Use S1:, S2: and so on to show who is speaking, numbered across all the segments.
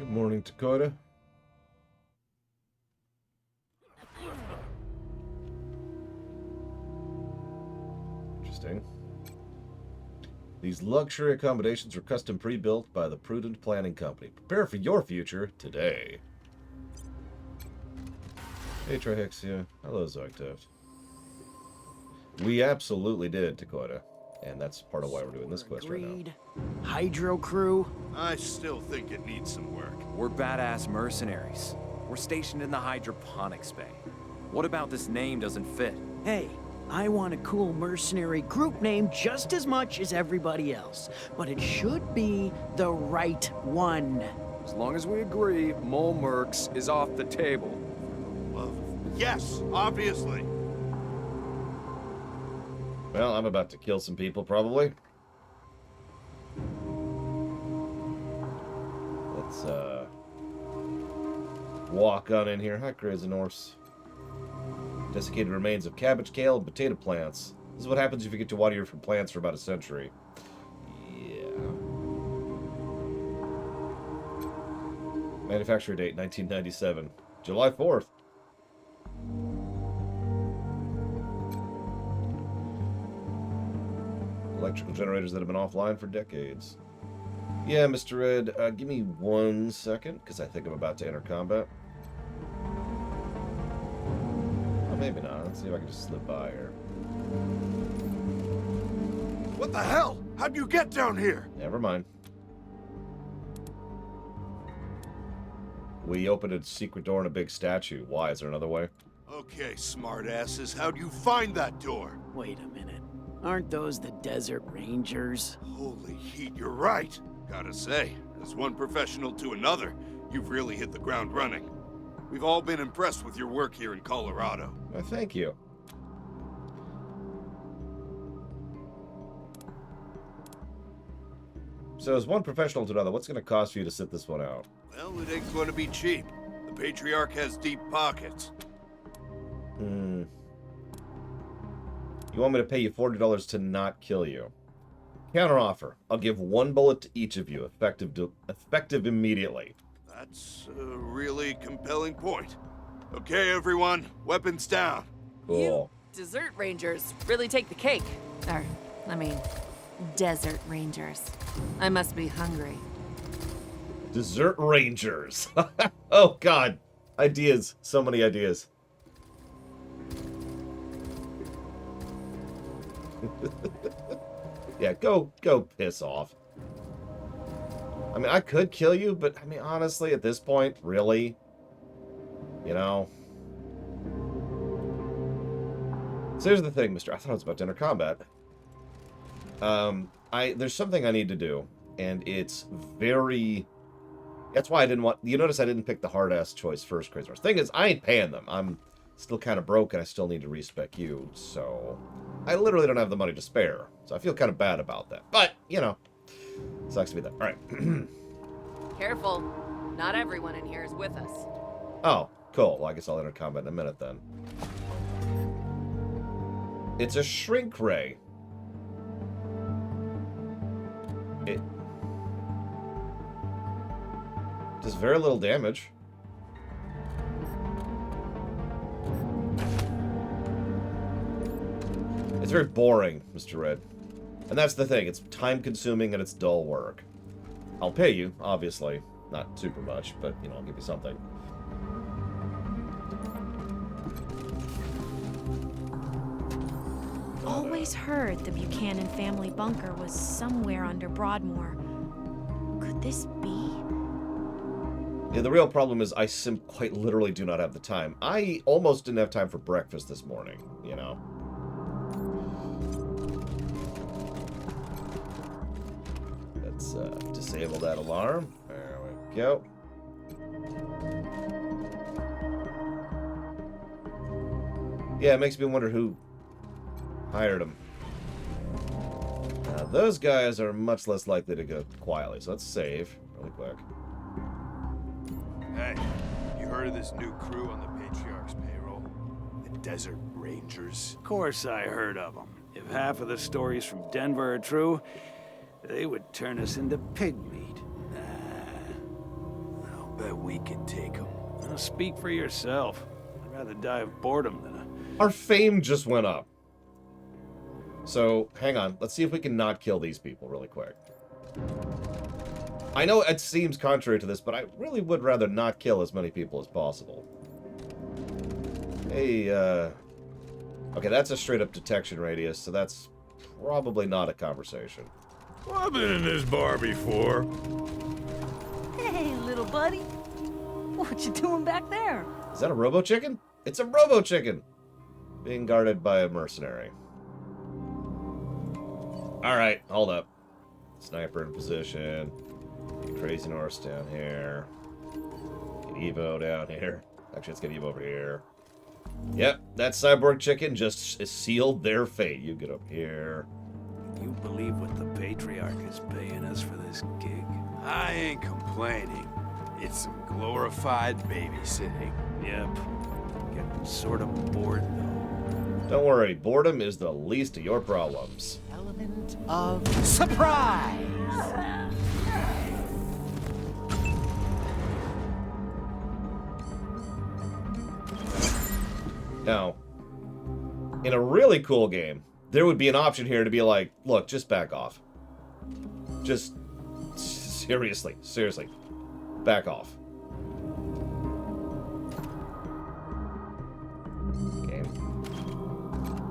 S1: Good morning, Dakota. Interesting. These luxury accommodations are custom pre-built by the Prudent Planning Company. Prepare for your future today. Hey, Trihexia. Hello, Zoictoft. We absolutely did, Dakota. And that's part of why we're doing this quest right now.
S2: Hydro crew?
S3: I still think it needs some work.
S4: We're badass mercenaries. We're stationed in the hydroponics bay. What about this name doesn't fit?
S2: Hey, I want a cool mercenary group name just as much as everybody else. But it should be the right one.
S4: As long as we agree, Mole Mercs is off the table.
S3: Well, yes, obviously.
S1: Well, I'm about to kill some people, probably. Let's, walk on in here. Hi, Crazy Norse. Desiccated remains of cabbage, kale, and potato plants. This is what happens if you get to water your plants for about a century. Yeah. Manufacture date, 1997. July 4th. Electrical generators that have been offline for decades. Yeah, Mr. Red, give me 1 second, because I think I'm about to enter combat. Oh, maybe not. Let's see if I can just slip by here.
S3: What the hell? How'd you get down here?
S1: Never mind. We opened a secret door in a big statue. Why? Is there another way?
S3: Okay, smartasses, how'd you find that door?
S2: Wait a minute. Aren't those the Desert Rangers?
S3: Holy heat, you're right. Gotta say, as one professional to another, you've really hit the ground running. We've all been impressed with your work here in Colorado.
S1: Well, thank you. So as one professional to another, what's going to cost for you to sit this one out?
S3: Well, it ain't gonna be cheap. The Patriarch has deep pockets.
S1: You want me to pay you $40 to not kill you? Counteroffer. I'll give 1 bullet to each of you, effective immediately.
S3: That's a really compelling point. Okay, everyone, weapons down.
S1: Cool.
S5: You Desert Rangers really take the cake.
S6: Desert Rangers. I must be hungry.
S1: Desert Rangers. Oh, God. Ideas. So many ideas. Yeah, go piss off. I mean, I could kill you, but, I mean, honestly, at this point, really? You know? So here's the thing, mister. I thought I was about to enter combat. There's something I need to do, and it's very... That's why I didn't want... You notice I didn't pick the hard-ass choice first, Crazy Horse. Thing is, I ain't paying them. I'm still kind of broke, and I still need to respec you, so... I literally don't have the money to spare, so I feel kind of bad about that. But, you know, sucks to be that. All right.
S5: Careful. Not everyone in here is with us.
S1: Oh, cool. Well, I guess I'll enter combat in a minute, then. It's a shrink ray. It does very little damage. It's very boring, Mr. Red. And that's the thing. It's time-consuming and it's dull work. I'll pay you, obviously. Not super much, but, you know, I'll give you something.
S7: Always heard the Buchanan family bunker was somewhere under Broadmoor. Could this be?
S1: Yeah, the real problem is I quite literally do not have the time. I almost didn't have time for breakfast this morning, you know. Let's disable that alarm. There we go. Yeah, it makes me wonder who hired him. Now, those guys are much less likely to go quietly, so let's save really quick.
S3: Hey, you heard of this new crew on the Patriarch's payroll? The Desert Rangers?
S8: Of course I heard of them. If half of the stories from Denver are true, they would turn us into pig meat. Bet we can take them. Speak for yourself. I'd rather die of boredom than a...
S1: Our fame just went up. So, hang on. Let's see if we can not kill these people really quick. I know it seems contrary to this, but I really would rather not kill as many people as possible. Hey, okay, that's a straight-up detection radius, so that's probably not a conversation.
S9: Well, I've been in this bar before.
S10: Hey, little buddy. What you doing back there?
S1: Is that a robo-chicken? It's a robo-chicken! Being guarded by a mercenary. Alright, hold up. Sniper in position. Get Crazy Norse down here. Get Evo down here. Actually, let's get Evo over here. Yep, that cyborg chicken just sealed their fate. You get up here.
S8: You believe what the Patriarch is paying us for this gig?
S3: I ain't complaining. It's some glorified babysitting.
S8: Yep. Getting sort of bored, though.
S1: Don't worry, boredom is the least of your problems.
S2: Element of surprise!
S1: Now, in a really cool game, there would be an option here to be like, look, just back off. Just seriously, back off. Game.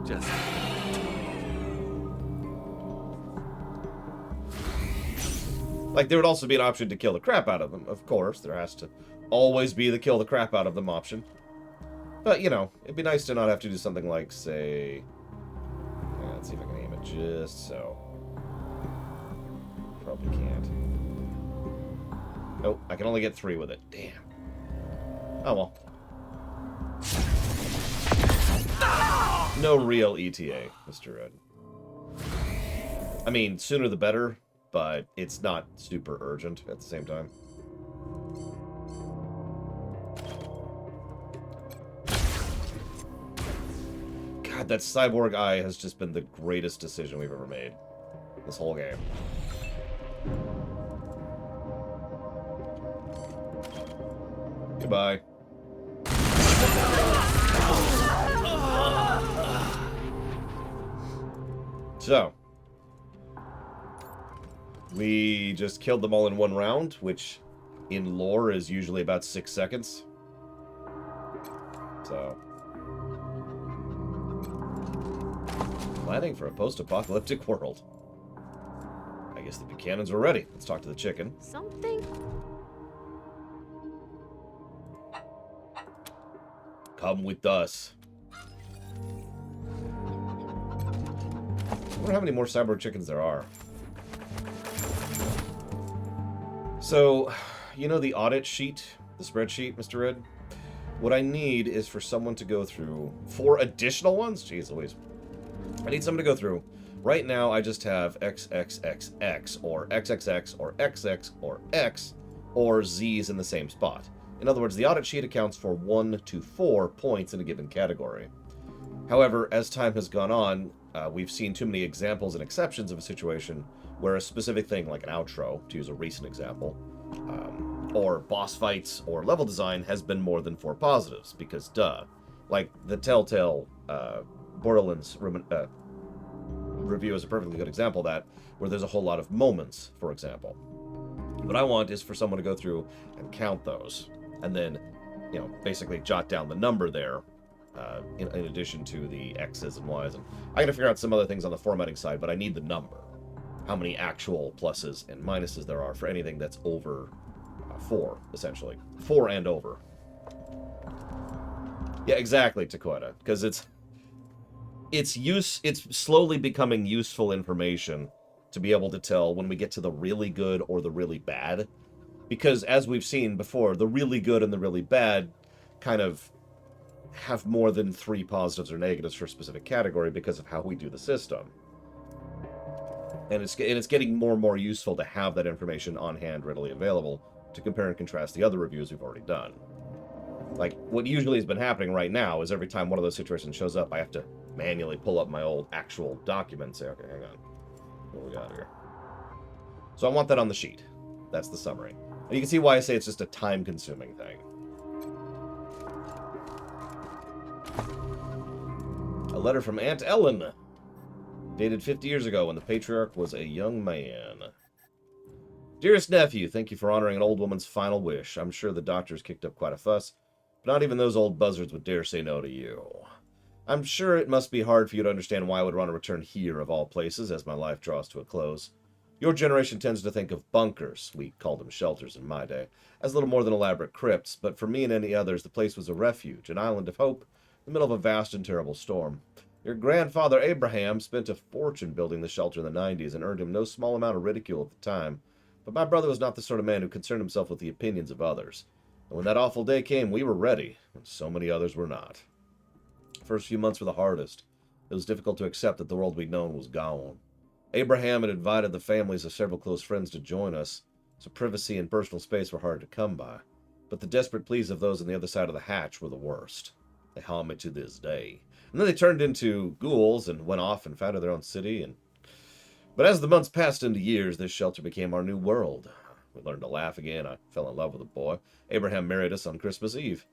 S4: Just...
S1: Like, there would also be an option to kill the crap out of them. Of course, there has to always be the kill the crap out of them option. But, you know, it'd be nice to not have to do something like, say... Yeah, let's see if I can aim it just so. Probably can't. Nope, I can only get 3 with it. Damn. Oh, well. No real ETA, Mr. Red. I mean, sooner the better, but it's not super urgent at the same time. God, that cyborg eye has just been the greatest decision we've ever made. This whole game. Goodbye. So. We just killed them all in one round, which in lore is usually about 6 seconds. So. Planning for a post-apocalyptic world. I guess the Buchanans were ready. Let's talk to the chicken.
S6: Something?
S1: Come with us. I wonder how many more cyborg chickens there are. So, you know the audit sheet? The spreadsheet, Mr. Red? What I need is for someone to go through 4 additional ones? Jeez Louise. I need someone to go through. Right now, I just have XXXX, or XXX, or XX, or X, or Z's in the same spot. In other words, the audit sheet accounts for 1 to 4 points in a given category. However, as time has gone on, we've seen too many examples and exceptions of a situation where a specific thing, like an outro, to use a recent example, or boss fights or level design has been more than 4 positives, because duh. Like the Telltale Borderlands review is a perfectly good example of that, where there's a whole lot of moments, for example. What I want is for someone to go through and count those, and then, you know, basically jot down the number there, in addition to the X's and Y's. And I gotta figure out some other things on the formatting side, but I need the number. How many actual pluses and minuses there are for anything that's over 4, essentially. 4 and over. Yeah, exactly, Takoida. Because it's slowly becoming useful information to be able to tell when we get to the really good or the really bad. Because as we've seen before, the really good and the really bad kind of have more than 3 positives or negatives for a specific category because of how we do the system. And it's getting more and more useful to have that information on hand, readily available, to compare and contrast the other reviews we've already done. Like, what usually has been happening right now is every time one of those situations shows up, I have to manually pull up my old actual document and say, okay, hang on. What do we got here? So I want that on the sheet. That's the summary. And you can see why I say it's just a time-consuming thing. A letter from Aunt Ellen, dated 50 years ago when the patriarch was a young man. Dearest nephew, thank you for honoring an old woman's final wish. I'm sure the doctors kicked up quite a fuss, but not even those old buzzards would dare say no to you. I'm sure it must be hard for you to understand why I would want to return here of all places as my life draws to a close. Your generation tends to think of bunkers, we called them shelters in my day, as little more than elaborate crypts, but for me and any others, the place was a refuge, an island of hope, in the middle of a vast and terrible storm. Your grandfather Abraham spent a fortune building the shelter in the 90s and earned him no small amount of ridicule at the time, but my brother was not the sort of man who concerned himself with the opinions of others. And when that awful day came, we were ready, and so many others were not. The first few months were the hardest. It was difficult to accept that the world we'd known was gone. Abraham had invited the families of several close friends to join us, so privacy and personal space were hard to come by. But the desperate pleas of those on the other side of the hatch were the worst. They haunt me to this day. And then they turned into ghouls and went off and founded their own city. But as the months passed into years, this shelter became our new world. We learned to laugh again. I fell in love with a boy. Abraham married us on Christmas Eve.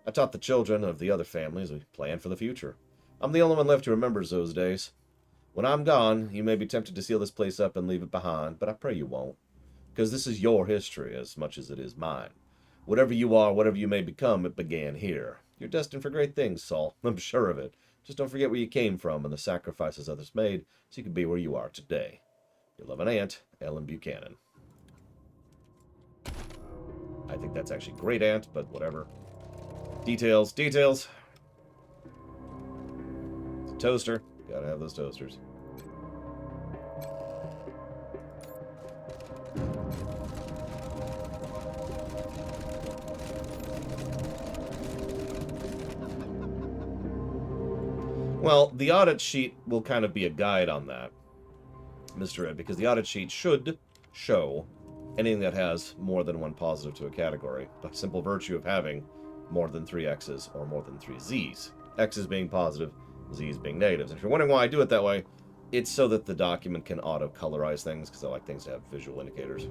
S1: I taught the children of the other families. We planned for the future. I'm the only one left who remembers those days. When I'm gone, you may be tempted to seal this place up and leave it behind, but I pray you won't. Because this is your history as much as it is mine. Whatever you are, whatever you may become, it began here. You're destined for great things, Saul. I'm sure of it. Just don't forget where you came from and the sacrifices others made so you can be where you are today. Your loving aunt, Ellen Buchanan. I think that's actually great aunt, but whatever. Details, details. It's a toaster. Gotta have those toasters. Well, the audit sheet will kind of be a guide on that, Mr. Ed, because the audit sheet should show anything that has more than one positive to a category by simple virtue of having more than 3 X's or more than 3 Z's. X's being positive, Z's being negatives. And if you're wondering why I do it that way, it's so that the document can auto-colorize things, because I like things to have visual indicators.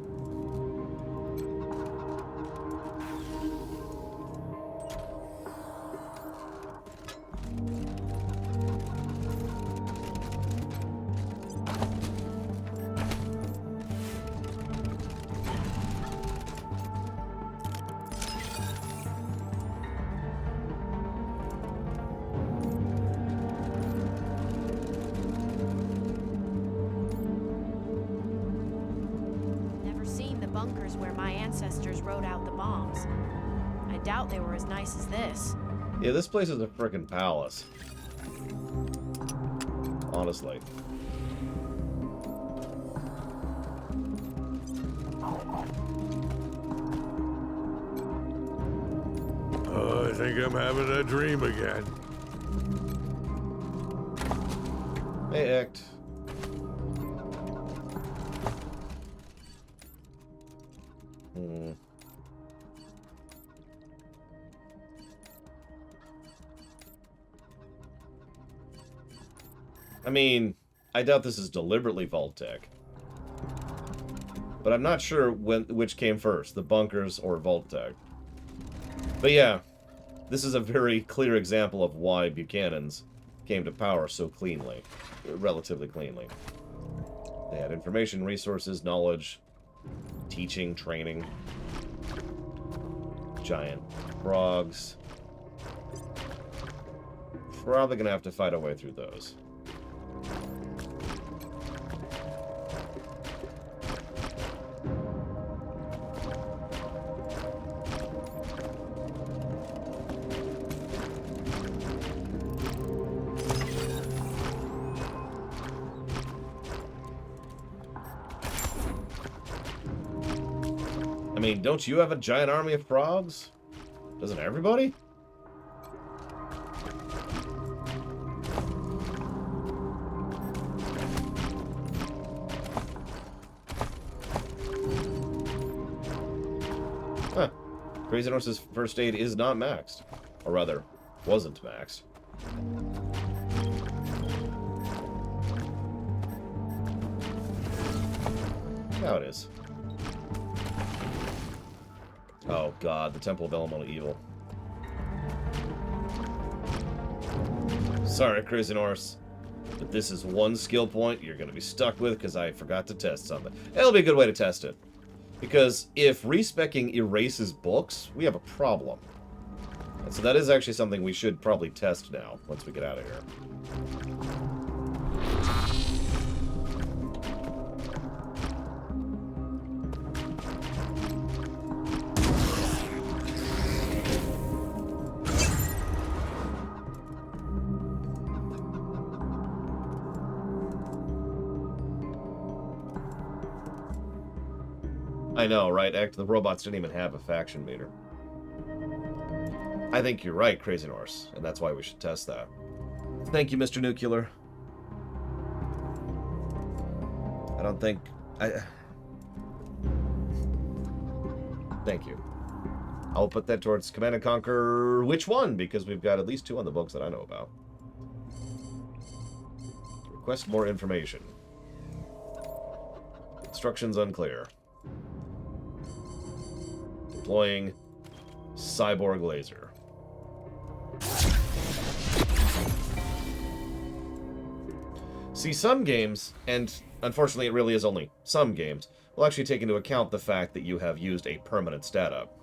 S7: Bunkers where my ancestors rode out the bombs. I doubt they were as nice as this.
S1: Yeah, this place is a frickin' palace. Honestly.
S9: Oh, I think I'm having a dream again.
S1: Hey, Act. I mean, I doubt this is deliberately Vault-Tec. But I'm not sure which came first, the bunkers or Vault-Tec. But yeah, this is a very clear example of why Buchanan's came to power so cleanly. Relatively cleanly. They had information, resources, knowledge, teaching, training. Giant frogs. Probably gonna have to fight our way through those. I mean, don't you have a giant army of frogs? Doesn't everybody? Huh. Crazy Horse's first aid is not maxed. Or rather, wasn't maxed. Now it is. Oh god, the Temple of Elemental Evil. Sorry, Crazy Norse, but this is one skill point you're going to be stuck with because I forgot to test something. It'll be a good way to test it. Because if respecking erases books, we have a problem. And so that is actually something we should probably test now, once we get out of here. I know, right? The robots didn't even have a faction meter. I think you're right, Crazy Norse, and that's why we should test that. Thank you, Mr. Nuclear. I don't think... Thank you. I'll put that towards Command & Conquer... Which one? Because we've got at least 2 on the books that I know about. Request more information. Instructions unclear. Deploying cyborg laser. See, some games, and unfortunately it really is only some games, will actually take into account the fact that you have used a permanent stat up.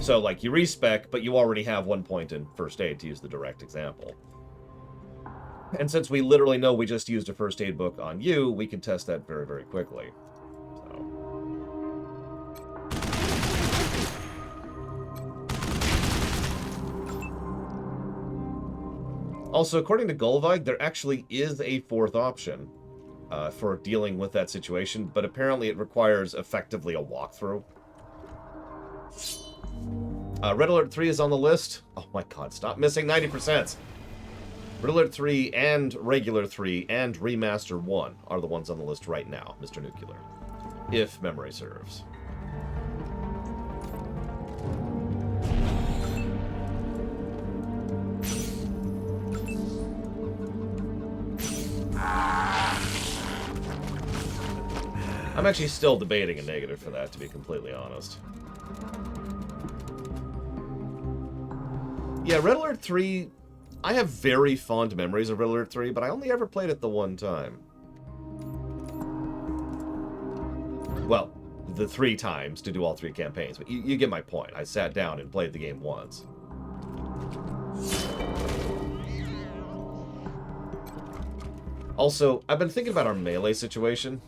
S1: So, like, you respec, but you already have 1 point in first aid, to use the direct example. And since we literally know we just used a first aid book on you, we can test that very, very quickly. So. Also, according to Golvig, there actually is a 4th option for dealing with that situation, but apparently it requires effectively a walkthrough. Red Alert 3 is on the list. Oh my god, stop missing 90%. Red Alert 3 and Regular 3 and Remaster 1 are the ones on the list right now, Mr. Nuclear. If memory serves. I'm actually still debating a negative for that, to be completely honest. Yeah, Red Alert 3... I have very fond memories of Red Alert 3, but I only ever played it the one time. Well, the 3 times to do all 3 campaigns, but you get my point. I sat down and played the game once. Also, I've been thinking about our melee situation,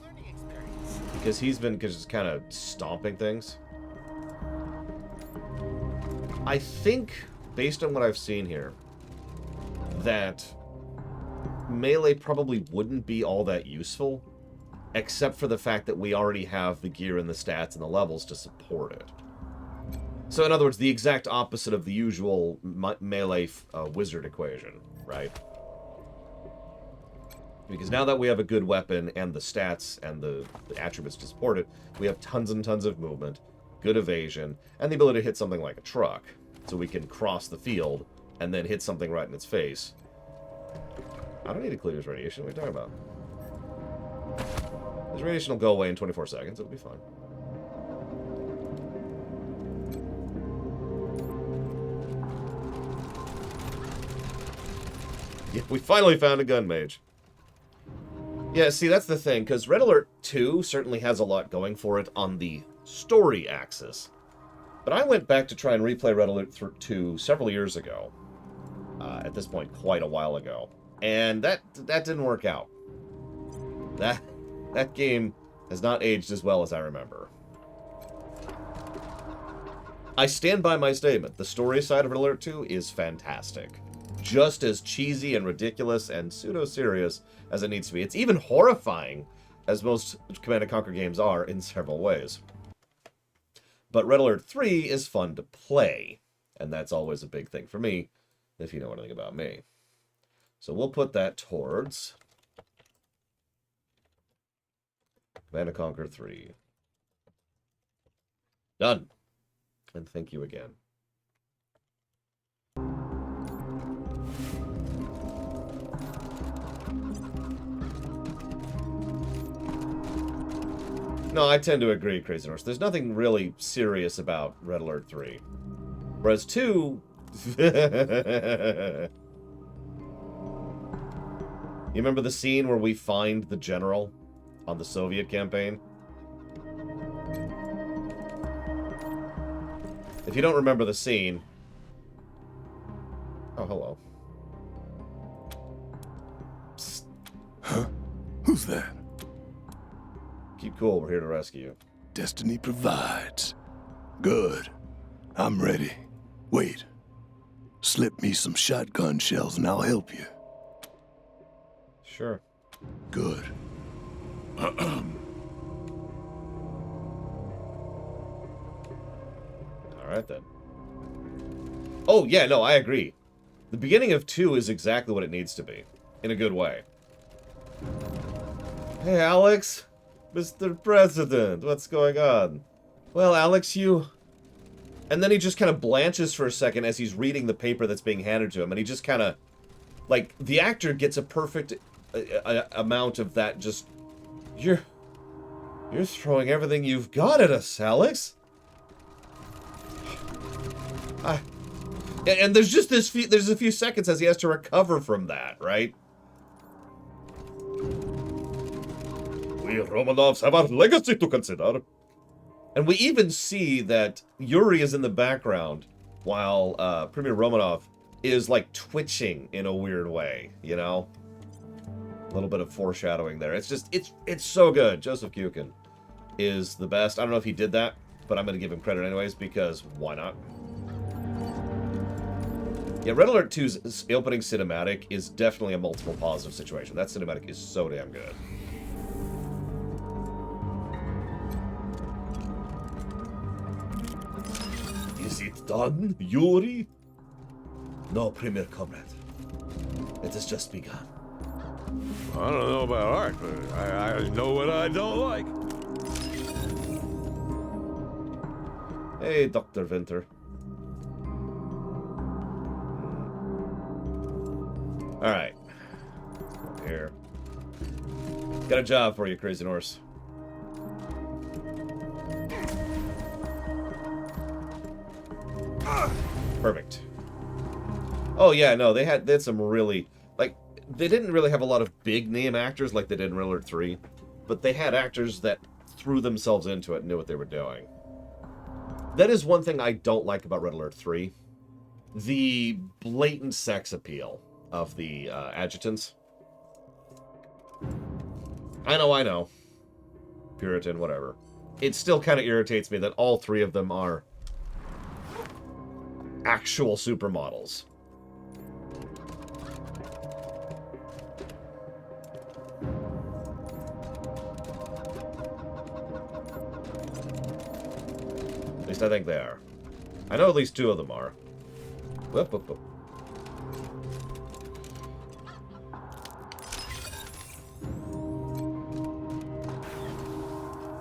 S1: because he's been just kind of stomping things. I think, based on what I've seen here, that melee probably wouldn't be all that useful, except for the fact that we already have the gear and the stats and the levels to support it. So in other words, the exact opposite of the usual melee wizard equation, right? Because now that we have a good weapon and the stats and the attributes to support it, we have tons and tons of movement, good evasion, and the ability to hit something like a truck, so we can cross the field and then hit something right in its face. I don't need to clear his radiation. What are you talking about? His radiation will go away in 24 seconds. It'll be fine. Yeah, we finally found a gun mage. Yeah, see, that's the thing, because Red Alert 2 certainly has a lot going for it on the story axis. But I went back to try and replay Red Alert 2 several years ago. At this point, quite a while ago. And that didn't work out. That game has not aged as well as I remember. I stand by my statement. The story side of Red Alert 2 is fantastic. Just as cheesy and ridiculous and pseudo-serious as it needs to be. It's even horrifying, as most Command & Conquer games are in several ways. But Red Alert 3 is fun to play. And that's always a big thing for me, if you know anything about me. So we'll put that towards Command & Conquer 3. Done. And thank you again. No, I tend to agree, Crazy Horse. There's nothing really serious about Red Alert 3. Whereas 2... You remember the scene where we find the general on the Soviet campaign? If you don't remember the scene... Oh, hello. Psst.
S11: Huh? Who's that?
S1: Keep cool, we're here to rescue you.
S11: Destiny provides. Good. I'm ready. Wait. Slip me some shotgun shells and I'll help you.
S1: Sure.
S11: Good.
S1: Alright then. Oh, yeah, no, I agree. The beginning of 2 is exactly what it needs to be. In a good way. Hey, Alex. Mr. President, what's going on? Well, Alex, you... And then he just kind of blanches for a second as he's reading the paper that's being handed to him. And he just kind of... Like, the actor gets a perfect amount of that just... You're throwing everything you've got at us, Alex. And there's just there's a few seconds as he has to recover from that, right? We Romanovs have our legacy to consider. And we even see that Yuri is in the background while Premier Romanov is like twitching in a weird way, you know? A little bit of foreshadowing there. It's just, it's so good. Joseph Kukin is the best. I don't know if he did that, but I'm going to give him credit anyways because why not? Yeah, Red Alert 2's opening cinematic is definitely a multiple positive situation. That cinematic is so damn good. Is it done, Yuri? No, Premier Comrade. It has just begun.
S9: I don't know about art, but I know what I don't like.
S1: Hey, Dr. Winter. Alright. Here. Got a job for you, Crazy Horse. Perfect. Oh yeah, no, they had some really, like, they didn't really have a lot of big name actors like they did in Red Alert 3, but they had actors that threw themselves into it and knew what they were doing. That is one thing I don't like about Red Alert 3. The blatant sex appeal of the adjutants. I know. Puritan, whatever. It still kind of irritates me that all three of them are actual supermodels. At least I think they are. I know at least two of them are. Whoop, whoop, whoop.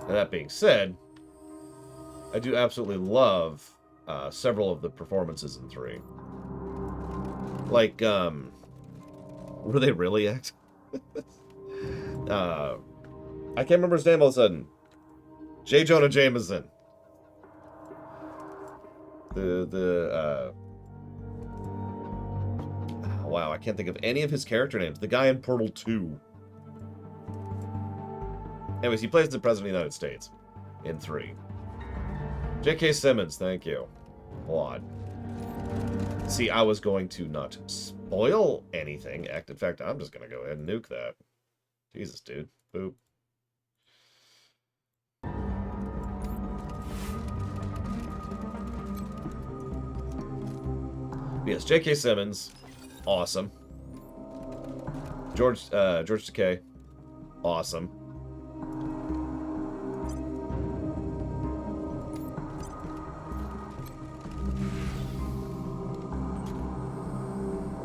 S1: Now, that being said, I do absolutely love several of the performances in 3. Like, were they really act? I can't remember his name all of a sudden. J. Jonah Jameson. Wow, I can't think of any of his character names. The guy in Portal 2. Anyways, he plays the President of the United States in 3. J.K. Simmons, thank you. Hold on. See, I was going to not spoil anything. In fact, I'm just going to go ahead and nuke that. Jesus, dude. Boop. Yes, J.K. Simmons. Awesome. George Takei. Awesome.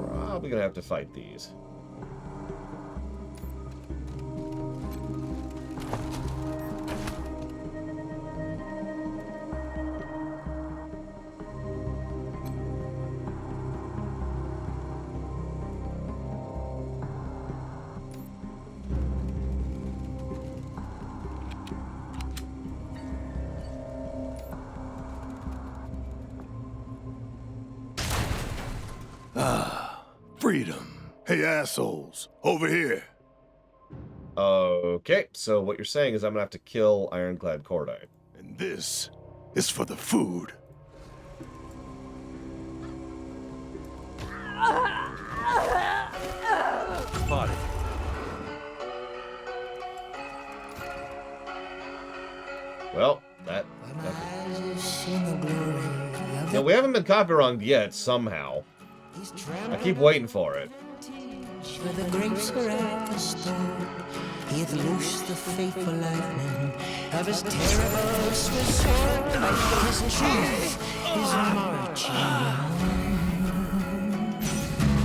S1: Probably gonna have to fight these.
S11: Freedom. Hey, assholes. Over here.
S1: Okay, so what you're saying is I'm gonna have to kill Ironclad Corday.
S11: And this is for the food.
S4: Buddy.
S1: Well, that yeah, we haven't been copywronged yet, somehow. I keep waiting for it.
S12: Where the grapes were at the store, he hath loosed the fateful lightning of his terrible Swiss sword. His truth is marching on.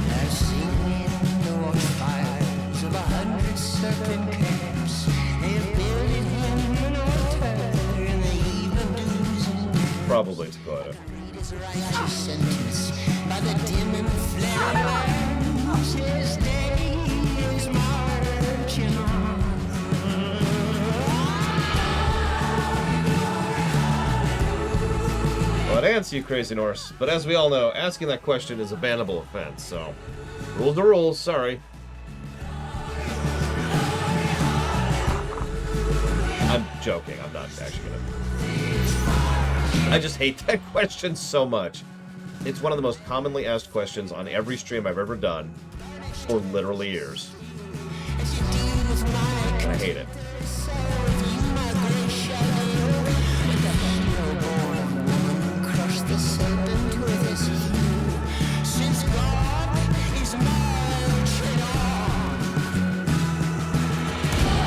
S12: I've seen the watchfires of 100 serpent camps. They have builded him an altar in the evening dews.
S1: Probably Dakota.
S12: His righteous sentence by the dim and flaring lamps. His day is marching on.
S1: Well, I'd answer you, Crazy Norse, but as we all know, asking that question is a bannable offense, so... Rules are rules, sorry. I'm joking, I'm not actually gonna... I just hate that question so much. It's one of the most commonly asked questions on every stream I've ever done for literally years. And I hate it.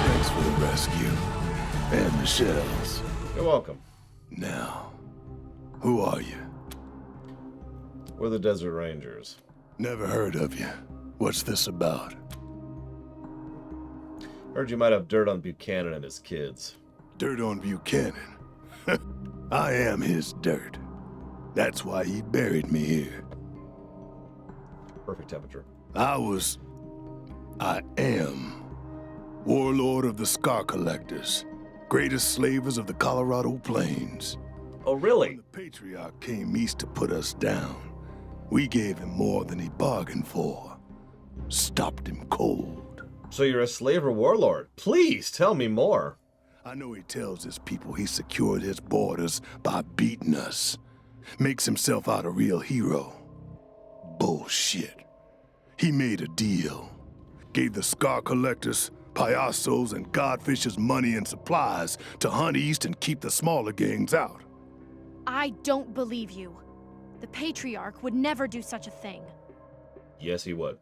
S11: Thanks for the rescue. And the shells.
S1: You're welcome.
S11: Now, who are you?
S1: We're the Desert Rangers.
S11: Never heard of you. What's this about?
S1: Heard you might have dirt on Buchanan and his kids.
S11: Dirt on Buchanan. I am his dirt. That's why he buried me here.
S1: Perfect temperature.
S11: I am warlord of the Scar Collectors, greatest slavers of the Colorado Plains.
S1: Oh, really?
S11: When the Patriarch came east to put us down, we gave him more than he bargained for. Stopped him cold.
S1: So you're a slaver warlord. Please tell me more.
S11: I know he tells his people he secured his borders by beating us. Makes himself out a real hero. Bullshit. He made a deal. Gave the Scar Collectors, Payasos, and Godfishers money and supplies to hunt east and keep the smaller gangs out.
S7: I don't believe you. The Patriarch would never do such a thing.
S1: Yes, he would.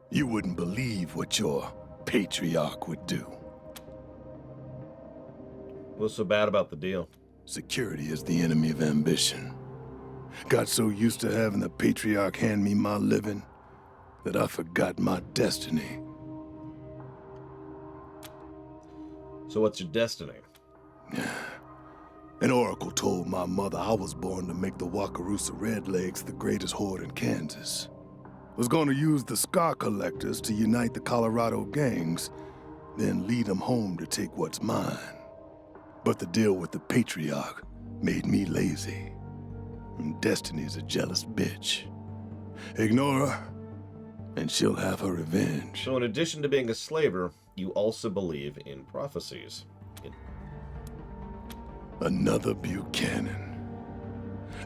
S11: You wouldn't believe what your Patriarch would do.
S1: What's so bad about the deal?
S11: Security is the enemy of ambition. Got so used to having the Patriarch hand me my living that I forgot my destiny.
S1: So what's your destiny?
S11: An oracle told my mother I was born to make the Wakarusa Redlegs the greatest horde in Kansas. Was going to use the Scar Collectors to unite the Colorado gangs, then lead them home to take what's mine. But the deal with the Patriarch made me lazy. And Destiny's a jealous bitch. Ignore her, and she'll have her revenge.
S1: So in addition to being a slaver, you also believe in prophecies.
S11: Another Buchanan.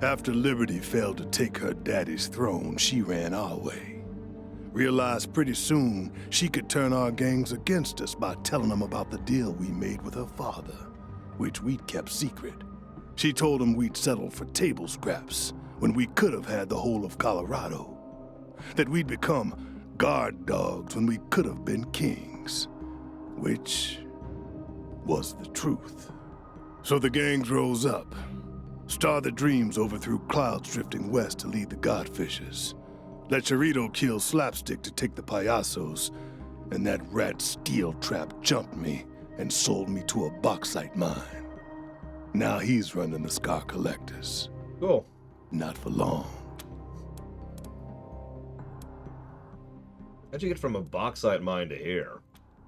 S11: After Liberty failed to take her daddy's throne, she ran our way. Realized pretty soon she could turn our gangs against us by telling them about the deal we made with her father, which we'd kept secret. She told him we'd settled for table scraps when we could have had the whole of Colorado. That we'd become guard dogs when we could have been kings. Which was the truth. So the gangs rose up. Star the Dreams overthrew clouds drifting west to lead the Godfishers. Let Charito kill Slapstick to take the Payasos, and that rat Steel Trap jumped me and sold me to a bauxite mine. Now he's running the Scar Collectors.
S1: Cool.
S11: Not for long.
S1: How'd you get from a bauxite mine to here?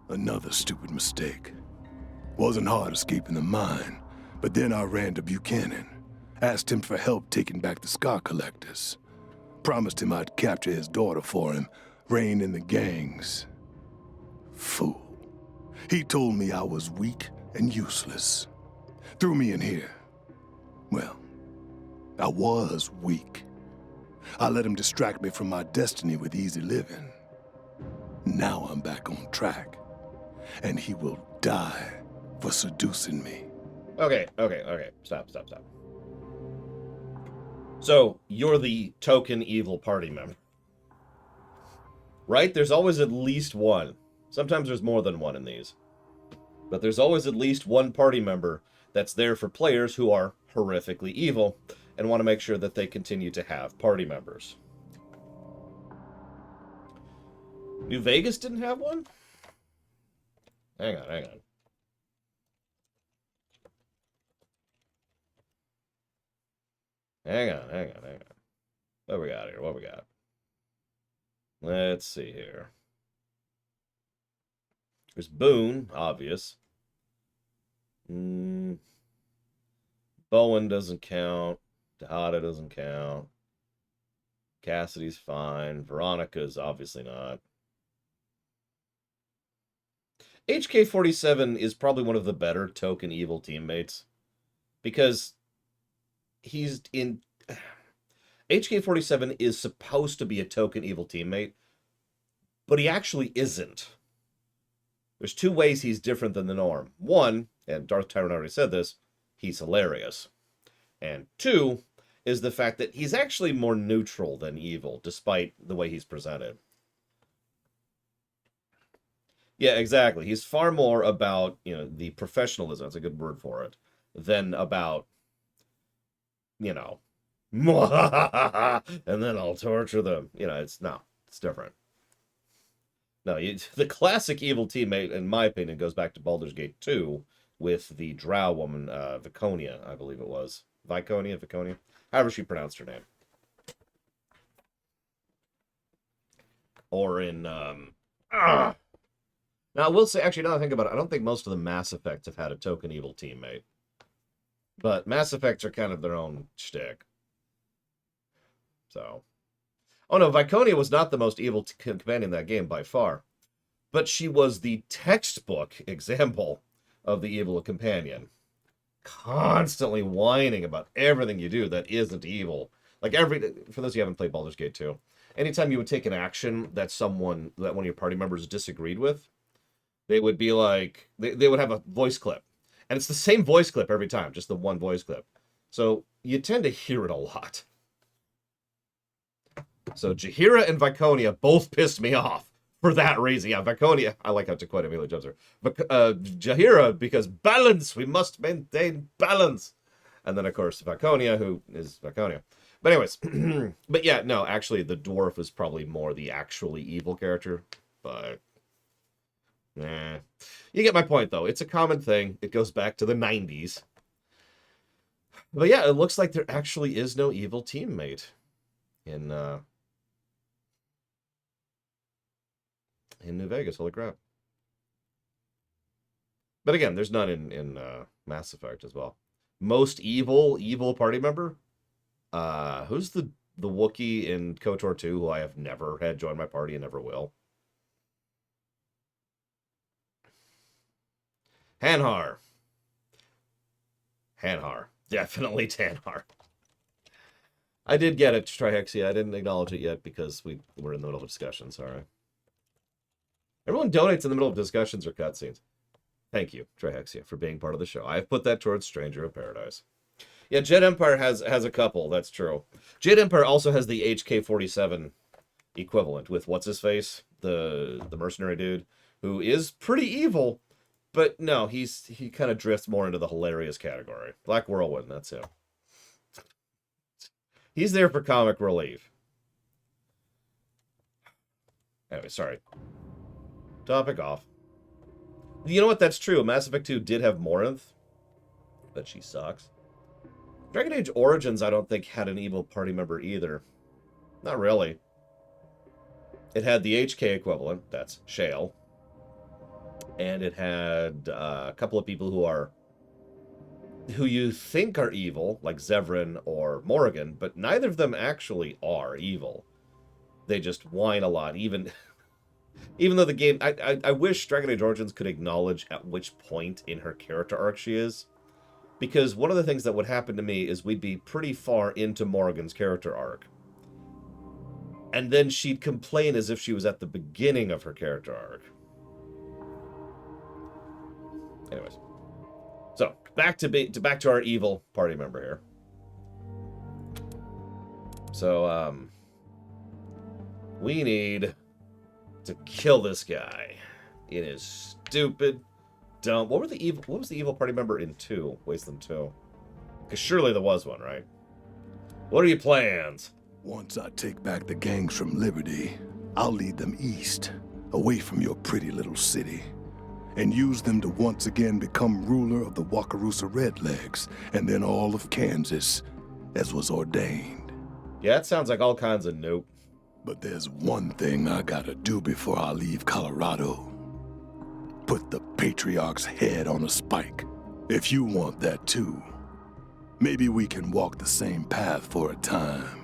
S11: Another stupid mistake. Wasn't hard escaping the mine, but then I ran to Buchanan. Asked him for help taking back the Scar Collectors. Promised him I'd capture his daughter for him, rein in the gangs. Fool. He told me I was weak and useless. Threw me in here. Well, I was weak. I let him distract me from my destiny with easy living. Now I'm back on track. And he will die for seducing me.
S1: Okay. Stop. So, you're the token evil party member. Right? There's always at least one. Sometimes there's more than one in these. But there's always at least one party member that's there for players who are horrifically evil and want to make sure that they continue to have party members. New Vegas didn't have one? Hang on. Hang on. What we got here? Let's see here. There's Boone, obvious. Bowen doesn't count. Tejada doesn't count. Cassidy's fine. Veronica's obviously not. HK-47 is probably one of the better token evil teammates. Because he's in... HK-47 is supposed to be a token evil teammate, but he actually isn't. There's two ways he's different than the norm. One, and Darth Tyrant already said this, he's hilarious. And two is the fact that he's actually more neutral than evil, despite the way he's presented. Yeah, exactly. He's far more about, the professionalism, that's a good word for it, than about, and then I'll torture them. It's different. No, the classic evil teammate, in my opinion, goes back to Baldur's Gate 2 with the drow woman, Viconia, I believe it was. Viconia? However she pronounced her name. Or in, Now, I will say, actually, now that I think about it, I don't think most of the Mass Effects have had a token evil teammate. But Mass Effects are kind of their own shtick. So... Oh no, Viconia was not the most evil companion in that game by far. But she was the textbook example of the evil companion. Constantly whining about everything you do that isn't evil. For those who haven't played Baldur's Gate 2, anytime you would take an action that one of your party members disagreed with, they would be like, they would have a voice clip. And it's the same voice clip every time, just the one voice clip. So you tend to hear it a lot. So Jaheira and Viconia both pissed me off for that reason. Yeah, Viconia, I like how Taquetta immediately jumps her. Jaheira, because balance, we must maintain balance. And then, of course, Viconia, who is Viconia. But anyways, but yeah, no, actually, the dwarf is probably more the actually evil character. But, you get my point, though. It's a common thing. It goes back to the 90s. But yeah, it looks like there actually is no evil teammate in New Vegas. Holy crap. But again, there's none in Mass Effect as well. Most evil party member? Who's the Wookiee in KOTOR 2 who I have never had join my party and never will? Hanhar. Definitely Tanhar. I did get it, Trihexia. I didn't acknowledge it yet because we were in the middle of a discussion. Sorry. Everyone donates in the middle of discussions or cutscenes. Thank you, Trihexia, for being part of the show. I've put that towards Stranger of Paradise. Yeah, Jet Empire has a couple. That's true. Jet Empire also has the HK-47 equivalent with what's-his-face, the mercenary dude, who is pretty evil, but no, he kind of drifts more into the hilarious category. Black Whirlwind, that's him. He's there for comic relief. Anyway, sorry. Topic off. You know what? That's true. Mass Effect 2 did have Morinth, but she sucks. Dragon Age Origins, I don't think, had an evil party member either. Not really. It had the HK equivalent. That's Shale. And it had a couple of people who are who you think are evil, like Zevran or Morrigan, but neither of them actually are evil. They just whine a lot, even though the game... I wish Dragon Age Origins could acknowledge at which point in her character arc she is. Because one of the things that would happen to me is we'd be pretty far into Morrigan's character arc. And then she'd complain as if she was at the beginning of her character arc. Anyways. So, back to our evil party member here. So, we need to kill this guy in his stupid, dumb... What was the evil party member in 2? Wasteland 2? Because surely there was one, right? What are your plans?
S11: Once I take back the gangs from Liberty, I'll lead them east, away from your pretty little city, and use them to once again become ruler of the Wakarusa Redlegs, and then all of Kansas, as was ordained.
S1: Yeah, it sounds like all kinds of nope.
S11: But there's one thing I gotta do before I leave Colorado. Put the Patriarch's head on a spike. If you want that too, maybe we can walk the same path for a time.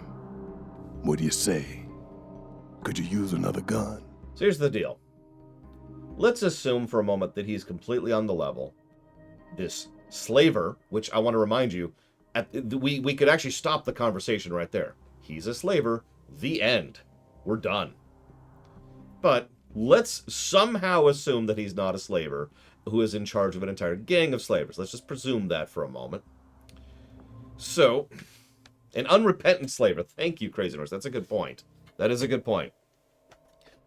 S11: What do you say? Could you use another gun?
S1: So here's the deal. Let's assume for a moment that he's completely on the level. This slaver, which I want to remind you, we could actually stop the conversation right there. He's a slaver. The end. We're done. But let's somehow assume that he's not a slaver who is in charge of an entire gang of slavers. Let's just presume that for a moment. So, an unrepentant slaver. Thank you, Crazy Norse. That's a good point. That is a good point.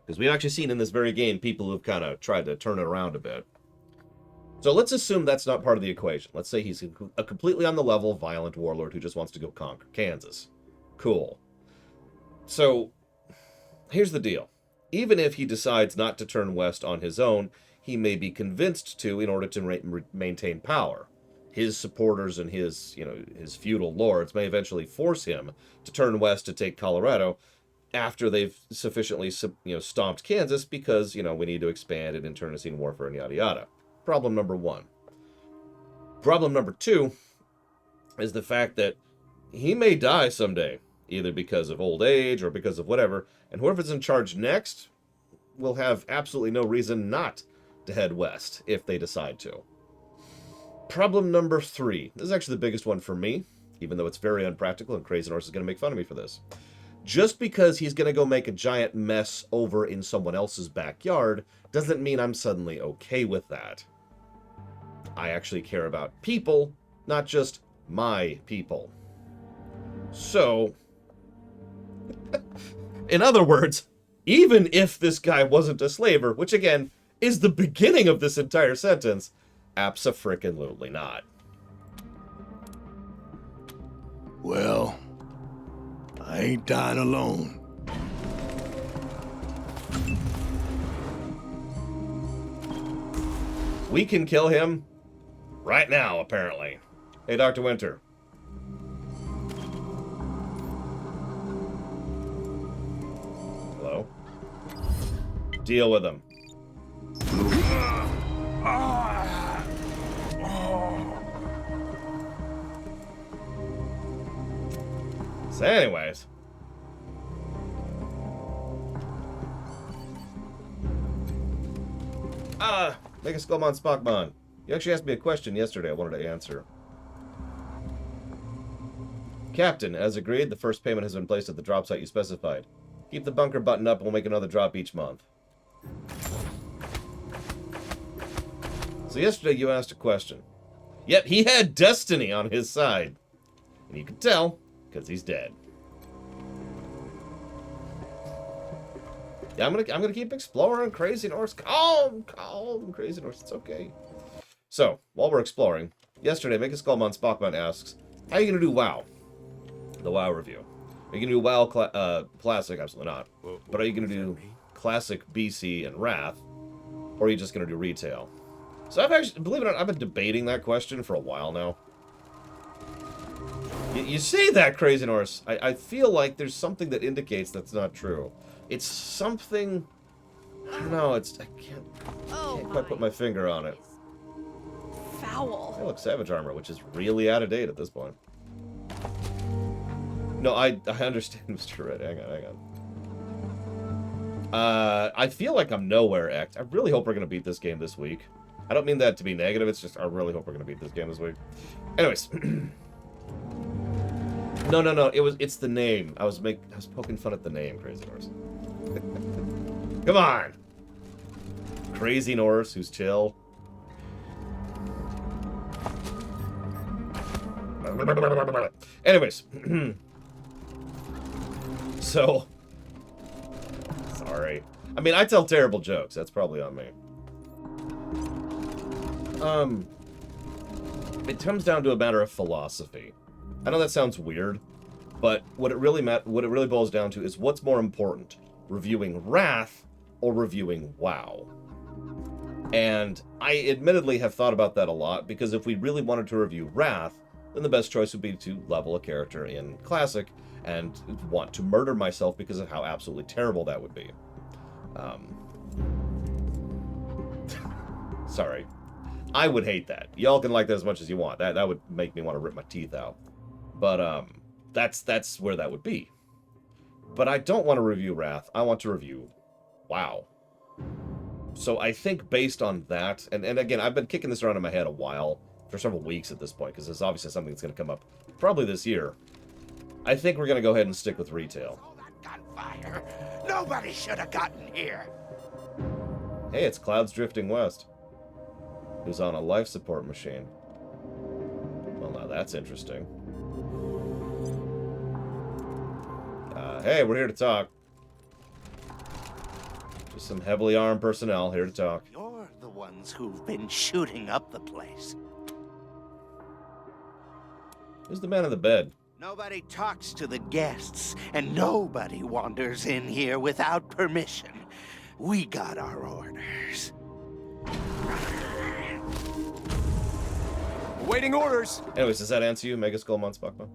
S1: Because we've actually seen in this very game people who've kind of tried to turn it around a bit. So let's assume that's not part of the equation. Let's say he's a completely on the level violent warlord who just wants to go conquer Kansas. Cool. So, here's the deal. Even if he decides not to turn west on his own, he may be convinced to in order to maintain power. His supporters and his feudal lords may eventually force him to turn west to take Colorado after they've sufficiently, stomped Kansas because, we need to expand and internecine warfare and yada yada. Problem number 1. Problem number 2 is the fact that he may die someday, either because of old age or because of whatever, and whoever's in charge next will have absolutely no reason not to head west if they decide to. Problem number 3. This is actually the biggest one for me, even though it's very unpractical and Crazy Norse is going to make fun of me for this. Just because he's going to go make a giant mess over in someone else's backyard doesn't mean I'm suddenly okay with that. I actually care about people, not just my people. So, in other words, even if this guy wasn't a slaver, which again is the beginning of this entire sentence, abso-frickin-lutely not.
S11: Well, I ain't dying alone.
S1: We can kill him right now, apparently. Hey, Dr. Winter. Hello? Deal with him. So anyways. Make a Skullmon Spockmon. You actually asked me a question yesterday I wanted to answer. Captain, as agreed, the first payment has been placed at the drop site you specified. Keep the bunker button up and we'll make another drop each month. So yesterday you asked a question. Yep, he had destiny on his side. And you could tell, because he's dead. Yeah, I'm gonna keep exploring Crazy Norse. Calm, Crazy Norse. It's okay. So, while we're exploring, yesterday, Make a Skullmon Spockman asks, how are you gonna do WoW? The WoW review. Are you gonna do WoW Classic? Absolutely not. But are you gonna do Classic, BC, and Wrath? Or are you just gonna do Retail? So I've actually, believe it or not, I've been debating that question for a while now. You say that, Crazy Norse. I feel like there's something that indicates that's not true. It's something... I don't know, I can't quite put my finger on it.
S7: foul.
S1: Hey, look, Savage Armor, which is really out of date at this point. No, I understand, Mr. Red. Hang on. I feel like I'm nowhere, Act. I really hope we're going to beat this game this week. I don't mean that to be negative, it's just I really hope we're going to beat this game this week. Anyways. No, it's the name. I was poking fun at the name, Crazy Norse. Come on! Crazy Norse, who's chill. Anyways. So... Sorry. I mean, I tell terrible jokes. That's probably on me. It comes down to a matter of philosophy. I know that sounds weird, but what it really boils down to is what's more important, reviewing Wrath or reviewing WoW. And I admittedly have thought about that a lot, because if we really wanted to review Wrath, then the best choice would be to level a character in Classic and want to murder myself because of how absolutely terrible that would be. Sorry. I would hate that. Y'all can like that as much as you want. That would make me want to rip my teeth out. But that's where that would be. But I don't want to review Wrath. I want to review WoW. So I think based on that, and again, I've been kicking this around in my head a while, for several weeks at this point, because it's obviously something that's going to come up probably this year. I think we're going to go ahead and stick with retail.
S13: Oh, that gunfire! Nobody should have gotten here.
S1: Hey, it's Clouds drifting west. Who's on a life support machine. Well, now that's interesting. Hey, we're here to talk. Just some heavily armed personnel here to talk.
S13: You're the ones who've been shooting up the place.
S1: Who's the man in the bed?
S13: Nobody talks to the guests, and nobody wanders in here without permission. We got our orders.
S4: Awaiting orders.
S1: Anyways, does that answer you, Mega Skull Monspakma?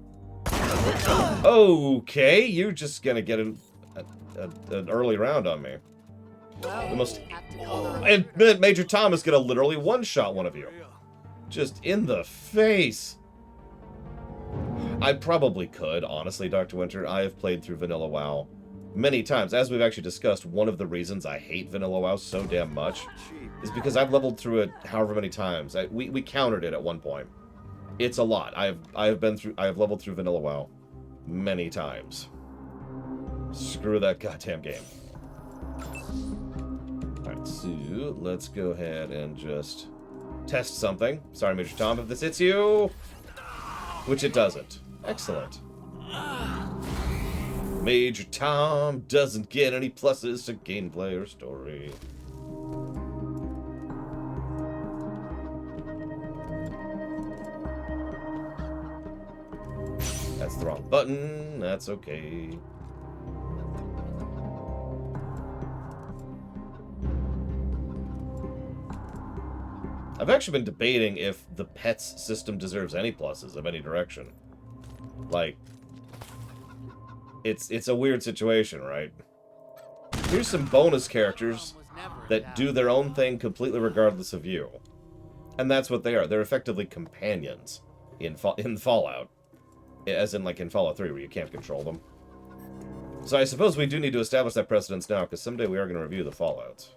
S1: Okay, you're just gonna get an early round on me. The most... And Major Tom is gonna literally one-shot one of you. Just in the face. I probably could, honestly, Dr. Winter. I have played through Vanilla WoW many times. As we've actually discussed, one of the reasons I hate Vanilla WoW so damn much is because I've leveled through it however many times. We countered it at one point. It's a lot. I have leveled through Vanilla WoW many times. Screw that goddamn game. Alright, so let's go ahead and just test something. Sorry, Major Tom, if this hits you. Which it doesn't. Excellent. Major Tom doesn't get any pluses to gameplay or story. That's the wrong button. That's okay. I've actually been debating if the pets system deserves any pluses of any direction. Like, it's a weird situation, right? Here's some bonus characters that do their own thing completely regardless of you. And that's what they are. They're effectively companions in Fallout. As in, like, in Fallout 3, where you can't control them. So I suppose we do need to establish that precedence now, because someday we are going to review the Fallouts.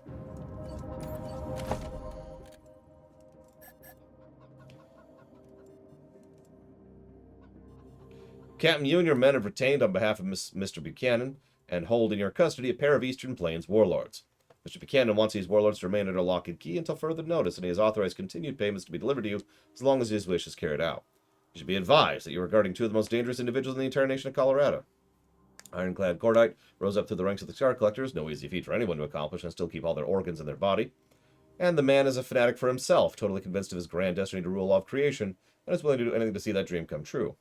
S1: Captain, you and your men have retained on behalf of Mr. Buchanan and hold in your custody a pair of Eastern Plains warlords. Mr. Buchanan wants these warlords to remain under lock and key until further notice, and he has authorized continued payments to be delivered to you as long as his wish is carried out. You should be advised that you are guarding two of the most dangerous individuals in the entire nation of Colorado. Ironclad Cordite rose up through the ranks of the Star Collectors, no easy feat for anyone to accomplish and still keep all their organs in their body. And the man is a fanatic for himself, totally convinced of his grand destiny to rule all of creation, and is willing to do anything to see that dream come true.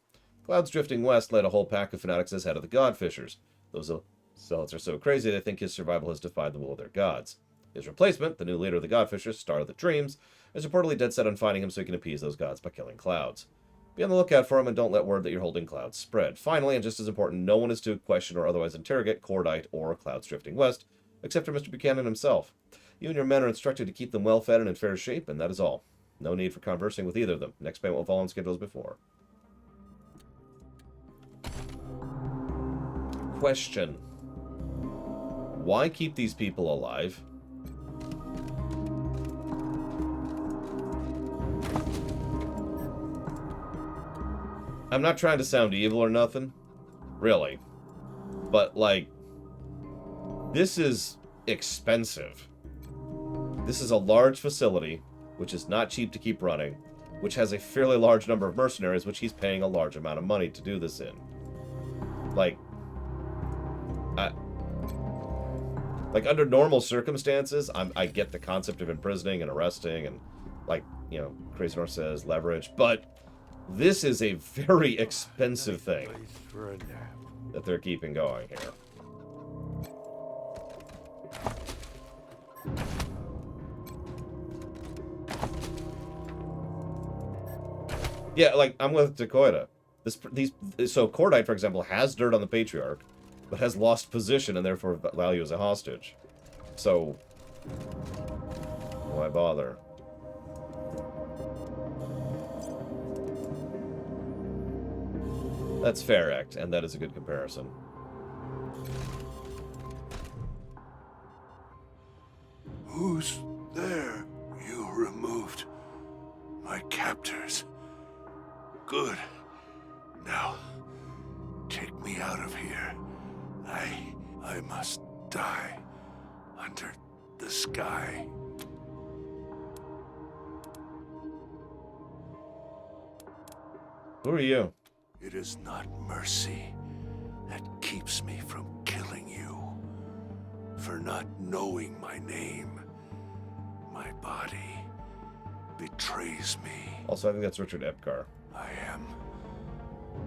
S1: Clouds drifting west led a whole pack of fanatics as head of the Godfishers. Those zealots are so crazy they think his survival has defied the will of their gods. His replacement, the new leader of the Godfishers, Star of the Dreams, is reportedly dead set on finding him so he can appease those gods by killing Clouds. Be on the lookout for him and don't let word that you're holding Clouds spread. Finally, and just as important, no one is to question or otherwise interrogate Cordite or Clouds drifting west, except for Mr. Buchanan himself. You and your men are instructed to keep them well fed and in fair shape, and that is all. No need for conversing with either of them. Next payment will fall on schedule as before. Question. Why keep these people alive? I'm not trying to sound evil or nothing. Really. But, like, this is expensive. This is a large facility, which is not cheap to keep running, which has a fairly large number of mercenaries, which he's paying a large amount of money to do this in. Like, under normal circumstances, I get the concept of imprisoning and arresting and, like, you know, Crazy North says, leverage, but this is a very expensive thing that they're keeping going here. Yeah, like, I'm with Dakota. So Cordite, for example, has dirt on the Patriarch, but has lost position and therefore value as a hostage. So, why bother? That's fair, Act, and that is a good comparison.
S11: Who's there? You removed my captors. Good. Now, take me out of here. I must die under the sky.
S1: Who are you?
S11: It is not mercy that keeps me from killing you. For not knowing my name, my body betrays me.
S1: Also, I think that's Richard Epcar.
S11: I am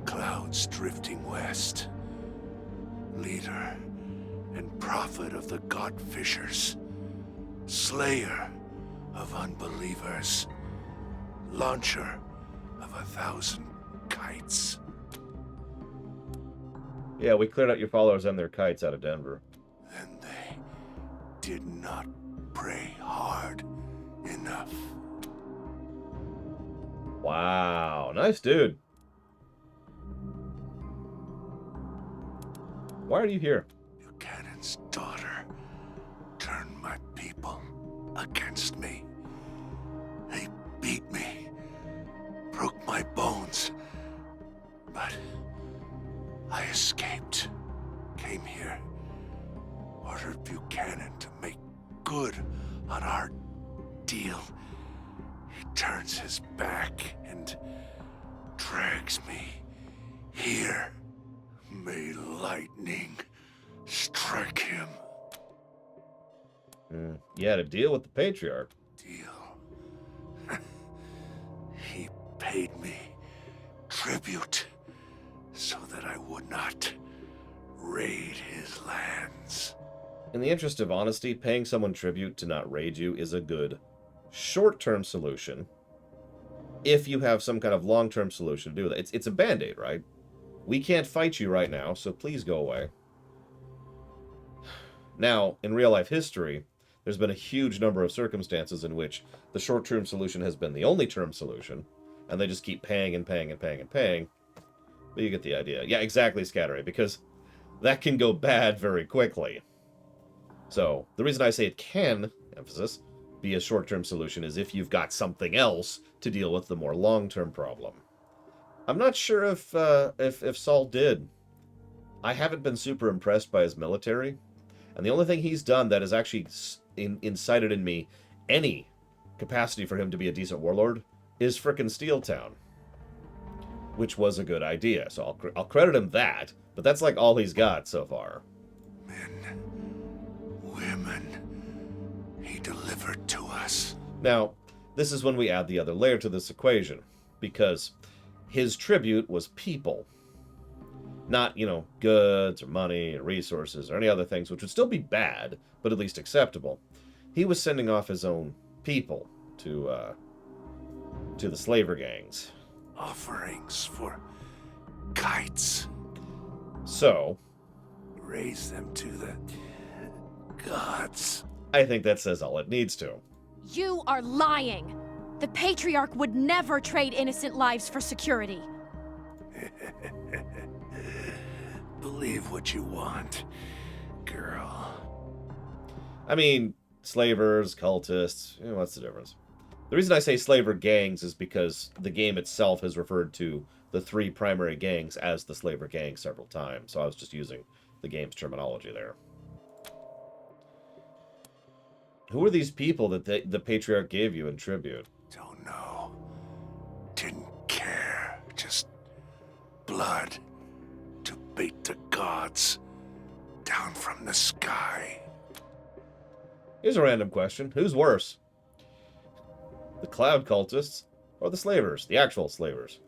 S11: clouds drifting west, leader and prophet of the God-fishers, slayer of unbelievers, launcher of 1,000 kites.
S1: Yeah, we cleared out your followers and their kites out of Denver.
S11: And they did not pray hard enough.
S1: Wow, nice dude. Why are you here?
S11: Buchanan's daughter turned my people against me. They beat me, broke my bones, but I escaped, came here, ordered Buchanan to make good on our deal. He turns his back and drags me here. May lightning strike him.
S1: You had to deal with the Patriarch.
S11: Deal. He paid me tribute so that I would not raid his lands.
S1: In the interest of honesty, paying someone tribute to not raid you is a good short-term solution. If you have some kind of long-term solution to do that. It's a band-aid, right? We can't fight you right now, so please go away. Now, in real-life history, there's been a huge number of circumstances in which the short-term solution has been the only term solution, and they just keep paying and paying and paying and paying. But you get the idea. Yeah, exactly, Scatteray, because that can go bad very quickly. So, the reason I say it can, emphasis, be a short-term solution is if you've got something else to deal with the more long-term problem. I'm not sure if Saul did. I haven't been super impressed by his military, and the only thing he's done that has actually incited in me any capacity for him to be a decent warlord is frickin' Steel Town, which was a good idea. So I'll credit him that, but that's like all he's got so far.
S11: Men, women, he delivered to us.
S1: Now, this is when we add the other layer to this equation, because his tribute was people. Not, you know, goods or money or resources or any other things, which would still be bad, but at least acceptable. He was sending off his own people to the slaver gangs.
S11: Offerings for kites.
S1: So,
S11: raise them to the gods.
S1: I think that says all it needs to.
S7: You are lying. The Patriarch would never trade innocent lives for security.
S11: Believe what you want, girl.
S1: I mean, slavers, cultists, what's the difference? The reason I say slaver gangs is because the game itself has referred to the 3 primary gangs as the slaver gang several times, so I was just using the game's terminology there. Who are these people that the Patriarch gave you in tribute?
S11: Don't know. Didn't care. Just blood to bait the gods down from the sky.
S1: Here's a random question. Who's worse? The Cloud Cultists or the slavers? The actual slavers?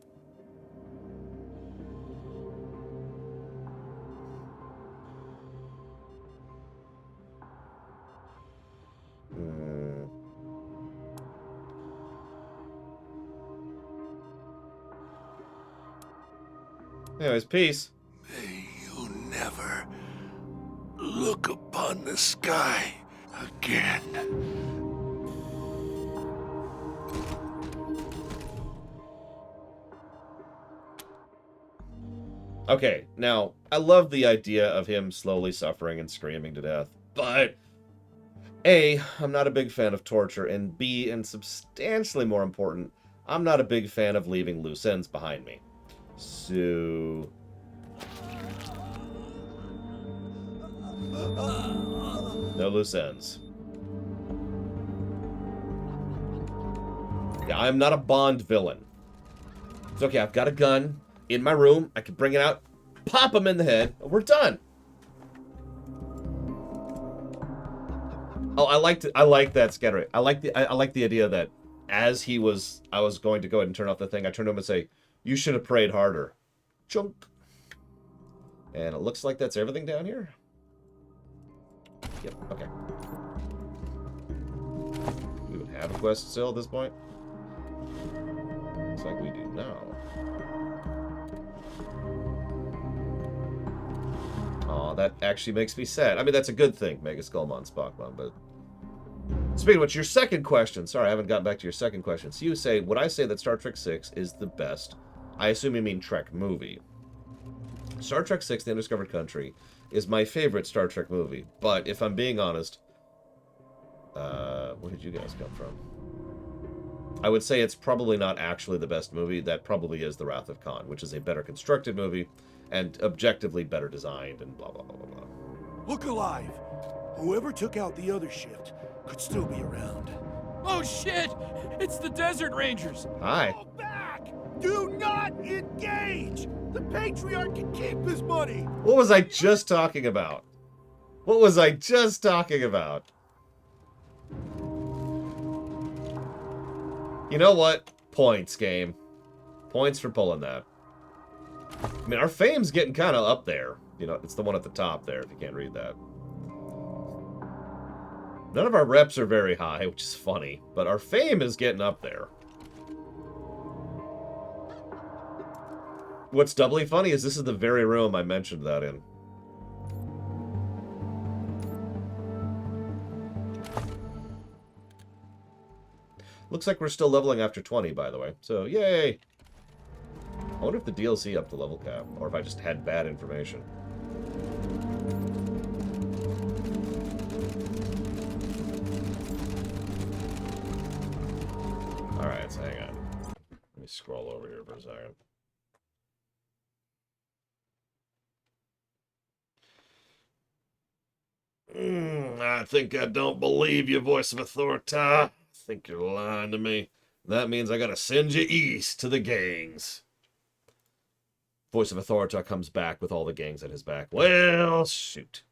S1: Anyways, peace.
S11: May you never look upon the sky again.
S1: Okay, now, I love the idea of him slowly suffering and screaming to death, but A, I'm not a big fan of torture, and B, and substantially more important, I'm not a big fan of leaving loose ends behind me. So... no loose ends. Yeah, I'm not a Bond villain. It's okay, I've got a gun in my room. I can bring it out, pop him in the head, and we're done. Oh, I like that scatter. I like the idea that as I was going to go ahead and turn off the thing, I turned to him and say, "You should have prayed harder." Chunk. And it looks like that's everything down here. Yep, okay. We would have a quest still at this point. Looks like we do now. Oh, that actually makes me sad. I mean, that's a good thing, Mega Skullmon, Spockmon, but... Speaking of which, your second question. Sorry, I haven't gotten back to your second question. So you say, would I say that Star Trek VI is the best? I assume you mean Trek movie. Star Trek VI, The Undiscovered Country, is my favorite Star Trek movie. But if I'm being honest, where did you guys come from? I would say it's probably not actually the best movie. That probably is The Wrath of Khan, which is a better constructed movie and objectively better designed and blah, blah, blah, blah, blah.
S11: Look alive. Whoever took out the other shift could still be around.
S8: Oh shit! It's the Desert Rangers!
S1: Hi.
S11: Fall back! Do not engage! The Patriarch can keep his money!
S1: What was I just talking about? What was I just talking about? You know what? Points, game. Points for pulling that. I mean, our fame's getting kind of up there. You know, it's the one at the top there, if you can't read that. None of our reps are very high, which is funny, but our fame is getting up there. What's doubly funny is this is the very room I mentioned that in. Looks like we're still leveling after 20, by the way. So, yay! I wonder if the DLC upped the level cap, or if I just had bad information. Alright, so hang on. Let me scroll over here for a second. I think I don't believe you, Voice of Authority. I think you're lying to me. That means I gotta send you east to the gangs. Voice of Authority comes back with all the gangs at his back. Well, shoot.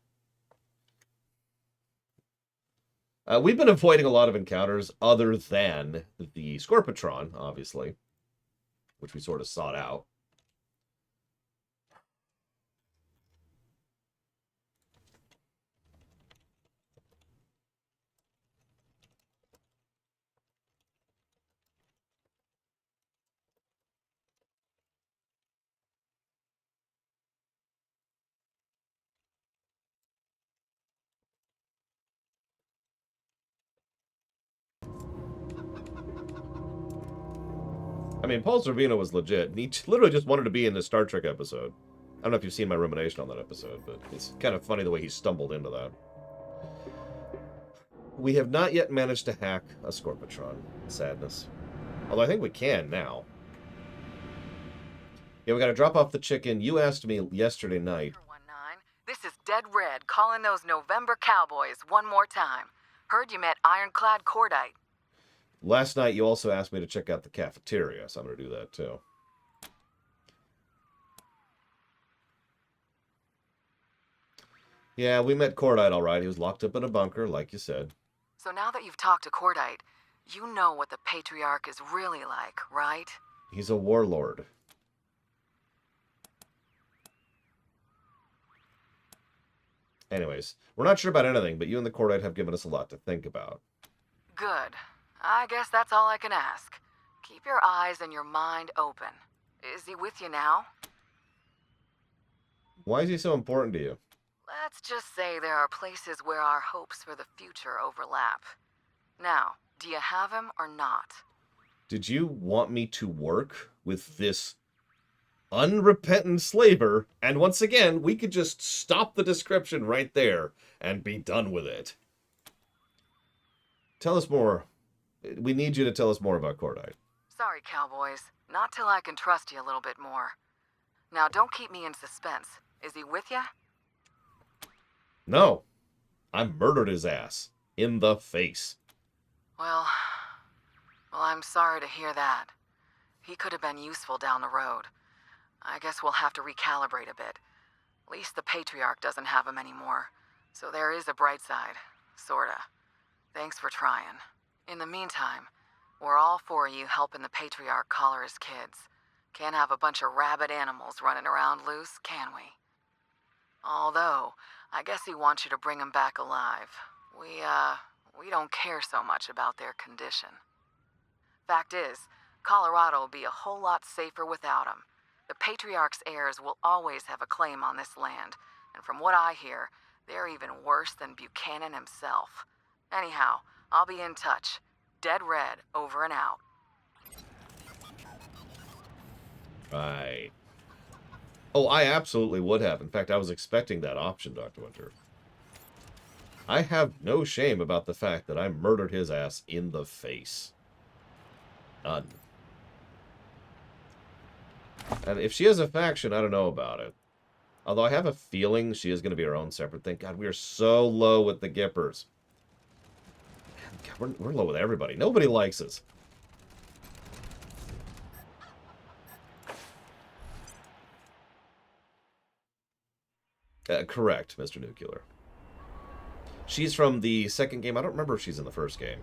S1: We've been avoiding a lot of encounters other than the Scorpatron, obviously, which we sort of sought out. I mean, Paul Sorvino was legit. He literally just wanted to be in the Star Trek episode. I don't know if you've seen my rumination on that episode, but it's kind of funny the way he stumbled into that. We have not yet managed to hack a Scorpatron. Sadness. Although I think we can now. Yeah, we gotta drop off the chicken. You asked me yesterday night.
S14: This is Dead Red calling those November Cowboys one more time. Heard you met Ironclad Cordite.
S1: Last night you also asked me to check out the cafeteria, so I'm gonna do that too. Yeah, we met Cordite all right. He was locked up in a bunker, like you said.
S14: So now that you've talked to Cordite, you know what the Patriarch is really like, right?
S1: He's a warlord. Anyways, we're not sure about anything, but you and the Cordite have given us a lot to think about.
S14: Good. I guess that's all I can ask. Keep your eyes and your mind open. Is he with you now?
S1: Why is he so important to you?
S14: Let's just say there are places where our hopes for the future overlap. Now, do you have him or not?
S1: Did you want me to work with this unrepentant slaver? And once again, we could just stop the description right there and be done with it. Tell us more. We need you to tell us more about Cordite.
S14: Sorry, Cowboys. Not till I can trust you a little bit more. Now, don't keep me in suspense. Is he with you?
S1: No. I murdered his ass. In the face.
S14: Well, I'm sorry to hear that. He could have been useful down the road. I guess we'll have to recalibrate a bit. At least the Patriarch doesn't have him anymore. So there is a bright side. Sorta. Thanks for trying. In the meantime, we're all for you helping the Patriarch collar his kids. Can't have a bunch of rabid animals running around loose, can we? Although, I guess he wants you to bring them back alive. We don't care so much about their condition. Fact is, Colorado will be a whole lot safer without him. The Patriarch's heirs will always have a claim on this land, and from what I hear, they're even worse than Buchanan himself. Anyhow, I'll be in touch. Dead Red, over and out.
S1: Right. Oh, I absolutely would have. In fact, I was expecting that option, Dr. Winter. I have no shame about the fact that I murdered his ass in the face. None. And if she has a faction, I don't know about it. Although I have a feeling she is going to be her own separate thing. God, we are so low with the Gippers. God, we're low with everybody. Nobody likes us. Correct, Mr. Nuclear. She's from the second game. I don't remember if she's in the first game.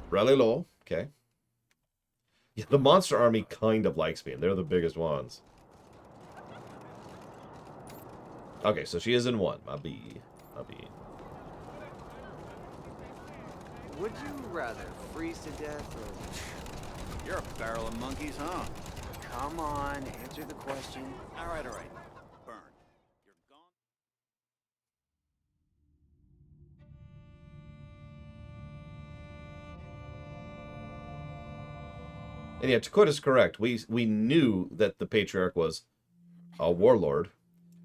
S1: Really low. Okay. Yeah, the Monster Army kind of likes me, and they're the biggest ones. Okay, so she is in one. My B.
S15: Would you rather freeze to death or... You're a barrel of monkeys, huh? Come on, answer the question. All right. Burn. You're gone.
S1: And yeah, Chakotay's correct. We knew that the Patriarch was a warlord,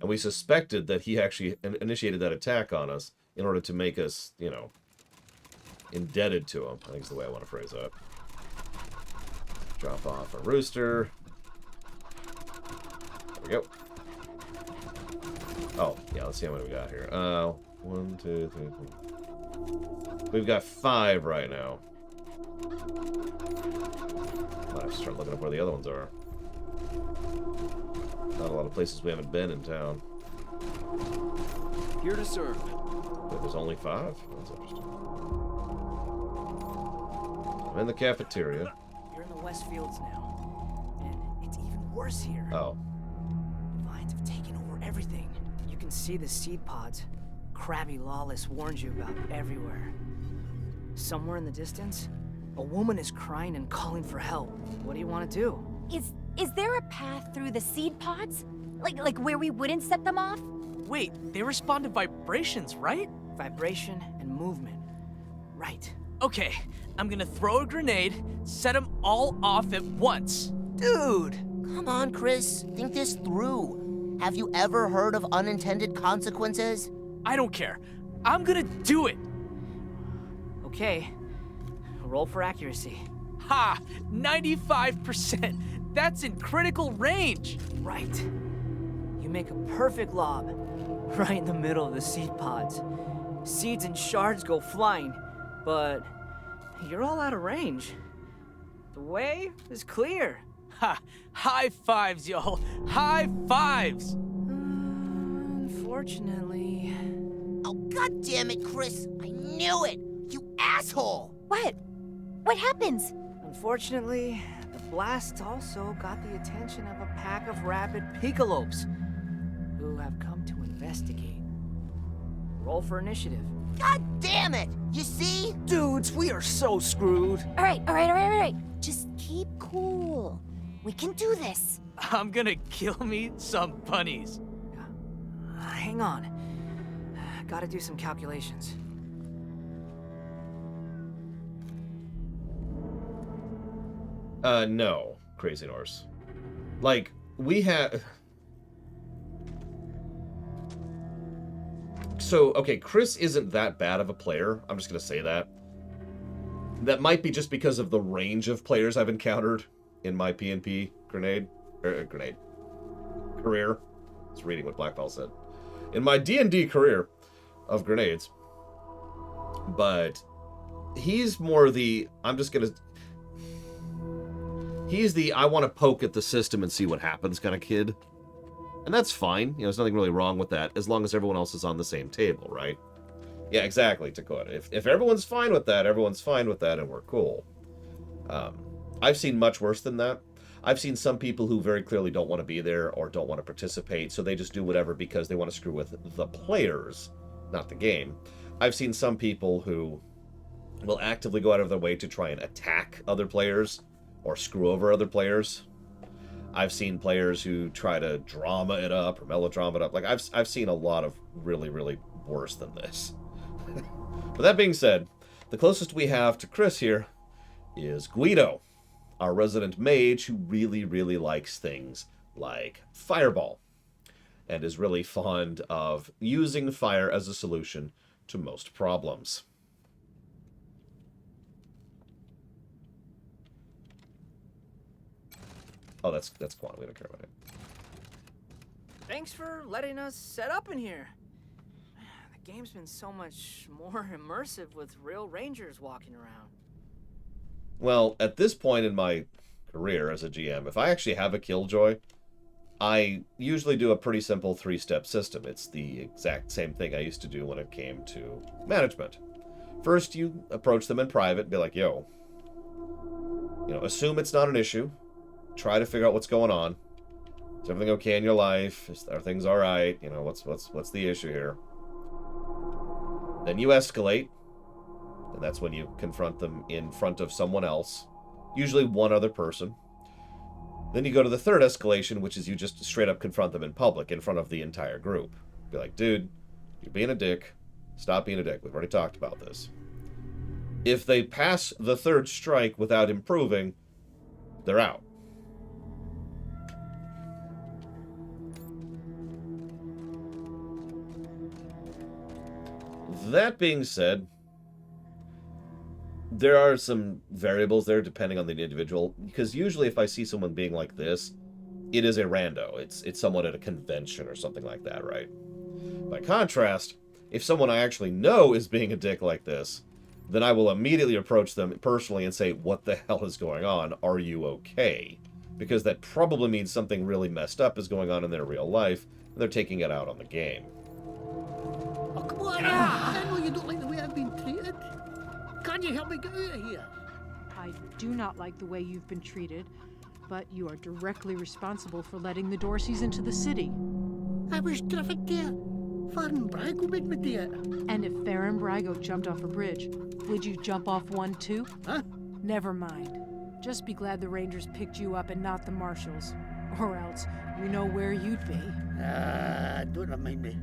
S1: and we suspected that he actually initiated that attack on us in order to make us, you know, indebted to him. I think is the way I want to phrase that. Drop off a rooster. There we go. Oh, yeah, let's see how many we got here. 1, 2, 3, 4. We've got 5 right now. Might have to start looking up where the other ones are. Not a lot of places we haven't been in town.
S15: Here to serve.
S1: But there's only 5? That's interesting. I'm in the cafeteria.
S2: You're in the Westfields now. And it's even worse here.
S1: Oh.
S2: Vines have taken over everything. You can see the seed pods. Crabby Lawless warns you about everywhere. Somewhere in the distance, a woman is crying and calling for help. What do you want to do?
S16: Is there a path through the seed pods? Like where we wouldn't set them off?
S2: Wait, they respond to vibrations, right? Vibration and movement. Right. Okay, I'm gonna throw a grenade, set them all off at once. Dude!
S17: Come on, Chris. Think this through. Have you ever heard of unintended consequences?
S2: I don't care. I'm gonna do it! Okay. Roll for accuracy. Ha! 95%! That's in critical range! Right. You make a perfect lob. Right in the middle of the seed pods. Seeds and shards go flying, but you're all out of range. The way is clear. Ha! High fives, y'all! High fives! Unfortunately...
S17: Oh, God damn it, Chris! I knew it! You asshole!
S16: What? What happens?
S2: Unfortunately, the blast also got the attention of a pack of rabid piccolopes who have come to investigate. Roll for initiative.
S17: God damn it! You see?
S2: Dudes, we are so screwed.
S16: All right. Just keep cool. We can do this.
S2: I'm gonna kill me some bunnies. Hang on. Gotta do some calculations.
S1: No, Crazy Norse. Like, we have... So, okay, Chris isn't that bad of a player. I'm just gonna say that. That might be just because of the range of players I've encountered in my PnP career. It's reading what Blackball said. In my D&D career of grenades. But he's more the, he's the, I want to poke at the system and see what happens kind of kid. And that's fine. You know, there's nothing really wrong with that, as long as everyone else is on the same table, right? Yeah, exactly, Dakota. If everyone's fine with that, everyone's fine with that, and we're cool. I've seen much worse than that. I've seen some people who very clearly don't want to be there or don't want to participate, so they just do whatever because they want to screw with the players, not the game. I've seen some people who will actively go out of their way to try and attack other players or screw over other players. I've seen players who try to drama it up or melodrama it up. Like, I've seen a lot of really, really worse than this. But that being said, the closest we have to Chris here is Guido, our resident mage who really, really likes things like Fireball and is really fond of using fire as a solution to most problems. Oh, that's quantum. We don't care about it.
S2: Thanks for letting us set up in here. The game's been so much more immersive with real rangers walking around.
S1: Well, at this point in my career as a GM, if I actually have a killjoy, I usually do a pretty simple 3-step system. It's the exact same thing I used to do when it came to management. First, you approach them in private and be like, yo, you know, assume it's not an issue. Try to figure out what's going on. Is everything okay in your life? Are things all right? You know, what's the issue here? Then you escalate, and that's when you confront them in front of someone else, usually one other person. Then you go to the third escalation, which is you just straight up confront them in public, in front of the entire group. Be like, dude, you're being a dick. Stop being a dick. We've already talked about this. If they pass the third strike without improving, they're out. That being said, there are some variables there depending on the individual, because usually if I see someone being like this, it is a rando. It's someone at a convention or something like that, right? By contrast, if someone I actually know is being a dick like this, then I will immediately approach them personally and say, what the hell is going on? Are you okay? Because that probably means something really messed up is going on in their real life, and they're taking it out on the game.
S18: Oh, come on, I know you don't like the way I've been treated. Can't you help me get out of here?
S19: I do not like the way you've been treated, but you are directly responsible for letting the Dorseys into the city.
S18: I was trafficked there. Farron Brago made me do it.
S19: And if Farron Brago jumped off a bridge, would you jump off one too?
S18: Huh?
S19: Never mind. Just be glad the Rangers picked you up and not the Marshals. Or else, you know where you'd be.
S18: Don't remind me.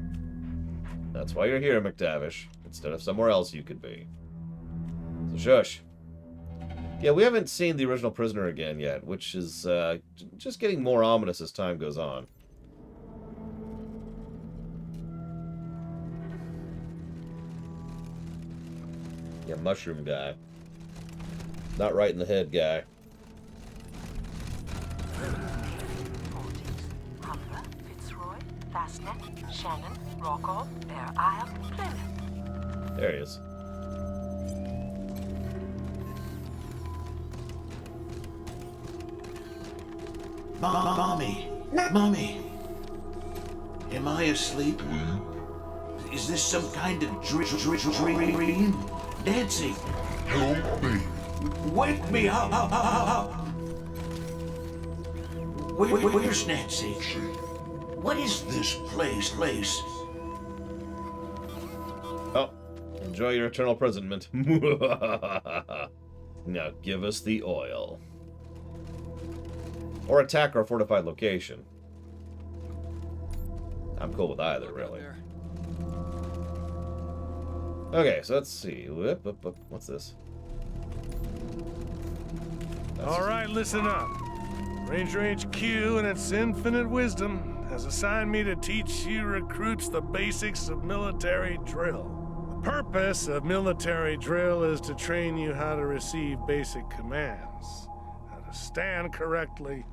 S1: That's why you're here, McTavish, instead of somewhere else you could be. So shush. Yeah, we haven't seen the original prisoner again yet, which is just getting more ominous as time goes on. Yeah, mushroom guy. Not right in the head guy.
S20: Humber, Fitzroy, Fastnet, Shannon, Rockoff, Bear Isle, Plymouth.
S1: There he is.
S21: Mommy! Mommy! Am I asleep? Is this some kind of dream? Nancy!
S11: Help me!
S21: Wake me up! Where's Nancy? What is this place?
S1: Oh, enjoy your eternal imprisonment. Now give us the oil. Or attack our fortified location. I'm cool with either, really. Okay, so let's see. What's this?
S8: All right, listen up. Ranger HQ, in its infinite wisdom, has assigned me to teach you recruits the basics of military drill. The purpose of military drill is to train you how to receive basic commands, how to stand correctly,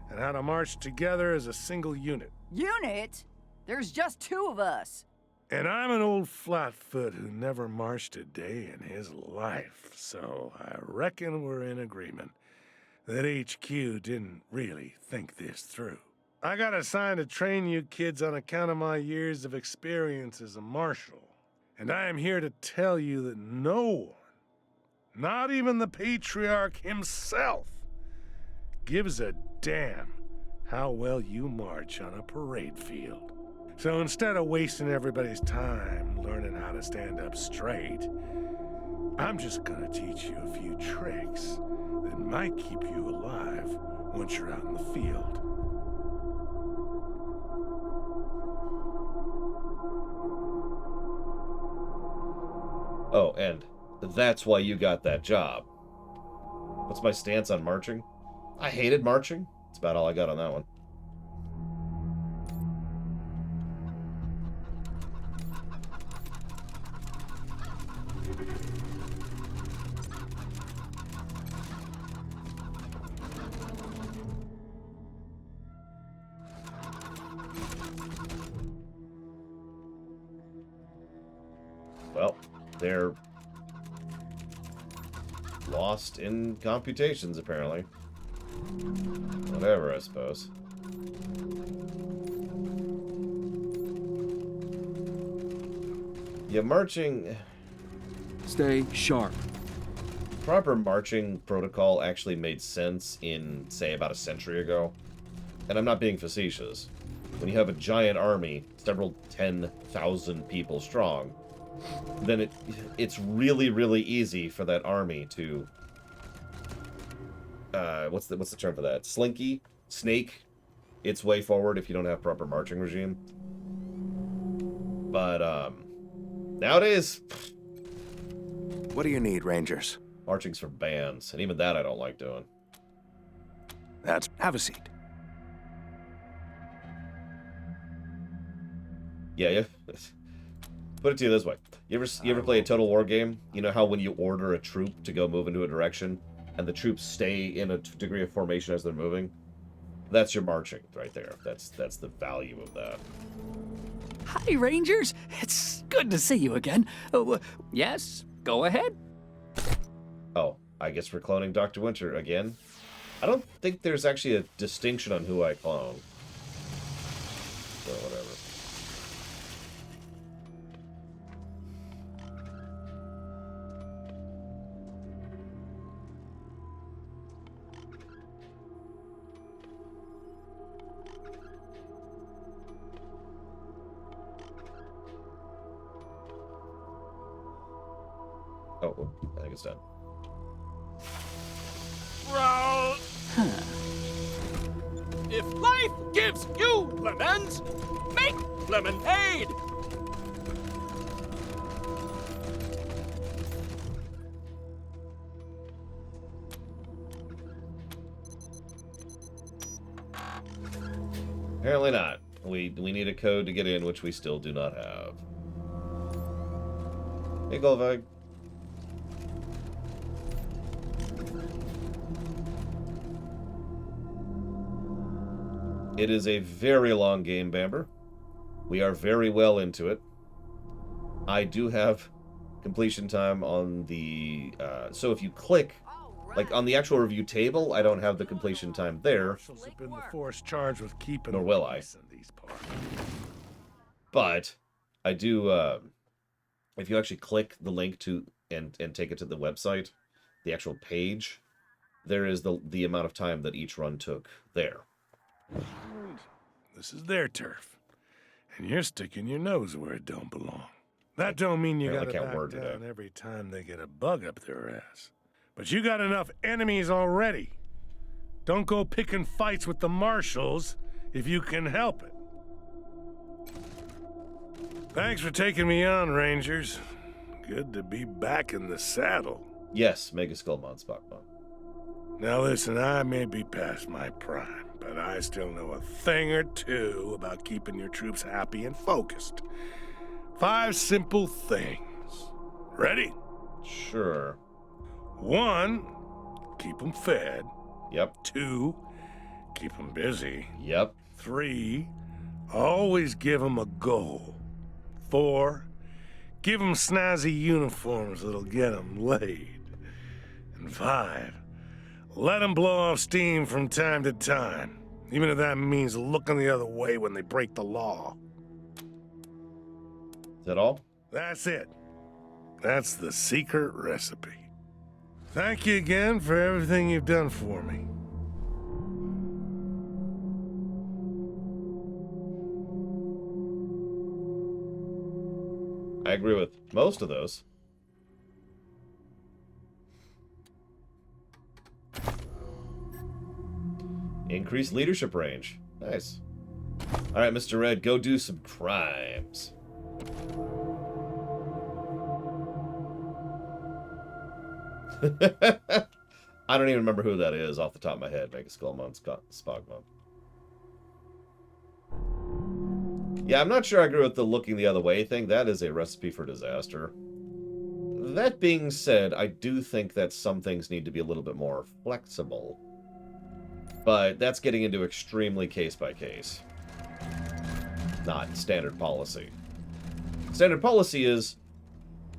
S8: and how to march together as a single unit.
S10: Unit? There's just 2 of us.
S8: And I'm an old flatfoot who never marched a day in his life, so I reckon we're in agreement that HQ didn't really think this through. I got assigned to train you kids on account of my years of experience as a marshal. And I am here to tell you that no one, not even the Patriarch himself, gives a damn how well you march on a parade field. So instead of wasting everybody's time learning how to stand up straight, I'm just gonna teach you a few tricks that might keep you alive once you're out in the field.
S1: Oh, and that's why you got that job. What's my stance on marching? I hated marching. That's about all I got on that one. Well, they're lost in computations, apparently. Whatever, I suppose. Yeah, marching...
S22: Stay sharp.
S1: Proper marching protocol actually made sense in, say, about a century ago. And I'm not being facetious. When you have a giant army, several 10,000 people strong, then it's really, really easy for that army to... what's the term for that? Snake its way forward if you don't have proper marching regime. But, nowadays...
S23: What do you need, Rangers?
S1: Marching's for bands, and even that I don't like doing.
S23: Have a seat.
S1: Yeah. Put it to you this way. You ever play a Total War game? You know how when you order a troop to go move into a direction, and the troops stay in a degree of formation as they're moving? That's your marching right there. That's the value of that.
S24: Hi, Rangers. It's good to see you again. Oh, yes, go ahead.
S1: Oh, I guess we're cloning Dr. Winter again. I don't think there's actually a distinction on who I clone. So whatever. Oh, I think it's done.
S25: Roll. If life gives you lemons, make lemonade.
S1: we need a code to get in, which we still do not have. Hey, Golvag. It is a very long game, Bamber. We are very well into it. I do have completion time on the... so if you click, like on the actual review table, I don't have the completion time there.
S8: Marshals have been the force charged with keeping
S1: Nor will I.
S8: peace in these parts.
S1: But I do... if you actually click the link to and take it to the website, the actual page, there is the amount of time that each run took there.
S8: This is their turf, and you're sticking your nose where it don't belong. That don't mean you gotta back down every time they get a bug up their ass. But you got enough enemies already. Don't go picking fights with the marshals if you can help it. Thanks for taking me on, Rangers. Good to be back in the saddle.
S1: Yes, Mega Skullmon, Spockmon.
S8: Now listen, I may be past my prime, but I still know a thing or two about keeping your troops happy and focused. 5 simple things. Ready?
S1: Sure.
S8: 1, keep them fed.
S1: Yep.
S8: 2, keep them busy.
S1: Yep.
S8: 3, always give them a goal. 4, give them snazzy uniforms that'll get them laid. And 5, let them blow off steam from time to time, even if that means looking the other way when they break the law.
S1: Is that all?
S8: That's it. That's the secret recipe. Thank you again for everything you've done for me.
S1: I agree with most of those. Increased leadership range. Nice. Alright, Mr. Red, go do some crimes. I don't even remember who that is off the top of my head. Mega Skullmon, Spogmon. Yeah, I'm not sure I agree with the looking the other way thing. That is a recipe for disaster. That being said, I do think that some things need to be a little bit more flexible. But that's getting into extremely case by case. Not standard policy. Standard policy is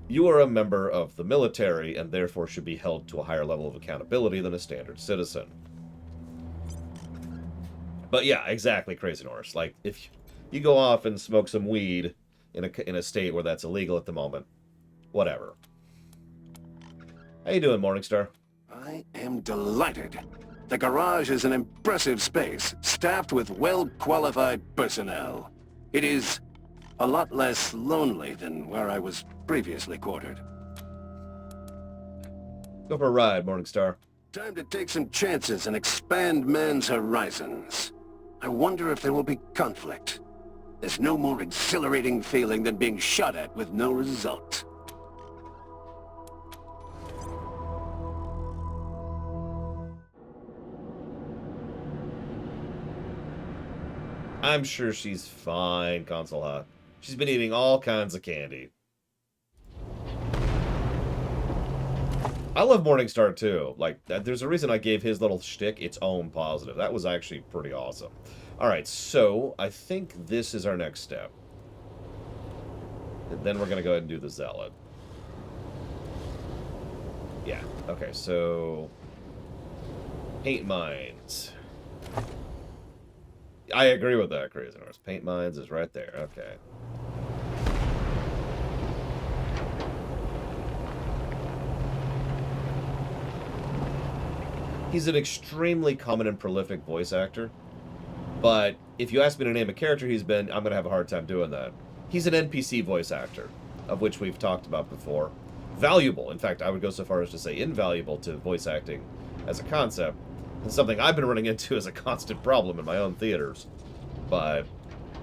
S1: you are a member of the military and therefore should be held to a higher level of accountability than a standard citizen. But yeah, exactly, Crazy Norris. Like, if you go off and smoke some weed in a state where that's illegal at the moment, whatever. How you doing, Morningstar?
S3: I am delighted. The garage is an impressive space, staffed with well-qualified personnel. It is a lot less lonely than where I was previously quartered.
S1: Go for a ride, Morningstar.
S3: Time to take some chances and expand man's horizons. I wonder if there will be conflict. There's no more exhilarating feeling than being shot at with no result.
S1: I'm sure she's fine, Console Hot. She's been eating all kinds of candy. I love Morningstar too. Like, there's a reason I gave his little shtick its own positive. That was actually pretty awesome. Alright, so I think this is our next step. And then we're going to go ahead and do the Zealot. Yeah, okay, so... Paint Mines. I agree with that, Crazy Norris. Paint Mines is right there. Okay. He's an extremely common and prolific voice actor. But if you ask me to name a character he's been, I'm going to have a hard time doing that. He's an NPC voice actor, of which we've talked about before. Valuable. In fact, I would go so far as to say invaluable to voice acting as a concept. And something I've been running into as a constant problem in my own theaters. But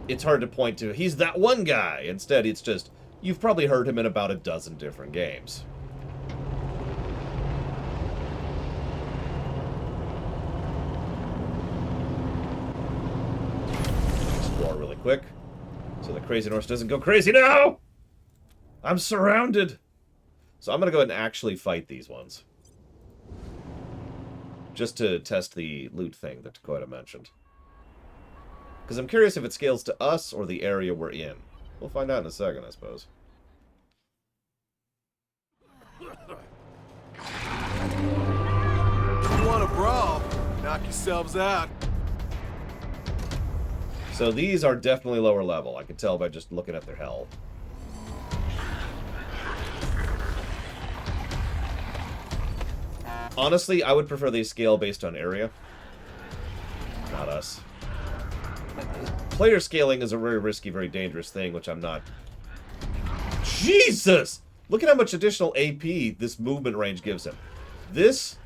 S1: it's hard to point to, he's that one guy. Instead, it's just, you've probably heard him in about a dozen different games. Explore really quick, so the crazy Norse doesn't go crazy now! I'm surrounded! So I'm gonna go ahead and actually fight these ones. Just to test the loot thing that Dakota mentioned. Because I'm curious if it scales to us or the area we're in. We'll find out in a second, I suppose.
S5: You want a brawl? Knock yourselves out.
S1: So these are definitely lower level. I can tell by just looking at their health. Honestly, I would prefer they scale based on area. Not us. Player scaling is a very risky, very dangerous thing, which I'm not... Jesus! Look at how much additional AP this movement range gives him. This...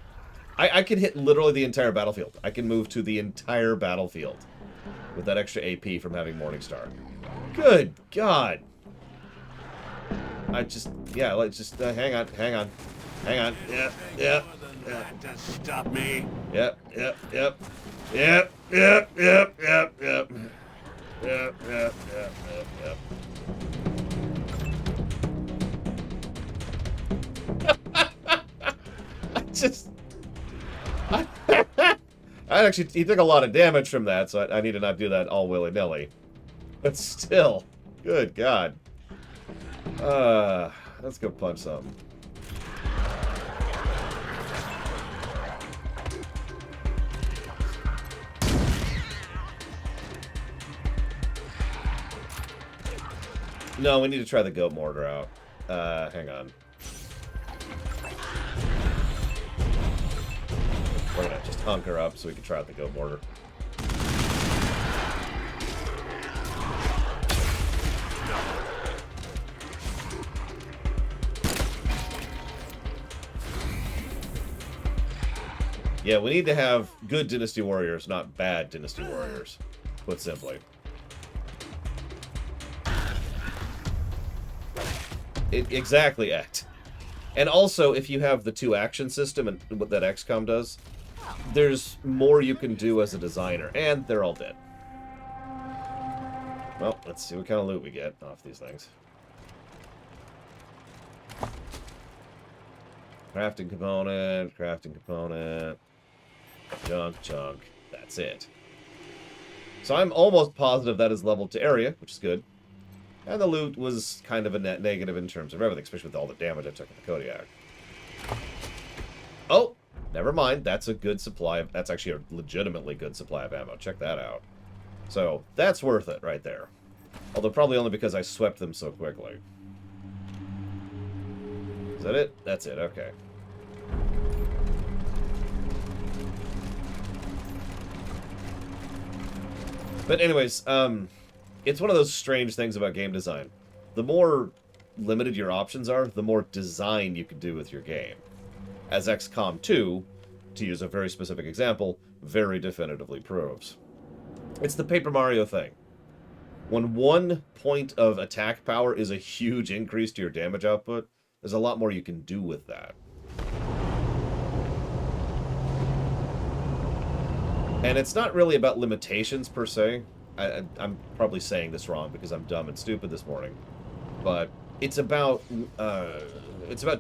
S1: I can hit literally the entire battlefield. I can move to the entire battlefield with that extra AP from having Morningstar. Good God! I just... Yeah, let's just... hang on. Yeah.
S3: To stop me.
S1: Yep. He took a lot of damage from that, so I need to not do that all willy-nilly. But still, good God. Let's go punch something. No, we need to try the goat mortar out. Hang on. We're gonna just hunker up so we can try out the goat mortar. Yeah, we need to have good Dynasty Warriors, not bad Dynasty Warriors, put simply. Exactly, Act. And also, if you have the 2-action system and what that XCOM does, there's more you can do as a designer. And they're all dead. Well, let's see what kind of loot we get off these things. Crafting component, junk. That's it. So I'm almost positive that is leveled to area, which is good. And the loot was kind of a net negative in terms of everything, especially with all the damage I took with the Kodiak. Oh, never mind. That's a good supply of... That's actually a legitimately good supply of ammo. Check that out. So, that's worth it right there. Although probably only because I swept them so quickly. Is that it? That's it. Okay. But anyways, it's one of those strange things about game design. The more limited your options are, the more design you can do with your game. As XCOM 2, to use a very specific example, very definitively proves. It's the Paper Mario thing. When 1 point of attack power is a huge increase to your damage output, there's a lot more you can do with that. And it's not really about limitations per se. I'm probably saying this wrong because I'm dumb and stupid this morning, but it's about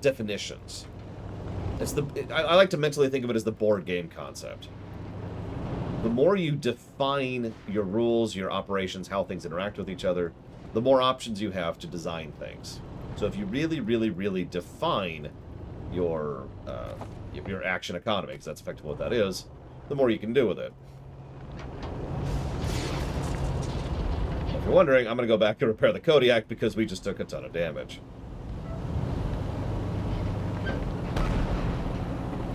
S1: definitions. I like to mentally think of it as the board game concept. The more you define your rules, your operations, how things interact with each other, the more options you have to design things. So if you really define your action economy, because that's effectively what that is, the more you can do with it. If you're wondering, I'm going to go back and repair the Kodiak because we just took a ton of damage.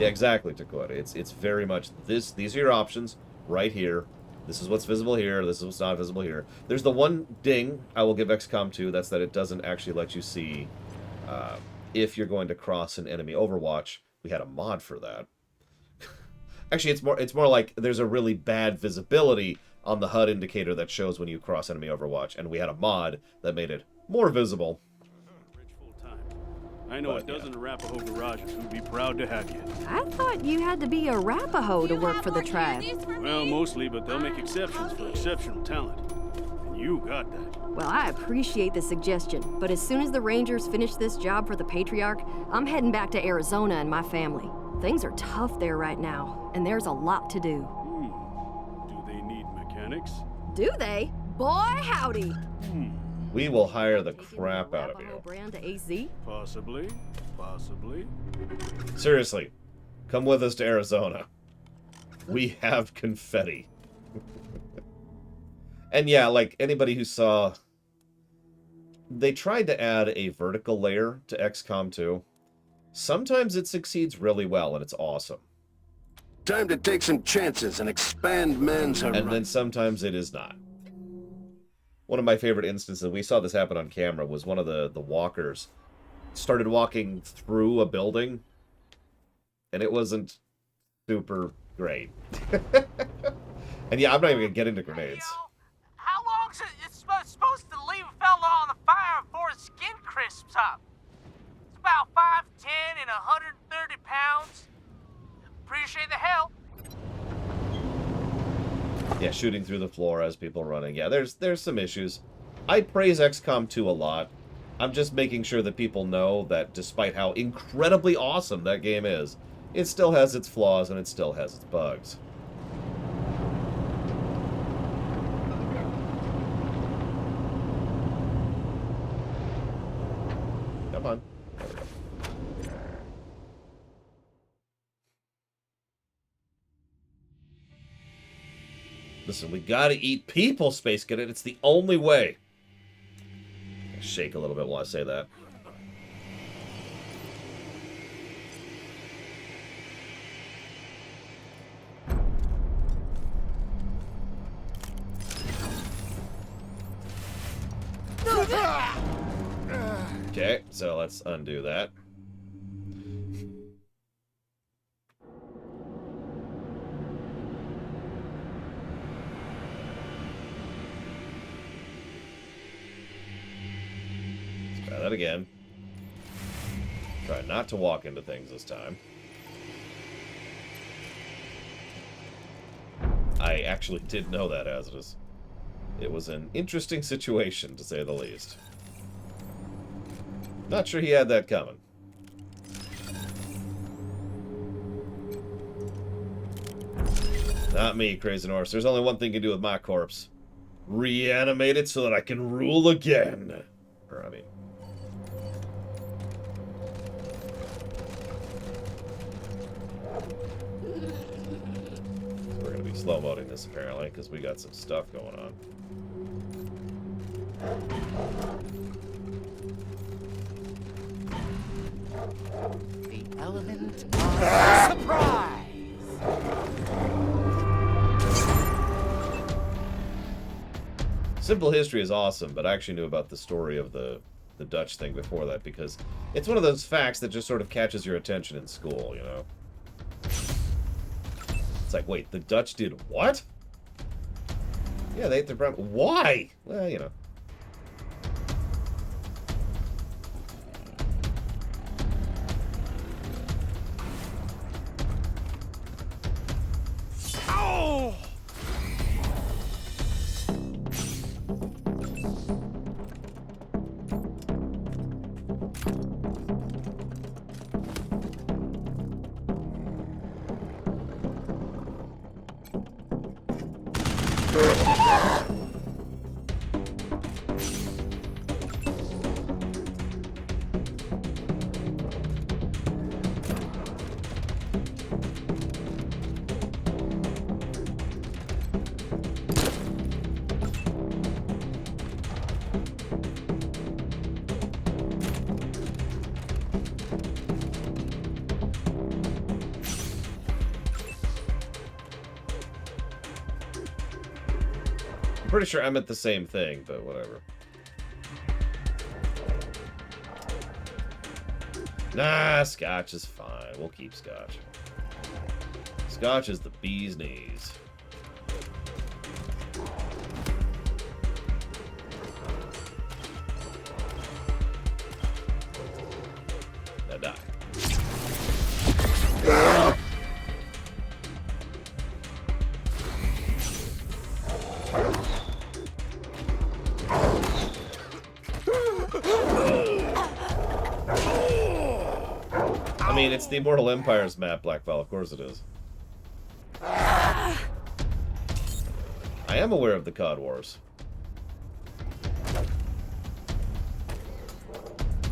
S1: Yeah, exactly, Dakota. It's very much this. These are your options right here. This is what's visible here. This is what's not visible here. There's the one ding I will give XCOM 2. That's that it doesn't actually let you see if you're going to cross an enemy Overwatch. We had a mod for that. Actually, it's more like there's a really bad visibility on the HUD indicator that shows when you cross enemy Overwatch, and we had a mod that made it more visible.
S6: I know a dozen Arapaho garages who'd be proud to have you.
S9: I thought you had to be a Arapaho to work for the tribe.
S6: Well, mostly, but they'll make exceptions for exceptional talent. And You got that.
S9: Well, I appreciate the suggestion, but as soon as the Rangers finish this job for the Patriarch, I'm heading back to Arizona and my family. Things are tough there right now, and there's a lot to do.
S6: Do they need mechanics?
S9: Do they? Boy, howdy!
S1: We will hire the crap out of you.
S9: Brand to AZ?
S6: Possibly. Possibly.
S1: Seriously, come with us to Arizona. We have confetti. And yeah, like anybody who saw... They tried to add a vertical layer to XCOM 2. Sometimes it succeeds really well, and it's awesome.
S3: Time to take some chances and expand man's horizon.
S1: And then sometimes it is not. One of my favorite instances, we saw this happen on camera, was one of the walkers started walking through a building, and it wasn't super great. And yeah, I'm not even going to get into grenades.
S4: How long's it supposed to leave a fella on the fire before his skin crisps up? It's about 5'10" and 130 pounds. Appreciate the help.
S1: Yeah, shooting through the floor as people running. Yeah, there's some issues. I praise XCOM 2 a lot. I'm just making sure that people know that despite how incredibly awesome that game is, it still has its flaws and it still has its bugs. Come on. There we go. Listen, we gotta eat people, Space Cadet. It's the only way. I shake a little bit while I say that. Okay, so let's undo that. Let's try that again. Try not to walk into things this time. I actually did know that hazardous. It was an interesting situation, to say the least. Not sure he had that coming. Not me, Crazy Norse. There's only one thing you can do with my corpse. Reanimate it so that I can rule again. Or, I mean... So we're going to be slow-moding this, apparently, because we got some stuff going on.
S10: The element of surprise!
S1: Simple History is awesome, but I actually knew about the story of the Dutch thing before that, because it's one of those facts that just sort of catches your attention in school, you know? It's like, wait, the Dutch did what? Yeah, they ate their bread. Why? Well, you know.
S4: Oh!
S1: I'm pretty sure I meant the same thing, but whatever. Nah, Scotch is fine. We'll keep Scotch. Scotch is the bee's knees. Now die. I mean, it's the Immortal Empire's map, Black Val. Of course it is. I am aware of the COD Wars.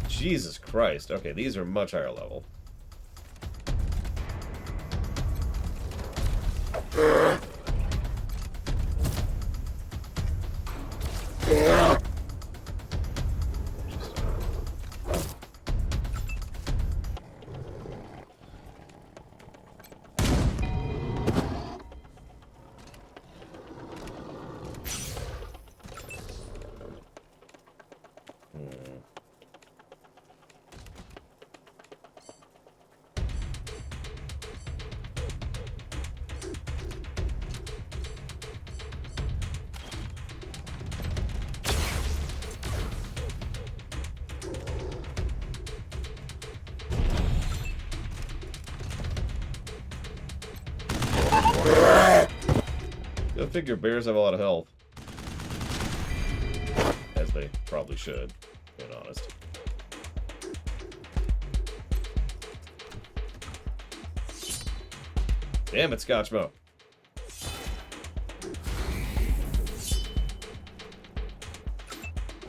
S1: Jesus Christ. Okay, these are much higher level. Go figure, bears have a lot of health. As they probably should, being honest. Damn it, Scotchmo.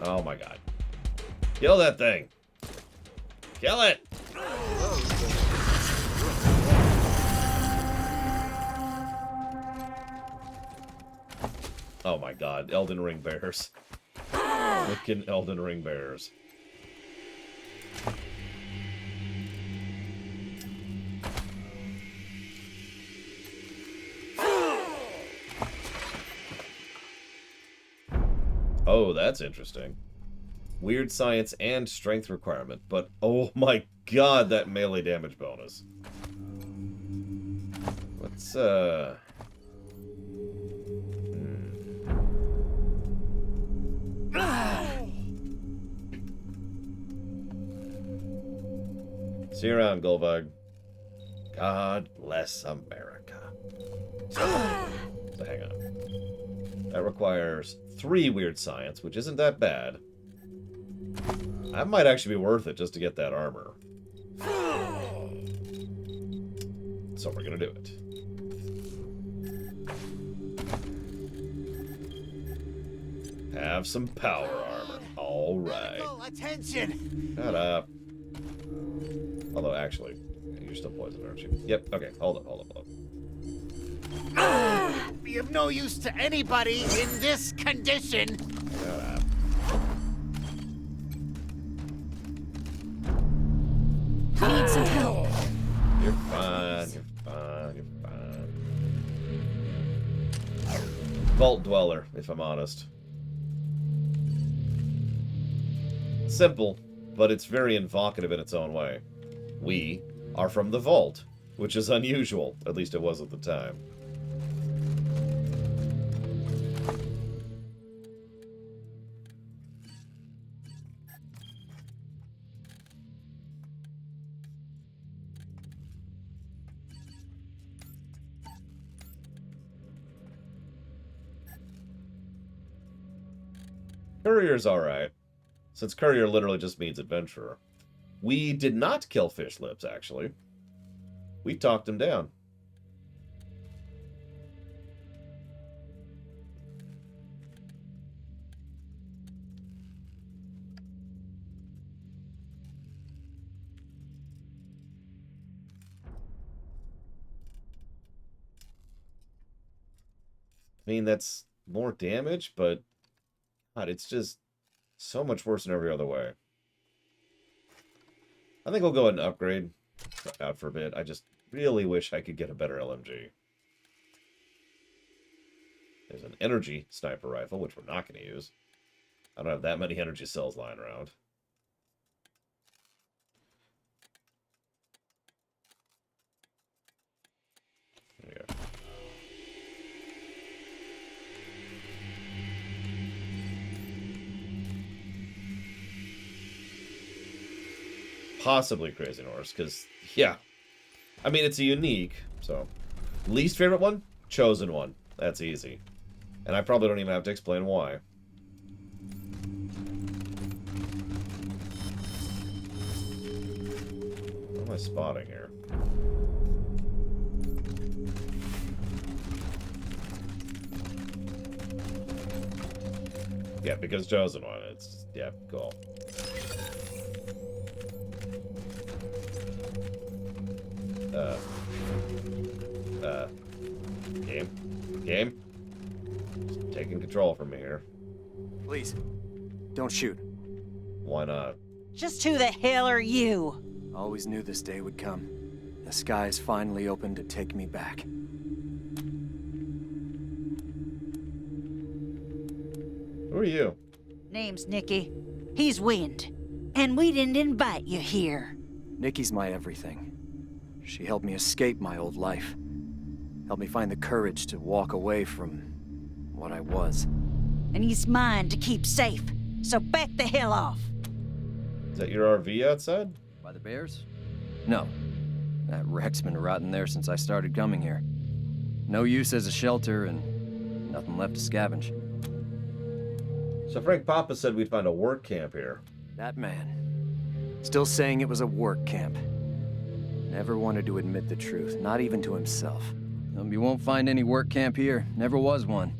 S1: Oh my god. Kill that thing. Kill it! Oh my god, Elden Ring bears. Frickin' Elden Ring bears. Oh, that's interesting. Weird science and strength requirement, but oh my god, that melee damage bonus. Let's, See you around, Golvug. God bless America. So hang on. That requires 3 weird science, which isn't that bad. That might actually be worth it just to get that armor. So we're gonna do it. Have some power armor. Alright.
S7: Attention!
S1: Shut up. Although, actually, you're still poisoned, aren't you? Yep, okay. Hold up.
S7: Be of no use to anybody in this condition!
S1: Shut up.
S9: Need some help.
S1: You're fine, you're fine. Vault Dweller, if I'm honest. Simple, but it's very evocative in its own way. We are from the vault, which is unusual, at least it was at the time. Courier's alright, since courier literally just means adventurer. We did not kill Fish Lips, actually. We talked him down. I mean, that's more damage, but God, it's just so much worse in every other way. I think we'll go ahead and upgrade out for a bit. I just really wish I could get a better LMG. There's an energy sniper rifle, which we're not going to use. I don't have that many energy cells lying around. There we go. Possibly Crazy Norse, because, yeah. I mean, it's a unique, so. Least favorite one? Chosen One. That's easy. And I probably don't even have to explain why. spotting here? Yeah, because Chosen One. It's, yeah, cool. Game? Just taking control from me here.
S12: Please, don't shoot.
S1: Why not?
S10: Just who the hell are you?
S12: Always knew this day would come. The skies finally opened to take me back.
S1: Who are you?
S10: Name's Nikki. He's Wind. And we didn't invite you here.
S12: Nikki's my everything. She helped me escape my old life. Helped me find the courage to walk away from what I was.
S10: And he's mine to keep safe. So back the hell off.
S1: Is that your RV outside?
S12: By the bears? No. That wreck's been rotting there since I started coming here. No use as a shelter and nothing left to scavenge.
S1: So Frank Papa said we'd find a work camp here.
S12: That man. Still saying it was a work camp. Never wanted to admit the truth, not even to himself. You won't find any work camp here. Never was one.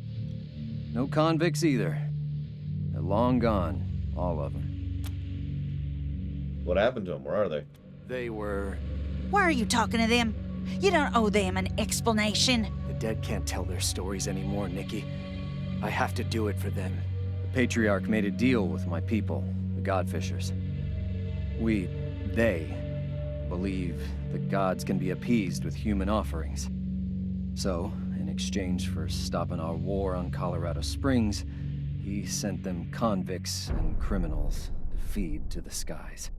S12: No convicts either. They're long gone, all of them.
S1: What happened to them? Where are they?
S12: They were...
S10: Why are you talking to them? You don't owe them an explanation.
S12: The dead can't tell their stories anymore, Nikki. I have to do it for them. The Patriarch made a deal with my people, the Godfishers. They believe the gods can be appeased with human offerings. So, in exchange for stopping our war on Colorado Springs, he sent them convicts and criminals to feed to the skies.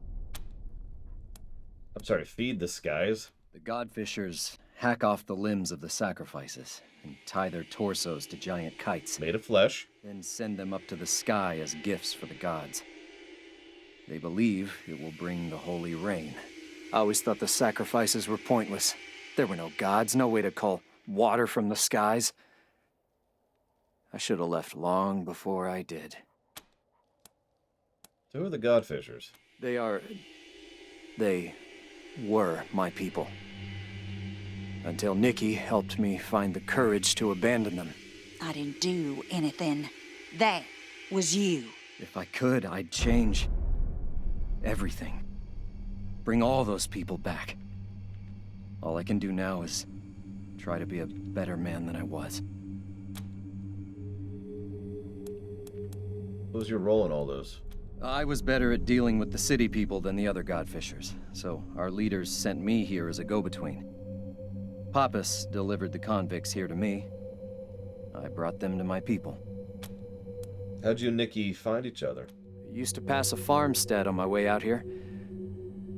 S1: I'm sorry, feed the skies?
S12: The Godfishers hack off the limbs of the sacrifices and tie their torsos to giant kites.
S1: Made of flesh.
S12: Then send them up to the sky as gifts for the gods. They believe it will bring the holy rain. I always thought the sacrifices were pointless. There were no gods, no way to call water from the skies. I should have left long before I did.
S1: So who are the Godfishers?
S12: They were my people. Until Nikki helped me find the courage to abandon them.
S10: I didn't do anything. That was you.
S12: If I could, I'd change everything. Bring all those people back. All I can do now is try to be a better man than I was.
S1: What was your role in all this?
S12: I was better at dealing with the city people than the other Godfishers, so our leaders sent me here as a go-between. Pappas delivered the convicts here to me. I brought them to my people.
S1: How'd you and Nikki find each other?
S12: I used to pass a farmstead on my way out here.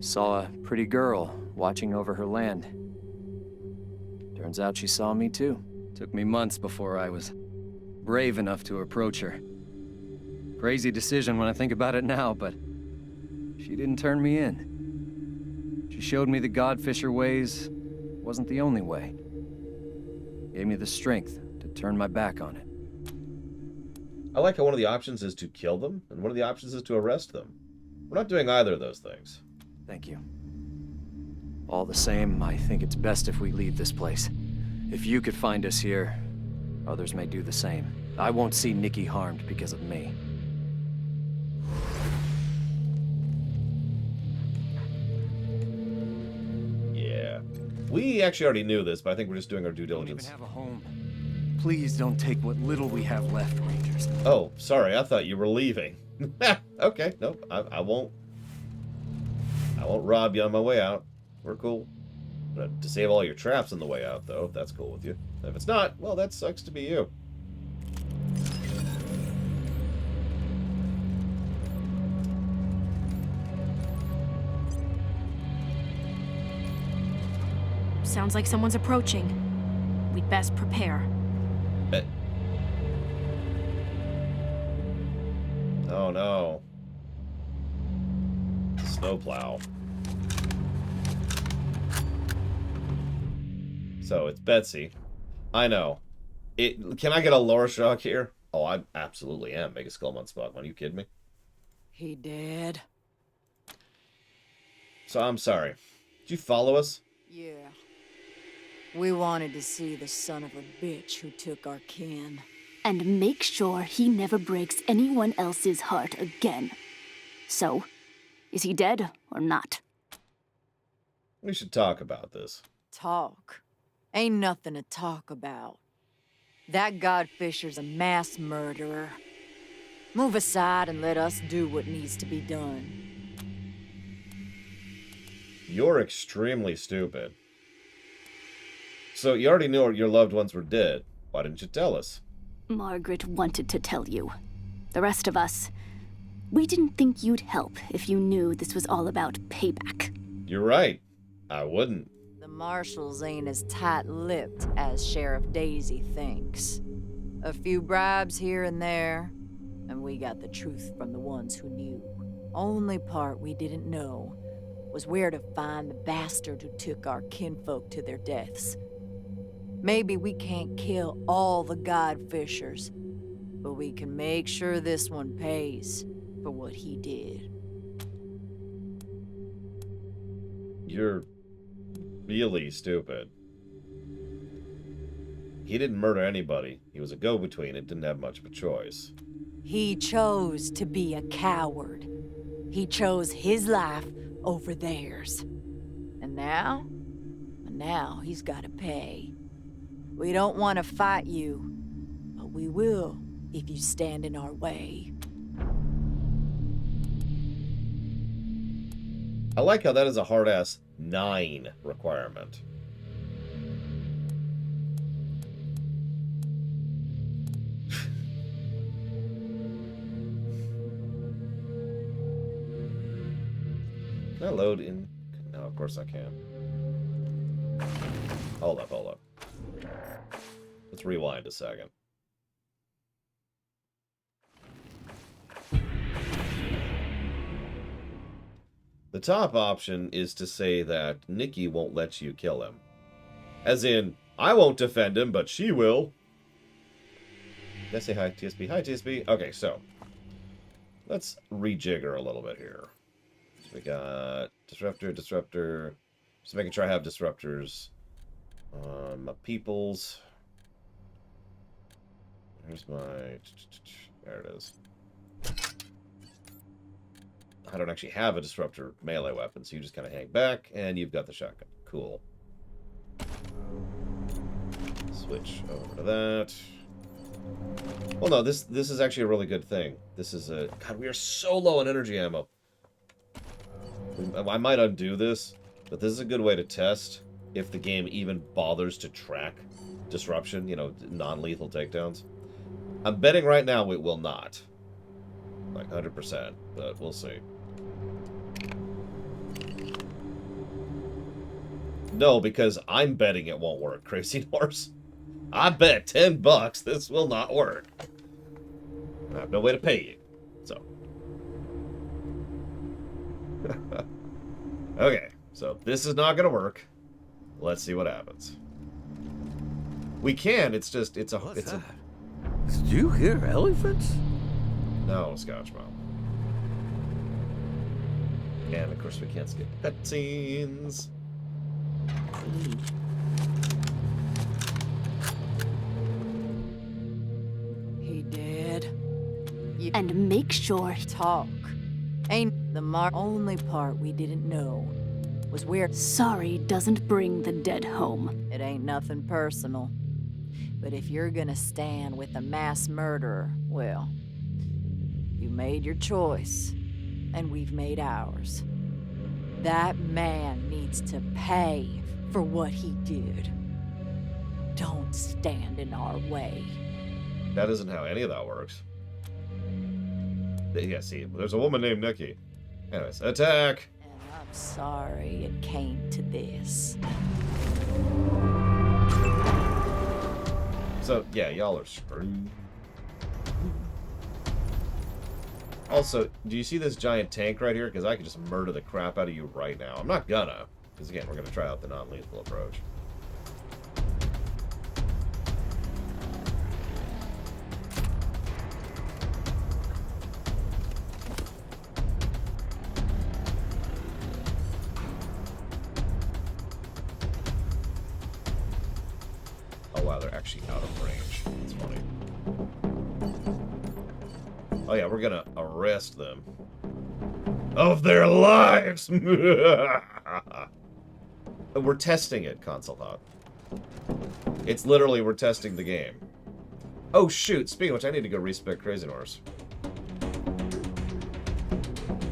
S12: Saw a pretty girl watching over her land. Turns out she saw me too. Took me months before I was brave enough to approach her. Crazy decision when I think about it now, but she didn't turn me in. She showed me the Godfisher ways wasn't the only way. Gave me the strength to turn my back on it.
S1: I like how one of the options is to kill them, and one of the options is to arrest them. We're not doing either of those things.
S12: Thank you. All the same, I think it's best if we leave this place. If you could find us here, others may do the same. I won't see Nikki harmed because of me.
S1: Yeah. We actually already knew this, but I think we're just doing our due diligence.
S12: Don't even have a home. Please don't take what little we have left, Rangers.
S1: Oh, sorry, I thought you were leaving. Okay, nope, I won't rob you on my way out. We're cool. To save all your traps on the way out, though, if that's cool with you. If it's not, well, that sucks to be you.
S9: Sounds like someone's approaching. We'd best prepare.
S1: Oh no. Snowplow. So it's Betsy. I know. Can I get a lore shock here? Oh, I absolutely am. Make a Skullmon Spockman. Are you kidding me?
S2: He did.
S1: So I'm sorry. Did you follow us?
S13: Yeah. We wanted to see the son of a bitch who took our kin.
S14: And make sure he never breaks anyone else's heart again. So, is he dead or not?
S1: We should talk about this.
S13: Talk? Ain't nothing to talk about. That Godfisher's a mass murderer. Move aside and let us do what needs to be done.
S1: You're extremely stupid. So you already knew your loved ones were dead. Why didn't you tell us?
S14: Margaret wanted to tell you. The rest of us, we didn't think you'd help if you knew this was all about payback.
S1: You're right. I wouldn't.
S13: The marshals ain't as tight-lipped as Sheriff Daisy thinks. A few bribes here and there, and we got the truth from the ones who knew. Only part we didn't know was where to find the bastard who took our kinfolk to their deaths. Maybe we can't kill all the Godfishers, but we can make sure this one pays for what he did.
S1: You're really stupid. He didn't murder anybody. He was a go-between and didn't have much of a choice.
S13: He chose to be a coward. He chose his life over theirs. And now he's gotta pay. We don't want to fight you, but we will if you stand in our way.
S1: I like how that is a hard-ass 9 requirement. Can I load in? No, of course I can. Hold up. Let's rewind a second. The top option is to say that Nikki won't let you kill him. As in, I won't defend him, but she will. Did I say hi, TSB? Hi, TSB. Okay, so let's rejigger a little bit here. So we got disruptor. Just making sure I have disruptors. My peoples. Here's my... There it is. I don't actually have a disruptor melee weapon, so you just kind of hang back, and you've got the shotgun. Cool. Switch over to that. Well, no, this is actually a really good thing. This is a... God, we are so low on energy ammo. I might undo this, but this is a good way to test if the game even bothers to track disruption, you know, non-lethal takedowns. I'm betting right now it will not. Like 100%, but we'll see. No, because I'm betting it won't work, Crazy Horse. I bet $10 this will not work. I have no way to pay you, so. Okay, so this is not going to work. Let's see what happens. We can, it's just, it's a...
S15: Did you hear elephants?
S1: No, Scotch Mom. And of course we can't skip cutscenes.
S13: He did.
S14: And make sure...
S13: Talk. Ain't the only part we didn't know was where...
S14: Sorry doesn't bring the dead home.
S13: It ain't nothing personal. But if you're gonna stand with a mass murderer, well, you made your choice, and we've made ours. That man needs to pay for what he did. Don't stand in our way.
S1: That isn't how any of that works. Yeah, see, there's a woman named Nikki. Anyways, attack!
S13: And I'm sorry it came to this.
S1: So, yeah, y'all are screwed. Also, do you see this giant tank right here? Because I could just murder the crap out of you right now. I'm not gonna. Because, again, we're going to try out the non-lethal approach. actually out of range. It's funny. Oh yeah, we're gonna arrest them. Of their lives! We're testing it, Console Hot. It's literally, we're testing the game. Oh shoot, speaking of which, I need to go respec Crazy Norse.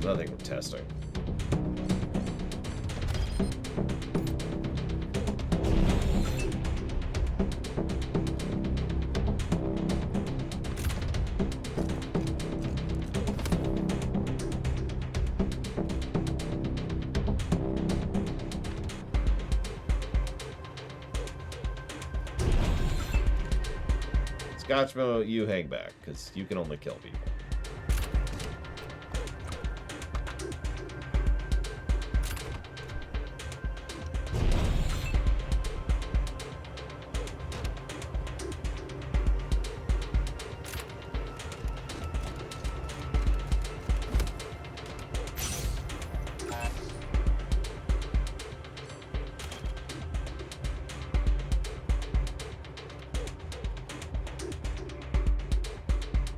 S1: Nothing we're testing. Scotchmo, you hang back, because you can only kill people.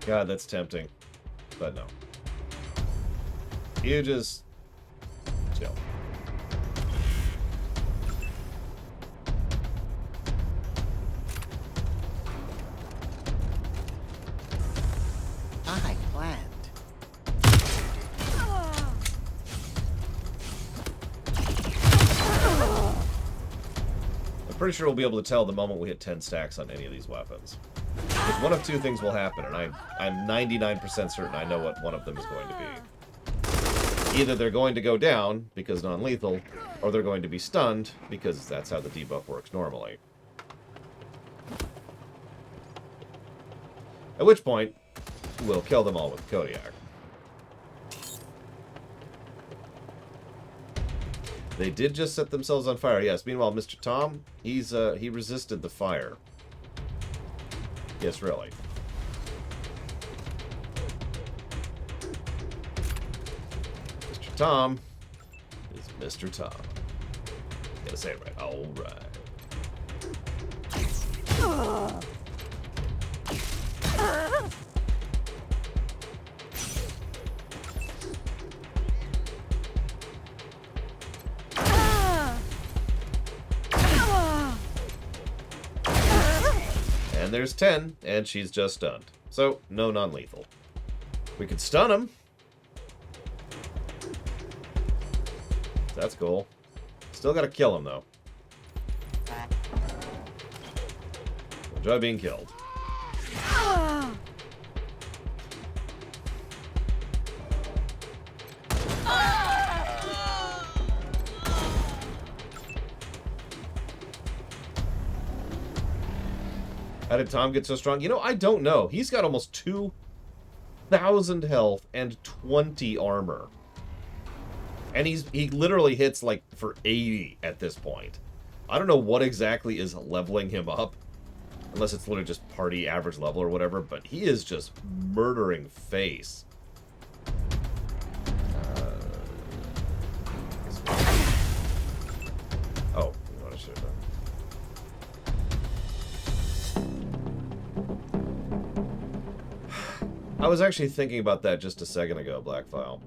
S1: God, that's tempting. But no. You just chill.
S7: I planned.
S1: I'm pretty sure we'll be able to tell the moment we hit 10 stacks on any of these weapons. Because one of two things will happen, and I'm 99% certain I know what one of them is going to be. Either they're going to go down, because non-lethal, or they're going to be stunned, because that's how the debuff works normally. At which point, we'll kill them all with Kodiak. They did just set themselves on fire, yes. Meanwhile, Mr. Tom, he resisted the fire. Yes, really. Mr. Tom is Mr. Tom. Gotta say it right. All right. And there's 10, and she's just stunned. So, no non-lethal. We could stun him. That's cool. Still gotta kill him, though. Enjoy being killed. How did Tom get so strong? You know, I don't know. He's got almost 2,000 health and 20 armor. And he literally hits, like, for 80 at this point. I don't know what exactly is leveling him up. Unless it's literally just party average level or whatever. But he is just murdering face. Oh, you know what I should have done. I was actually thinking about that just a second ago, Blackfile.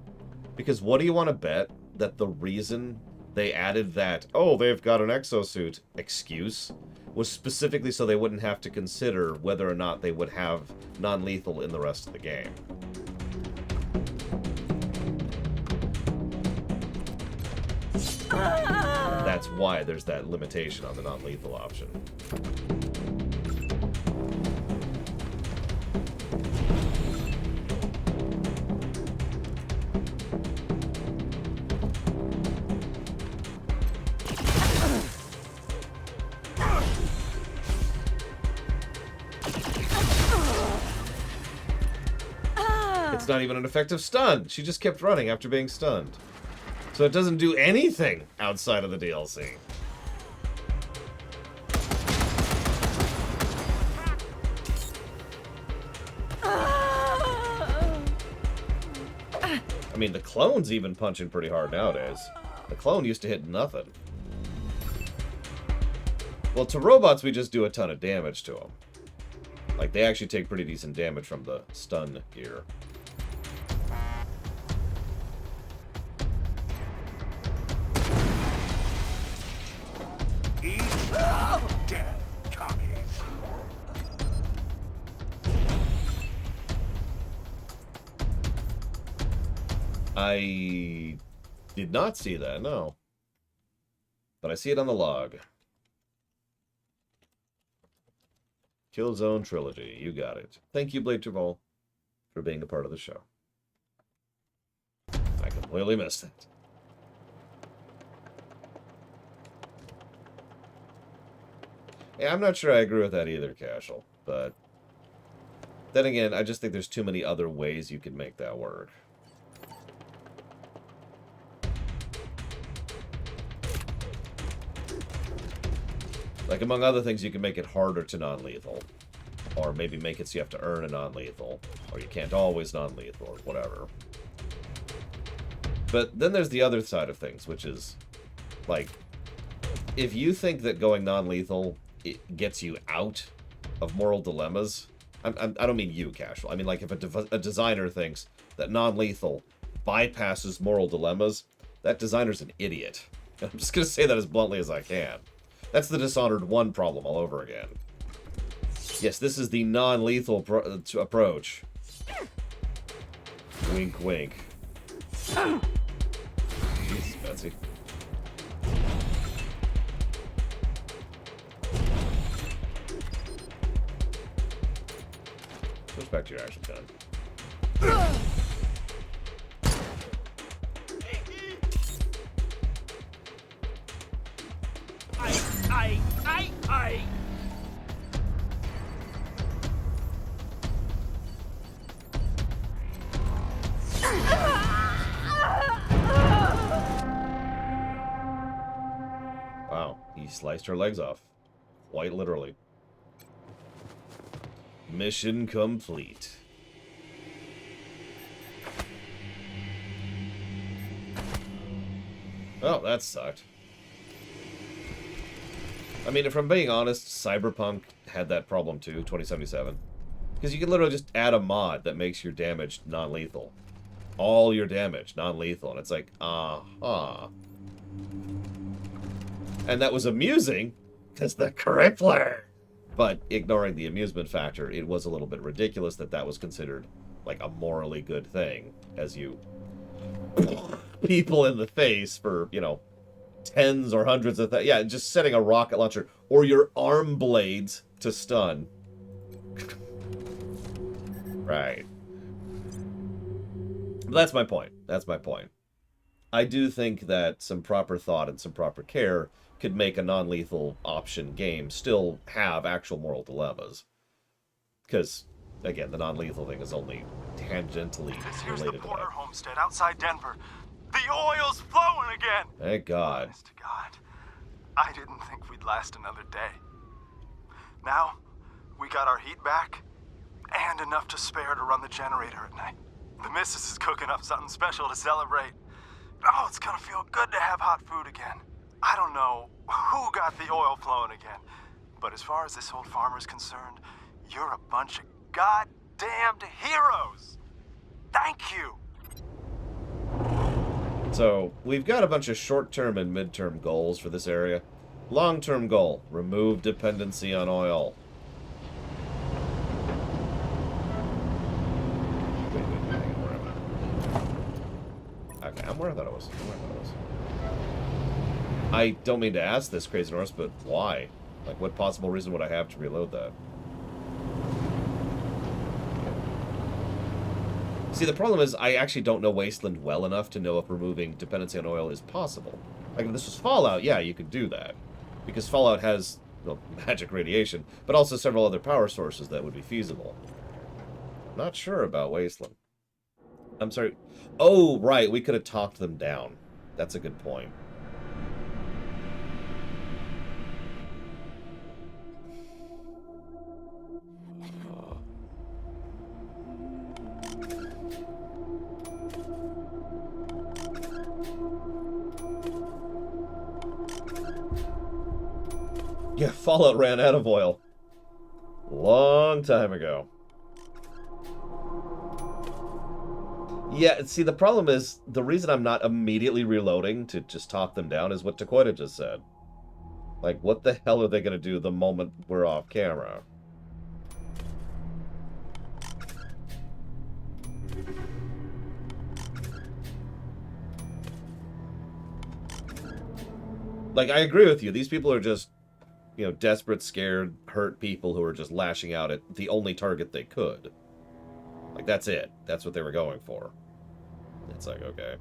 S1: Because what do you want to bet that the reason they added that, oh, they've got an exosuit excuse, was specifically so they wouldn't have to consider whether or not they would have non-lethal in the rest of the game. And that's why there's that limitation on the non-lethal option. It's not even an effective stun. She just kept running after being stunned. So it doesn't do anything outside of the DLC. I mean, the clone's even punching pretty hard nowadays. The clone used to hit nothing. Well, to robots, we just do a ton of damage to them. Like, they actually take pretty decent damage from the stun gear.
S21: Dead commies.
S1: I did not see that, no. But I see it on the log. Killzone Trilogy, you got it. Thank you, Blade Trevol, for being a part of the show. I completely missed it. Yeah, I'm not sure I agree with that either, Casual. But then again, I just think there's too many other ways you could make that work. Like, among other things, you can make it harder to non-lethal. Or maybe make it so you have to earn a non-lethal. Or you can't always non-lethal, or whatever. But then there's the other side of things, which is, like, if you think that going non-lethal it gets you out of moral dilemmas... I don't mean you, Casual. I mean, like, if a designer thinks that non-lethal bypasses moral dilemmas, that designer's an idiot. I'm just going to say that as bluntly as I can. That's the Dishonored 1 problem all over again. Yes, this is the non-lethal approach. Wink, wink. Jesus, Betsy. Switch back to your action gun.
S25: I.
S1: Wow, he sliced her legs off. Quite literally. Mission complete. Oh, that sucked. I mean, if I'm being honest, Cyberpunk had that problem too, 2077. Because you can literally just add a mod that makes your damage non-lethal. All your damage non-lethal. And it's like, uh-huh. And that was amusing, because the crippler. But ignoring the amusement factor, it was a little bit ridiculous that that was considered like a morally good thing, as you people in the face for, you know, tens or hundreds of yeah, just setting a rocket launcher or your arm blades to stun. Right. But that's my point. That's my point. I do think that some proper thought and some proper care could make a non-lethal option game still have actual moral dilemmas. Because, again, the non-lethal thing is only tangentially
S16: Here's the
S1: related to
S16: Porter
S1: that.
S16: homestead outside Denver. The oil's flowing again!
S1: Thank God.
S16: Honest to God, I didn't think we'd last another day. Now, we got our heat back, and enough to spare to run the generator at night. The missus is cooking up something special to celebrate. Oh, it's gonna feel good to have hot food again. I don't know who got the oil flowing again, but as far as this old farmer's concerned, you're a bunch of goddamned heroes! Thank you!
S1: So, we've got a bunch of short-term and mid-term goals for this area. Long-term goal, remove dependency on oil. Wait, hang on, where am I? Okay, I'm where I thought I was. I don't mean to ask this, Crazy Norse, but why? Like, what possible reason would I have to reload that? See, the problem is I actually don't know Wasteland well enough to know if removing dependency on oil is possible. Like, if this was Fallout, yeah, you could do that. Because Fallout has, well, magic radiation, but also several other power sources that would be feasible. Not sure about Wasteland. I'm sorry. Oh, right, we could have talked them down. That's a good point. Yeah, Fallout ran out of oil. Long time ago. Yeah, see, the problem is, the reason I'm not immediately reloading to just talk them down is what Takoida just said. Like, what the hell are they going to do the moment we're off camera? Like, I agree with you. These people are just, you know, desperate, scared, hurt people who are just lashing out at the only target they could. Like, that's it. That's what they were going for. It's like, okay.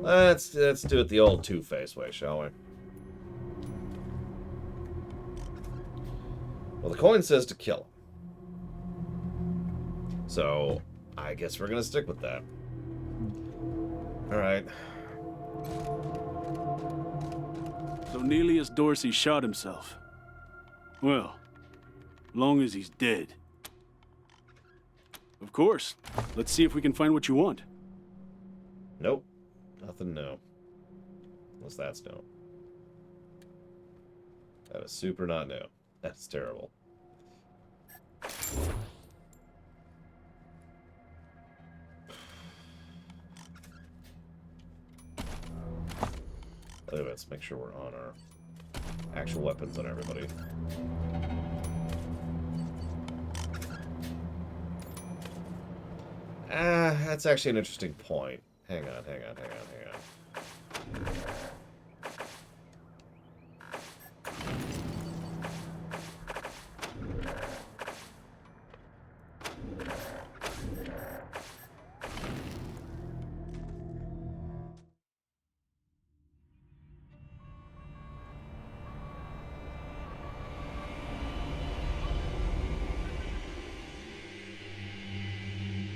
S1: Let's do it the old Two-Face way, shall we? Well, the coin says to kill him. So, I guess we're gonna stick with that. Alright.
S6: So Neelius Dorsey shot himself. Well, long as he's dead. Of course. Let's see if we can find what you want.
S1: Nope. Nothing new. Unless that's new. That is super not new. That's terrible. Anyway, let's make sure we're on our actual weapons on everybody. That's actually an interesting point. Hang on.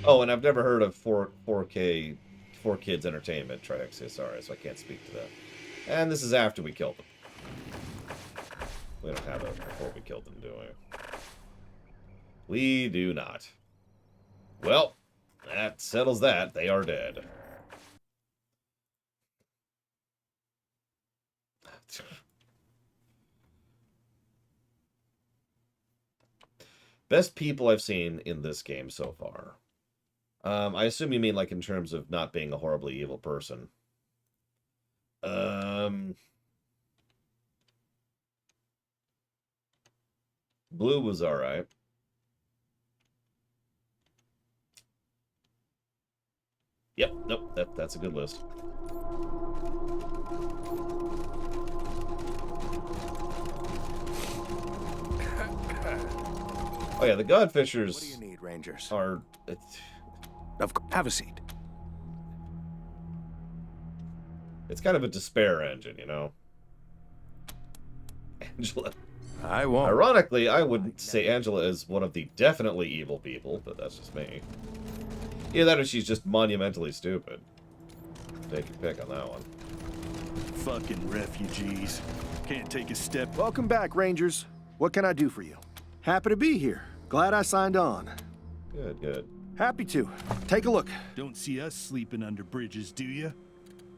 S1: Oh, and I've never heard of 4K, 4Kids Entertainment, Triaxis, so I can't speak to that. And this is after we killed them. We don't have it before we killed them, do we? We do not. Well, that settles that. They are dead. Best people I've seen in this game so far. I assume you mean like in terms of not being a horribly evil person. Blue was alright. Yep, nope, that's a good list. Oh yeah, the Godfishers.
S23: What do you need, Rangers?
S1: Are
S23: have a seat.
S1: It's kind of a despair engine, you know. Angela.
S23: I won't.
S1: Ironically, I wouldn't say Angela is one of the definitely evil people, but that's just me. Either that or she's just monumentally stupid. Take your pick on that one.
S6: Fucking refugees. Can't take a step.
S11: Welcome back, Rangers. What can I do for you? Happy to be here. Glad I signed on.
S1: Good.
S11: Happy to. Take a look.
S17: Don't see us sleeping under bridges, do you?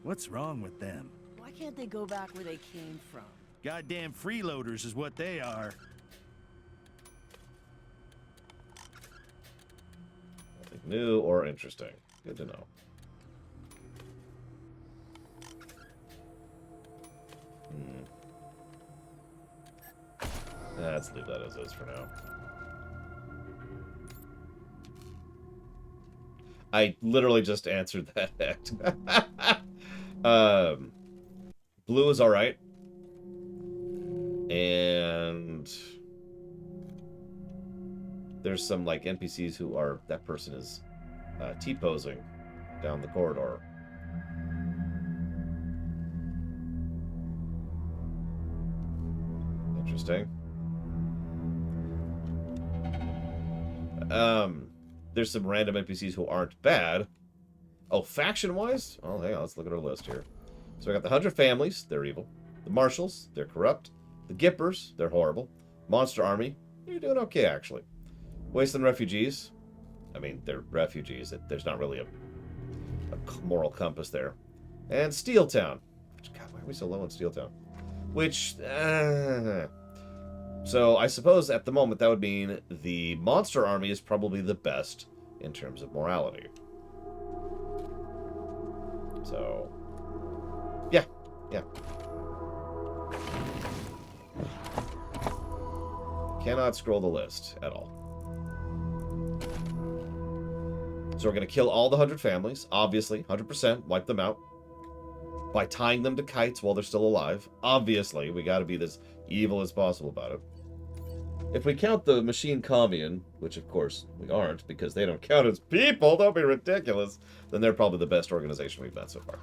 S17: What's wrong with them?
S10: Why can't they go back where they came from?
S17: Goddamn freeloaders is what they are.
S1: Nothing new or interesting. Good to know. Let's leave that as is for now. I literally just answered that act. Blue is alright. And there's some like NPCs who are, that person is T-posing down the corridor. Interesting. There's some random NPCs who aren't bad. Oh, faction-wise? Oh, hang on, let's look at our list here. So we got the 100 Families, they're evil. The Marshals, they're corrupt. The Gippers, they're horrible. Monster Army, you're doing okay, actually. Wasteland Refugees, I mean, they're refugees. There's not really a moral compass there. And Steel Town. God, why are we so low on Steel Town? Which, so I suppose at the moment that would mean the monster army is probably the best in terms of morality. So, yeah. Cannot scroll the list at all. So we're going to kill all the 100 families, obviously, 100%, wipe them out. By tying them to kites while they're still alive. Obviously, we got to be as evil as possible about it. If we count the machine commune, which of course we aren't, because they don't count as people, don't be ridiculous, then they're probably the best organization we've met so far.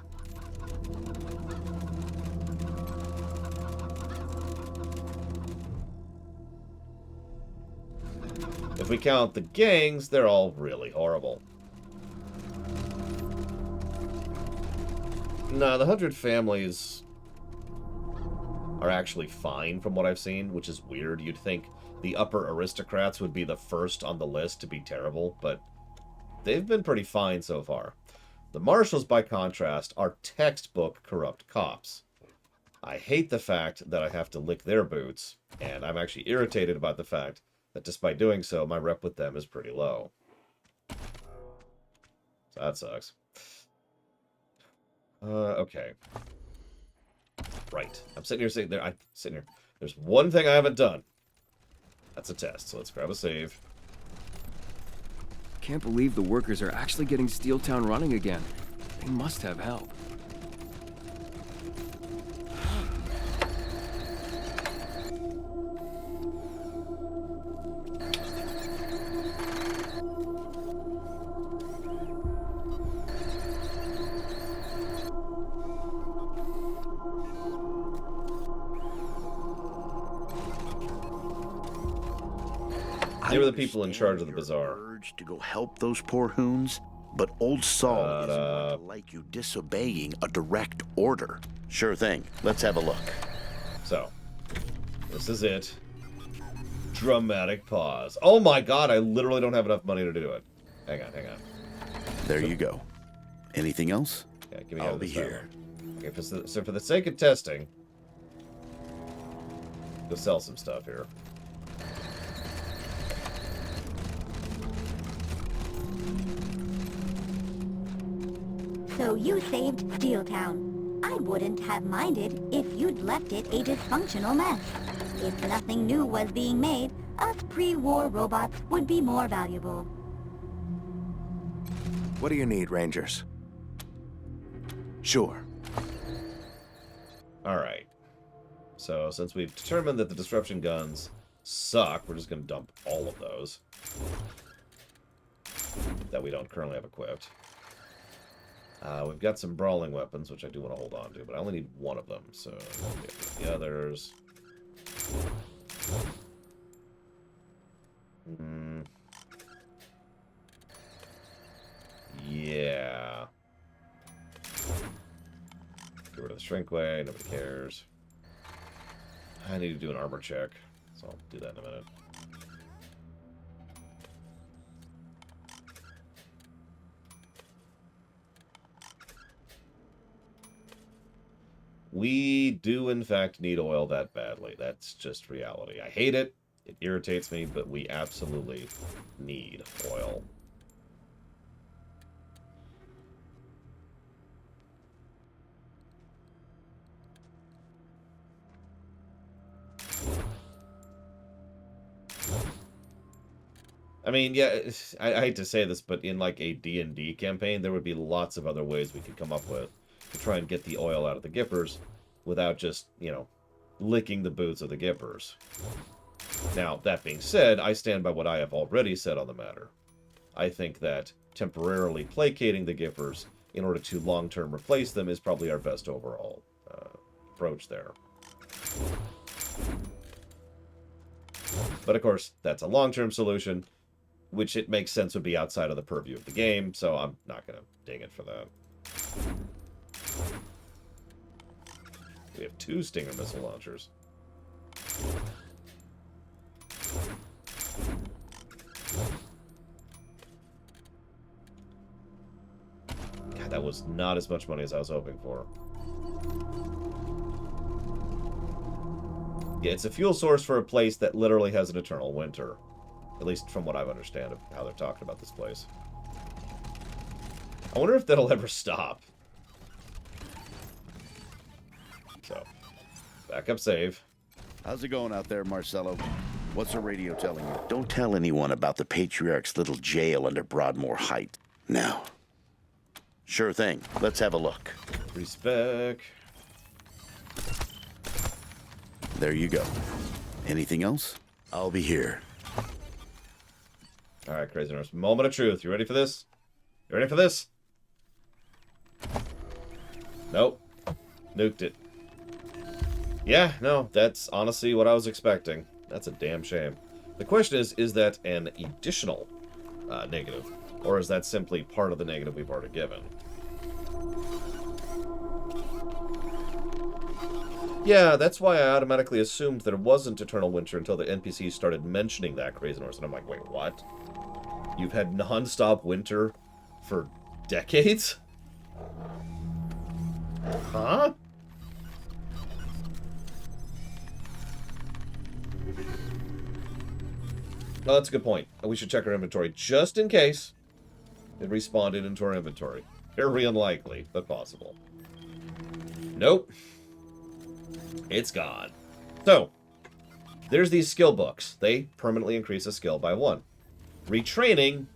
S1: If we count the gangs, they're all really horrible. No, the 100 families are actually fine from what I've seen, which is weird. You'd think the upper aristocrats would be the first on the list to be terrible, but they've been pretty fine so far. The marshals, by contrast, are textbook corrupt cops. I hate the fact that I have to lick their boots, and I'm actually irritated about the fact that despite doing so, my rep with them is pretty low. So that sucks. Okay. Right. I'm sitting here. There's one thing I haven't done. That's a test, so let's grab a save.
S18: Can't believe the workers are actually getting Steel Town running again. They must have help.
S1: They were the people in charge of the bazaar.
S19: Urge to go help those poor hoons, but old Saul isn't going to like you disobeying a direct order. Sure thing. Let's have a look.
S1: So, this is it. Dramatic pause. Oh my god, I literally don't have enough money to do it. Hang on.
S19: There you go. Anything else?
S1: Yeah, give me
S19: I'll be here.
S1: Okay, so for the sake of testing, go sell some stuff here.
S20: So you saved Steel Town. I wouldn't have minded if you'd left it a dysfunctional mess. If nothing new was being made, us pre-war robots would be more valuable.
S23: What do you need, Rangers?
S19: Sure.
S1: Alright. So, since we've determined that the disruption guns suck, we're just going to dump all of those that we don't currently have equipped. We've got some brawling weapons, which I do want to hold on to, but I only need one of them, so I'll get the others. Yeah. Get rid of the shrinkway, nobody cares. I need to do an armor check, so I'll do that in a minute. We do, in fact, need oil that badly. That's just reality. I hate it. It irritates me, but we absolutely need oil. I mean, yeah, I hate to say this, but in like a D&D campaign, there would be lots of other ways we could come up with to try and get the oil out of the Gippers without just, you know, licking the boots of the Gippers. Now, that being said, I stand by what I have already said on the matter. I think that temporarily placating the Gippers in order to long-term replace them is probably our best overall approach there. But of course, that's a long-term solution, which it makes sense would be outside of the purview of the game, so I'm not going to ding it for that. We have 2 Stinger missile launchers. That was not as much money as I was hoping for. Yeah, it's a fuel source for a place that literally has an eternal winter. At least from what I understand of how they're talking about this place. I wonder if that'll ever stop. So, backup save.
S19: How's it going out there, Marcello? What's the radio telling you? Don't tell anyone about the Patriarch's little jail under Broadmoor Heights. Now. Sure thing. Let's have a look.
S1: Respec.
S19: There you go. Anything else? I'll be here.
S1: Alright, Crazy Nurse. Moment of truth. You ready for this? You ready for this? Nope. Nuked it. Yeah, no, that's honestly what I was expecting. That's a damn shame. The question is that an additional negative? Or is that simply part of the negative we've already given? Yeah, that's why I automatically assumed there wasn't Eternal Winter until the NPCs started mentioning that, Crazy Norse, and I'm like, wait, what? You've had non-stop winter for decades? Huh? Oh, that's a good point. We should check our inventory just in case it respawned into our inventory. Very unlikely, but possible. Nope. It's gone. So, there's these skill books. They permanently increase a skill by 1. Retraining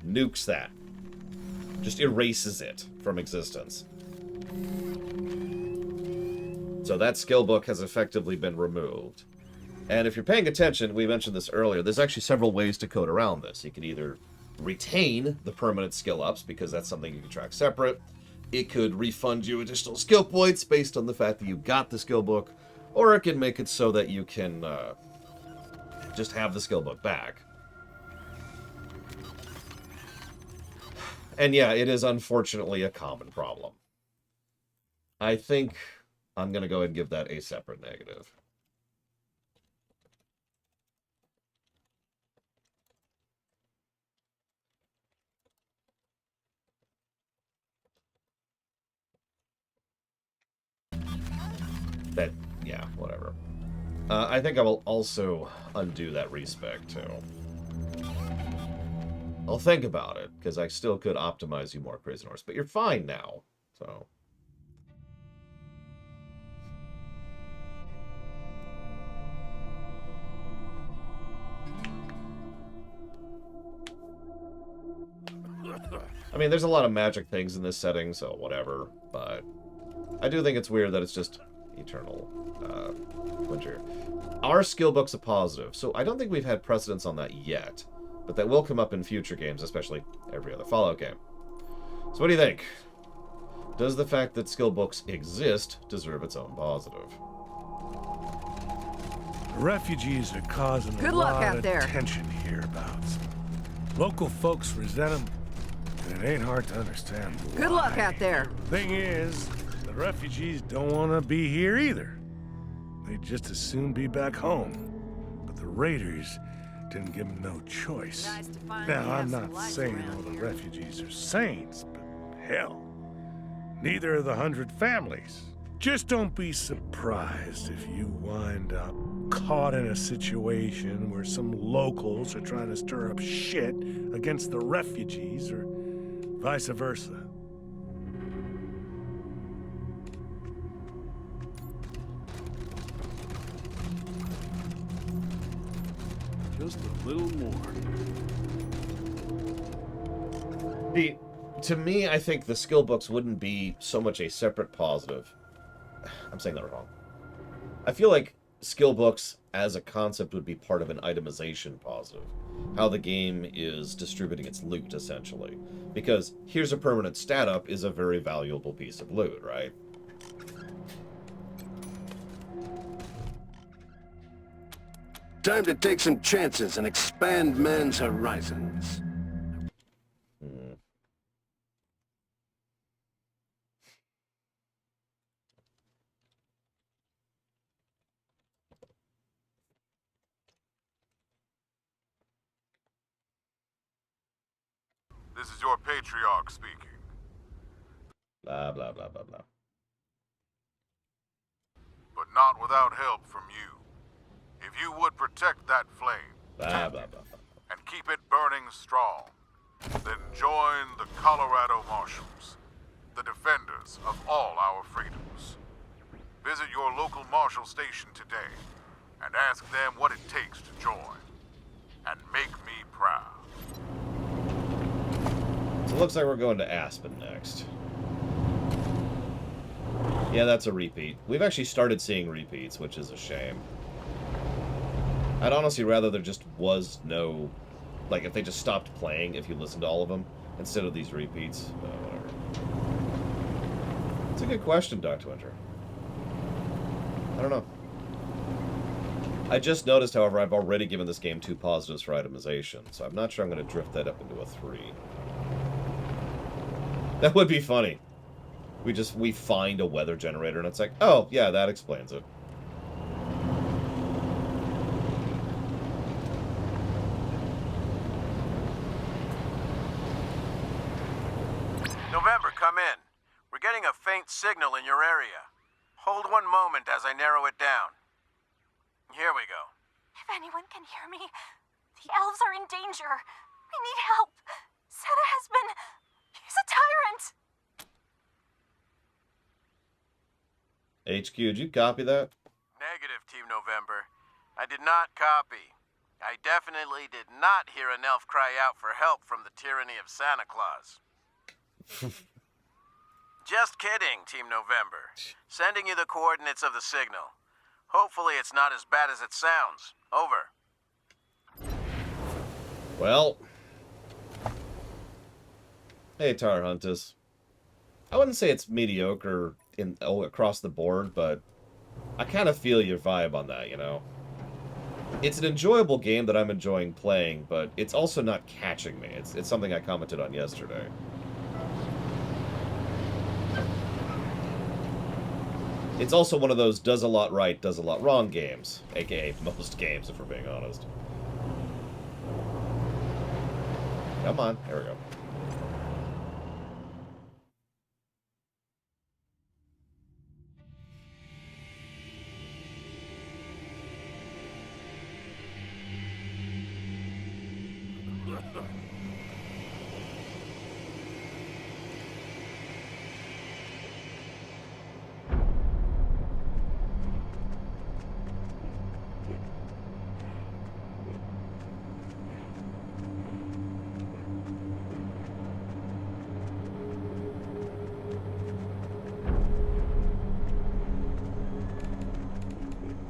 S1: nukes that. Just erases it from existence. So that skill book has effectively been removed. And if you're paying attention, we mentioned this earlier, there's actually several ways to code around this. You can either retain the permanent skill ups, because that's something you can track separate. It could refund you additional skill points based on the fact that you got the skill book, or it can make it so that you can just have the skill book back. And yeah, it is unfortunately a common problem. I think I'm going to go ahead and give that a separate negative. That, yeah, whatever. I think I will also undo that respec, too. I'll think about it, because I still could optimize you more, Crazy Norse, but you're fine now, so... I mean, there's a lot of magic things in this setting, so whatever, but I do think it's weird that it's just eternal winter. Our skill book's a positive, so I don't think we've had precedence on that yet, but that will come up in future games, especially every other Fallout game. So what do you think? Does the fact that skill books exist deserve its own positive?
S17: The refugees are causing
S10: Good
S17: a
S10: luck
S17: lot
S10: out
S17: of
S10: there.
S17: tension hereabouts. Local folks resent them, and it ain't hard to understand why.
S10: Good luck out there.
S17: Thing is, the refugees don't want to be here either. They'd just as soon be back home. But the raiders didn't give them no choice. Now, I'm not saying all the refugees are saints, but hell, neither are the 100 families. Just don't be surprised if you wind up caught in a situation where some locals are trying to stir up shit against the refugees, or vice versa.
S6: Just a little more.
S1: See, to me, I think the skill books wouldn't be so much a separate positive. I'm saying that wrong. I feel like skill books as a concept would be part of an itemization positive. How the game is distributing its loot, essentially. Because here's a permanent stat up is a very valuable piece of loot, right?
S21: Time to take some chances and expand man's horizons.
S3: This is your Patriarch speaking.
S1: Blah, blah, blah, blah, blah.
S3: But not without help from you. If you would protect that flame,
S1: Blah, blah, blah, blah.
S3: and keep it burning strong, then join the Colorado Marshals, the defenders of all our freedoms. Visit your local marshal station today and ask them what it takes to join. And make me proud.
S1: So it looks like we're going to Aspen next. Yeah, that's a repeat. We've actually started seeing repeats, which is a shame. I'd honestly rather there just was no... Like, if they just stopped playing, if you listen to all of them, instead of these repeats. Whatever. It's a good question, Dr. Winter. I don't know. I just noticed, however, I've already given this game 2 positives for itemization, so I'm not sure I'm going to drift that up into a 3. That would be funny. We find a weather generator, and it's like, oh, yeah, that explains it.
S23: November, come in. We're getting a faint signal in your area. Hold one moment as I narrow it down. Here we go.
S5: If anyone can hear me, the elves are in danger. We need help. Seta has been... He's a tyrant.
S1: HQ, did you copy that?
S23: Negative, Team November. I did not copy. I definitely did not hear an elf cry out for help from the tyranny of Santa Claus. Just kidding, Team November. Sending you the coordinates of the signal. Hopefully it's not as bad as it sounds. Over.
S1: Well. Hey, Tar Hunters. I wouldn't say it's mediocre across the board, but I kind of feel your vibe on that, you know? It's an enjoyable game that I'm enjoying playing, but it's also not catching me. It's something I commented on yesterday. It's also one of those does a lot right, does a lot wrong games. AKA most games, if we're being honest. Come on, there we go.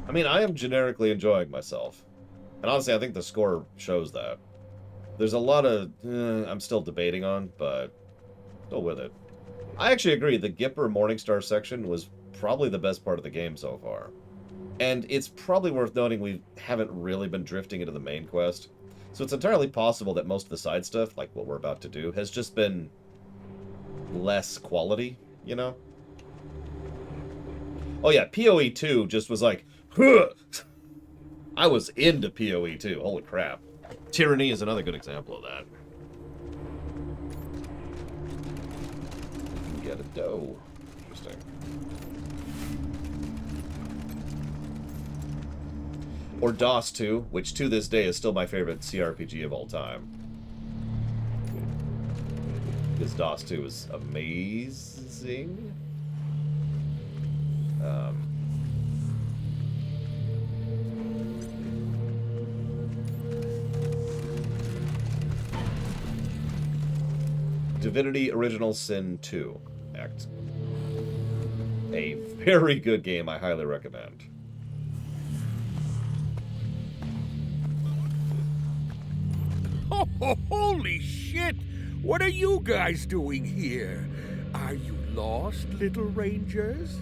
S1: I mean, I am generically enjoying myself. And honestly, I think the score shows that. There's a lot of... I'm still debating on, but still with it. I actually agree, the Gipper Morningstar section was probably the best part of the game so far. And it's probably worth noting we haven't really been drifting into the main quest. So it's entirely possible that most of the side stuff, like what we're about to do, has just been less quality, you know? Oh yeah, PoE 2 just was like, huh! I was into PoE 2, holy crap. Tyranny is another good example of that. Get a dough. Interesting. Or DOS 2, which to this day is still my favorite CRPG of all time. Because DOS 2 is amazing. Divinity Original Sin 2 Act. A very good game I highly recommend.
S8: Oh, holy shit! What are you guys doing here? Are you lost, little rangers?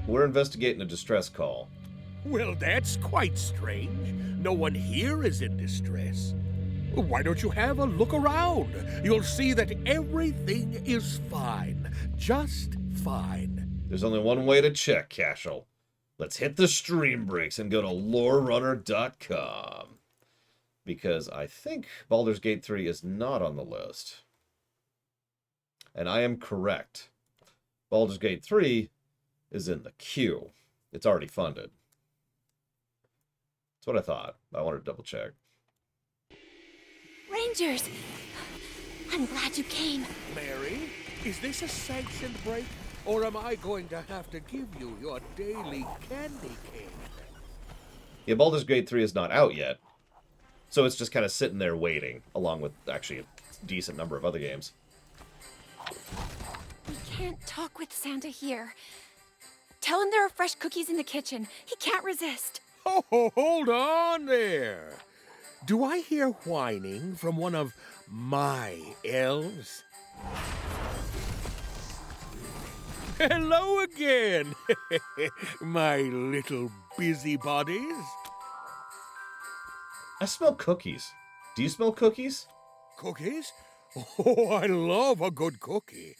S1: We're investigating a distress call.
S8: Well, that's quite strange. No one here is in distress. Why don't you have a look around? You'll see that everything is fine. Just fine.
S1: There's only one way to check, Cashel. Let's hit the stream breaks and go to lorerunner.com. Because I think Baldur's Gate 3 is not on the list. And I am correct. Baldur's Gate 3 is in the queue. It's already funded. That's what I thought. I wanted to double check.
S5: Rangers! I'm glad you came.
S8: Mary, is this a sanctioned break? Or am I going to have to give you your daily candy cane?
S1: Yeah, Baldur's Gate 3 is not out yet. So it's just kind of sitting there waiting, along with actually a decent number of other games.
S5: We can't talk with Santa here. Tell him there are fresh cookies in the kitchen. He can't resist.
S8: Oh, hold on there. Do I hear whining from one of my elves? Hello again, my little busybodies.
S1: I smell cookies. Do you smell cookies?
S8: Cookies? Oh, I love a good cookie.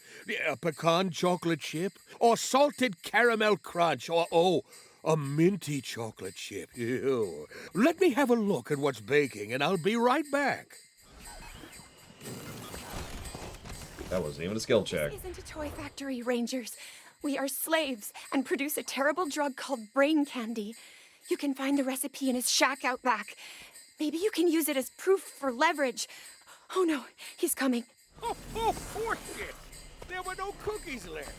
S8: A pecan chocolate chip, or salted caramel crunch, or, a minty chocolate chip. Ew. Let me have a look at what's baking, and I'll be right back.
S1: That wasn't even a skill check.
S5: This isn't a toy factory, Rangers. We are slaves and produce a terrible drug called brain candy. You can find the recipe in his shack out back. Maybe you can use it as proof for leverage. Oh no, he's coming.
S8: Oh, shit! There were no cookies left.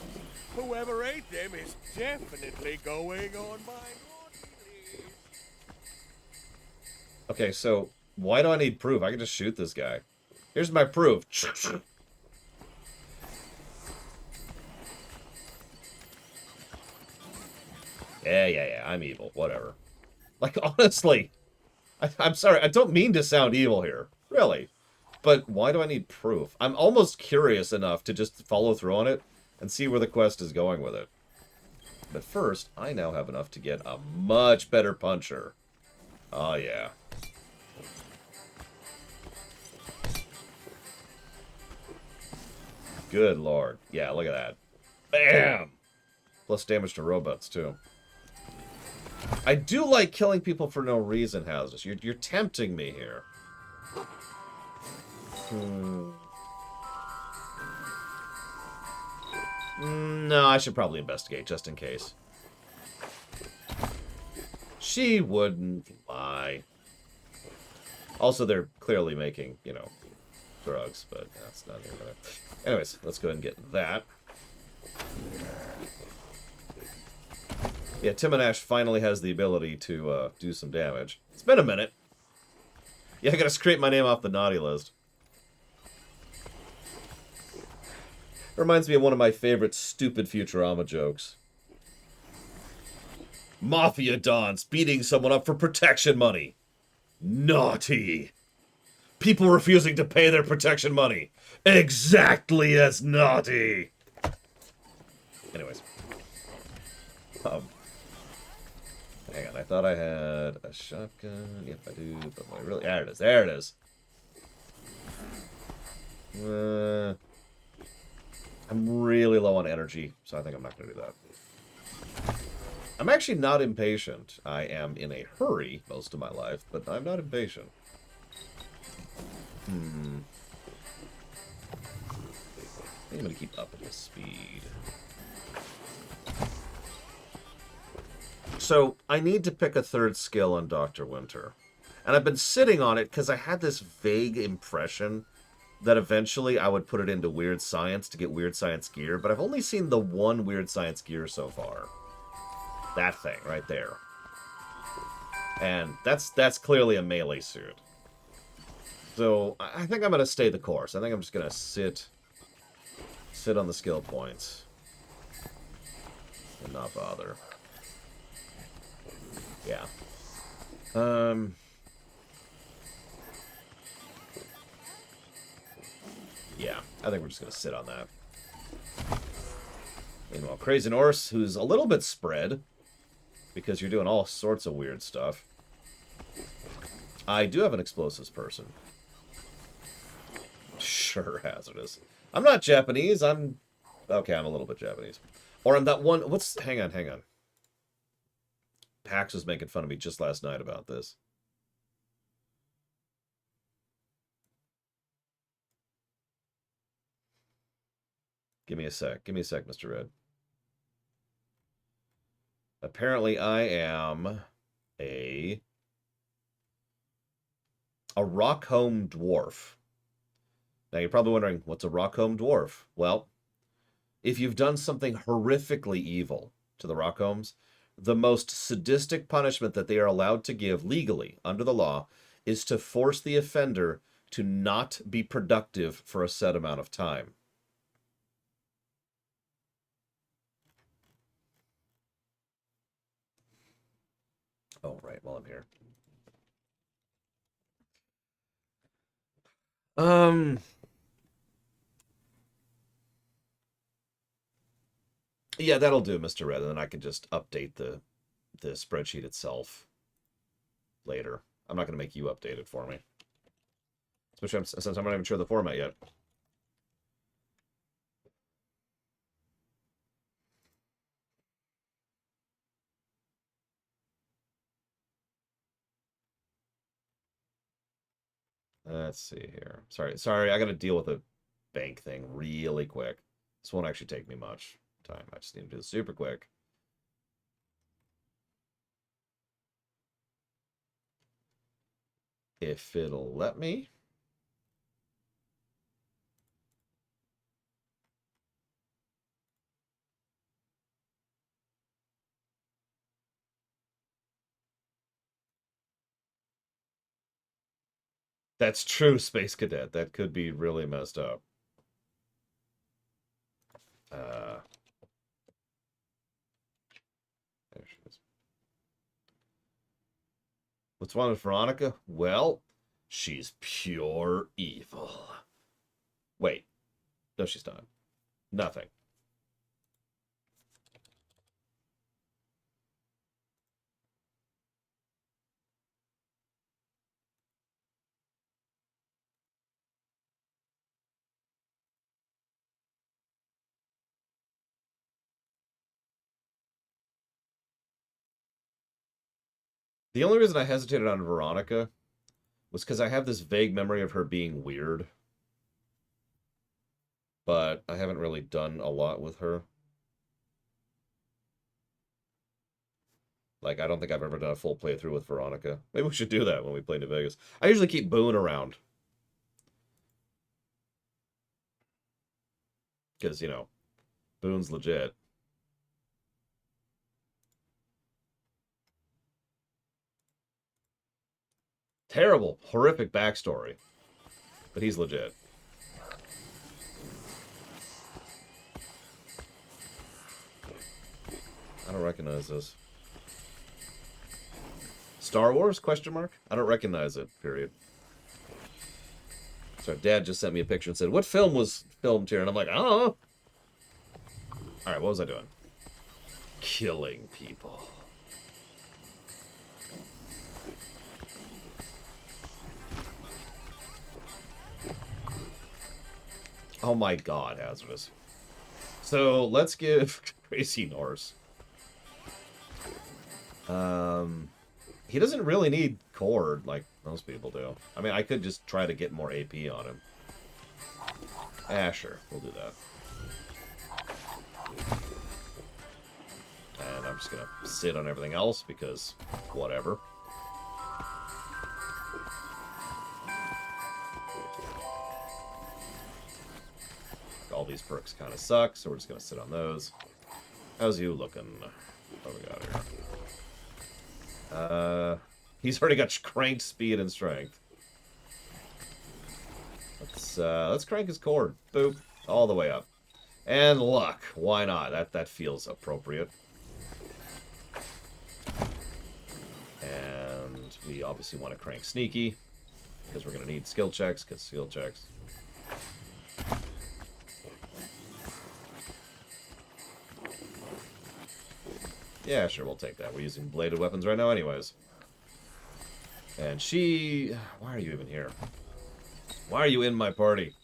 S8: Whoever ate them is definitely going on my laundry.
S1: Okay, so why do I need proof? I can just shoot this guy. Here's my proof. Yeah, I'm evil. Whatever. Like, honestly, I'm sorry. I don't mean to sound evil here. Really. But why do I need proof? I'm almost curious enough to just follow through on it and see where the quest is going with it. But first, I now have enough to get a much better puncher. Oh, yeah. Good lord. Yeah, look at that. Bam! Plus damage to robots, too. I do like killing people for no reason, Houses. You're tempting me here. No, I should probably investigate, just in case. She wouldn't lie. Also, they're clearly making, you know, drugs, but that's not here. Anyways, let's go ahead and get that. Yeah, Tim and Ash finally has the ability to do some damage. It's been a minute. Yeah, I gotta scrape my name off the naughty list. Reminds me of one of my favorite stupid Futurama jokes. Mafia Dons beating someone up for protection money. Naughty. People refusing to pay their protection money. Exactly as naughty. Anyways. Hang on, I thought I had a shotgun. Yep, I do, but I really... There it is, there it is. I'm really low on energy, so I think I'm not going to do that. I'm actually not impatient. I am in a hurry most of my life, but I'm not impatient. I think I'm going to keep upping the speed. So, I need to pick a third skill on Dr. Winter. And I've been sitting on it because I had this vague impression that eventually I would put it into Weird Science to get Weird Science gear, but I've only seen the one Weird Science gear so far. That thing, right there. And that's clearly a melee suit. So, I think I'm going to stay the course. I think I'm just going to sit on the skill points. And not bother. Yeah. Yeah, I think we're just going to sit on that. Meanwhile, Crazy Norse, who's a little bit spread, because you're doing all sorts of weird stuff. I do have an explosives person. Sure, hazardous. I'm not Japanese, okay, I'm a little bit Japanese. Or I'm that one... Hang on. Pax was making fun of me just last night about this. Give me a sec. Give me a sec, Mr. Red. Apparently, I am a Rockholm dwarf. Now, you're probably wondering, what's a Rockholm dwarf? Well, if you've done something horrifically evil to the Rockholms, the most sadistic punishment that they are allowed to give legally under the law is to force the offender to not be productive for a set amount of time. Oh, right, while I'm here. Yeah, that'll do, Mr. Red, and then I can just update the spreadsheet itself later. I'm not going to make you update it for me. Especially since I'm not even sure the format yet. Let's see here. Sorry, I got to deal with a bank thing really quick. This won't actually take me much time. I just need to do this super quick. If it'll let me. That's true, Space Cadet. That could be really messed up. There she is. What's wrong with Veronica? Well, she's pure evil. Wait. No, she's not. Nothing. The only reason I hesitated on Veronica was because I have this vague memory of her being weird. But I haven't really done a lot with her. Like, I don't think I've ever done a full playthrough with Veronica. Maybe we should do that when we play New Vegas. I usually keep Boone around. Because, you know, Boone's legit. Terrible, horrific backstory. But he's legit. I don't recognize this. Star Wars? Question mark? I don't recognize it, period. So Dad just sent me a picture and said, what film was filmed here? And I'm like, I don't know. Alright, what was I doing? Killing people. Oh my god, hazardous. So, let's give Crazy Norse. He doesn't really need cord like most people do. I mean, I could just try to get more AP on him. Ah, sure. We'll do that. And I'm just gonna sit on everything else because whatever. All these perks kind of suck, so we're just gonna sit on those. How's you looking? What do we got here? He's already got cranked speed and strength. Let's crank his cord. Boop. All the way up. And luck. Why not? That feels appropriate. And we obviously want to crank sneaky. Because we're going to need skill checks, because skill checks. Yeah, sure, we'll take that. We're using bladed weapons right now anyways. And she... Why are you even here? Why are you in my party?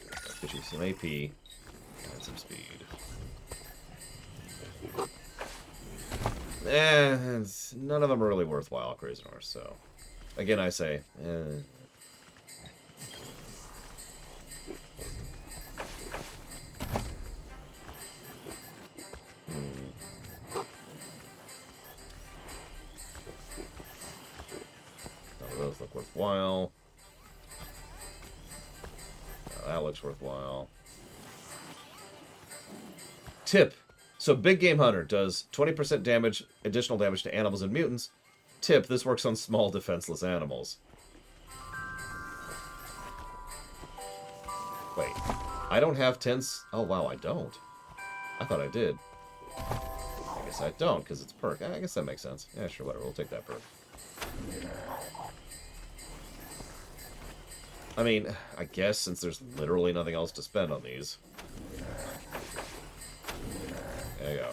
S1: Let's get you some AP and some speed. None of them are really worthwhile, Crazy Norse, so... Again, I say... those look worthwhile. That looks worthwhile. Tip. So Big Game Hunter does 20% damage, additional damage to animals and mutants. Tip, this works on small defenseless animals. Wait, I don't have 10s. Oh, wow, I don't. I thought I did. I guess I don't, because it's perk. I guess that makes sense. Yeah, sure, whatever. We'll take that perk. I mean, I guess since there's literally nothing else to spend on these. There you go.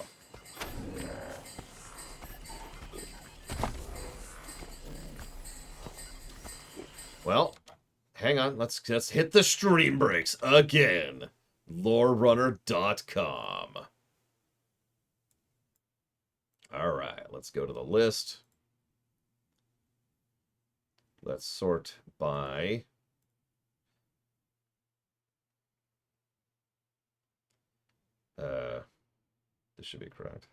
S1: Well, hang on. Let's hit the stream breaks again. LoreRunner.com. All right, let's go to the list. Let's sort by this should be correct.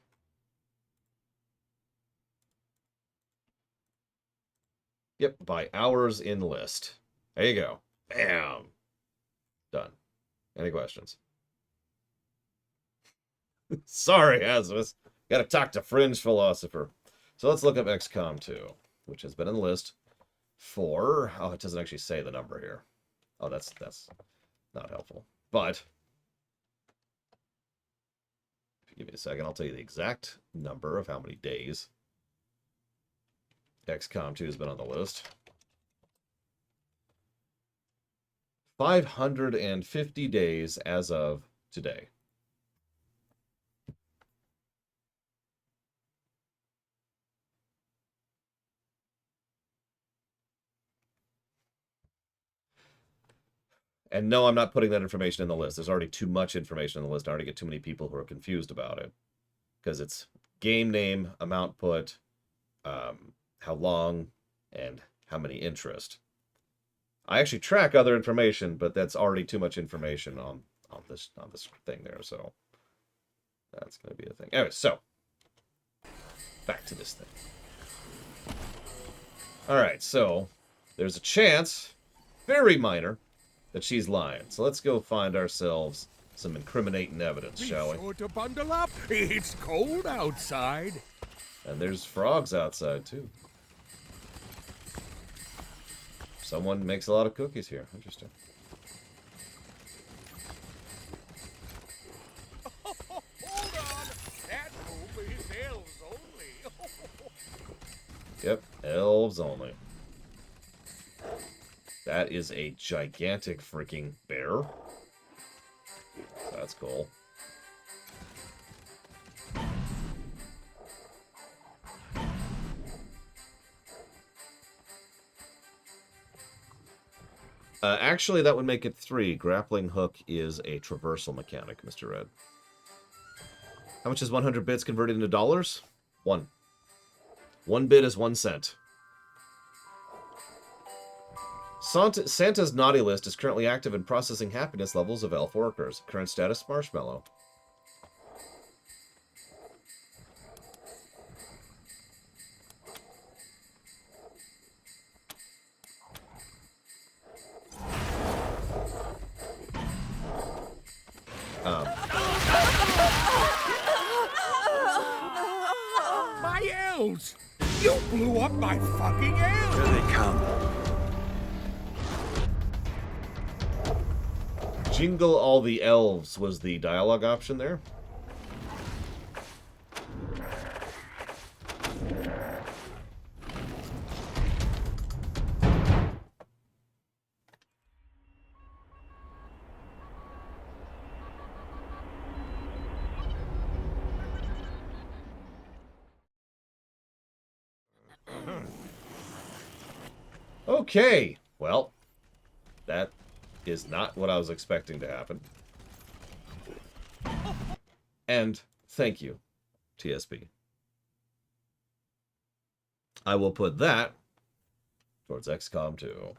S1: Yep, by hours in list. There you go. Bam. Done. Any questions? Sorry, Asmus. Gotta talk to Fringe Philosopher. So let's look up XCOM 2, which has been in the list for... Oh, it doesn't actually say the number here. Oh, that's not helpful. But if you give me a second, I'll tell you the exact number of how many days XCOM 2 has been on the list. 550 days as of today. And no, I'm not putting that information in the list. There's already too much information in the list. I already get too many people who are confused about it. Because it's game name, amount put, how long, and how many interest. I actually track other information, but that's already too much information on this thing there, so that's going to be a thing. Anyway, so back to this thing. All right, so there's a chance, very minor, that she's lying. So let's go find ourselves some incriminating evidence, shall we?
S8: Be sure to bundle up. It's cold outside.
S1: And there's frogs outside, too. Someone makes a lot of cookies here. Interesting.
S8: Hold on. That room is elves only.
S1: Yep, elves only. That is a gigantic freaking bear. That's cool. Actually, that would make it 3. Grappling hook is a traversal mechanic, Mr. Red. How much is 100 bits converted into dollars? 1. 1 bit is 1 cent. Santa's naughty list is currently active in processing happiness levels of elf workers. Current status, marshmallow.
S8: My elves! You blew up my fucking elves!
S11: Here they come.
S1: Jingle all the elves was the dialogue option there. Okay, well, that is not what I was expecting to happen. And thank you, TSP. I will put that towards XCOM 2.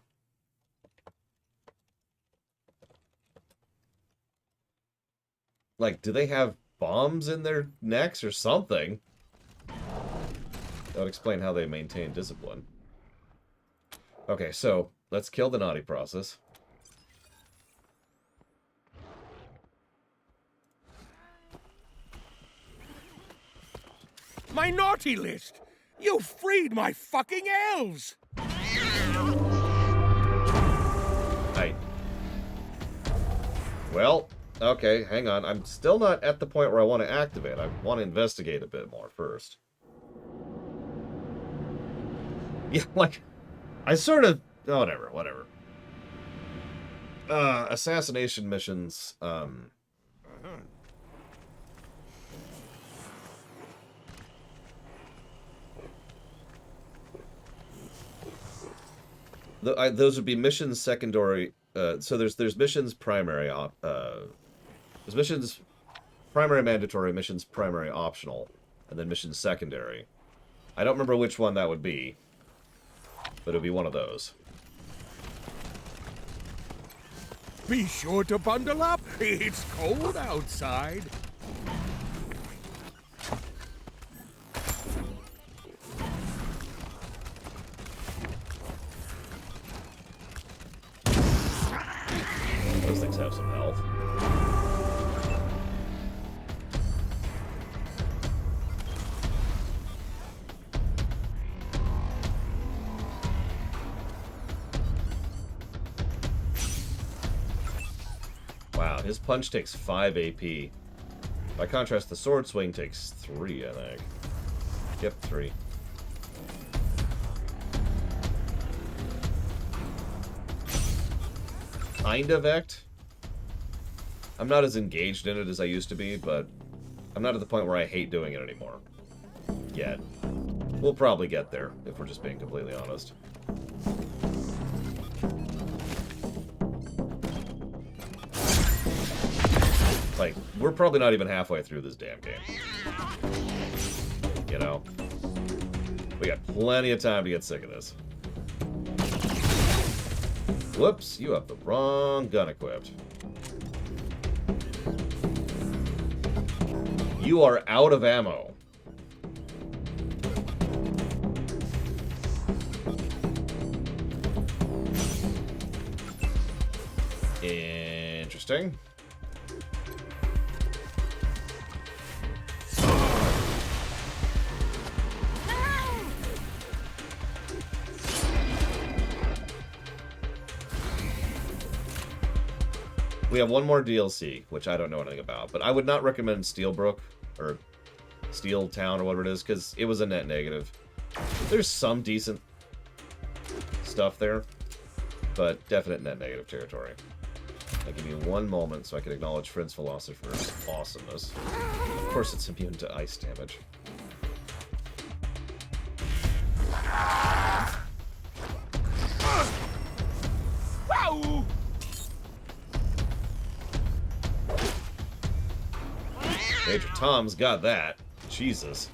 S1: Like, do they have bombs in their necks or something? That would explain how they maintain discipline. Okay, so let's kill the naughty process.
S8: My naughty list! You freed my fucking elves!
S1: Right. Well, okay, hang on. I'm still not at the point where I want to activate. I want to investigate a bit more first. Yeah, like, I sort of... Oh, whatever. Assassination missions, those would be missions secondary. So there's missions primary. There's missions primary mandatory, missions primary optional, and then missions secondary. I don't remember which one that would be, but it would be one of those.
S8: Be sure to bundle up. It's cold outside.
S1: Those things have some health. Wow, his punch takes 5 AP. By contrast, the sword swing takes 3, I think. Yep, 3. Kind of act. I'm not as engaged in it as I used to be, but I'm not at the point where I hate doing it anymore. Yet. We'll probably get there, if we're just being completely honest. Like, we're probably not even halfway through this damn game. You know? We got plenty of time to get sick of this. Whoops, you have the wrong gun equipped. You are out of ammo. Interesting. We have one more DLC, which I don't know anything about, but I would not recommend Steelbrook, or Steel Town, or whatever it is, because it was a net negative. There's some decent stuff there, but definite net negative territory. Now give me one moment so I can acknowledge Friend's Philosopher's awesomeness. Of course it's immune to ice damage.
S25: Wow!
S1: Major Tom's got that. Jesus.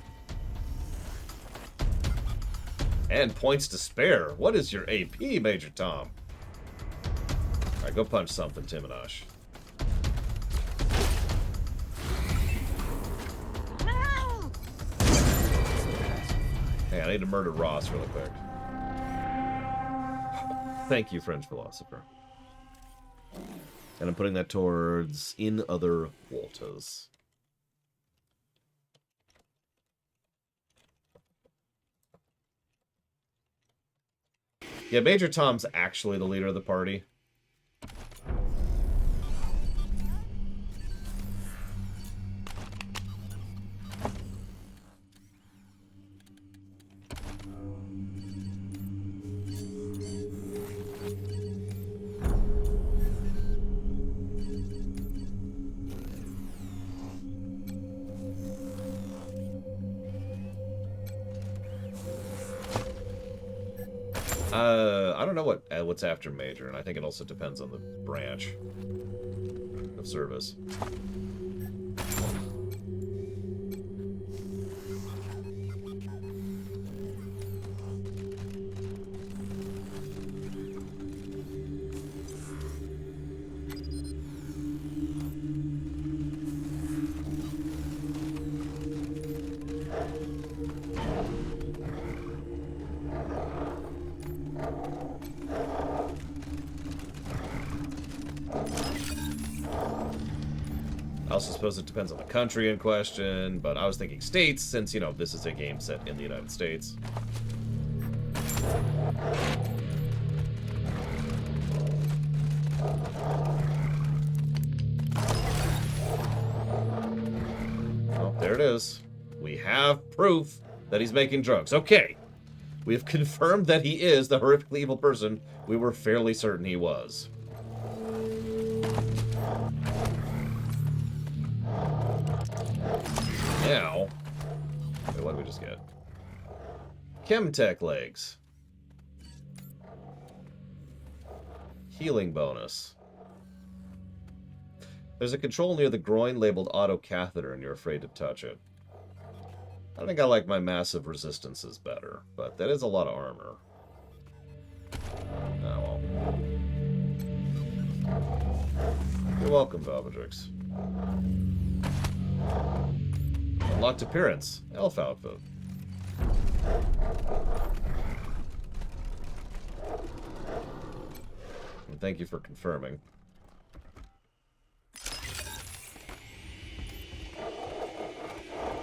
S1: And points to spare. What is your AP, Major Tom? Alright, go punch something, Timinosh. Hey, I need to murder Ross really quick. Thank you, French Philosopher. And I'm putting that towards In Other Waters. Yeah, Major Tom's actually the leader of the party. I don't know what's after Major, and I think it also depends on the branch of service. I also suppose it depends on the country in question, but I was thinking states since, you know, this is a game set in the United States. Oh, there it is. We have proof that he's making drugs. Okay. We have confirmed that he is the horrifically evil person we were fairly certain he was. Now, wait, what did we just get? Chemtech legs. Healing bonus. There's a control near the groin labeled auto catheter and you're afraid to touch it. I think I like my massive resistances better, but that is a lot of armor. Oh well. You're welcome, Valvedrix. Unlocked appearance. Elf outfit. And thank you for confirming.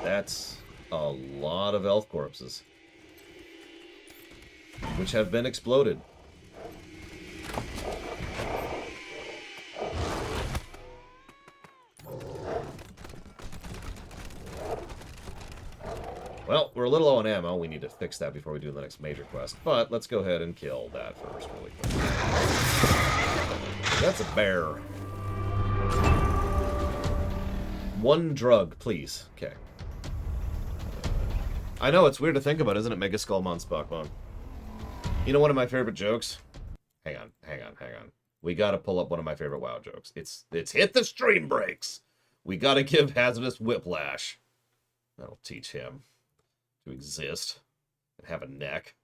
S1: That's a lot of elf corpses. Which have been exploded. Well, we're a little low on ammo. We need to fix that before we do the next major quest. But let's go ahead and kill that first really quick. That's a bear. One drug, please. Okay. I know, it's weird to think about, isn't it? Mega Skullmon Spockmon. You know one of my favorite jokes? Hang on. We gotta pull up one of my favorite WoW jokes. It's hit the stream breaks. We gotta give Hazardous whiplash. That'll teach him to exist and have a neck.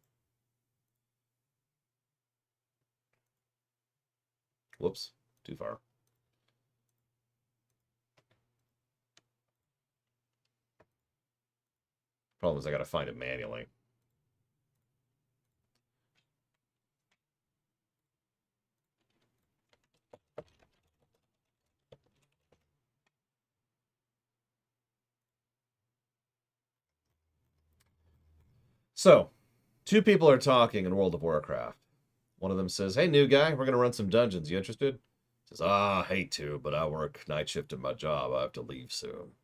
S1: Whoops, too far. Problem is I gotta find it manually. So, two people are talking in World of Warcraft. One of them says, "Hey, new guy, we're going to run some dungeons. You interested?" Says, "I hate to, but I work night shift at my job. I have to leave soon."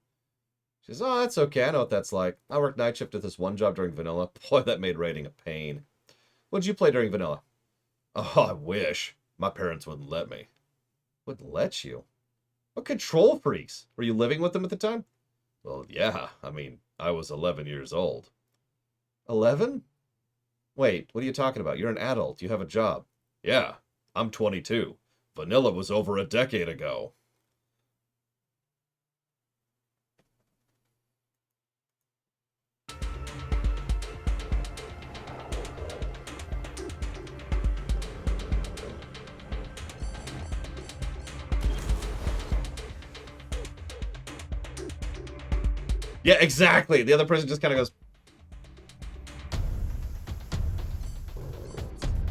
S1: She says, "Oh, that's okay. I know what that's like. I worked night shift at this one job during vanilla. Boy, that made raiding a pain." "What'd you play during vanilla?" "Oh, I wish. My parents wouldn't let me." "Wouldn't let you? What control freaks? Were you living with them at the time?" "Well, yeah. I mean, I was 11 years old." 11? Wait, what are you talking about? You're an adult. You have a job. "Yeah, I'm 22. Vanilla was over a decade ago." Yeah, exactly. The other person just kind of goes...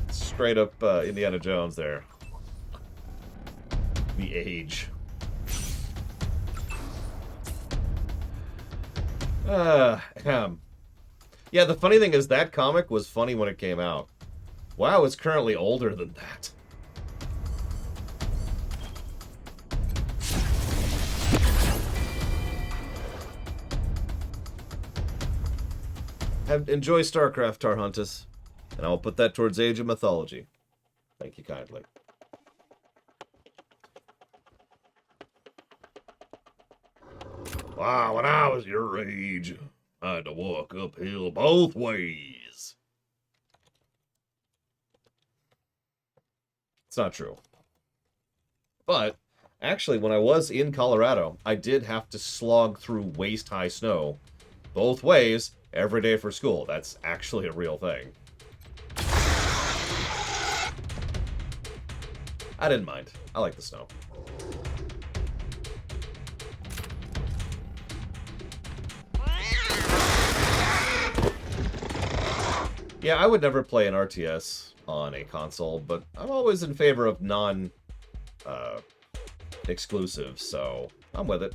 S1: Straight up Indiana Jones there. The age. Yeah, the funny thing is that comic was funny when it came out. WoW is currently older than that. Enjoy StarCraft, Tarhuntus. And I'll put that towards Age of Mythology. Thank you kindly. Wow, when I was your age, I had to walk uphill both ways. It's not true. But, actually, when I was in Colorado, I did have to slog through waist-high snow both ways every day for school. That's actually a real thing. I didn't mind. I like the snow. Yeah, I would never play an RTS on a console, but I'm always in favor of exclusives, so I'm with it.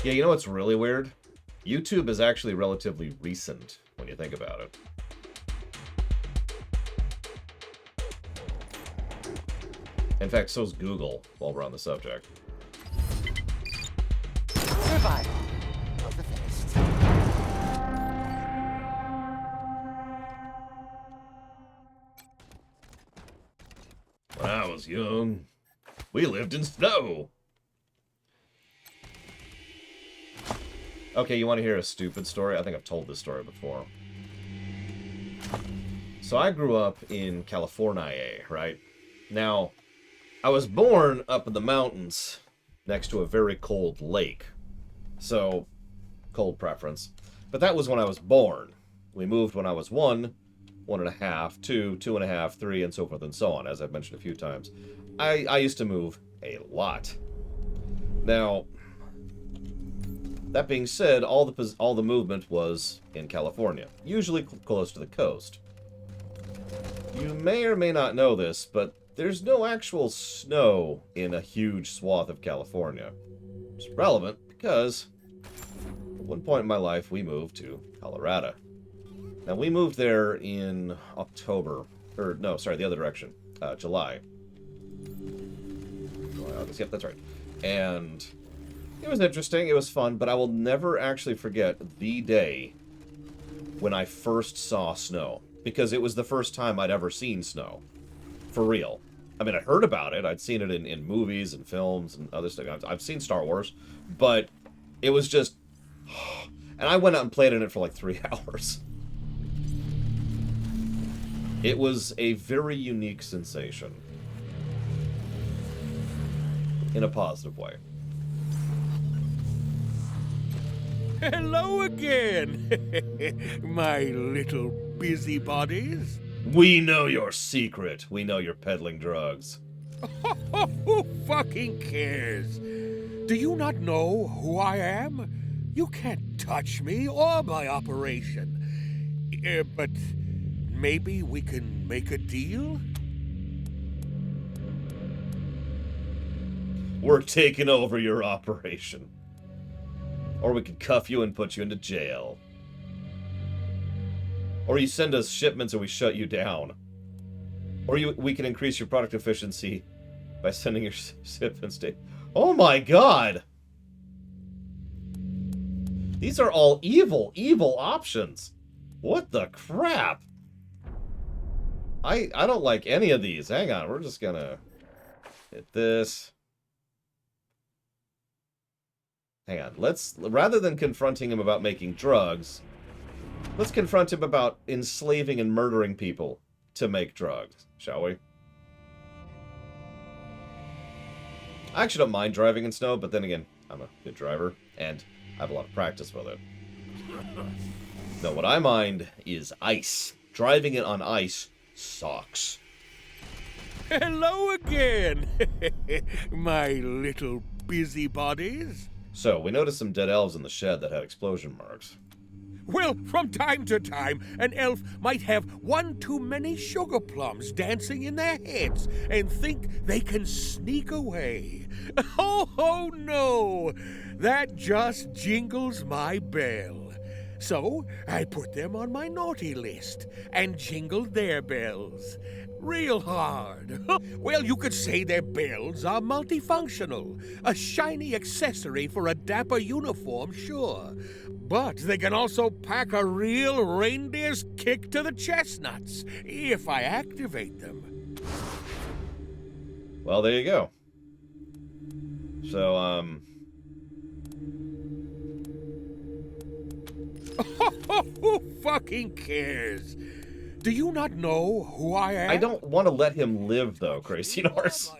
S1: Yeah, you know what's really weird? YouTube is actually relatively recent when you think about it. In fact, so's Google, while we're on the subject.
S7: Survival of the fittest.
S1: When I was young, we lived in snow. Okay, you want to hear a stupid story? I think I've told this story before. So I grew up in California, right? Now, I was born up in the mountains next to a very cold lake. So, cold preference. But that was when I was born. We moved when I was 1, 1.5, 2, 2.5, 3, and so forth and so on, as I've mentioned a few times. I used to move a lot. Now, that being said, all the movement was in California, usually close to the coast. You may or may not know this, but there's no actual snow in a huge swath of California. It's relevant because at one point in my life we moved to Colorado. Now we moved there in October, or no, sorry, the other direction, July. July, August, yep, that's right. And it was interesting, it was fun, but I will never actually forget the day when I first saw snow, because it was the first time I'd ever seen snow. For real. I mean, I heard about it, I'd seen it in movies and films and other stuff. I've seen Star Wars, but it was just... And I went out and played in it for like 3 hours. It was a very unique sensation. In a positive way.
S8: Hello again, my little busybodies.
S1: We know your secret. We know you're peddling drugs.
S8: Who fucking cares? Do you not know who I am? You can't touch me or my operation. But maybe we can make a deal?
S1: We're taking over your operation. Or we could cuff you and put you into jail. Or you send us shipments or we shut you down. Or we can increase your product efficiency by sending your shipments to... Oh my god! These are all evil, evil options. What the crap? I don't like any of these. Hang on, we're just gonna hit this. Hang on, rather than confronting him about making drugs, let's confront him about enslaving and murdering people to make drugs, shall we? I actually don't mind driving in snow, but then again, I'm a good driver, and I have a lot of practice with it. No, what I mind is ice. Driving it on ice sucks.
S8: Hello again, my little busybodies.
S1: So, we noticed some dead elves in the shed that had explosion marks.
S8: Well, from time to time, an elf might have one too many sugar plums dancing in their heads and think they can sneak away. Oh no! That just jingles my bell. So, I put them on my naughty list and jingled their bells. Real hard. Well, you could say their bells are multifunctional. A shiny accessory for a dapper uniform, sure. But they can also pack a real reindeer's kick to the chestnuts, if I activate them.
S1: Well, there you go. So,
S8: Who fucking cares? Do you not know who I am?
S1: I don't want to let him live, though, Crazy Norse.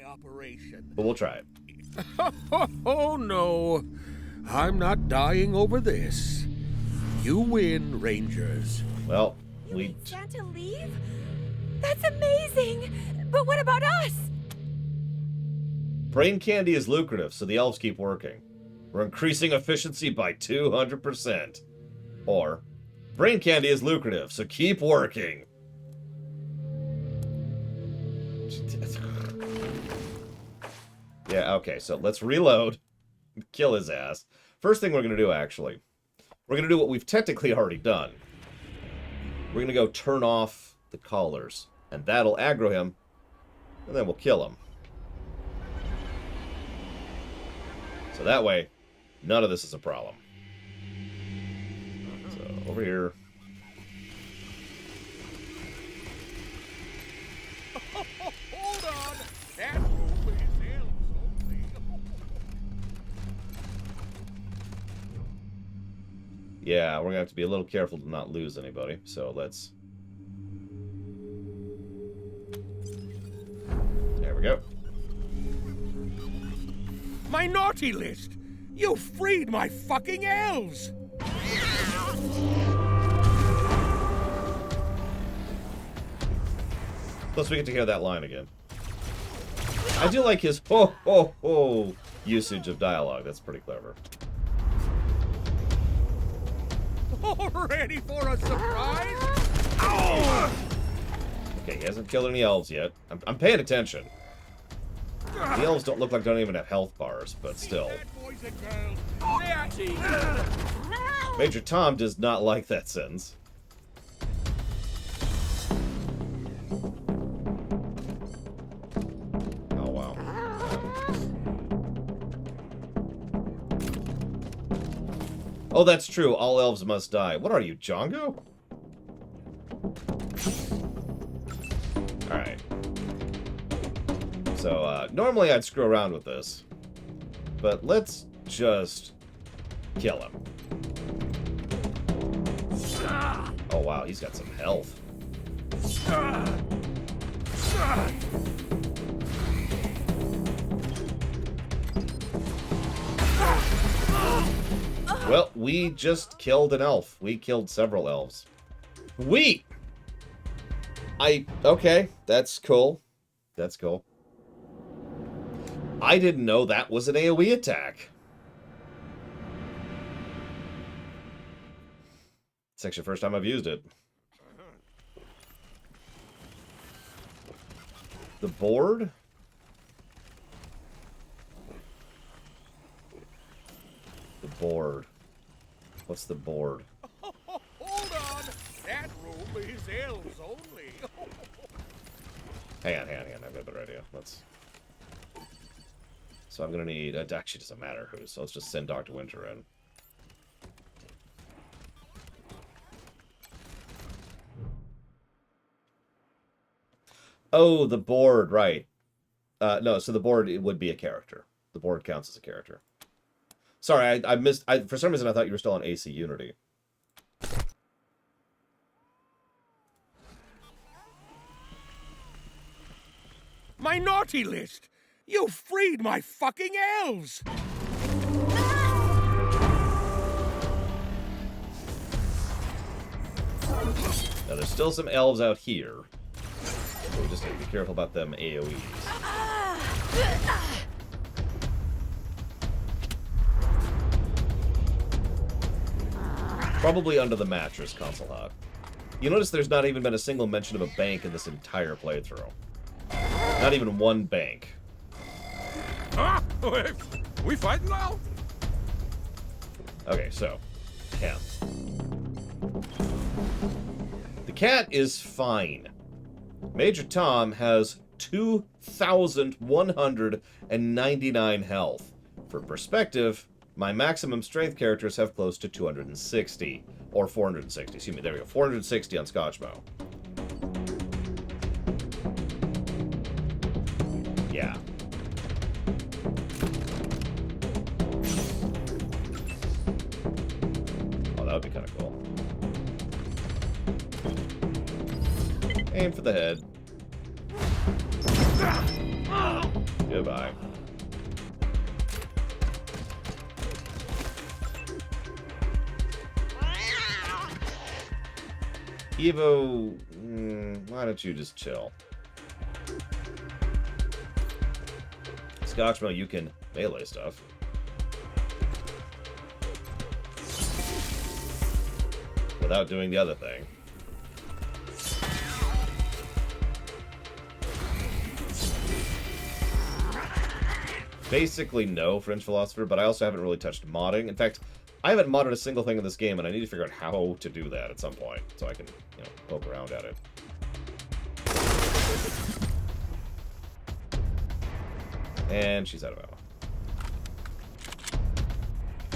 S1: But we'll try it.
S8: Oh, no. I'm not dying over this. You win, Rangers.
S1: Well,
S5: Santa leave? That's amazing! But what about us?
S1: Brain candy is lucrative, so the elves keep working. We're increasing efficiency by 200%. Or, brain candy is lucrative, so keep working. Yeah, okay, so let's reload. Kill his ass. First thing we're going to do, actually, we're going to do what we've technically already done. We're going to go turn off the collars, and that'll aggro him, and then we'll kill him. So that way, none of this is a problem. So, over here.
S8: Hold on! That room is elves only.
S1: Yeah, we're going to have to be a little careful to not lose anybody, so let's... There we go.
S8: My naughty list! You freed my fucking elves!
S1: Plus, we get to hear that line again. I do like his ho ho ho usage of dialogue. That's pretty clever.
S8: Ready for a surprise? Ow!
S1: Okay, he hasn't killed any elves yet. I'm paying attention. The elves don't look like they don't even have health bars, but still. Major Tom does not like that sentence. Oh, wow. Oh, that's true. All elves must die. What are you, Django? Alright. So, normally I'd screw around with this. But let's just kill him. Oh, wow, he's got some health. Well, we just killed an elf. We killed several elves. Okay, that's cool. That's cool. I didn't know that was an AoE attack. It's actually the first time I've used it. The board? The board. What's the board?
S8: Hold on! That room is elves only.
S1: Hang on. I've got a better idea. Let's... So I'm going to need... It actually doesn't matter who, so let's just send Dr. Winter in. Oh, the board, right. No, so the board, it would be a character. The board counts as a character. Sorry, I missed... for some reason, I thought you were still on AC Unity.
S8: My naughty list! You freed my fucking elves!
S1: Now, there's still some elves out here. So we just need to be careful about them AoEs. Probably under the mattress, Console Hot. You notice there's not even been a single mention of a bank in this entire playthrough. Not even one bank.
S25: We fighting now?
S1: Okay, so, cat. The cat is fine. Major Tom has 2,199 health. For perspective, my maximum strength characters have close to 260. Or 460, excuse me, there we go. 460 on Scotchmo. Yeah. Oh, that would be kind of cool. Aim for the head. Goodbye. Evo, why don't you just chill? Scotchmo, you can melee stuff. without doing the other thing. Basically, no, Fringe Philosopher, but I also haven't really touched modding. In fact, I haven't modded a single thing in this game, and I need to figure out how to do that at some point, so I can, you know, poke around at it. And she's out of ammo.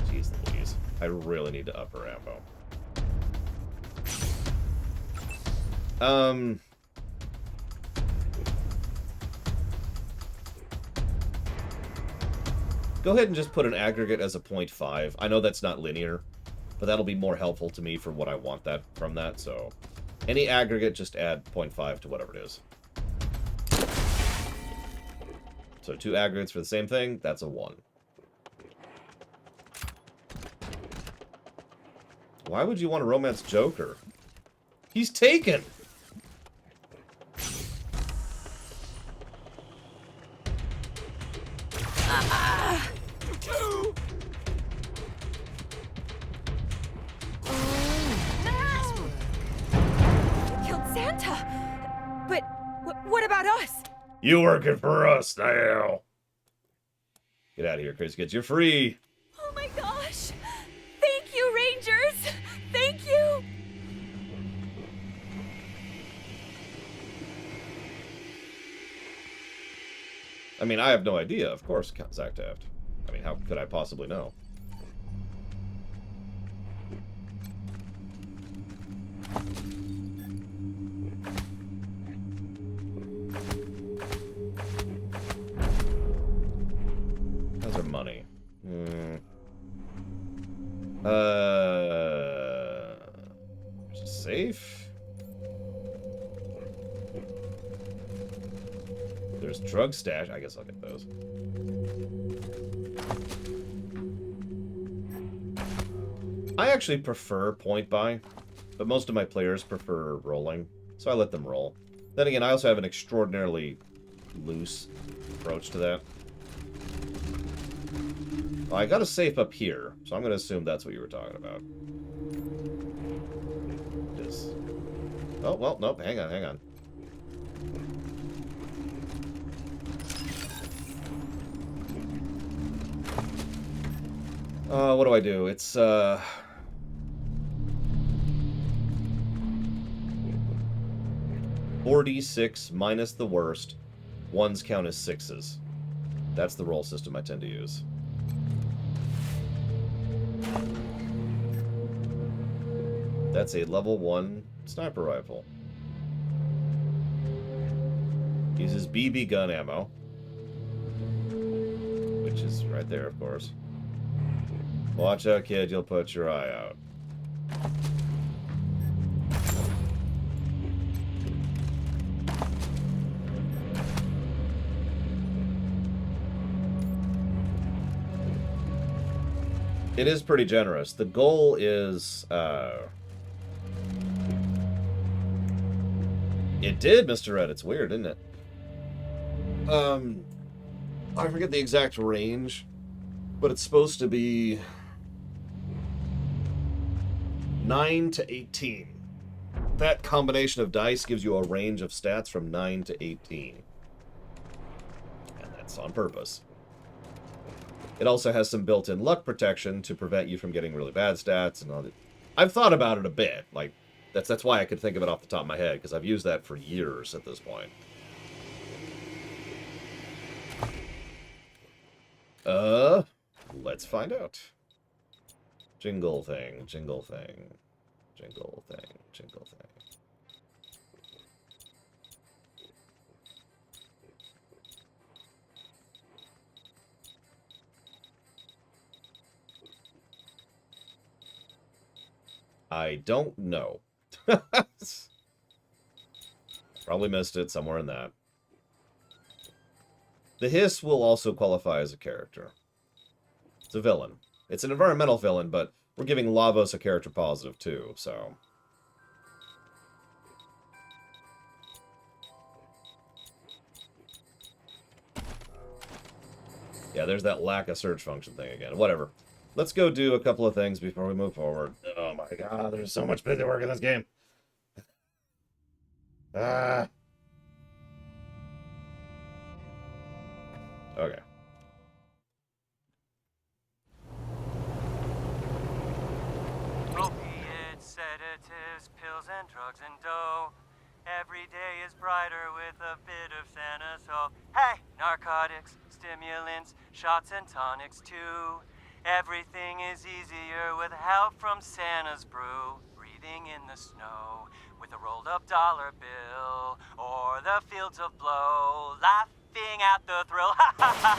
S1: Jeez Louise. I really need to up her ammo. Go ahead and just put an aggregate as a 0.5. I know that's not linear, but that'll be more helpful to me for what I want that from that, so... Any aggregate, just add 0.5 to whatever it is. So 2 aggregates for the same thing, that's a 1. Why would you want to romance Joker? He's taken!
S5: Killed Santa! But what about us?
S1: You working for us now. Get out of here, crazy kids. You're free.
S5: Oh my gosh! Thank you, Rangers! Thank you!
S1: I mean, I have no idea, of course, Zach Taft. I mean, how could I possibly know? How's our money? Is it safe? There's drug stash. I guess I'll get those. I actually prefer point buy, but most of my players prefer rolling, so I let them roll. Then again, I also have an extraordinarily loose approach to that. Well, I got a safe up here, so I'm going to assume that's what you were talking about. Just... Oh, well, nope, hang on, hang on. What do I do? It's, 4d6 minus the worst. Ones count as sixes. That's the roll system I tend to use. That's a level 1 sniper rifle. Uses BB gun ammo. Which is right there, of course. Watch out, kid, you'll put your eye out. It is pretty generous. The goal is, It did, Mr. Red. It's weird, isn't it? I forget the exact range, but it's supposed to be 9 to 18. That combination of dice gives you a range of stats from 9 to 18. And that's on purpose. It also has some built-in luck protection to prevent you from getting really bad stats and all that. I've thought about it a bit. Like, that's why I could think of it off the top of my head, because I've used that for years at this point. Let's find out. Jingle thing, jingle thing, jingle thing, jingle thing. I don't know. Probably missed it somewhere in that. The Hiss will also qualify as a character. It's a villain. It's an environmental villain, but we're giving Lavos a character positive too, so... Yeah, there's that lack of search function thing again. Whatever. Let's go do a couple of things before we move forward. Ugh. Oh my god, there's so much busy work in this game. Ah. Okay.
S4: Opiates, sedatives, pills and drugs and dough. Every day is brighter with a bit of Santa's hope. Hey! Narcotics, stimulants, shots and tonics too. Everything is easier with help from Santa's brew. Breathing in the snow with a rolled up dollar bill. Or the fields of blow, laughing at the thrill. Ha ha ha!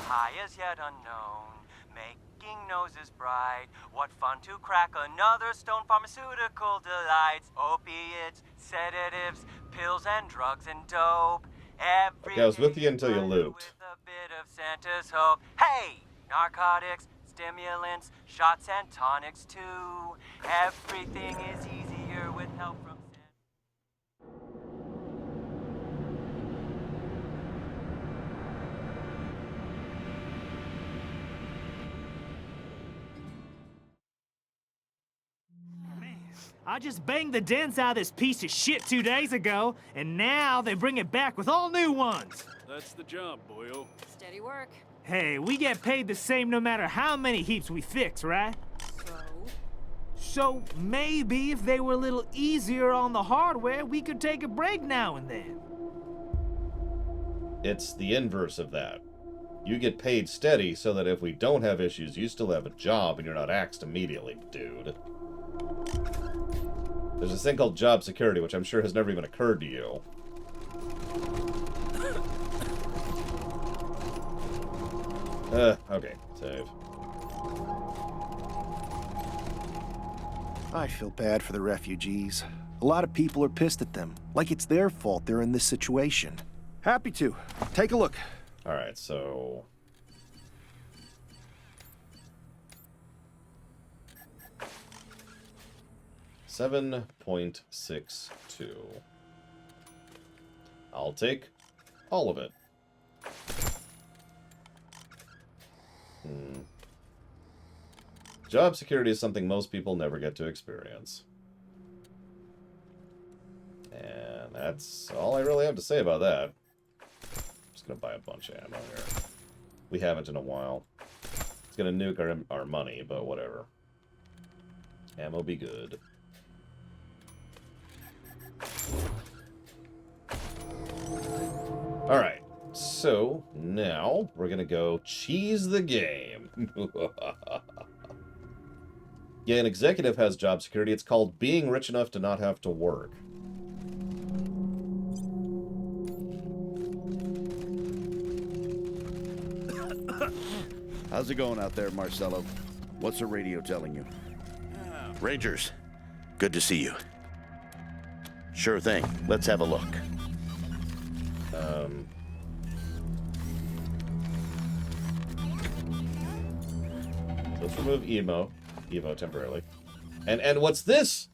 S4: High as yet unknown. Making noses bright. What fun to crack another stone. Pharmaceutical delights. Opiates, sedatives, pills and drugs and dope.
S1: Okay, I was with you until you looped.
S4: With a bit of Santa's hope. Hey! Narcotics, stimulants, shots and tonics too. Everything is easier with help from
S9: I just banged the dents out of this piece of shit 2 days ago, and now they bring it back with all new ones.
S6: That's the job, boyo.
S13: Steady work.
S9: Hey, we get paid the same no matter how many heaps we fix, right? So maybe if they were a little easier on the hardware, we could take a break now and then.
S1: It's the inverse of that. You get paid steady so that if we don't have issues, you still have a job and you're not axed immediately, dude. There's this thing called job security, which I'm sure has never even occurred to you. Okay, save.
S11: I feel bad for the refugees. A lot of people are pissed at them, like it's their fault they're in this situation. Happy to. Take a look.
S1: Alright, so... $7.62. I'll take all of it. Job security is something most people never get to experience. And that's all I really have to say about that. I'm just gonna buy a bunch of ammo here. We haven't in a while. It's gonna nuke our money, but whatever. Ammo be good. Alright, so now we're gonna go cheese the game. Yeah, an executive has job security. It's called being rich enough to not have to work.
S19: How's it going out there, Marcello? What's the radio telling you? Rangers, good to see you. Sure thing. Let's have a look.
S1: Let's remove Evo temporarily. And what's this?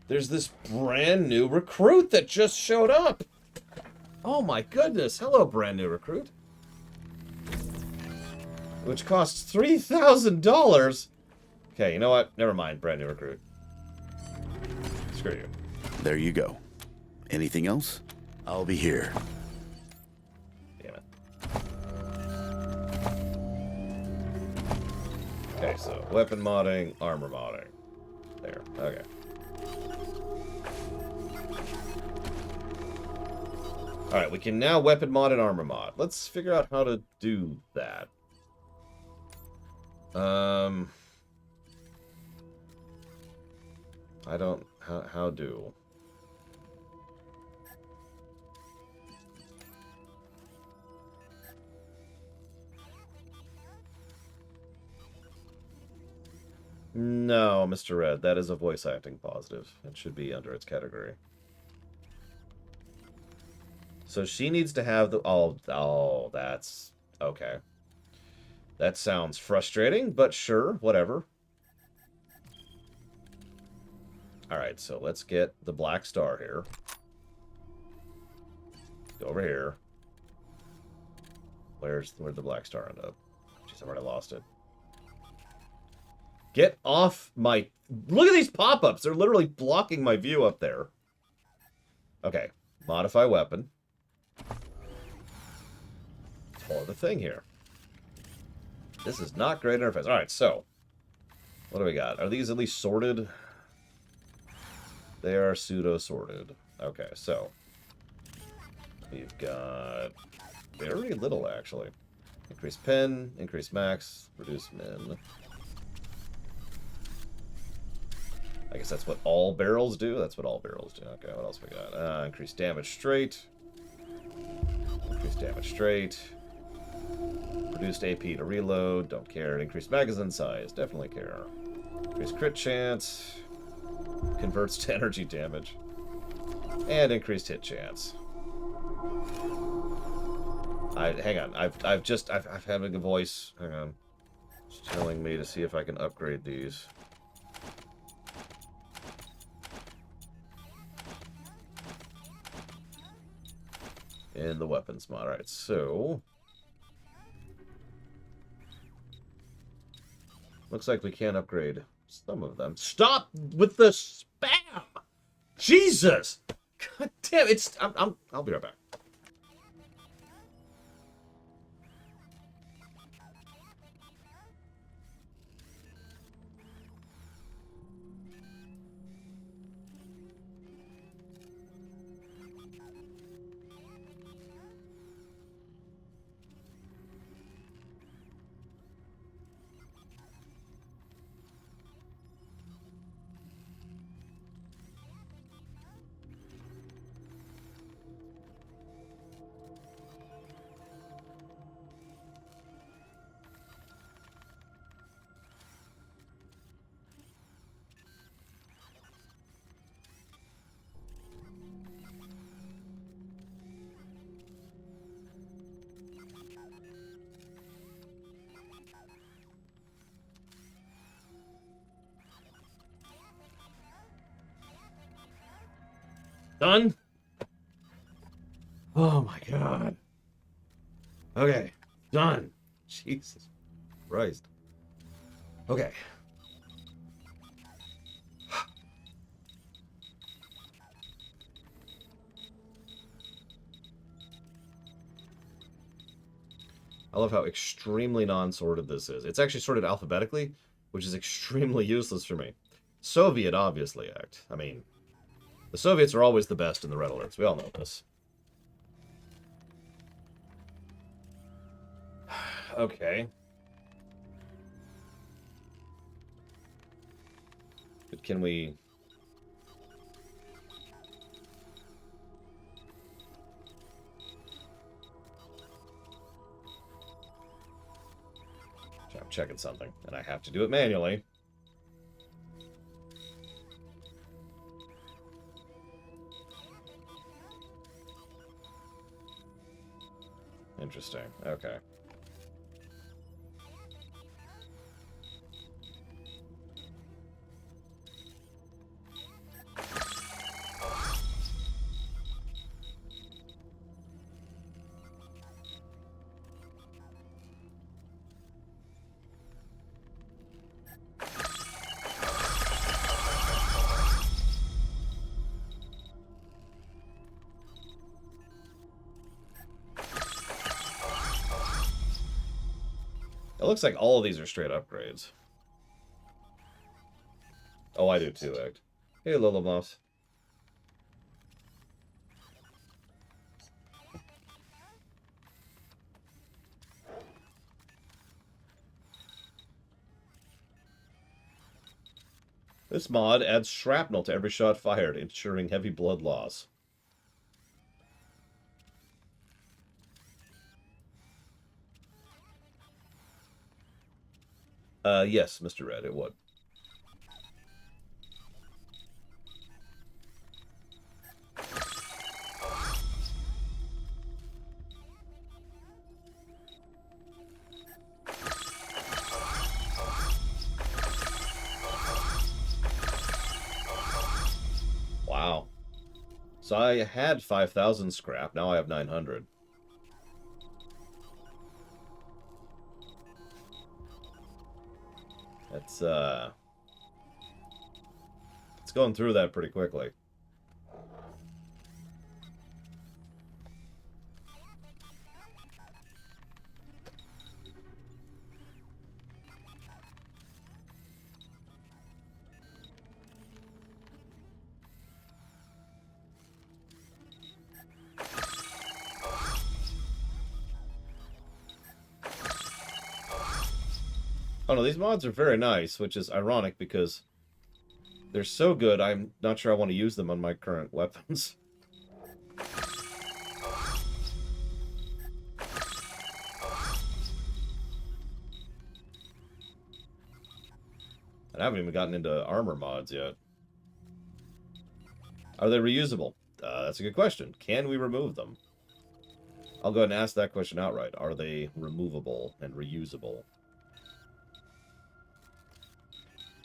S1: There's this brand new recruit that just showed up. Oh my goodness. Hello, brand new recruit. Which costs $3,000. Okay, you know what? Never mind, brand new recruit. Screw you.
S19: There you go. Anything else? I'll be here.
S1: Damn it. Okay, so weapon modding, armor modding. There, okay. Alright, we can now weapon mod and armor mod. Let's figure out how to do that. I don't... How do... No, Mr. Red, that is a voice acting positive. It should be under its category. So she needs to have the... Oh, that's... Okay. That sounds frustrating, but sure, whatever. Alright, so let's get the black star here. Go over here. Where'd the black star end up? Jeez, I've already lost it. Get off my... Look at these pop-ups. They're literally blocking my view up there. Okay. Modify weapon. Follow the thing here. This is not great interface. Alright, so. What do we got? Are these at least sorted? They are pseudo-sorted. Okay, so. We've got very little, actually. Increase pin, increase max, reduce min. I guess that's what all barrels do? That's what all barrels do. Okay, what else we got? Increase damage straight. Increase damage straight. Reduced AP to reload. Don't care. Increase magazine size. Definitely care. Increase crit chance. Converts to energy damage. And increased hit chance. Hang on. I'm having a voice. Hang on. It's telling me to see if I can upgrade these. In the weapons mod. Alright, so... Looks like we can upgrade some of them. Stop with the spam! Jesus! God damn, I'll be right back. Done? Oh my god. Okay. Done. Jesus Christ. Okay. I love how extremely non-sorted this is. It's actually sorted alphabetically, which is extremely useless for me. Soviet, obviously, act. I mean... The Soviets are always the best in the Red Alerts. We all know this. Okay. But can we... I'm checking something, and I have to do it manually. Interesting. Okay. It looks like all of these are straight upgrades. Oh, I do too, Act. Hey, little mouse. This mod adds shrapnel to every shot fired, ensuring heavy blood loss. Yes, Mr. Red, it would. Wow. So I had 5,000 scrap, now I have 900. It's going through that pretty quickly. Oh no, these mods are very nice, which is ironic because they're so good, I'm not sure I want to use them on my current weapons. And I haven't even gotten into armor mods yet. Are they reusable? That's a good question. Can we remove them? I'll go ahead and ask that question outright. Are they removable and reusable?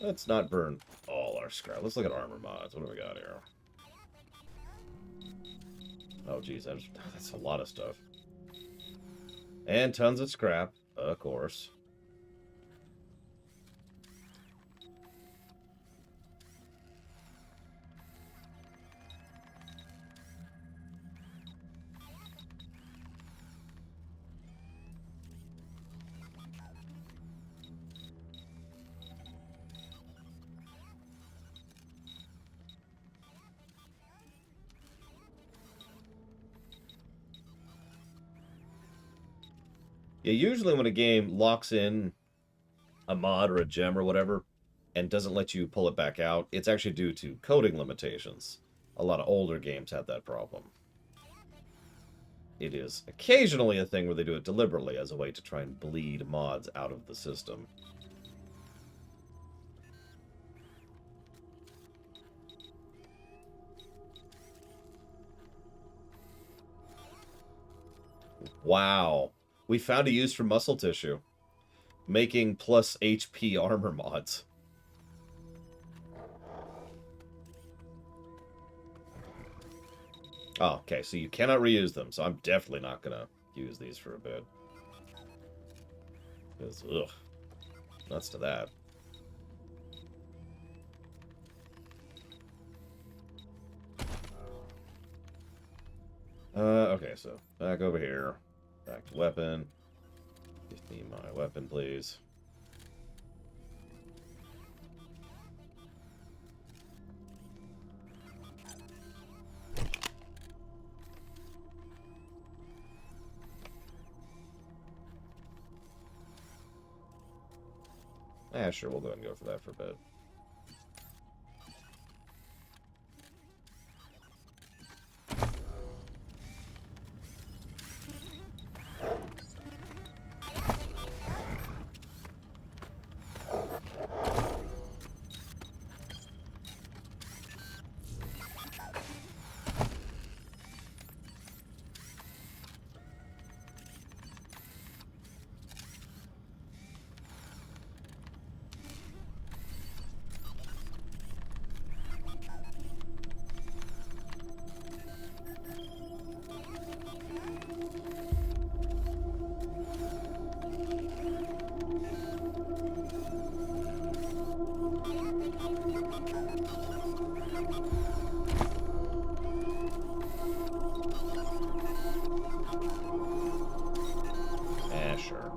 S1: Let's not burn all our scrap. Let's look at armor mods. What do we got here? Oh, geez. That's a lot of stuff. And tons of scrap, of course. Yeah, usually when a game locks in a mod or a gem or whatever and doesn't let you pull it back out, it's actually due to coding limitations. A lot of older games have that problem. It is occasionally a thing where they do it deliberately as a way to try and bleed mods out of the system. Wow. We found a use for muscle tissue. Making plus HP armor mods. Oh, okay, so you cannot reuse them, so I'm definitely not gonna use these for a bit. Because, ugh. Nuts to that. Okay, so back over here. Back to weapon. Give me my weapon, please. Sure, we'll go ahead and go for that for a bit. Sure.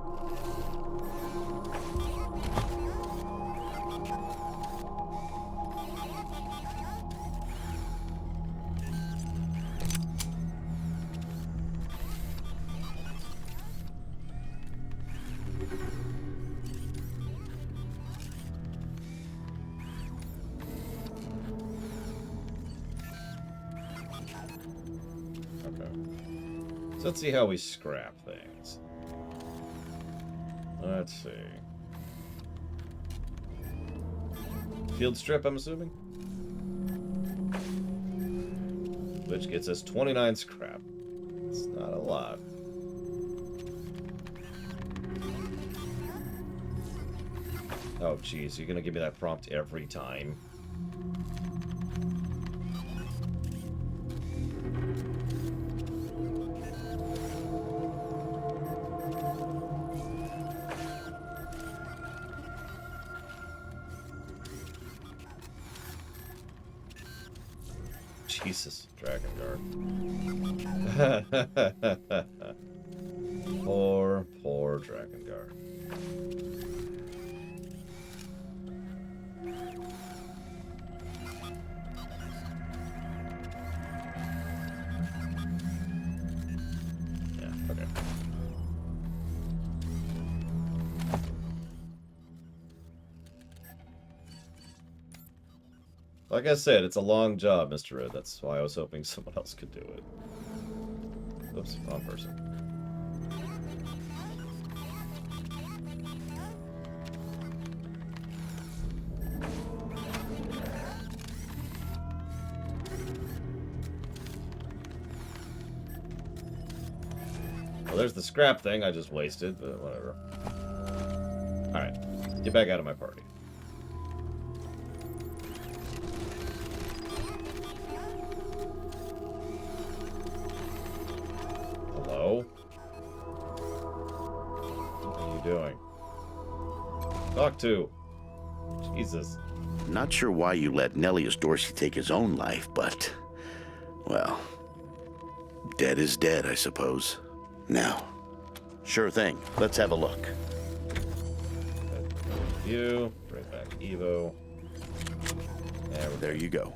S1: Okay. So let's see how we scrap things. Let's see. Field strip, I'm assuming? Which gets us 29 scrap. It's not a lot. Oh, geez, you're gonna give me that prompt every time? Jesus, Drakengard. Poor Drakengard. Yeah, okay. Like I said, it's a long job, Mr. Red. That's why I was hoping someone else could do it. Oops, wrong person. Well, there's the scrap thing I just wasted, but whatever. Alright, get back out of my party. Hello? What are you doing? Talk to. Jesus.
S19: Not sure why you let Nellius Dorsey take his own life, but, well, dead is dead, I suppose. Now, sure thing. Let's have a look.
S1: You, right back Evo.
S19: There you go.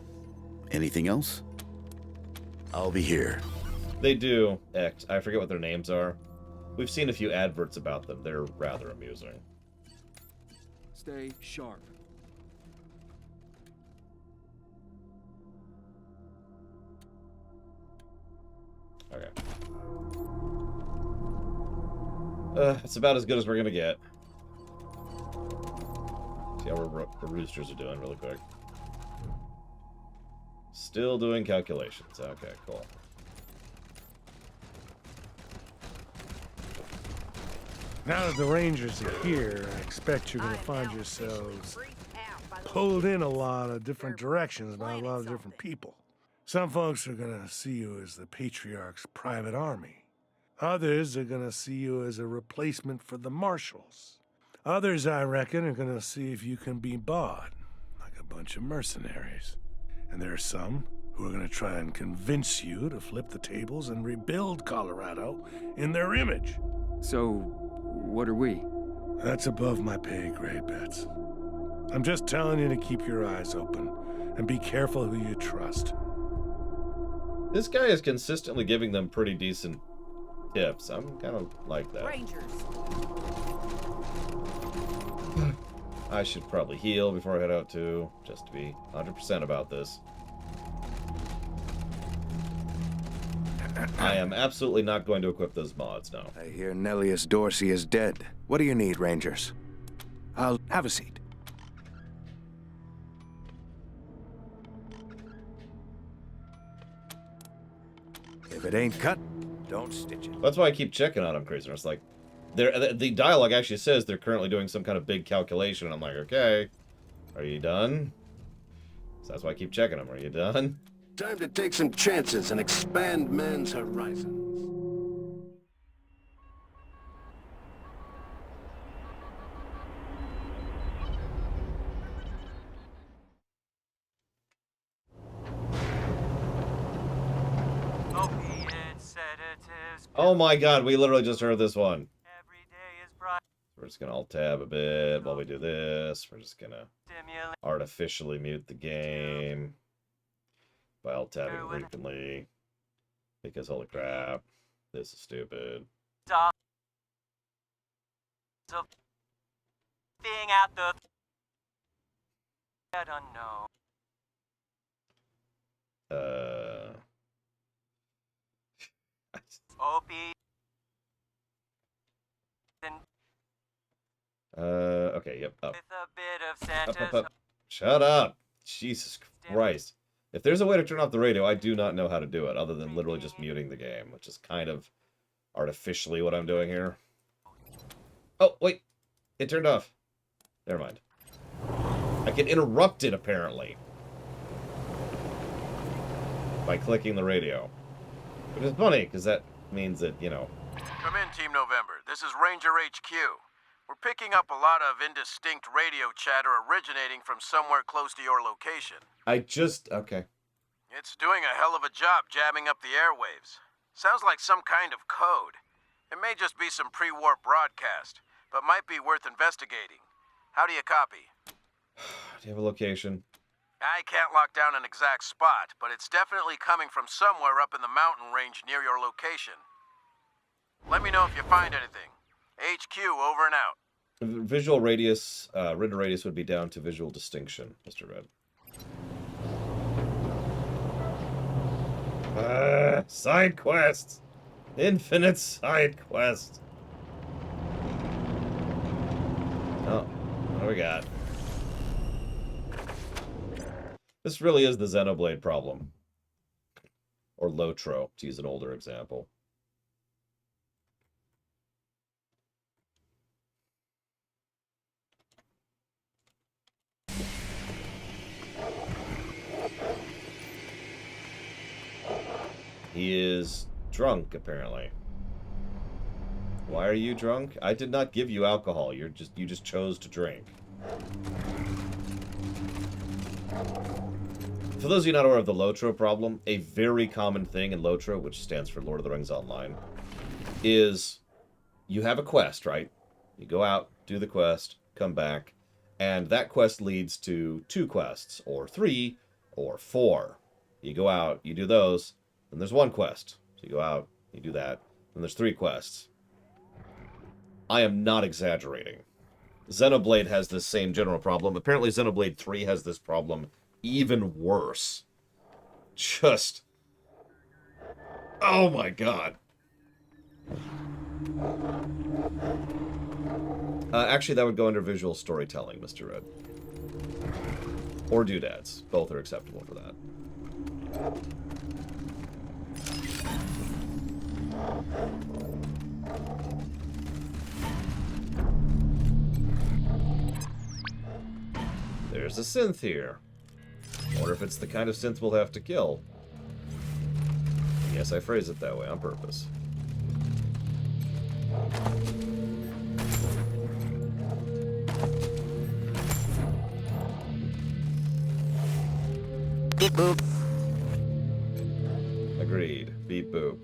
S19: Anything else? I'll be here.
S1: They do act. I forget what their names are. We've seen a few adverts about them. They're rather amusing.
S18: Stay sharp.
S1: Okay. It's about as good as we're gonna get. See how the roosters are doing really quick. Still doing calculations. Okay, cool.
S17: Now that the Rangers are here, I expect you're going to find yourselves pulled in a lot of different directions by a lot of different people. Some folks are going to see you as the Patriarch's private army. Others are going to see you as a replacement for the Marshals. Others, I reckon, are going to see if you can be bought, like a bunch of mercenaries. And there are some who are going to try and convince you to flip the tables and rebuild Colorado in their image.
S18: So, what are we?
S17: That's above my pay grade, Bets. I'm just telling you to keep your eyes open and be careful who you trust.
S1: This guy is consistently giving them pretty decent tips. I'm kind of like that.
S10: Rangers.
S1: I should probably heal before I head out too, just to be 100% about this. I am absolutely not going to equip those mods, no.
S2: I hear Nellius Dorsey is dead. What do you need, Rangers? I'll have a seat. If it ain't cut, don't stitch it.
S1: That's why I keep checking on them, Crazy. It's like, the dialogue actually says they're currently doing some kind of big calculation, and I'm like, okay, are you done? So that's why I keep checking them. Are you done?
S21: Time to take some chances and expand man's horizons.
S1: Oh my god, we literally just heard this one. We're just gonna alt-tab a bit while we do this. We're just gonna artificially mute the game by alt-tabbing frequently. Because holy crap, this is stupid.
S4: Being at the I don't know. Opie.
S1: Okay, yep, up.
S4: With a bit of Santa's.
S1: Up. Shut up! Jesus Christ. If there's a way to turn off the radio, I do not know how to do it, other than literally just muting the game, which is kind of artificially what I'm doing here. Oh, wait. It turned off. Never mind. I can interrupt it, apparently. By clicking the radio. Which is funny, because that means that, you know...
S23: Come in, Team November. This is Ranger HQ. We're picking up a lot of indistinct radio chatter originating from somewhere close to your location.
S1: Okay.
S23: It's doing a hell of a job jamming up the airwaves. Sounds like some kind of code. It may just be some pre-war broadcast, but might be worth investigating. How do you copy?
S1: Do you have a location?
S23: I can't lock down an exact spot, but it's definitely coming from somewhere up in the mountain range near your location. Let me know if you find anything. HQ, over and out.
S1: Visual radius, render radius would be down to visual distinction, Mr. Red. Side quests! Infinite side quests! Oh, what do we got? This really is the Xenoblade problem. Or Lotro, to use an older example. He is drunk, apparently. Why are you drunk? I did not give you alcohol. You just chose to drink. For those of you not aware of the Lotro problem, a very common thing in Lotro, which stands for Lord of the Rings Online, is you have a quest, right? You go out, do the quest, come back, and that quest leads to 2 quests, or 3, or 4. You go out, you do those, then there's 1 quest. So you go out, you do that, then there's 3 quests. I am not exaggerating. Xenoblade has this same general problem. Apparently Xenoblade 3 has this problem even worse. Just... oh my god. Actually, that would go under visual storytelling, Mr. Red. Or doodads. Both are acceptable for that. There's a synth here. Wonder if it's the kind of synth we'll have to kill. Yes, I phrase it that way on purpose. Beep boop. Agreed. Beep boop.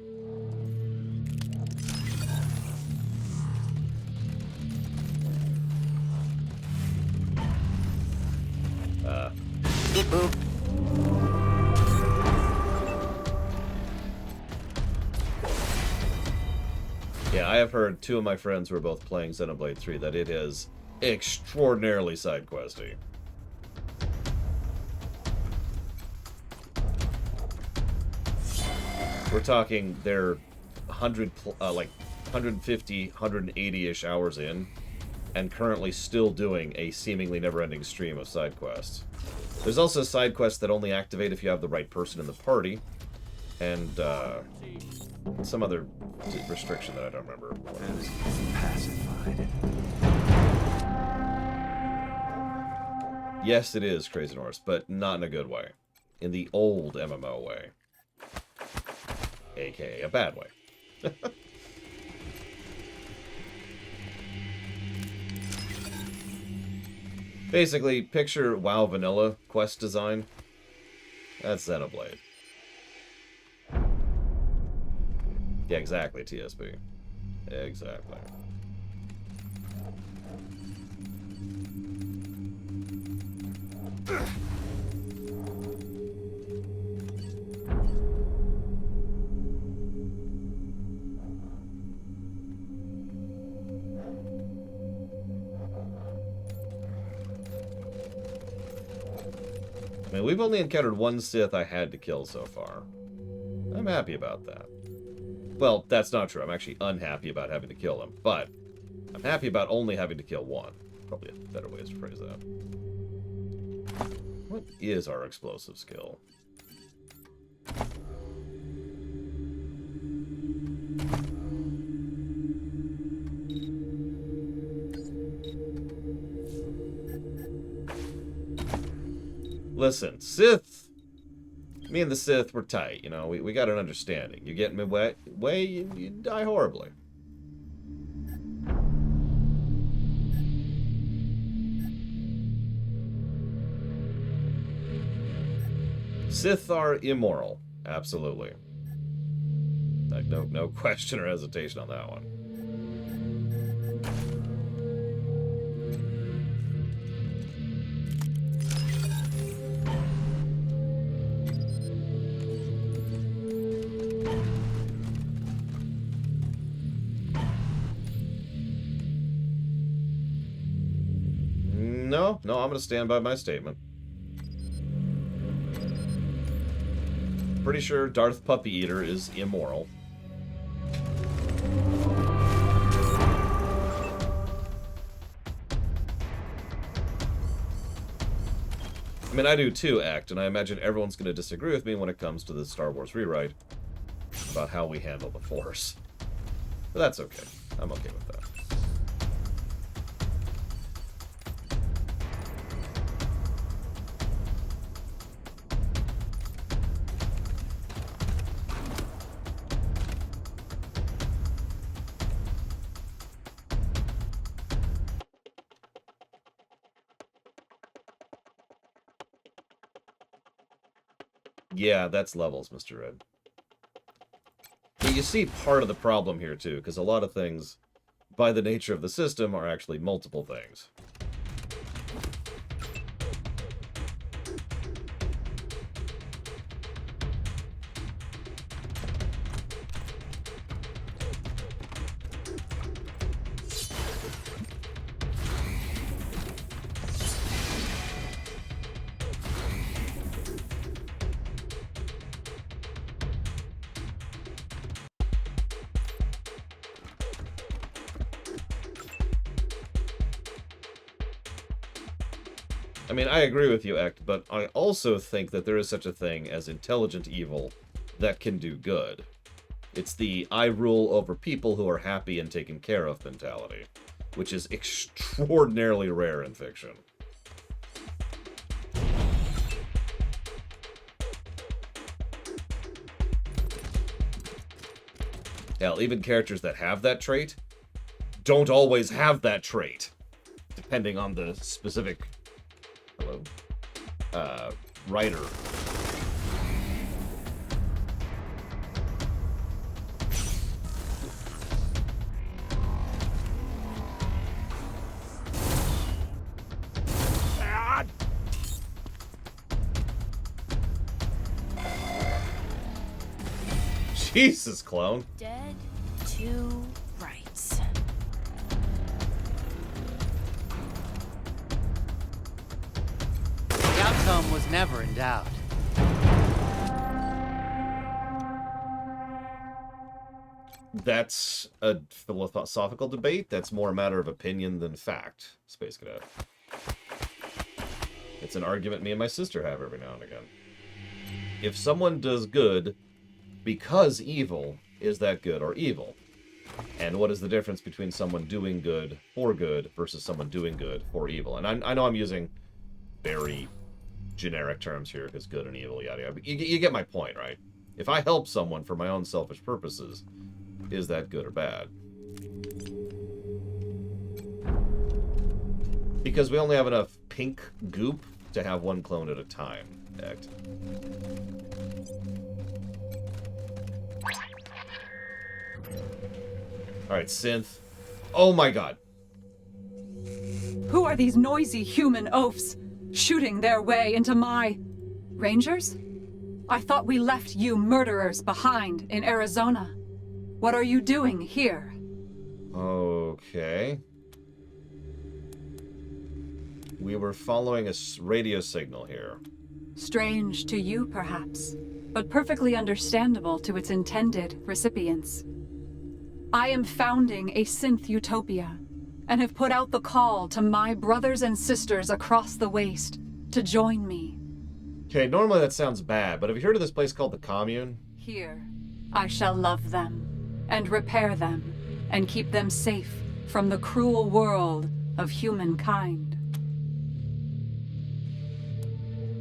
S1: Beep boop. Yeah, I have heard 2 of my friends who are both playing Xenoblade 3 that it is extraordinarily side questy. We're talking they're 150, 180-ish hours in, and currently still doing a seemingly never-ending stream of side quests. There's also side quests that only activate if you have the right person in the party, and some other restriction that I don't remember what it is.
S18: Pacified.
S1: Yes, it is Crazy Norse, but not in a good way. In the old MMO way. AKA a bad way. Basically, picture WoW Vanilla quest design. That's Xenoblade. Yeah, exactly, TSP. Exactly. I mean, we've only encountered 1 Sith I had to kill so far. I'm happy about that. Well, that's not true. I'm actually unhappy about having to kill him, but I'm happy about only having to kill 1. Probably a better way to phrase that. What is our explosive skill? Listen, Sith, me and the Sith, we're tight, you know, we got an understanding. You get in my way, you die horribly. Sith are immoral. Absolutely. Like, no question or hesitation on that one. No, I'm gonna stand by my statement. Pretty sure Darth Puppy Eater is immoral. I mean, I do too, Act, and I imagine everyone's going to disagree with me when it comes to the Star Wars rewrite about how we handle the Force. But that's okay. I'm okay with that. Yeah, that's levels, Mr. Red. But you see part of the problem here, too, because a lot of things, by the nature of the system, are actually multiple things. I mean, I agree with you, Ect, but I also think that there is such a thing as intelligent evil that can do good. It's the I rule over people who are happy and taken care of mentality, which is extraordinarily rare in fiction. Hell, even characters that have that trait don't always have that trait, depending on the specific writer. Jesus, clone.
S12: Dead to rights.
S7: The outcome was never in doubt.
S1: That's a philosophical debate. That's more a matter of opinion than fact, Space Cadet. It's an argument me and my sister have every now and again. If someone does good because evil, is that good or evil? And what is the difference between someone doing good for good versus someone doing good for evil? And I know I'm using very generic terms here because good and evil, yada yada. But you get my point, right? If I help someone for my own selfish purposes, is that good or bad? Because we only have enough pink goop to have one clone at a time. Act. Alright, Synth. Oh my god.
S14: Who are these noisy human oafs shooting their way into my... Rangers? I thought we left you murderers behind in Arizona. What are you doing here?
S1: Okay. We were following a radio signal here.
S14: Strange to you, perhaps, but perfectly understandable to its intended recipients. I am founding a synth utopia, and have put out the call to my brothers and sisters across the waste to join me.
S1: Okay, normally that sounds bad, but have you heard of this place called the Commune?
S14: Here, I shall love them, and repair them, and keep them safe from the cruel world of humankind.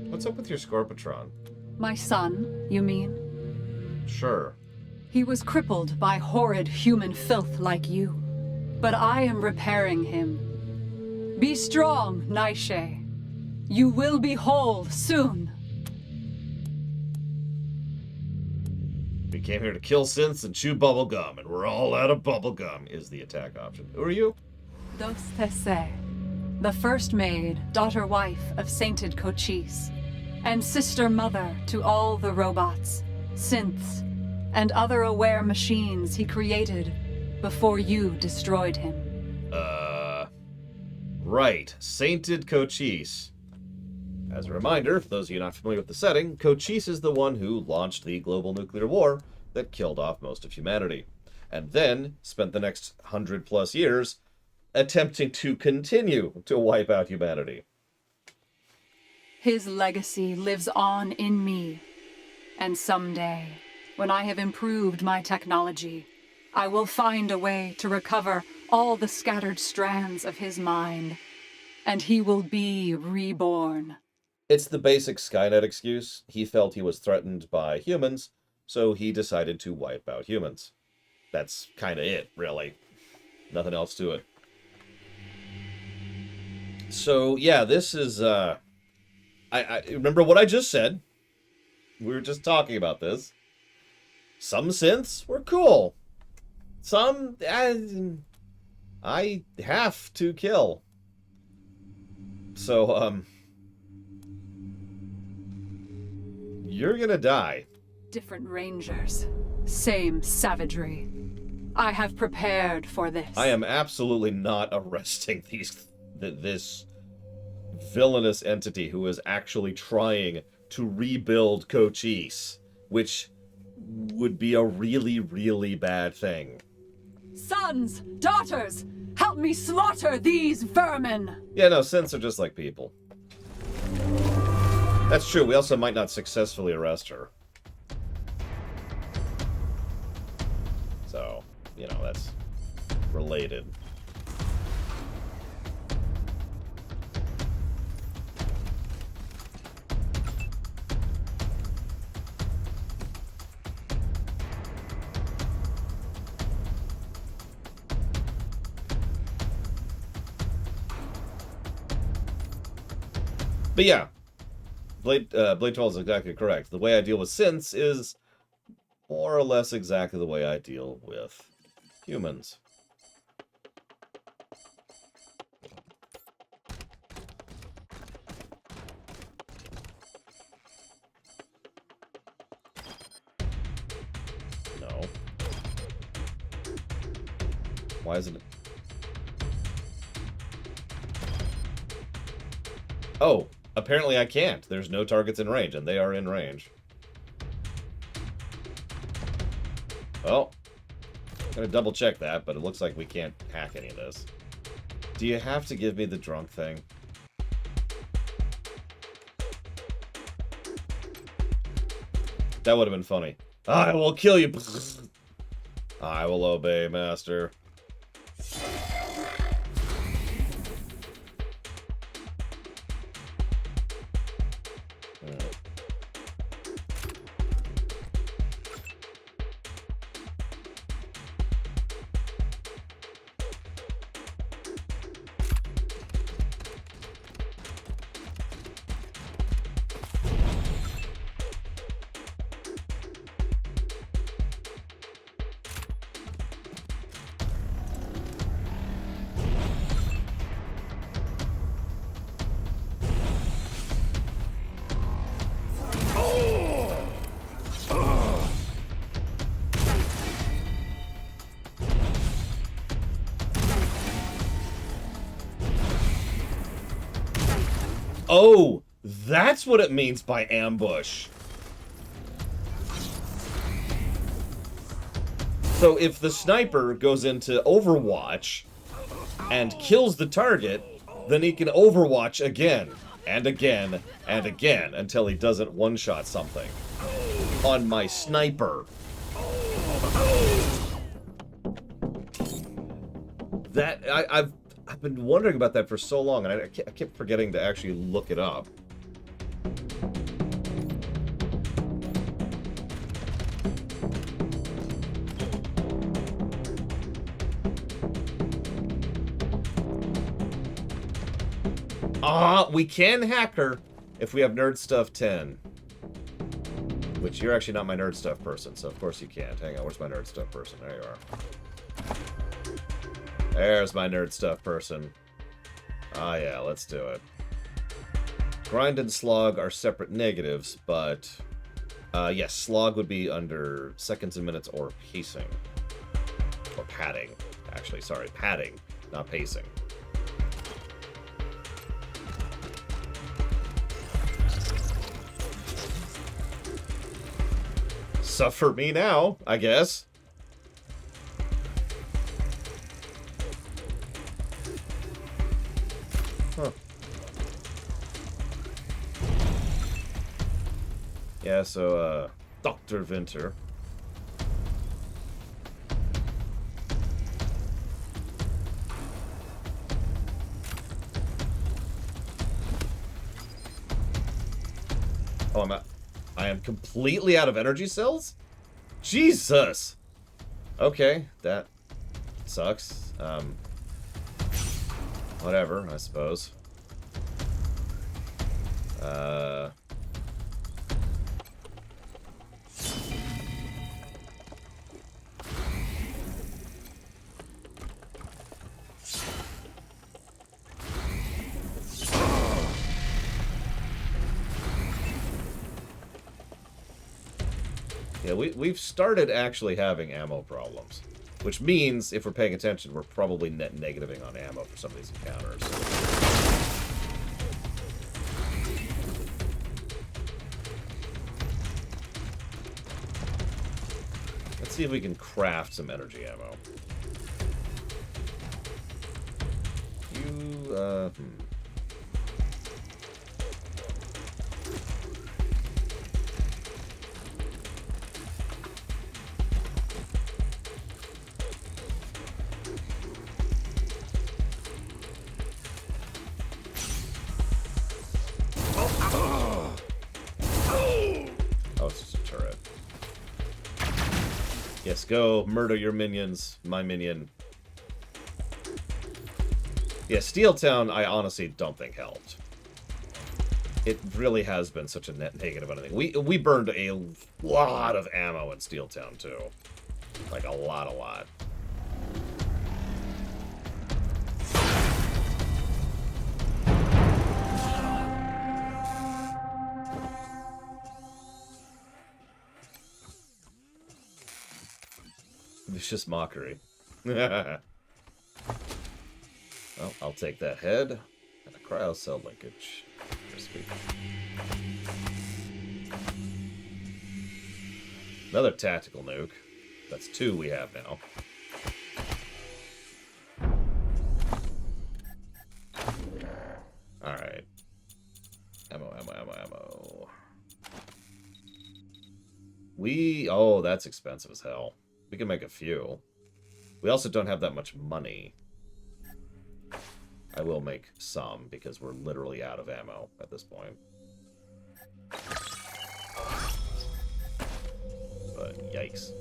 S1: What's up with your Scorpatron?
S14: My son, you mean?
S1: Sure.
S14: He was crippled by horrid human filth like you, but I am repairing him. Be strong, Naishe. You will be whole soon.
S1: We came here to kill synths and chew bubblegum, and we're all out of bubblegum, is the attack option. Who are you?
S14: Dos Tese, the first maid, daughter-wife of sainted Cochise, and sister-mother to all the robots, synths, and other aware machines he created before you destroyed him.
S1: Right. Sainted Cochise. As a reminder, for those of you not familiar with the setting, Cochise is the one who launched the global nuclear war that killed off most of humanity, and then spent the next 100+ years attempting to continue to wipe out humanity.
S14: His legacy lives on in me, and someday, when I have improved my technology, I will find a way to recover all the scattered strands of his mind, and he will be reborn.
S1: It's the basic Skynet excuse. He felt he was threatened by humans, so he decided to wipe out humans. That's kind of it, really. Nothing else to it. So, yeah, this is, I remember what I just said. We were just talking about this. Some synths were cool. Some, I have to kill. So, you're gonna die.
S14: Different rangers, same savagery. I have prepared for this.
S1: I am absolutely not arresting this villainous entity who is actually trying to rebuild Cochise, which would be a really, really bad thing.
S14: Sons, daughters, help me slaughter these vermin!
S1: Yeah, no, synths are just like people. That's true, we also might not successfully arrest her. So, you know, that's related. But yeah, Blade 12 is exactly correct. The way I deal with synths is more or less exactly the way I deal with humans. No. Why isn't it? Oh, apparently I can't. There's no targets in range, and they are in range. Well, I'm gonna double check that, but it looks like we can't hack any of this. Do you have to give me the drunk thing? That would have been funny. I will kill you. I will obey, master. Oh, that's what it means by ambush. So if the sniper goes into Overwatch and kills the target, then he can Overwatch again and again and again until he doesn't one-shot something. On my sniper. That, I've been wondering about that for so long, and I kept forgetting to actually look it up. We can hack her if we have Nerd Stuff 10. Which you're actually not my nerd stuff person, so of course you can't. Hang on, where's my nerd stuff person? There you are. There's my nerd stuff person. Ah, yeah, let's do it. Grind and slog are separate negatives, but yes, slog would be under seconds and minutes or pacing. Or padding, actually. Sorry, padding, not pacing. Suffer me now, I guess. Huh. Yeah, so, Dr. Vinter. Oh, I am completely out of energy cells? Jesus! Okay, that sucks. Whatever, I suppose. Yeah, we've started actually having ammo problems. Which means, if we're paying attention, we're probably net negativing on ammo for some of these encounters. Let's see if we can craft some energy ammo. Oh, it's just a turret. Yes, go murder your minions, my minion. Yeah, Steeltown, I honestly don't think helped. It really has been such a net negative on anything. We burned a lot of ammo in Steeltown too. Like a lot. Vicious mockery. Well, I'll take that head and a cryo cell linkage. Sweet. Another tactical nuke. That's 2 we have now. Alright. Ammo. Oh, that's expensive as hell. We can make a few. We also don't have that much money. I will make some, because we're literally out of ammo at this point. But, yikes.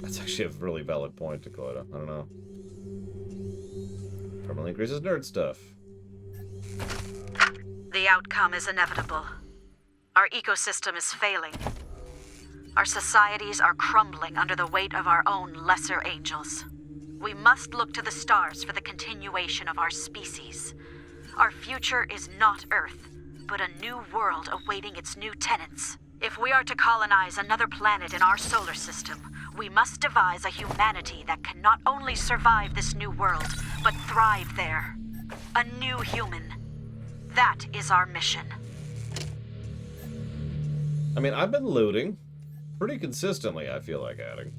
S1: That's actually a really valid point, Dakota. I don't know. Permanently increases nerd stuff.
S15: The outcome is inevitable. Our ecosystem is failing. Our societies are crumbling under the weight of our own lesser angels. We must look to the stars for the continuation of our species. Our future is not Earth, but a new world awaiting its new tenants. If we are to colonize another planet in our solar system, we must devise a humanity that can not only survive this new world, but thrive there. A new human. That is our mission.
S1: I mean, I've been looting. Pretty consistently, I feel like adding.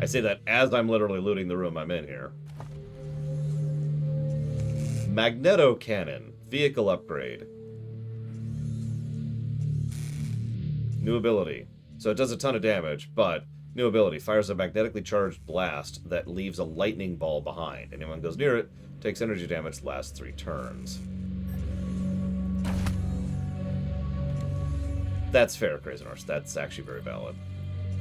S1: I say that as I'm literally looting the room I'm in here. Magneto Cannon. Vehicle upgrade. New ability. So it does a ton of damage, but new ability. Fires a magnetically charged blast that leaves a lightning ball behind. Anyone goes near it takes energy damage, lasts 3 turns. That's fair, Crazy Norse. That's actually very valid.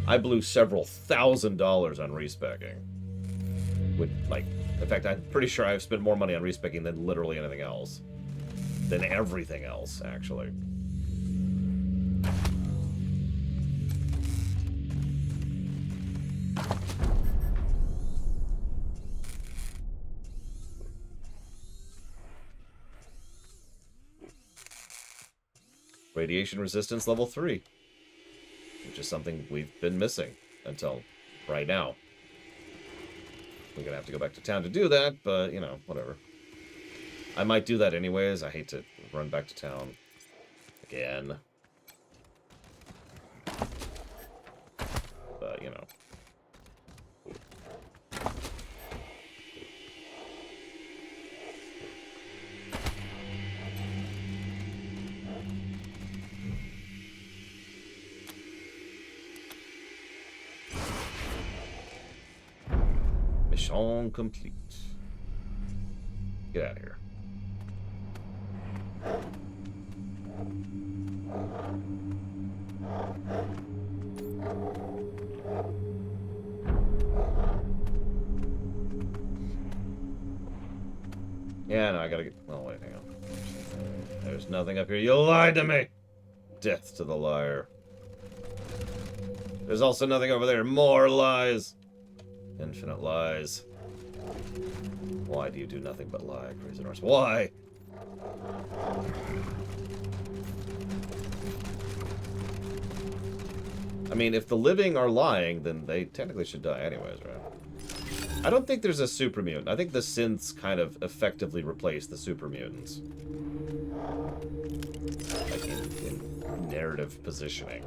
S1: I blew several $1,000s on respecking. Like, in fact, I'm pretty sure I've spent more money on respecking than literally anything else. Than everything else, actually. Radiation resistance level 3. Which is something we've been missing until right now. We're gonna have to go back to town to do that, but, you know, whatever. I might do that anyways. I hate to run back to town again. But, you know. Mission complete. Get out of here. Yeah, no, I gotta get... Oh, wait, hang on. There's nothing up here. You lied to me! Death to the liar. There's also nothing over there. More lies. Infinite lies. Why do you do nothing but lie, Crazy Norse? Why? I mean, if the living are lying, then they technically should die anyways, right? I don't think there's a super mutant. I think the synths kind of effectively replace the super mutants. Like in narrative positioning.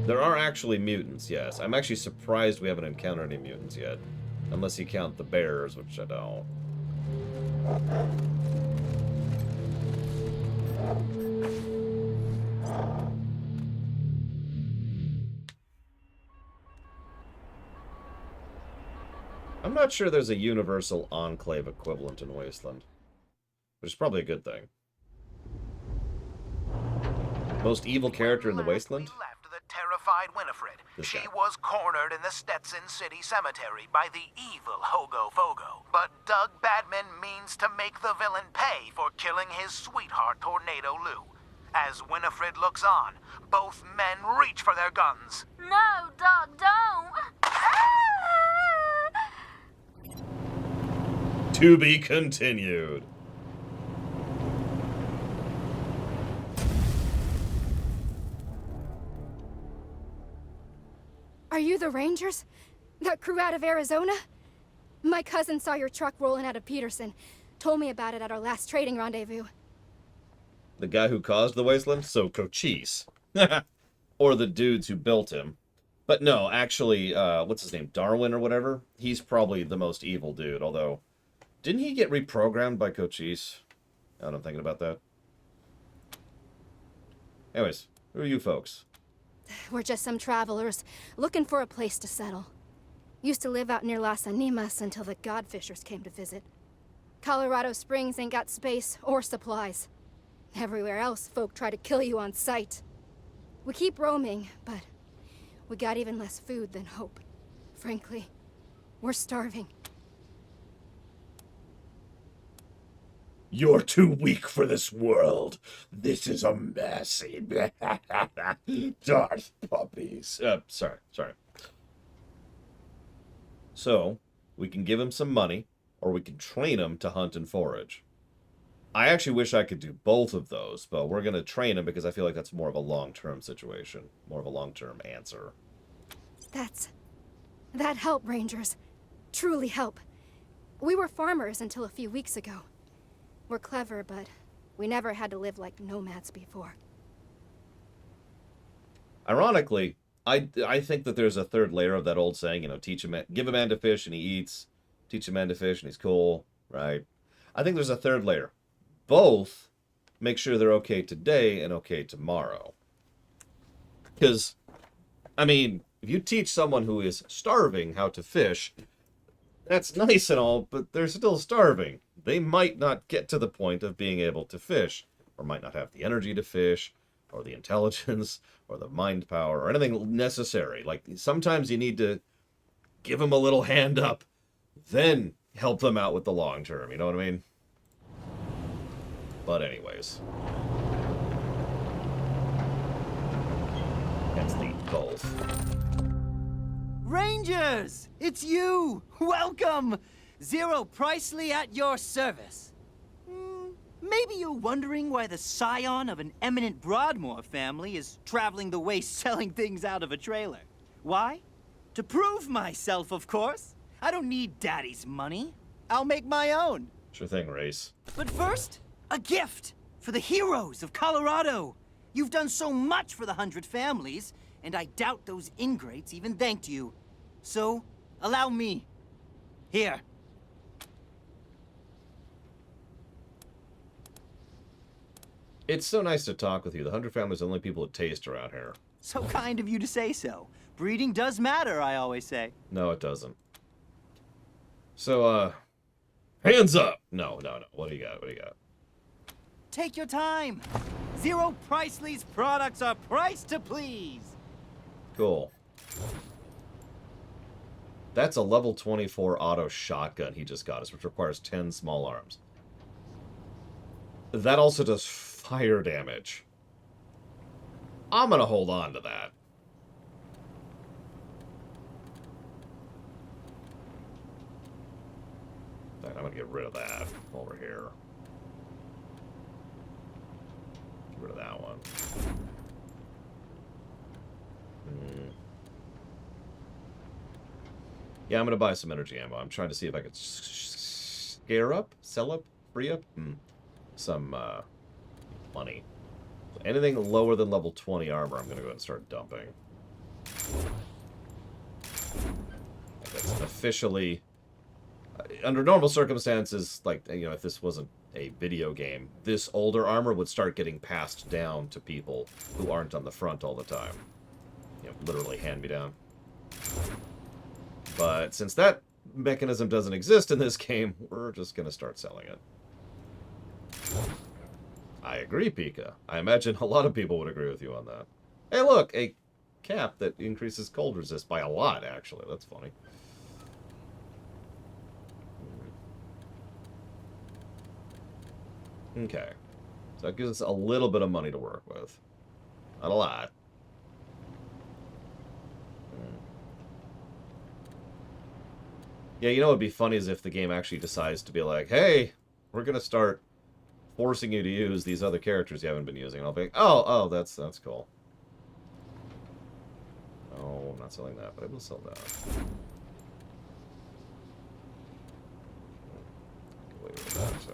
S1: There are actually mutants, yes. I'm actually surprised we haven't encountered any mutants yet. Unless you count the bears, which I don't. I'm not sure there's a universal enclave equivalent in Wasteland. Which is probably a good thing. Most evil character in the Wasteland?
S3: Terrified Winifred. She was cornered in the Stetson City Cemetery by the evil Hogo Fogo. But Doug Badman means to make the villain pay for killing his sweetheart, Tornado Lou. As Winifred looks on, both men reach for their guns.
S12: No, Doug, don't!
S1: To be continued.
S5: Are you the Rangers? That crew out of Arizona? My cousin saw your truck rolling out of Peterson. Told me about it at our last trading rendezvous.
S1: The guy who caused the Wasteland? So Cochise. Or the dudes who built him. But no, actually, what's his name? Darwin or whatever? He's probably the most evil dude, although... Didn't he get reprogrammed by Cochise? Now that I'm thinking about that. Anyways, who are you folks?
S5: We're just some travelers, looking for a place to settle. Used to live out near Las Animas until the Godfishers came to visit. Colorado Springs ain't got space or supplies. Everywhere else, folk try to kill you on sight. We keep roaming, but we got even less food than hope. Frankly, we're starving.
S21: You're too weak for this world. This is a messy. Darth puppies.
S1: Sorry. So, we can give him some money, or we can train him to hunt and forage. I actually wish I could do both of those, but we're going to train him because I feel like that's more of a long-term situation. More of a long-term answer.
S5: That help, Rangers. Truly help. We were farmers until a few weeks ago. We're clever, but we never had to live like nomads before.
S1: Ironically, I think that there's a third layer of that old saying, you know, give a man to fish and he eats, teach a man to fish and he's cool, right? I think there's a third layer. both make sure they're okay today and okay tomorrow. Because, I mean, if you teach someone who is starving how to fish, that's nice and all, but they're still starving. They might not get to the point of being able to fish, or might not have the energy to fish, or the intelligence, or the mind power, or anything necessary. Like, sometimes you need to give them a little hand up, then help them out with the long term, you know what I mean? But anyways. That's the both.
S10: Rangers! It's you! Welcome! Zero Presley at your service. Maybe you're wondering why the scion of an eminent Broadmoor family is traveling the waste selling things out of a trailer. Why? To prove myself, of course. I don't need Daddy's money. I'll make my own.
S1: Sure thing, Race.
S10: But first, a gift for the heroes of Colorado. You've done so much for the 100 families, and I doubt those ingrates even thanked you. So, allow me. Here.
S1: It's so nice to talk with you. The 100 families are the only people with taste around here.
S10: So kind of you to say so. Breeding does matter, I always say.
S1: No, it doesn't. So, hands up! No. What do you got?
S10: Take your time. Zero Presley's products are priced to please.
S1: Cool. That's a level 24 auto shotgun he just got us, which requires 10 small arms. That also does fire damage. I'm gonna hold on to that. In fact, I'm gonna get rid of that while we're here. Get rid of that one. Yeah, I'm gonna buy some energy ammo. I'm trying to see if I could sell up, free up some money. So anything lower than level 20 armor, I'm gonna go ahead and start dumping. That's officially, under normal circumstances, like, you know, if this wasn't a video game, this older armor would start getting passed down to people who aren't on the front all the time. You know, literally hand me down. But since that mechanism doesn't exist in this game, we're just going to start selling it. I agree, Pika. I imagine a lot of people would agree with you on that. Hey, look, a cap that increases cold resist by a lot, actually. That's funny. Okay. So that gives us a little bit of money to work with. Not a lot. Yeah, you know what would be funny is if the game actually decides to be like, hey, we're going to start forcing you to use these other characters you haven't been using. And I'll be like, oh, that's cool. Oh, I'm not selling that, but I will sell that. Wait with that, so.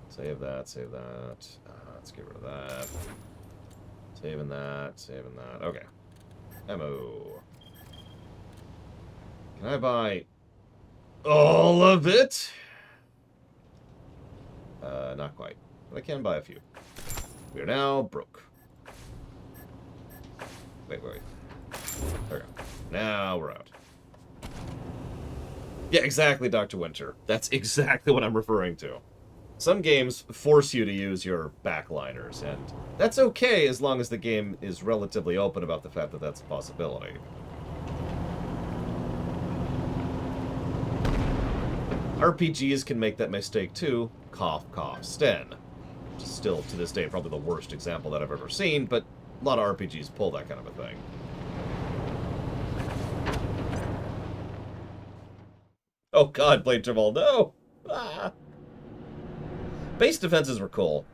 S1: Save that, save that. Let's get rid of that. Saving that, saving that. Okay. Ammo. Can I buy all of it? Not quite. But I can buy a few. We are now broke. Wait. There we go. Now we're out. Yeah, exactly, Dr. Winter. That's exactly what I'm referring to. Some games force you to use your backliners, and that's okay as long as the game is relatively open about the fact that that's a possibility. RPGs can make that mistake too. Cough, cough, Sten. Which is still, to this day, probably the worst example that I've ever seen, but a lot of RPGs pull that kind of a thing. Oh god, Blade Tribal, no! Ah. Base defenses were cool.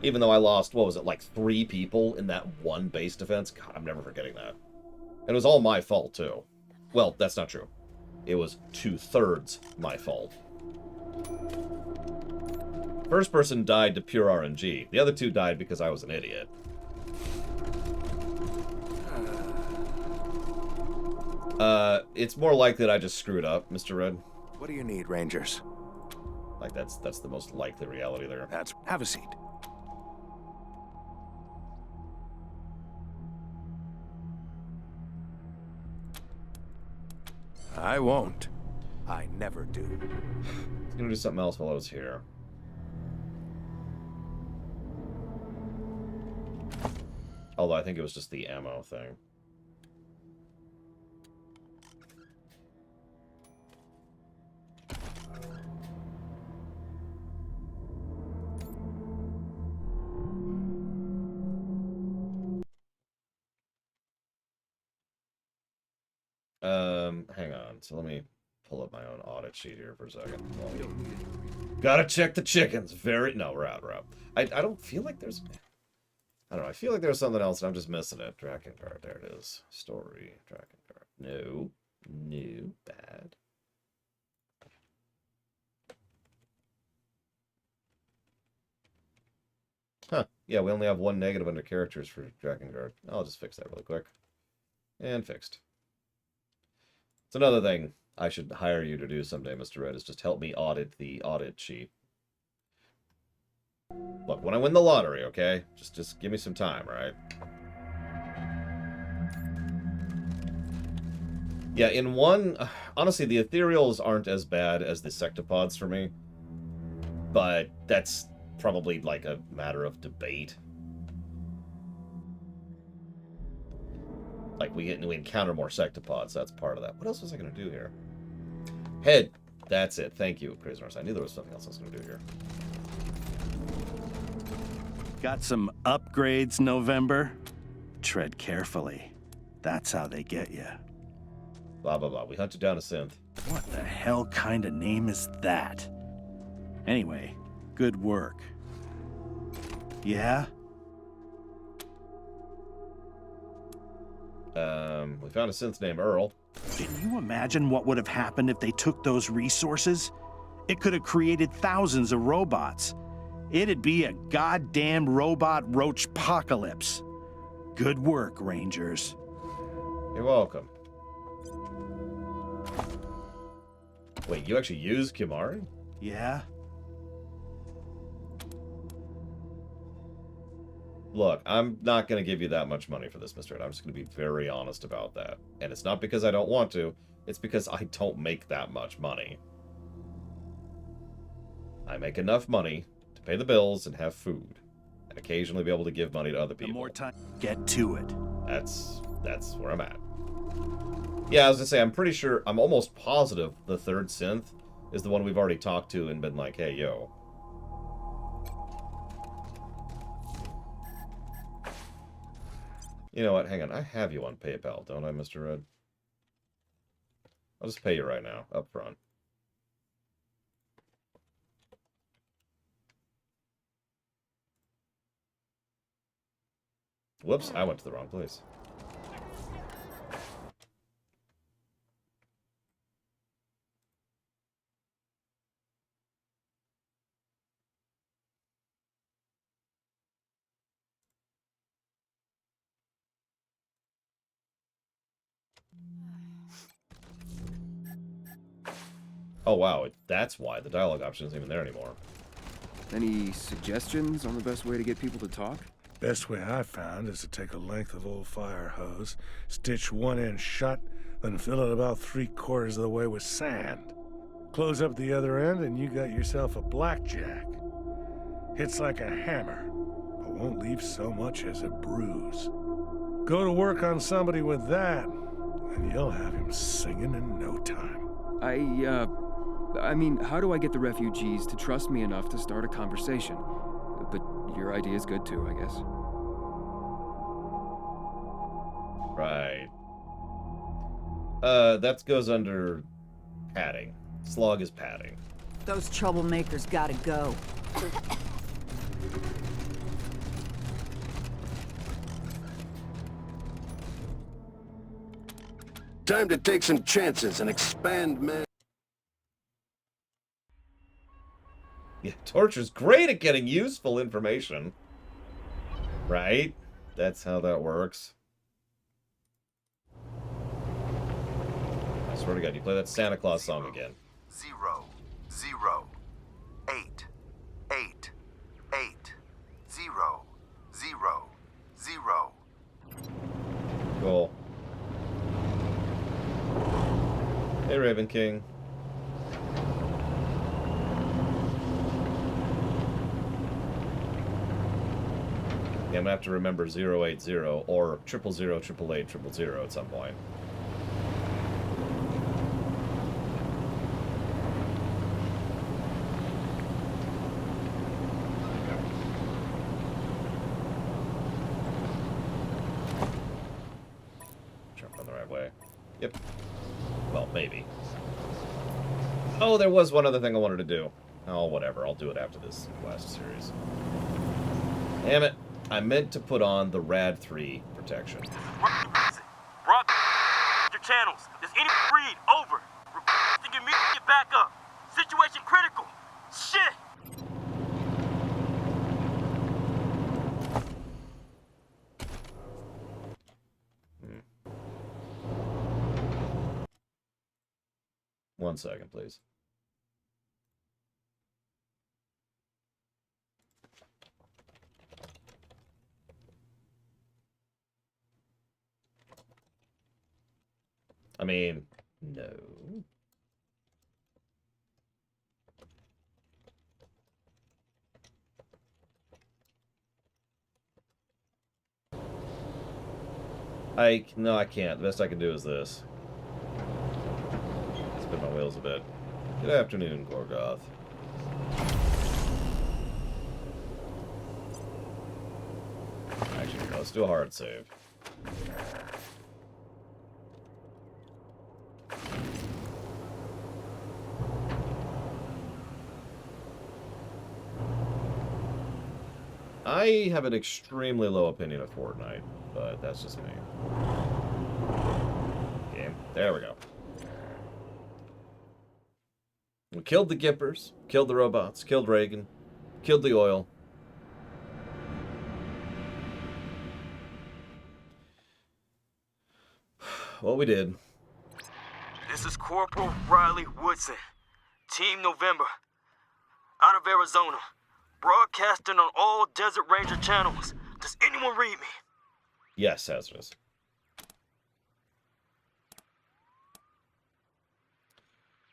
S1: Even though I lost, what was it, like 3 people in that one base defense? God, I'm never forgetting that. And it was all my fault, too. Well, that's not true. It was 2/3 my fault. First person died to pure RNG. The other 2 died because I was an idiot. It's more likely that I just screwed up, Mr. Red.
S2: What do you need, Rangers?
S1: Like, that's the most likely reality there.
S11: Have a seat. I won't. I never do.
S1: I'm gonna do something else while I was here. Although I think it was just the ammo thing. Hang on. So let me pull up my own audit sheet here for a second. Gotta check the chickens. No, we're out. I don't feel like there's... I don't know. I feel like there's something else and I'm just missing it. Drakengard. There it is. Story. Drakengard. No. Bad. Huh. Yeah, we only have one negative under characters for Drakengard. I'll just fix that really quick. And fixed. It's another thing I should hire you to do someday, Mr. Red, is just help me audit the audit sheet. Look, when I win the lottery, okay? Just give me some time, all right? Yeah, in one... honestly, the ethereals aren't as bad as the sectopods for me. But that's probably, like, a matter of debate. Like, we encounter more sectopods, that's part of that. What else was I going to do here? Head. That's it. Thank you, Crazy Norse. I knew there was something else I was going to do here.
S11: Got some upgrades, November? Tread carefully. That's how they get you.
S1: Blah, blah, blah. We hunted down a synth.
S11: What the hell kind of name is that? Anyway, good work. Yeah?
S1: We found a synth named Earl.
S11: Can you imagine what would have happened if they took those resources? It could have created thousands of robots. It'd be a goddamn robot roach apocalypse. Good work, Rangers.
S1: You're welcome. Wait, you actually use Kimari?
S11: Yeah?
S1: Look, I'm not going to give you that much money for this, Mr. Ed. I'm just going to be very honest about that. And it's not because I don't want to. It's because I don't make that much money. I make enough money to pay the bills and have food. And occasionally be able to give money to other people.
S11: The more time, get to it.
S1: That's where I'm at. Yeah, I was going to say, I'm pretty sure, I'm almost positive the third synth is the one we've already talked to and been like, hey, yo. You know what? Hang on. I have you on PayPal, don't I, Mr. Red? I'll just pay you right now, up front. Whoops, I went to the wrong place. Oh, wow. That's why. The dialogue option isn't even there anymore.
S18: Any suggestions on the best way to get people to talk?
S17: Best way I found is to take a length of old fire hose, stitch one end shut, then fill it about 3/4 of the way with sand. Close up the other end and you got yourself a blackjack. Hits like a hammer, but won't leave so much as a bruise. Go to work on somebody with that, and you'll have him singing in no time.
S18: I mean, how do I get the refugees to trust me enough to start a conversation? But your idea is good too, I guess.
S1: Right. That goes under padding. Slug is padding.
S13: Those troublemakers gotta go.
S21: Time to take some chances and expand man.
S1: Yeah, Torture's great at getting useful information. Right? That's how that works. I swear to God, you play that Santa Claus song again.
S3: 0, 0. 8 8 0 0 0.
S1: Cool. Hey, Raven King. Yeah, I'm gonna have to remember 080 or 000 888 000 at some point. Jump on the right way. Yep. Well, maybe. Oh, there was one other thing I wanted to do. Oh, whatever. I'll do it after this quest series. Damn it. I meant to put on the Rad 3 protection.
S8: Broad your channels. Does any read? Over. Requesting immediate backup. Situation critical. Shit!
S1: One second, please. I mean, no. No, I can't. The best I can do is this. Spin my wheels a bit. Good afternoon, Gorgoth. Actually, let's do a hard save. I have an extremely low opinion of Fortnite, but that's just me. Game. There we go. We killed the Gippers, killed the robots, killed Reagan, killed the oil. What we did.
S8: This is Corporal Riley Woodson, Team November, out of Arizona, broadcasting on all Desert Ranger channels. Does anyone read me?
S1: Yes, Hazardous.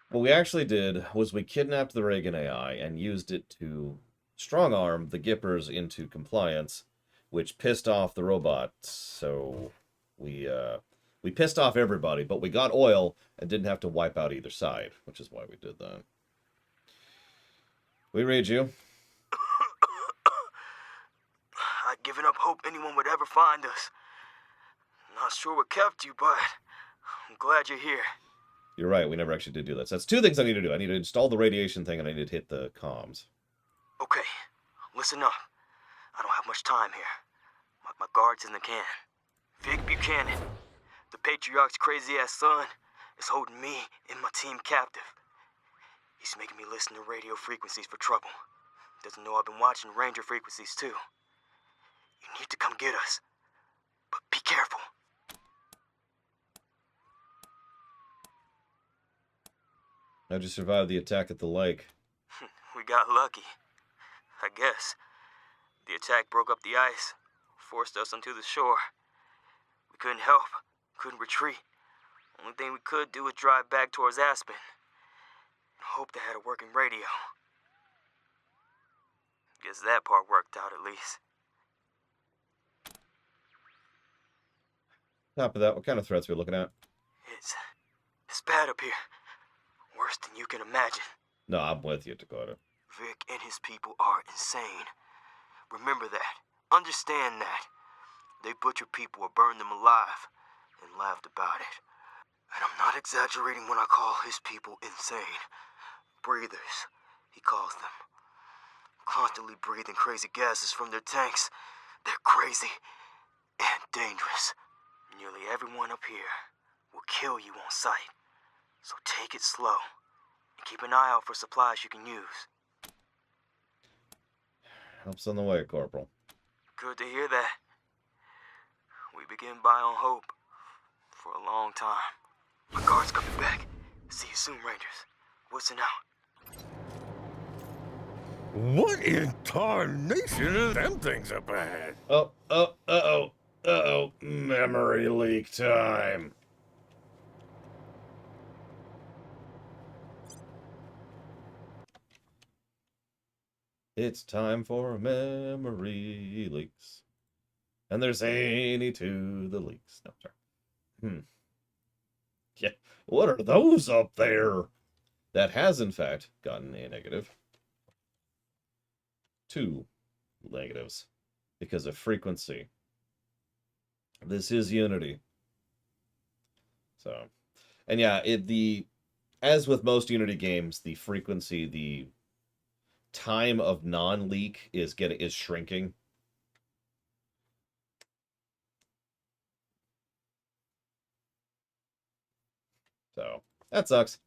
S1: What we actually did was we kidnapped the Reagan AI and used it to strong-arm the Gippers into compliance, which pissed off the robots. So we pissed off everybody, but we got oil and didn't have to wipe out either side, which is why we did that. We read you.
S8: I'd given up hope anyone would ever find us. Not sure what kept you, but I'm glad you're here.
S1: You're right, we never actually did do that. So that's two things I need to do. I need to install the radiation thing, and I need to hit the comms.
S8: Okay, listen up. I don't have much time here. My guard's in the can. Vic Buchanan, the Patriarch's crazy-ass son, is holding me and my team captive. He's making me listen to radio frequencies for trouble. Doesn't know I've been watching Ranger frequencies, too. You need to come get us. But be careful.
S1: How'd you survive the attack at the lake?
S8: We got lucky. I guess. The attack broke up the ice, forced us onto the shore. We couldn't help, couldn't retreat. Only thing we could do was drive back towards Aspen. Hope they had a working radio. Guess that part worked out at least.
S1: Top of that, what kind of threats are we looking at?
S8: It's bad up here. Worse than you can imagine.
S1: No, I'm with you, Dakota.
S8: Vic and his people are insane. Remember that. Understand that. They butchered people or burned them alive and laughed about it. And I'm not exaggerating when I call his people insane. Breathers, he calls them. Constantly breathing crazy gases from their tanks. They're crazy and dangerous. Nearly everyone up here will kill you on sight. So take it slow and keep an eye out for supplies you can use.
S1: Help's on the way, Corporal.
S8: Good to hear that. We begin by on hope for a long time. My guard's coming back. See you soon, Rangers. Woodson out.
S17: What in tarnation is them things up ahead?
S1: Uh-oh. Memory leak time. It's time for memory leaks. And there's any to the leaks. No, sorry. Yeah, what are those up there? That has, in fact, gotten a negative. 2 negatives. Because of frequency. This is Unity. So, and yeah, as with most Unity games, the frequency, the time of non-leak is shrinking. So, that sucks.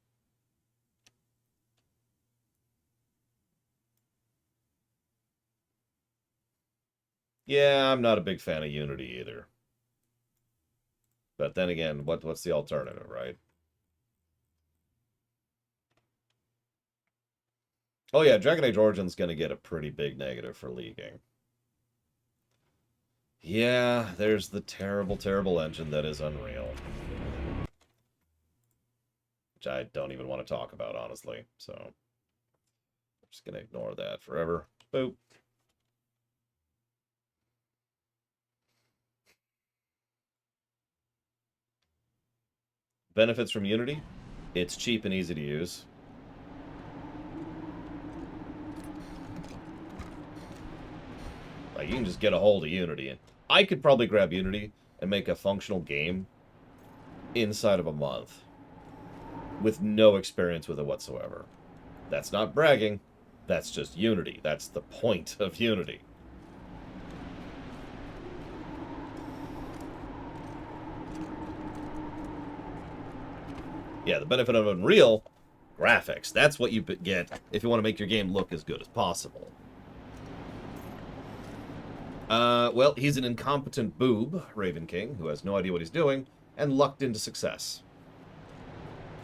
S1: Yeah, I'm not a big fan of Unity either. But then again, what's the alternative, right? Oh yeah, Dragon Age Origins going to get a pretty big negative for leaking. Yeah, there's the terrible, terrible engine that is Unreal. Which I don't even want to talk about, honestly. So, I'm just going to ignore that forever. Boop. Benefits from Unity? It's cheap and easy to use. Like, you can just get a hold of Unity. I could probably grab Unity and make a functional game inside of a month with no experience with it whatsoever. That's not bragging. That's just Unity. That's the point of Unity. Yeah, the benefit of Unreal, graphics. That's what you get if you want to make your game look as good as possible. Well, he's an incompetent boob, Raven King, who has no idea what he's doing, and lucked into success.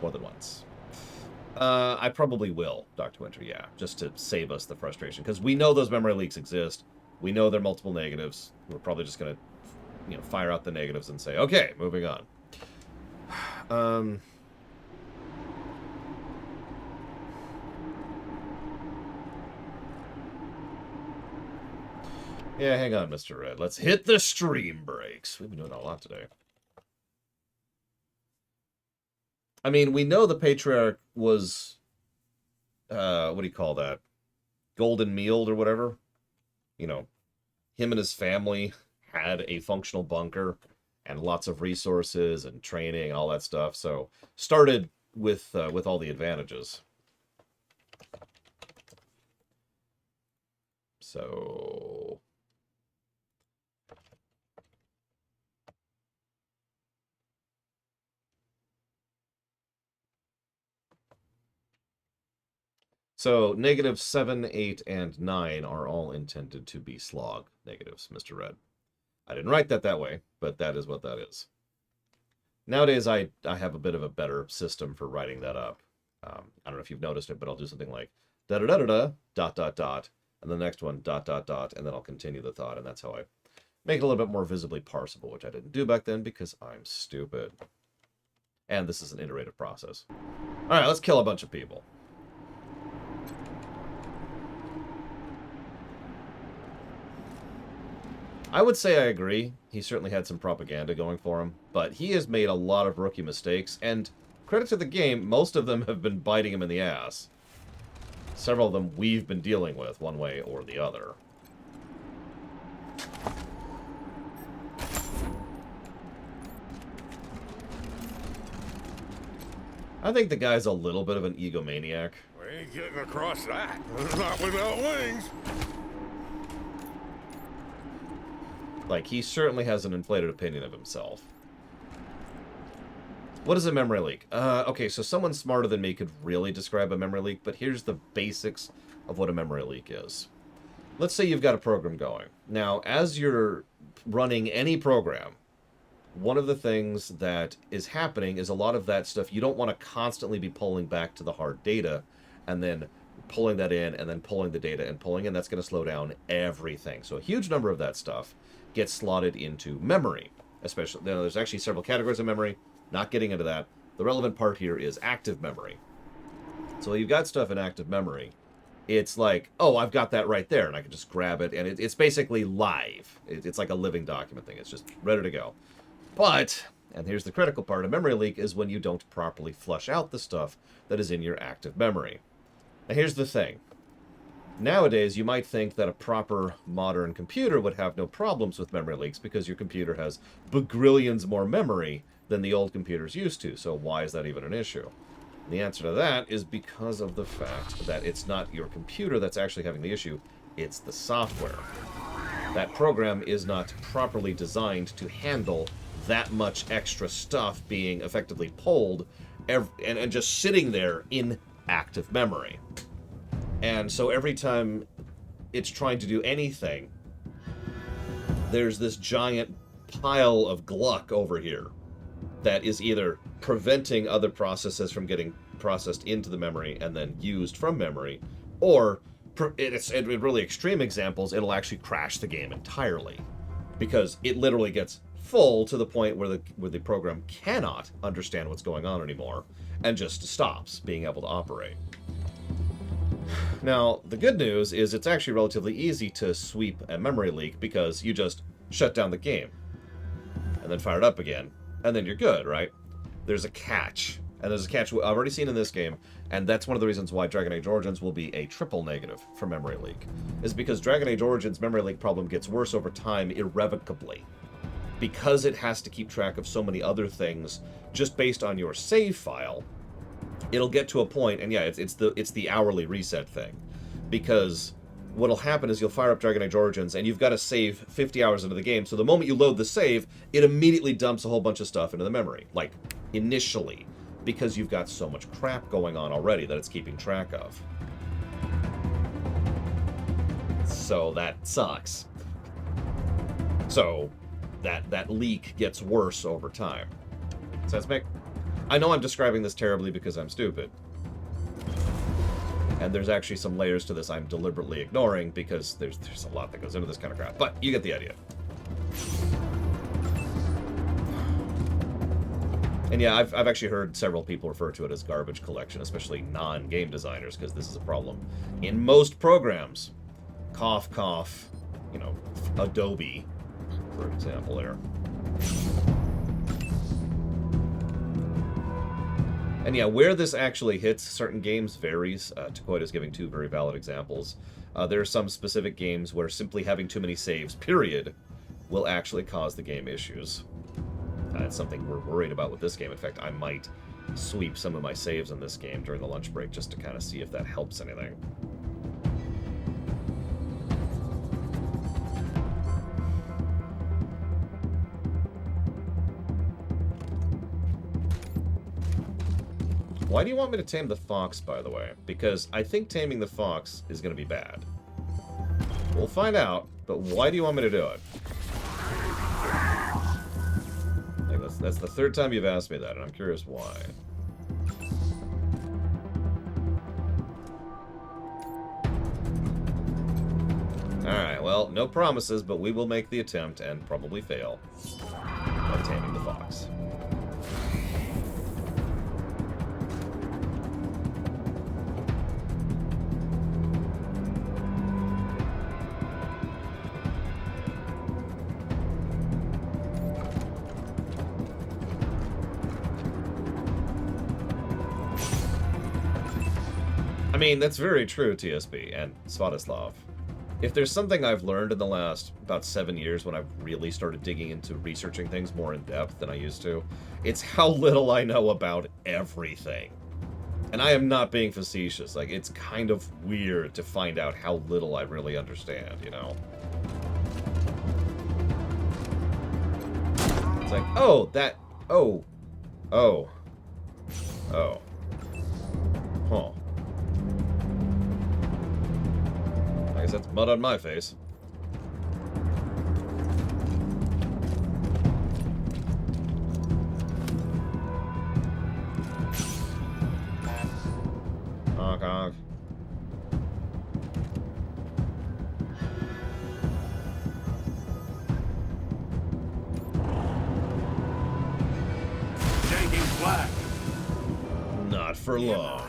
S1: More than once. I probably will, Dr. Winter, yeah, just to save us the frustration, because we know those memory leaks exist. We know there are multiple negatives. We're probably just going to, fire out the negatives and say, okay, moving on. Yeah, hang on, Mr. Red. Let's hit the stream breaks. We've been doing a lot today. I mean, we know the Patriarch was, what do you call that? Golden mealed or whatever. Him and his family had a functional bunker and lots of resources and training and all that stuff. So, started with all the advantages. So... So, negatives 7, 8, and 9 are all intended to be slog negatives, Mr. Red. I didn't write that way, but that is what that is. Nowadays, I have a bit of a better system for writing that up. I don't know if you've noticed it, but I'll do something like da-da-da-da-da, dot, dot, dot, and the next one, dot, dot, dot, and then I'll continue the thought, and that's how I make it a little bit more visibly parsable, which I didn't do back then because I'm stupid. And this is an iterative process. All right, let's kill a bunch of people. I would say I agree. He certainly had some propaganda going for him, but he has made a lot of rookie mistakes, and credit to the game, most of them have been biting him in the ass. Several of them we've been dealing with, one way or the other. I think the guy's a little bit of an egomaniac.
S17: We ain't getting across that. Not without wings.
S1: Like, he certainly has an inflated opinion of himself. What is a memory leak? Okay, so someone smarter than me could really describe a memory leak, but here's the basics of what a memory leak is. Let's say you've got a program going. Now, as you're running any program, one of the things that is happening is a lot of that stuff you don't want to constantly be pulling back to the hard data and then pulling that in and then pulling the data and pulling in. That's going to slow down everything. So a huge number of that stuff gets slotted into memory. Especially, there's actually several categories of memory. Not getting into that. The relevant part here is active memory. So you've got stuff in active memory. It's like, oh, I've got that right there, and I can just grab it, and it's basically live. It's like a living document thing. It's just ready to go. But, and here's the critical part, a memory leak is when you don't properly flush out the stuff that is in your active memory. Now here's the thing. Nowadays, you might think that a proper modern computer would have no problems with memory leaks because your computer has bagrillions more memory than the old computers used to. So why is that even an issue? And the answer to that is because of the fact that it's not your computer that's actually having the issue, it's the software. That program is not properly designed to handle that much extra stuff being effectively pulled and just sitting there in active memory. And so every time it's trying to do anything, there's this giant pile of gluck over here that is either preventing other processes from getting processed into the memory and then used from memory, or in really extreme examples, it'll actually crash the game entirely because it literally gets full to the point where the program cannot understand what's going on anymore and just stops being able to operate. Now, the good news is it's actually relatively easy to sweep a memory leak because you just shut down the game and then fire it up again, and then you're good, right? There's a catch, and there's a catch I've already seen in this game, and that's one of the reasons why Dragon Age Origins will be a triple negative for memory leak, is because Dragon Age Origins' memory leak problem gets worse over time irrevocably, because it has to keep track of so many other things just based on your save file. It'll get to a point, and yeah, it's the hourly reset thing, because what'll happen is you'll fire up Dragon Age Origins, and you've got to save 50 hours into the game, so the moment you load the save, it immediately dumps a whole bunch of stuff into the memory, like, initially, because you've got so much crap going on already that it's keeping track of. So that sucks. So that leak gets worse over time. Sense, Mick? I know I'm describing this terribly because I'm stupid. And there's actually some layers to this I'm deliberately ignoring because there's a lot that goes into this kind of crap. But you get the idea. And yeah, I've actually heard several people refer to it as garbage collection, especially non-game designers, because this is a problem in most programs. Cough, cough, you know, Adobe, for example, there. And yeah, where this actually hits certain games varies. Takoida is giving two very valid examples. There are some specific games where simply having too many saves, period, will actually cause the game issues. It's something we're worried about with this game. In fact, I might sweep some of my saves in this game during the lunch break just to kind of see if that helps anything. Why do you want me to tame the fox, by the way? Because I think taming the fox is going to be bad. We'll find out, but why do you want me to do it? That's the third time you've asked me that, and I'm curious why. Alright, well, no promises, but we will make the attempt and probably fail at taming the fox. I mean, that's very true, TSB and Svatoslav. If there's something I've learned in the last about 7 years when I've really started digging into researching things more in depth than I used to, it's how little I know about everything. And I am not being facetious. Like, it's kind of weird to find out how little I really understand, you know? It's like, oh, that... Oh. Oh. Oh. Huh. I guess that's mud on my face. Honk, honk. for long.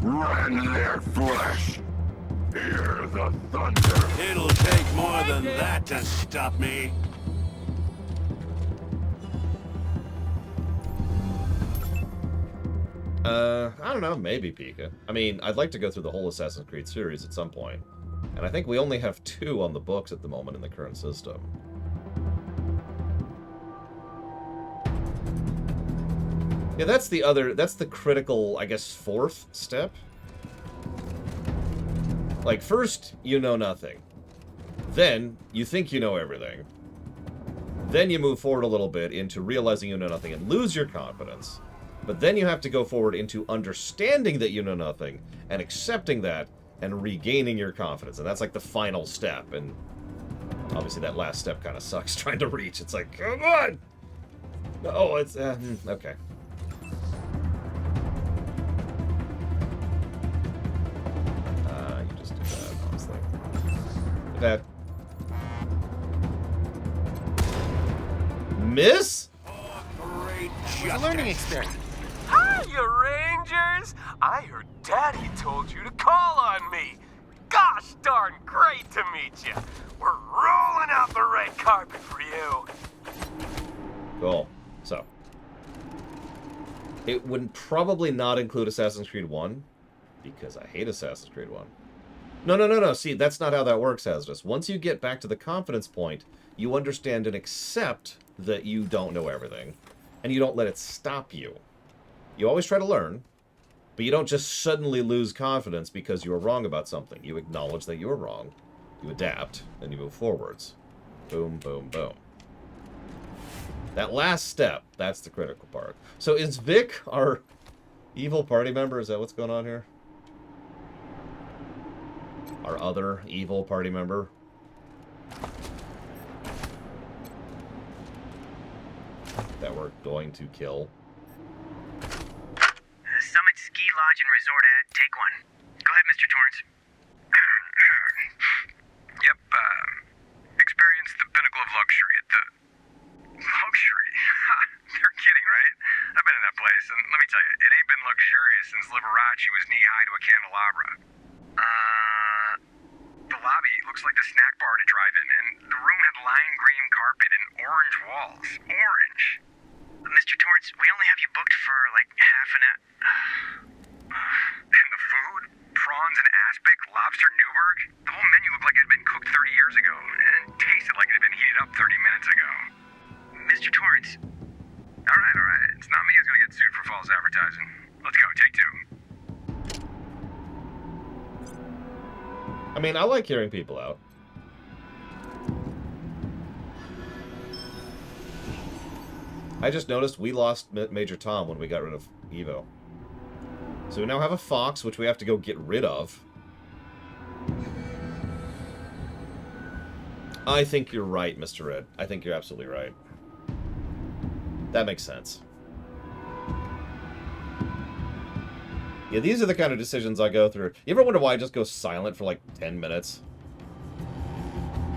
S21: Rend their flesh. Hear the thunder. It'll take more than that to stop me.
S1: I don't know, maybe Pika. I mean, I'd like to go through the whole Assassin's Creed series at some point. And I think we only have 2 on the books at the moment in the current system. Yeah, that's the critical, I guess, 4th step. Like, first, you know nothing. Then, you think you know everything. Then you move forward a little bit into realizing you know nothing and lose your confidence. But then you have to go forward into understanding that you know nothing and accepting that and regaining your confidence. And that's like the final step. And obviously that last step kind of sucks trying to reach. It's like, come on! Oh, it's, okay. You just do that, honestly. That. Miss?
S7: It's a learning experience.
S16: Hiya, Rangers! I heard Daddy told you to call on me. Gosh darn great to meet you. We're rolling out the red carpet for you.
S1: Cool. So. It would probably not include Assassin's Creed 1, because I hate Assassin's Creed 1. No. See, that's not how that works, Hazardous. Once you get back to the confidence point, you understand and accept that you don't know everything, and you don't let it stop you. You always try to learn, but you don't just suddenly lose confidence because you were wrong about something. You acknowledge that you were wrong, you adapt, and you move forwards. Boom, boom, boom. That last step, that's the critical part. So is Vic our evil party member? Is that what's going on here? Our other evil party member? That we're going to kill.
S20: Summit Ski Lodge and Resort ad, take one. Go ahead, Mr. Torrance.
S22: Yep, experienced the pinnacle of luxury at the... Luxury? They're kidding, right? I've been in that place, and let me tell you, it ain't been luxurious since Liberace was knee-high to a candelabra. The lobby looks like the snack bar to drive in, and the room had lime green carpet and orange walls. Orange!
S20: Mr. Torrance, we only have you booked for like half an hour.
S22: And the food? Prawns and aspic, lobster Newburg? The whole menu looked like it had been cooked 30 years ago, and tasted like it had been heated up 30 minutes ago.
S20: Mr. Torrance.
S22: Alright. It's not me who's gonna get sued for false advertising. Let's go, take 2.
S1: I mean, I like hearing people out. I just noticed we lost Major Tom when we got rid of Evo. So we now have a fox, which we have to go get rid of. I think you're right, Mr. Red. I think you're absolutely right. That makes sense. Yeah, these are the kind of decisions I go through. You ever wonder why I just go silent for like 10 minutes?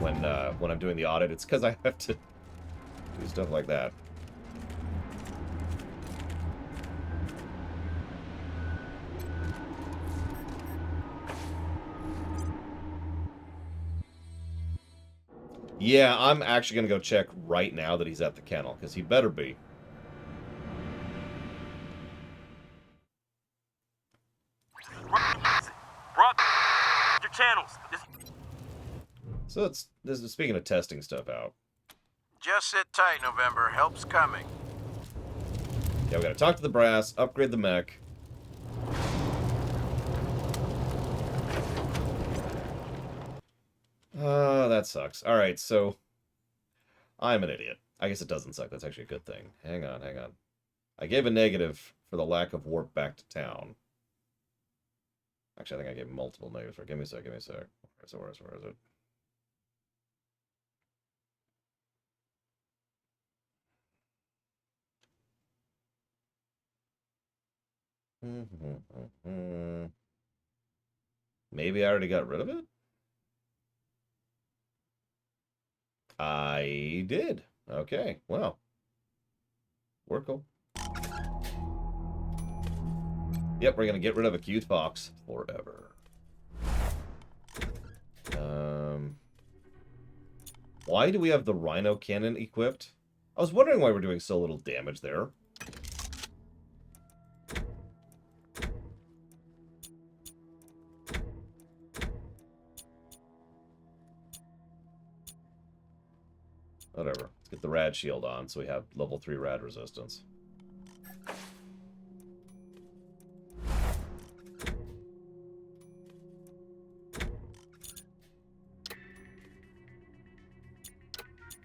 S1: When I'm doing the audit? It's because I have to do stuff like that. Yeah, I'm actually going to go check right now that he's at the kennel, because he better be.
S16: Your channels.
S1: So this is speaking of testing stuff out.
S23: Just sit tight, November. Help's coming.
S1: Yeah, we gotta talk to the brass, upgrade the mech. That sucks. Alright, so... I'm an idiot. I guess it doesn't suck. That's actually a good thing. Hang on. I gave a negative for the lack of warp back to town. Actually, I think I gave multiple negatives for it. Give me a sec. Where is it? Maybe I already got rid of it? I did. Okay, well. We're cool. Yep, we're gonna get rid of a cute fox forever. Why do we have the rhino cannon equipped? I was wondering why we're doing so little damage there. Whatever. Let's get the rad shield on so we have level 3 rad resistance.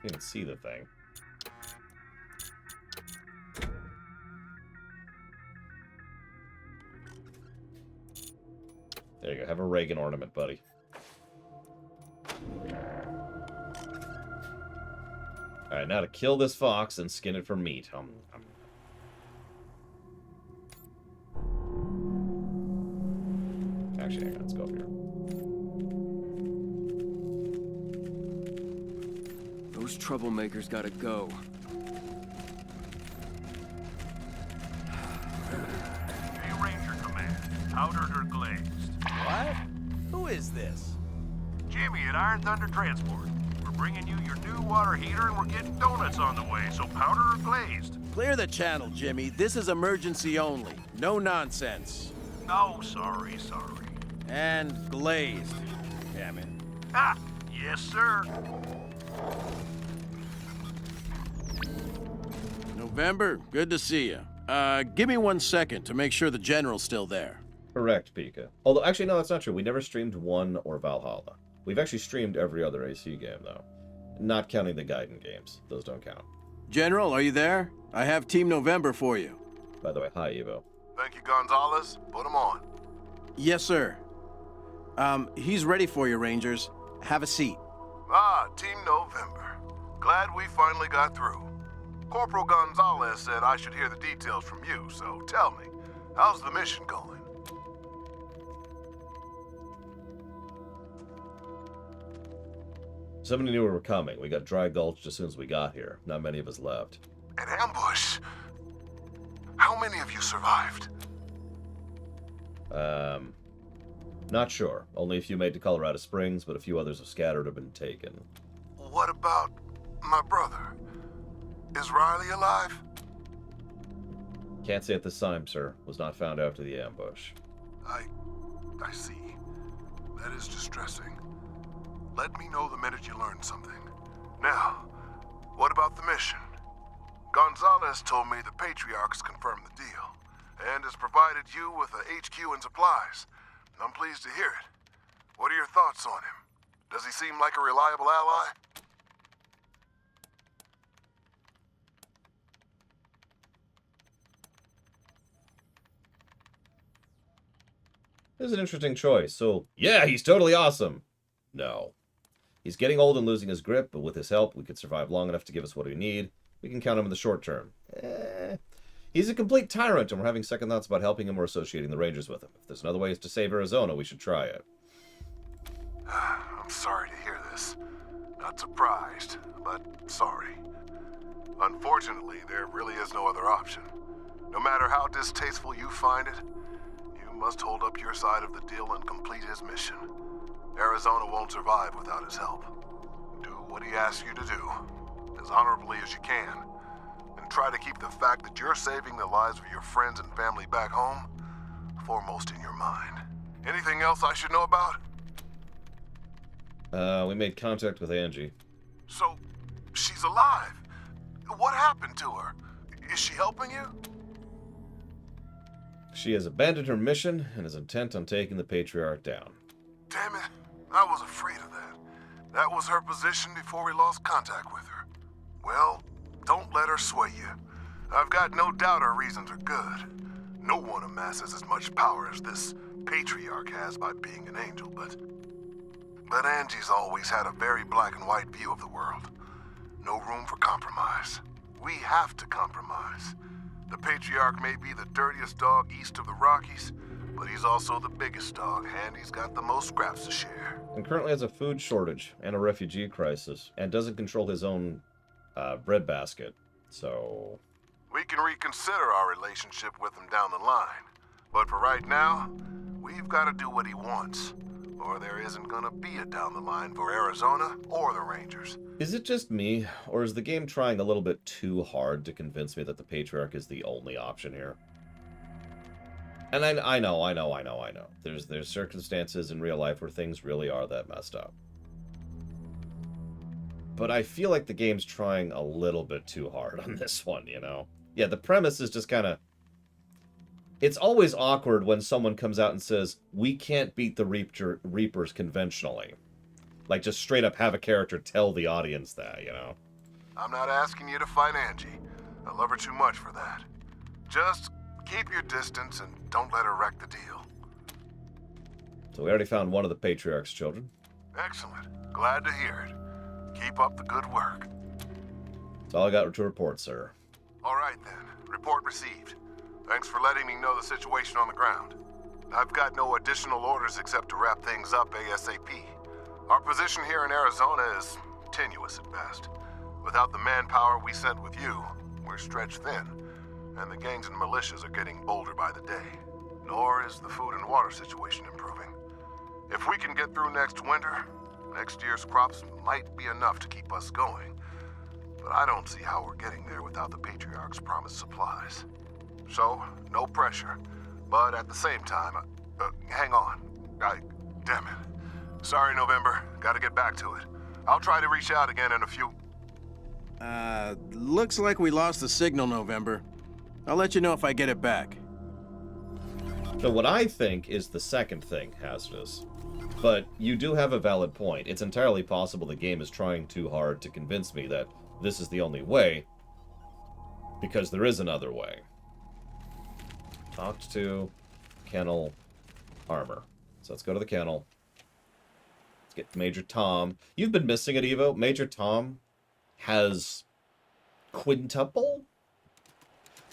S1: You can see the thing. There you go. Have a Reagan ornament, buddy. Alright, now to kill this fox and skin it for meat. Actually, hang on, let's go up here.
S18: Those troublemakers gotta go.
S23: Hey, Ranger Command. Powdered or glazed? What? Who is this? Jimmy at Iron Thunder Transport. We're bringing you your new water heater and we're getting donuts on the way, so powder or glazed? Clear the channel, Jimmy. This is emergency only. No nonsense. Oh, sorry. And glazed. Damn it. Ah, yes, sir. November, good to see you. Give me 1 second to make sure the general's still there.
S1: Correct, Pika. Although, actually, no, that's not true. We never streamed 1 or Valhalla. We've actually streamed every other AC game, though. Not counting the Gaiden games. Those don't count.
S23: General, are you there? I have Team November for you.
S1: By the way, hi, Evo.
S6: Thank you, Gonzalez. Put him on.
S23: Yes, sir. He's ready for you, Rangers. Have a seat.
S6: Ah, Team November. Glad we finally got through. Corporal Gonzalez said I should hear the details from you, so tell me, how's the mission going?
S1: Somebody knew we were coming. We got dry gulched as soon as we got here. Not many of us left.
S6: An ambush? How many of you survived?
S1: Not sure. Only a few made to Colorado Springs, but a few others have scattered or been taken.
S6: What about my brother? Is Riley alive?
S1: Can't say at this time, sir. Was not found after the ambush.
S6: I see. That is distressing. Let me know the minute you learn something. Now, what about the mission? Gonzalez told me the Patriarchs confirmed the deal, and has provided you with a HQ and supplies. I'm pleased to hear it. What are your thoughts on him? Does he seem like a reliable ally?
S1: This is an interesting choice. So, yeah, he's totally awesome. No. He's getting old and losing his grip, but with his help, we could survive long enough to give us what we need. We can count him in the short term. He's a complete tyrant, and we're having second thoughts about helping him or associating the Rangers with him. If there's another way to save Arizona, we should try it.
S6: I'm sorry to hear this. Not surprised, but sorry. Unfortunately, there really is no other option. No matter how distasteful you find it, you must hold up your side of the deal and complete his mission. Arizona won't survive without his help. Do what he asks you to do, as honorably as you can, and try to keep the fact that you're saving the lives of your friends and family back home foremost in your mind. Anything else I should know about?
S1: We made contact with Angie.
S6: So, she's alive. What happened to her? Is she helping you?
S1: She has abandoned her mission and is intent on taking the Patriarch down.
S6: Damn it. I was afraid of that. That was her position before we lost contact with her. Well, don't let her sway you. I've got no doubt her reasons are good. No one amasses as much power as this Patriarch has by being an angel, but Angie's always had a very black and white view of the world. No room for compromise. We have to compromise. The Patriarch may be the dirtiest dog east of the Rockies, but he's also the biggest dog, and he's got the most scraps to share.
S1: And currently has a food shortage and a refugee crisis, and doesn't control his own breadbasket. So
S6: We can reconsider our relationship with him down the line. But for right now, we've got to do what he wants, or there isn't gonna be a down the line for Arizona or the Rangers.
S1: is it just me, or is the game trying a little bit too hard to convince me that the Patriarch is the only option here? And I know. There's circumstances in real life where things really are that messed up. But I feel like the game's trying a little bit too hard on this one, you know? Yeah, the premise is just kind of... It's always awkward when someone comes out and says, we can't beat the Reapers conventionally. Like, just straight up have a character tell the audience that, you know?
S6: I'm not asking you to fight Angie. I love her too much for that. Just keep your distance and don't let her wreck the deal.
S1: So we already found one of the Patriarch's children.
S6: Excellent. Glad to hear it. Keep up the good work.
S1: That's all I got to report, sir.
S6: All right, then. Report received. Thanks for letting me know the situation on the ground. I've got no additional orders except to wrap things up ASAP. Our position here in Arizona is tenuous at best. Without the manpower we sent with you, we're stretched thin, and the gangs and militias are getting bolder by the day. Nor is the food and water situation improving. If we can get through next winter, next year's crops might be enough to keep us going. But I don't see how we're getting there without the Patriarch's promised supplies. So, no pressure. But at the same time, hang on. Damn it. Sorry, November. Gotta get back to it. I'll try to reach out again in a few...
S4: Looks like we lost the signal, November. I'll let you know if I get it back.
S1: So what I think is the second thing, Hazardous. But you do have a valid point. It's entirely possible the game is trying too hard to convince me that this is the only way, because there is another way. Talked to Kennel Armor. So let's go to the kennel. Let's get Major Tom. You've been missing it, Evo. Major Tom has quintuple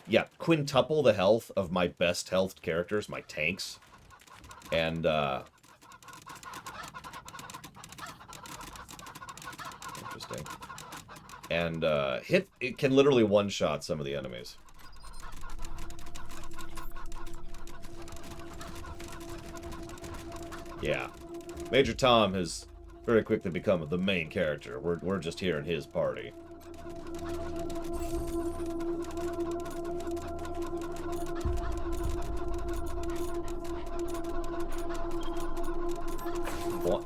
S1: the health of my best health characters, my tanks. And, interesting. And, it can literally one-shot some of the enemies. Yeah. Major Tom has very quickly become the main character. We're just here in his party. What?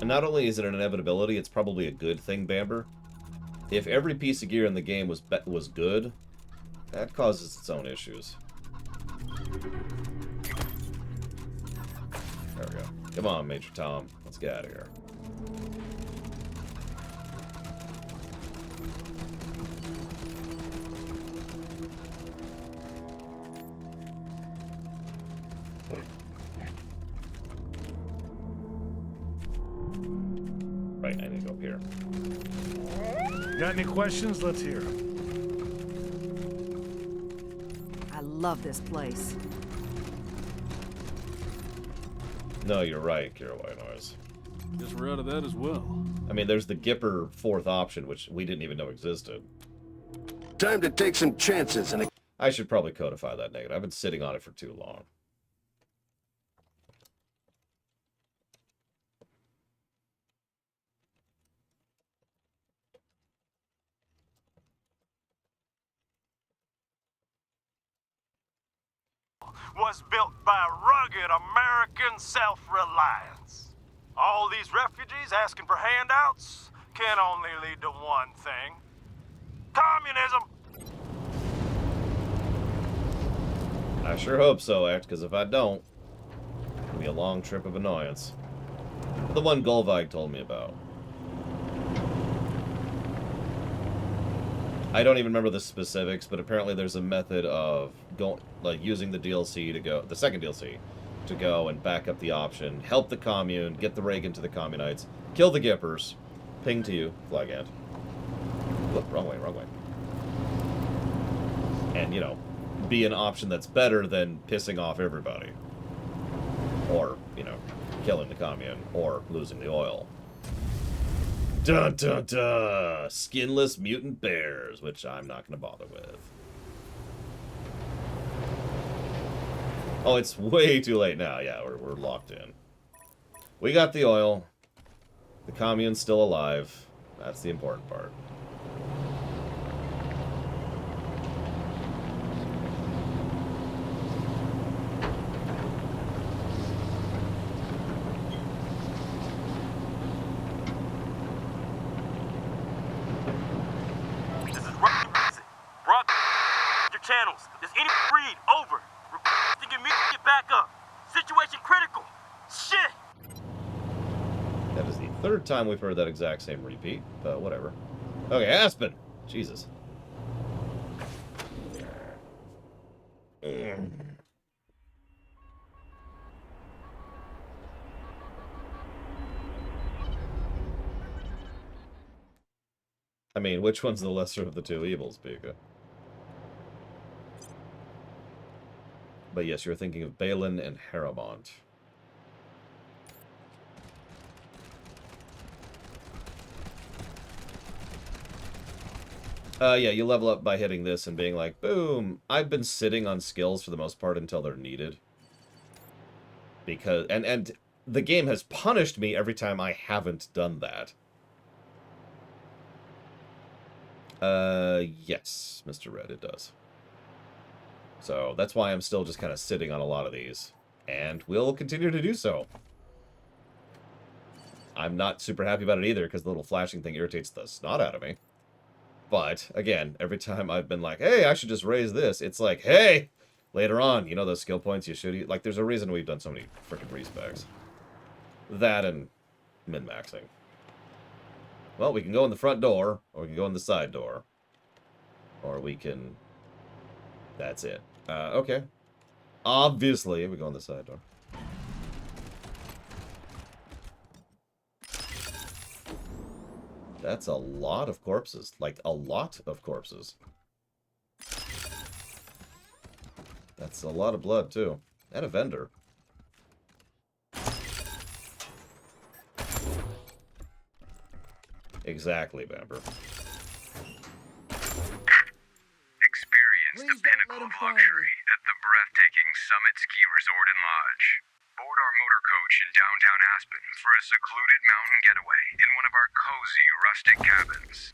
S1: And not only is it an inevitability, it's probably a good thing, Bamber. If every piece of gear in the game was good, that causes its own issues. There we go. Come on, Major Tom. Let's get out of here. Right, I need to go up here.
S17: Got any questions? Let's hear them.
S9: I love this place.
S1: No, you're right, Kira White Noise.
S19: Guess we're out of that as well.
S1: I mean, there's the Gipper fourth option, which we didn't even know existed.
S2: Time to take some chances and...
S1: I should probably codify that negative. I've been sitting on it for too long.
S23: Was built by rugged American self-reliance. All these refugees asking for handouts can only lead to one thing. Communism!
S1: I sure hope so, Act, because if I don't, it'll be a long trip of annoyance. The one Golvag told me about. I don't even remember the specifics, but apparently there's a method of using the DLC to go, the second DLC, to go and back up the option, help the commune, get the Reagan to the communites, kill the Gippers, ping to you, Flag Ant. Whoop, wrong way, wrong way. And, you know, be an option that's better than pissing off everybody. Or, you know, killing the commune. Or losing the oil. Dun dun dun! Skinless mutant bears, which I'm not going to bother with. Oh, it's way too late now. Yeah, we're locked in. We got the oil. The commune's still alive. That's the important part.
S8: This is Brock. Your channels. Does any read? Over. Requesting immediate backup. Situation critical. Shit!
S1: That is the third time we've heard that exact same repeat, but whatever. Okay, Aspen. Jesus. I mean, which one's the lesser of the two evils, Pika? But yes, you're thinking of Balin and Haramont. Yeah, you level up by hitting this and being like, boom. I've been sitting on skills for the most part until they're needed. Because, and the game has punished me every time I haven't done that. Yes, Mr. Red, it does. So that's why I'm still just kind of sitting on a lot of these. And will continue to do so. I'm not super happy about it either, because the little flashing thing irritates the snot out of me. But, again, every time I've been like, hey, I should just raise this, it's like, hey! Later on, you know those skill points you should... Like, there's a reason we've done so many frickin' respecs. That and min-maxing. Well, we can go in the front door, or we can go in the side door. Or we can... That's it. Okay. Obviously, we go in the side door. That's a lot of corpses. Like, a lot of corpses. That's a lot of blood, too. And a vendor. Exactly, Bamber.
S22: Experience the pinnacle of luxury at the breathtaking Summit Ski Resort and Lodge. Board our motor coach in downtown Aspen for a secluded mountain getaway in one of our cozy, rustic cabins.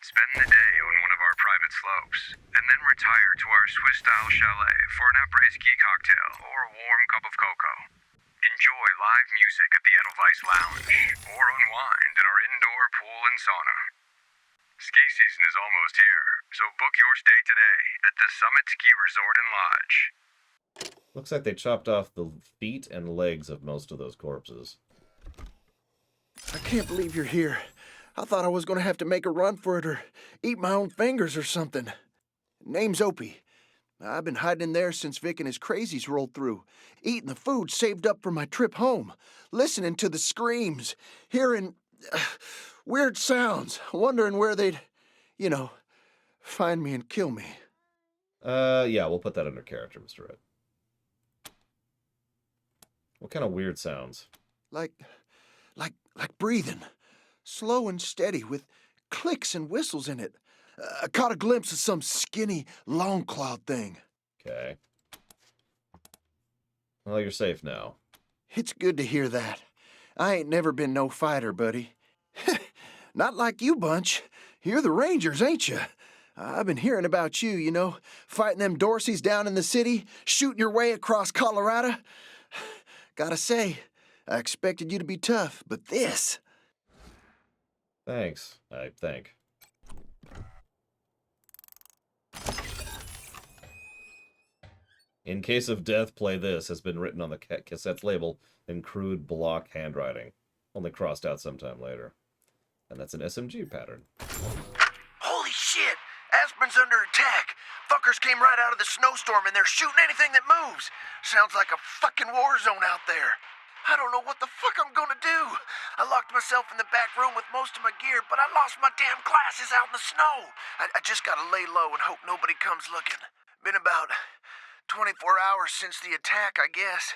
S22: Spend the day on one of our private slopes, and then retire to our Swiss-style chalet for an après-ski cocktail or a warm cup of cocoa. Enjoy live music at the Edelweiss Lounge, or unwind in our indoor pool and sauna. Ski season is almost here, so book your stay today at the Summit Ski Resort and Lodge.
S1: Looks like they chopped off the feet and legs of most of those corpses.
S12: I can't believe you're here. I thought I was going to have to make a run for it or eat my own fingers or something. Name's Opie. I've been hiding in there since Vic and his crazies rolled through, eating the food saved up for my trip home, listening to the screams, hearing weird sounds, wondering where they'd, you know, find me and kill me.
S1: Yeah, we'll put that under character, Mr. Red. What kind of weird sounds?
S12: Like breathing. Slow and steady, with clicks and whistles in it. I caught a glimpse of some skinny, long cloud thing.
S1: Okay. Well, you're safe now.
S12: It's good to hear that. I ain't never been no fighter, buddy. Not like you bunch. You're the Rangers, ain't you? I've been hearing about you, you know, fighting them Dorseys down in the city, shooting your way across Colorado. Gotta say, I expected you to be tough, but this...
S1: Thanks, I think. In case of death, play this has been written on the cassette's label in crude block handwriting, only crossed out sometime later. And that's an SMG pattern.
S12: Holy shit! Aspen's under attack! Fuckers came right out of the snowstorm and they're shooting anything that moves! Sounds like a fucking war zone out there. I don't know what the fuck I'm gonna do. I locked myself in the back room with most of my gear, but I lost my damn glasses out in the snow. I just gotta lay low and hope nobody comes looking. Been about 24 hours since the attack, I guess.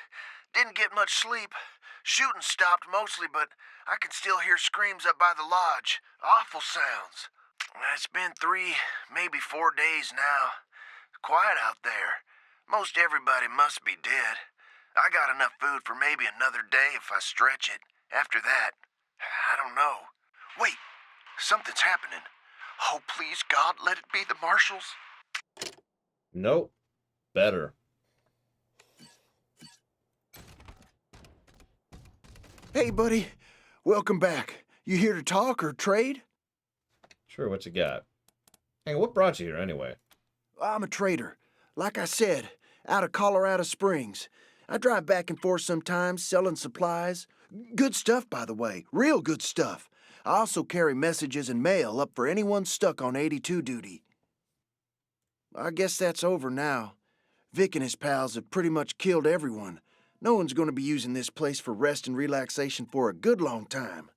S12: Didn't get much sleep. Shooting stopped mostly, but I can still hear screams up by the lodge. Awful sounds. It's been 3, maybe 4 days now. Quiet out there. Most everybody must be dead. I got enough food for maybe another day if I stretch it. After that, I don't know. Wait, something's happening. Oh, please, God, let it be the marshals.
S1: Nope. Better.
S12: Hey, buddy. Welcome back. You here to talk or trade?
S1: Sure, what you got? Hey, what brought you here anyway?
S12: I'm a trader. Like I said, out of Colorado Springs. I drive back and forth sometimes, selling supplies. Good stuff, by the way. Real good stuff. I also carry messages and mail up for anyone stuck on 82 duty. I guess that's over now. Vic and his pals have pretty much killed everyone. No one's going to be using this place for rest and relaxation for a good long time.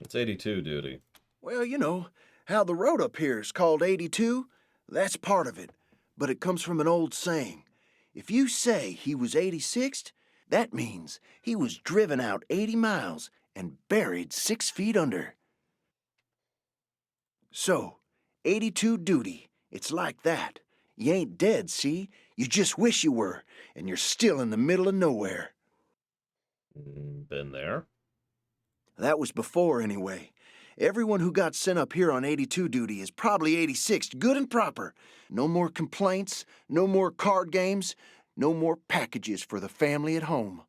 S1: It's 82 duty.
S12: Well, you know, how the road up here is called 82, that's part of it. But it comes from an old saying. If you say he was 86th, that means he was driven out 80 miles and buried 6 feet under. So, 82 duty, it's like that. You ain't dead, see? You just wish you were, and you're still in the middle of nowhere.
S1: Been there.
S12: That was before, anyway. Everyone who got sent up here on 82 duty is probably 86th, good and proper. No more complaints, no more card games, no more packages for the family at home.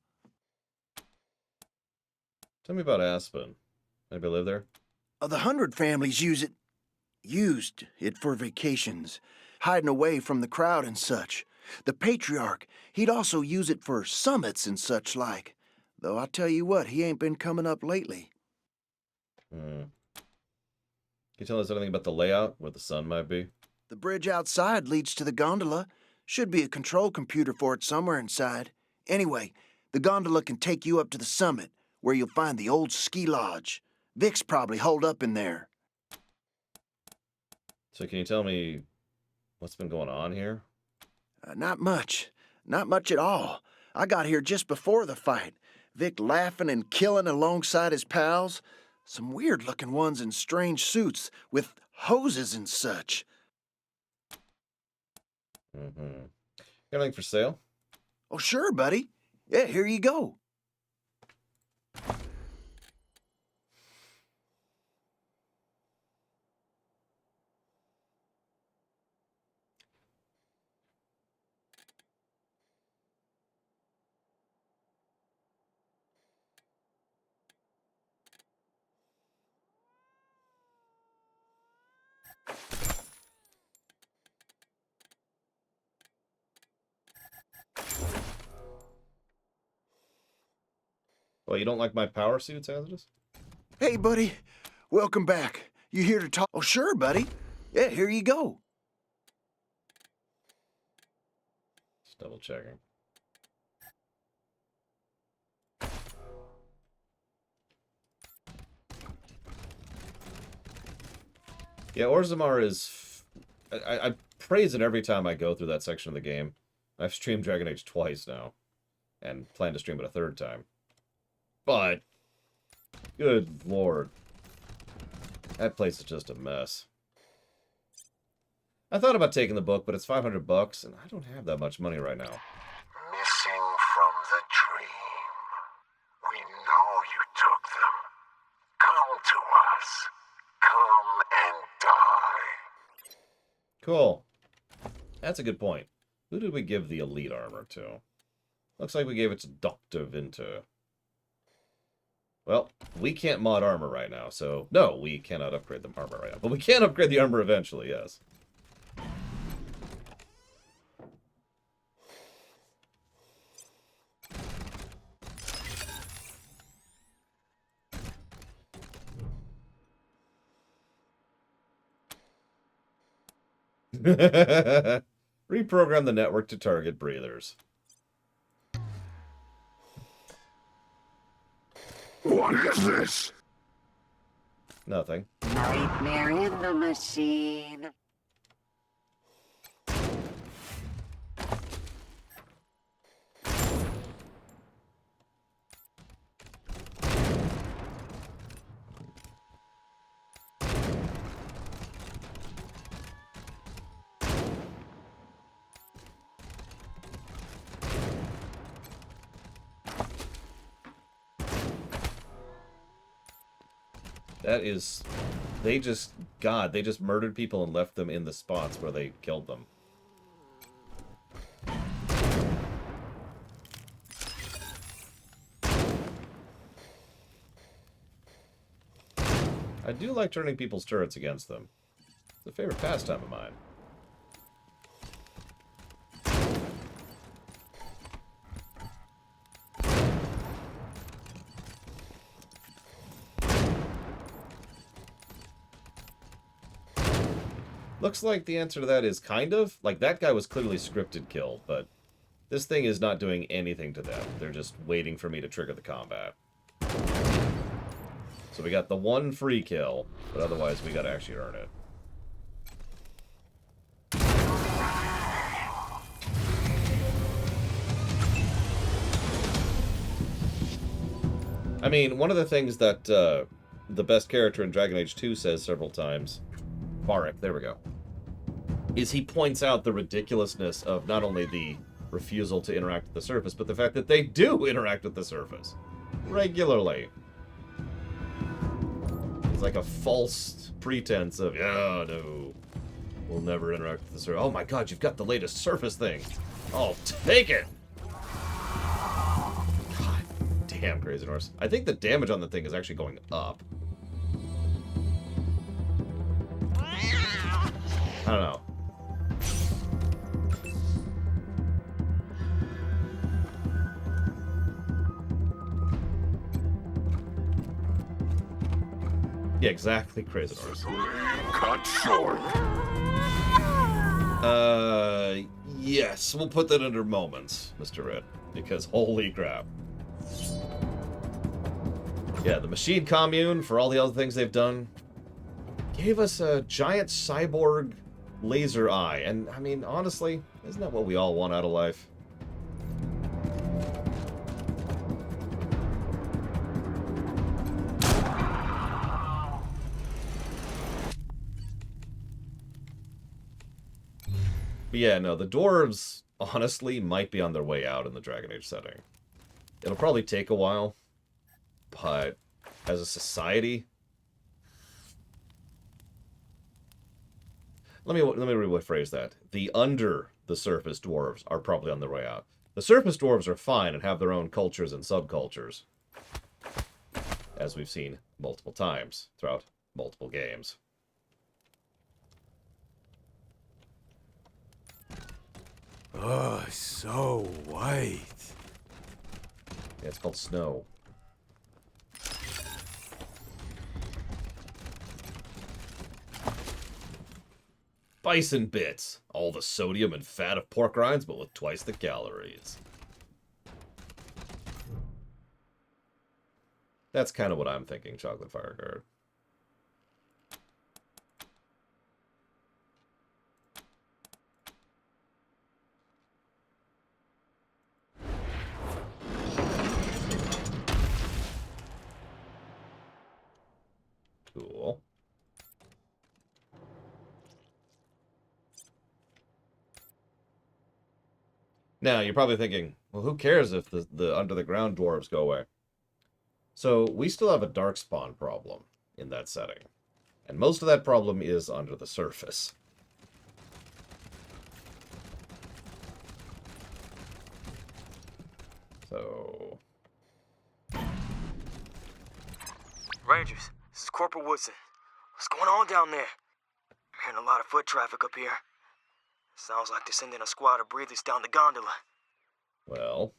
S1: Tell me about Aspen. Anybody live there?
S12: The 100 families used it for vacations, hiding away from the crowd and such. The patriarch, he'd also use it for summits and such like. Though I tell you what, he ain't been coming up lately.
S1: Can you tell us anything about the layout, where the sun might be?
S12: The bridge outside leads to the gondola. Should be a control computer for it somewhere inside. Anyway, the gondola can take you up to the summit, where you'll find the old ski lodge. Vic's probably holed up in there.
S1: So can you tell me what's been going on here?
S12: Not much. Not much at all. I got here just before the fight. Vic laughing and killing alongside his pals. Some weird-looking ones in strange suits with hoses and such.
S1: Got anything for sale?
S12: Oh, sure, buddy. Yeah, here you go.
S1: Well, you don't like my power suits, Hazardous?
S12: Hey, buddy. Welcome back. You here to talk? Oh, sure, buddy. Yeah, here you go.
S1: Just double checking. Yeah, Orzammar is... I praise it every time I go through that section of the game. I've streamed Dragon Age twice now. And plan to stream it a third time. But... good lord. That place is just a mess. I thought about taking the book, but it's $500, and I don't have that much money right now.
S21: Missing from the dream. We know you took them. Come to us. Come and die.
S1: Cool. That's a good point. Who did we give the elite armor to? Looks like we gave it to Dr. Winter. Well, we can't mod armor right now, so... no, we cannot upgrade the armor right now. But we can upgrade the armor eventually, yes. Reprogram the network to target breathers.
S21: What is this?
S1: Nothing.
S5: Nightmare in the machine.
S1: That is... They just murdered people and left them in the spots where they killed them. I do like turning people's turrets against them. It's a favorite pastime of mine. Looks like the answer to that is kind of. Like, that guy was clearly scripted kill, but this thing is not doing anything to them. They're just waiting for me to trigger the combat. So we got the one free kill, but otherwise we gotta actually earn it. I mean, one of the things that the best character in Dragon Age 2 says several times, Barik, there we go, is he points out the ridiculousness of not only the refusal to interact with the surface, but the fact that they do interact with the surface regularly. It's like a false pretense of, yeah, no, we'll never interact with the surface. Oh my god, you've got the latest surface thing. I'll take it. God damn, Crazy Norse. I think the damage on the thing is actually going up. I don't know. Yeah, exactly, Crazy Norse.
S21: Cut short.
S1: Yes, we'll put that under moments, Mr. Red, because holy crap. Yeah, the machine commune, for all the other things they've done, gave us a giant cyborg laser eye, and I mean, honestly, isn't that what we all want out of life? But yeah, no, the dwarves, honestly, might be on their way out in the Dragon Age setting. It'll probably take a while, but as a society... Let me rephrase that. The under-the-surface dwarves are probably on their way out. The surface dwarves are fine and have their own cultures and subcultures, as we've seen multiple times throughout multiple games.
S14: Oh, so white.
S1: Yeah, it's called snow. Bison bits. All the sodium and fat of pork rinds, but with twice the calories. That's kind of what I'm thinking, Chocolate Fireguard. Cool. Now, you're probably thinking, well, who cares if the under-the-ground dwarves go away? So, we still have a darkspawn problem in that setting. And most of that problem is under the surface. So...
S8: Rangers, this is Corporal Woodson. What's going on down there? I'm hearing a lot of foot traffic up here. Sounds like they're sending a squad of breathers down the gondola.
S1: Well...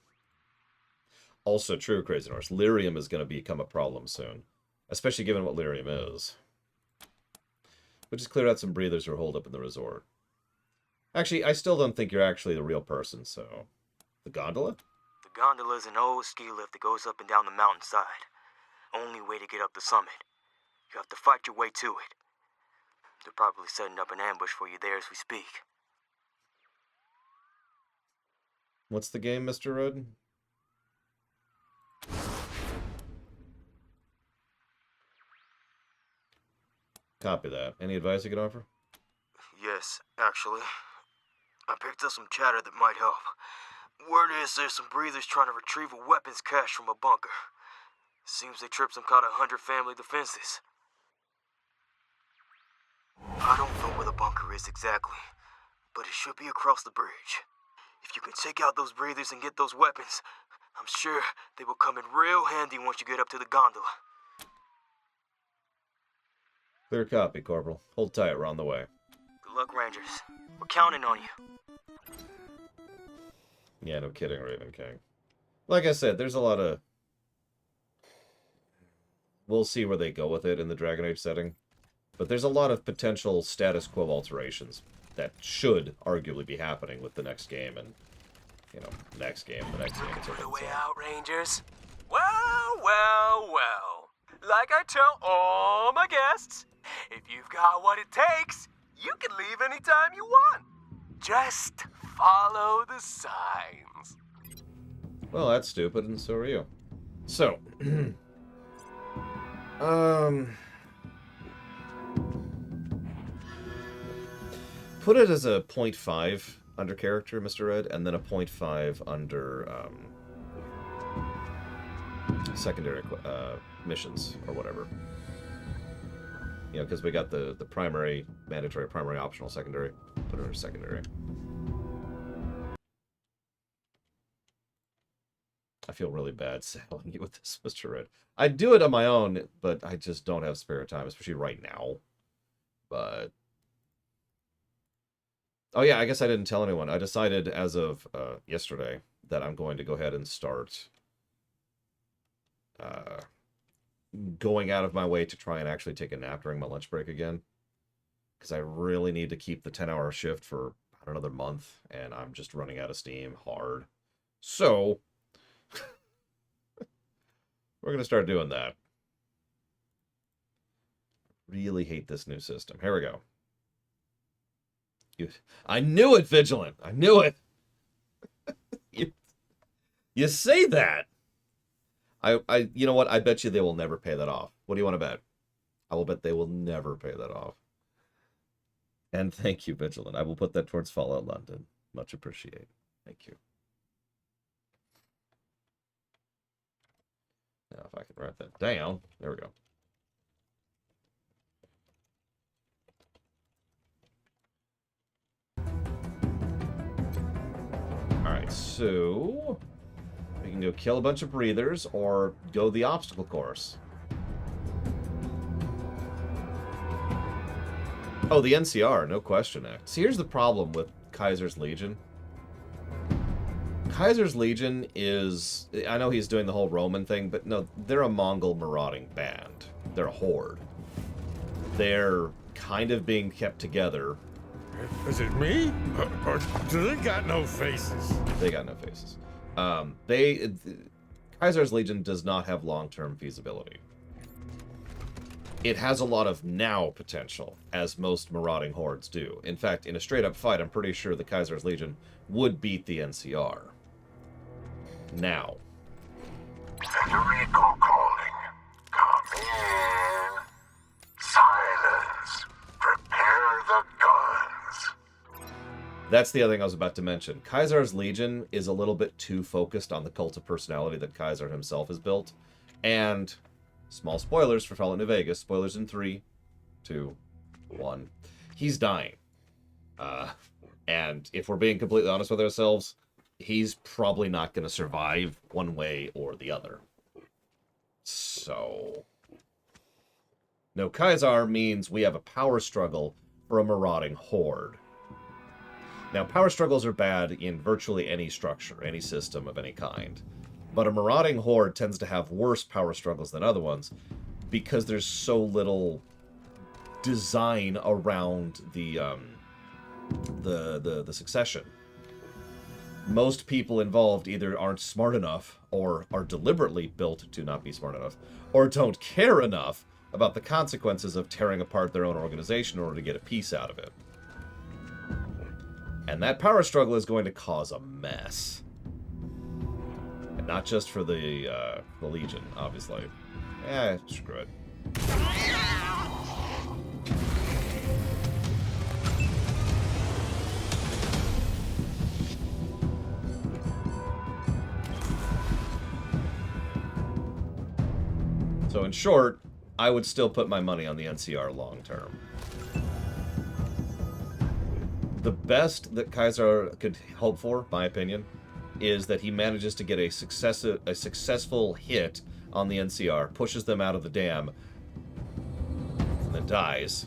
S1: Also true, Crazy Norse. Lyrium is going to become a problem soon. Especially given what Lyrium is. We'll just clear out some breathers who are holed up in the resort. Actually, I still don't think you're actually the real person, so... The gondola?
S8: The gondola is an old ski lift that goes up and down the mountainside. only way to get up the summit. You have to fight your way to it. They're probably setting up an ambush for you there as we speak.
S1: What's the game, Mr. Rudd? Copy that. Any advice you can offer?
S8: Yes, actually. I picked up some chatter that might help. Word is there's some breathers trying to retrieve a weapons cache from a bunker. Seems they tripped some kind of 100 family defenses. I don't know where the bunker is exactly, but it should be across the bridge. If you can take out those breathers and get those weapons, I'm sure they will come in real handy once you get up to the gondola.
S1: Clear copy, Corporal. Hold tight, we're on the way.
S8: Good luck, Rangers. We're counting on you.
S1: Yeah, no kidding, Raven King. Like I said, there's a lot of... We'll see where they go with it in the Dragon Age setting. But there's a lot of potential status quo alterations that should arguably be happening with the next game and, you know, next game, and so
S16: The
S1: on.
S16: way out, Rangers. Well, well, well. Like I tell all my guests, if you've got what it takes, you can leave anytime you want. Just follow the signs.
S1: Well, that's stupid, and so are you. So, put it as a 0.5 under character, Mr. Red, and then a 0.5 under secondary missions or whatever. You know, because we got the primary, mandatory, primary, optional, secondary. Put it under secondary. I feel really bad selling you with this, Mr. Red. I'd do it on my own, but I just don't have spare time, especially right now. But... Oh yeah, I guess I didn't tell anyone. I decided as of yesterday that I'm going to go ahead and start going out of my way to try and actually take a nap during my lunch break again. Because I really need to keep the 10-hour shift for about another month, and I'm just running out of steam hard. So... we're going to start doing that. Really hate this new system. Here we go. I knew it, Vigilant. I knew it. You say that. You know what? I bet you they will never pay that off. What do you want to bet? I will bet they will never pay that off. And thank you, Vigilant. I will put that towards Fallout London. Much appreciated. Thank you. Now, if I can write that down. There we go. Alright, so... we can go kill a bunch of breathers, or go the obstacle course. Oh, the NCR, no question, Act. See, here's the problem with Kaiser's Legion. Kaiser's Legion is... I know he's doing the whole Roman thing, but no, they're a Mongol marauding band. They're a horde. They're kind of being kept together.
S17: Is it me? Or do they got no faces?
S1: They got no faces. Kaiser's Legion does not have long-term feasibility. It has a lot of now potential, as most marauding hordes do. In fact, in a straight-up fight, I'm pretty sure the Kaiser's Legion would beat the NCR. Now.
S21: Federico calling. Come in. Silence. Prepare the guns.
S1: That's the other thing I was about to mention. Kaiser's Legion is a little bit too focused on the cult of personality that Kaiser himself has built. And, small spoilers for Fallout New Vegas. Spoilers in 3, 2, 1. He's dying. And if we're being completely honest with ourselves, he's probably not going to survive one way or the other. So... no, Kaiser means we have a power struggle for a marauding horde. Now, power struggles are bad in virtually any structure, any system of any kind. But a marauding horde tends to have worse power struggles than other ones because there's so little design around the succession. most people involved either aren't smart enough, or are deliberately built to not be smart enough, or don't care enough about the consequences of tearing apart their own organization in order to get a piece out of it. And that power struggle is going to cause a mess. And not just for the Legion, obviously. Screw it. So in short, I would still put my money on the NCR long term. The best that Kaiser could hope for, my opinion, is that he manages to get a successful hit on the NCR, pushes them out of the dam, and then dies.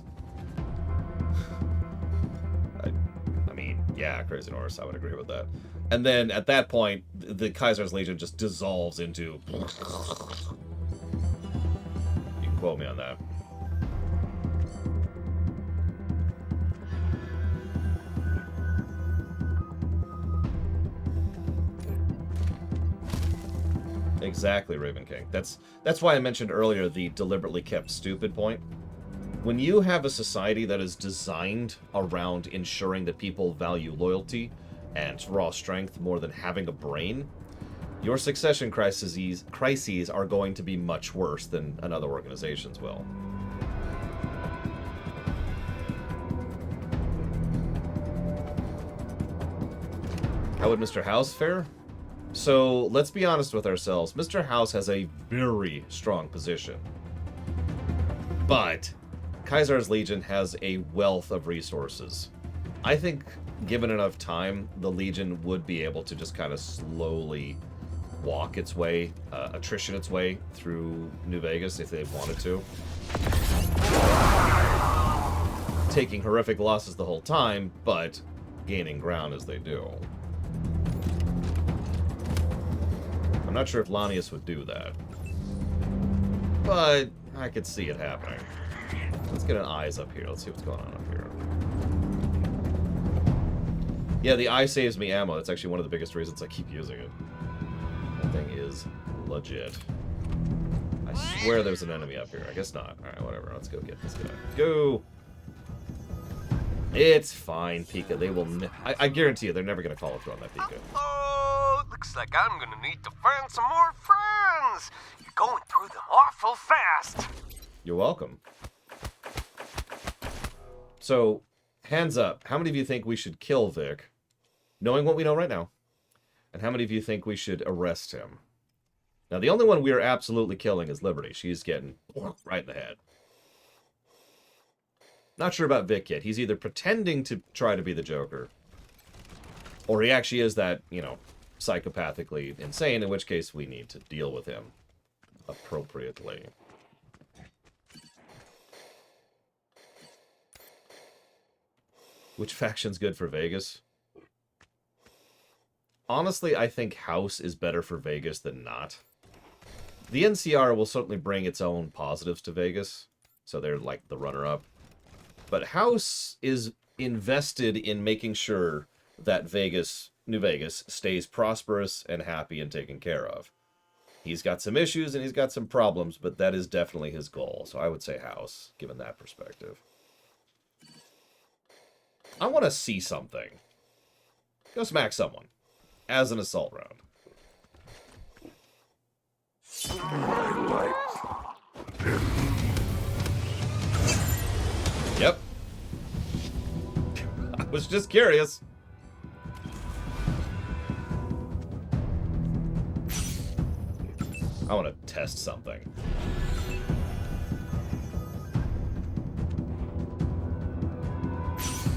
S1: I mean, yeah, Crazy Norris, I would agree with that. And then at that point, the Kaiser's Legion just dissolves into... You can quote me on that. Exactly, Raven King. That's why I mentioned earlier the deliberately kept stupid point. When you have a society that is designed around ensuring that people value loyalty and raw strength more than having a brain, your succession crises are going to be much worse than another organization's will. How would Mr. House fare? So, let's be honest with ourselves. Mr. House has a very strong position. But Kaiser's Legion has a wealth of resources. I think, given enough time, the Legion would be able to just kind of slowly walk its way, attrition its way through New Vegas if they wanted to. Taking horrific losses the whole time, but gaining ground as they do. I'm not sure if Lanius would do that. But I could see it happening. Let's get an eyes up here. Let's see what's going on up here. Yeah, the eye saves me ammo. That's actually one of the biggest reasons I keep using it. That thing is legit. I swear there's an enemy up here. I guess not. Alright, whatever. Let's go get this guy. Go! It's fine, Pika. They will... I guarantee you, they're never going to follow through on that Pika.
S16: Oh, looks like I'm gonna need to find some more friends. You're going through them awful fast.
S1: You're welcome. So, hands up. How many of you think we should kill Vic, knowing what we know right now? And how many of you think we should arrest him? Now, the only one we are absolutely killing is Liberty. She's getting right in the head. Not sure about Vic yet. He's either pretending to try to be the Joker, or he actually is that, you know, psychopathically insane, in which case we need to deal with him appropriately. Which faction's good for Vegas? Honestly, I think House is better for Vegas than not. The NCR will certainly bring its own positives to Vegas, so they're like the runner-up. But House is invested in making sure that Vegas, New Vegas, stays prosperous and happy and taken care of. He's got some issues and he's got some problems, but that is definitely his goal. So I would say House, given that perspective. I want to see something. Go smack someone. As an assault round. Yep. I was just curious. I want to test something.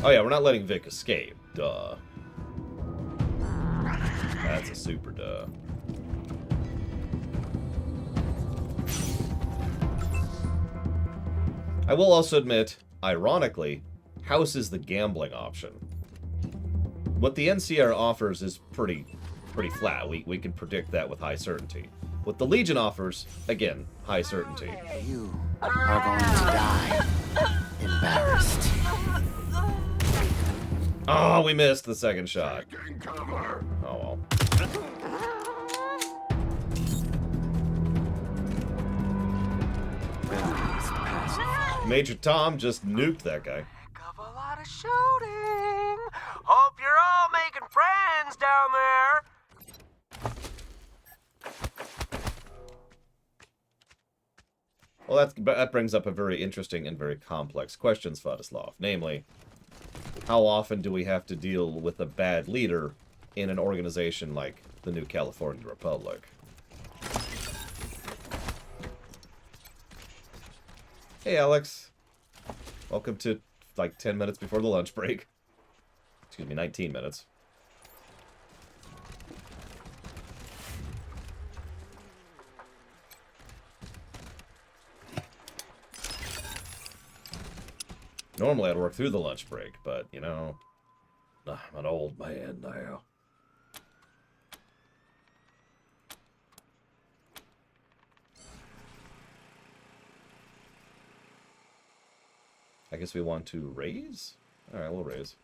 S1: Oh yeah, we're not letting Vic escape. Duh. That's a super duh. I will also admit, ironically, House is the gambling option. What the NCR offers is pretty flat. We can predict that with high certainty. What the Legion offers, again, high certainty.
S7: You are going to die embarrassed.
S1: Oh, we missed the second shot. Oh, well. Major Tom just nuked that guy.
S16: A lot of shooting. Hope you're all making friends down there.
S1: Well, that brings up a very interesting and very complex question, Svatoslav. Namely, how often do we have to deal with a bad leader in an organization like the New California Republic? Hey, Alex. Welcome to, like, 10 minutes before the lunch break. Excuse me, 19 minutes. Normally I'd work through the lunch break, but, you know, I'm an old man now. I guess we want to raise? Alright, we'll raise.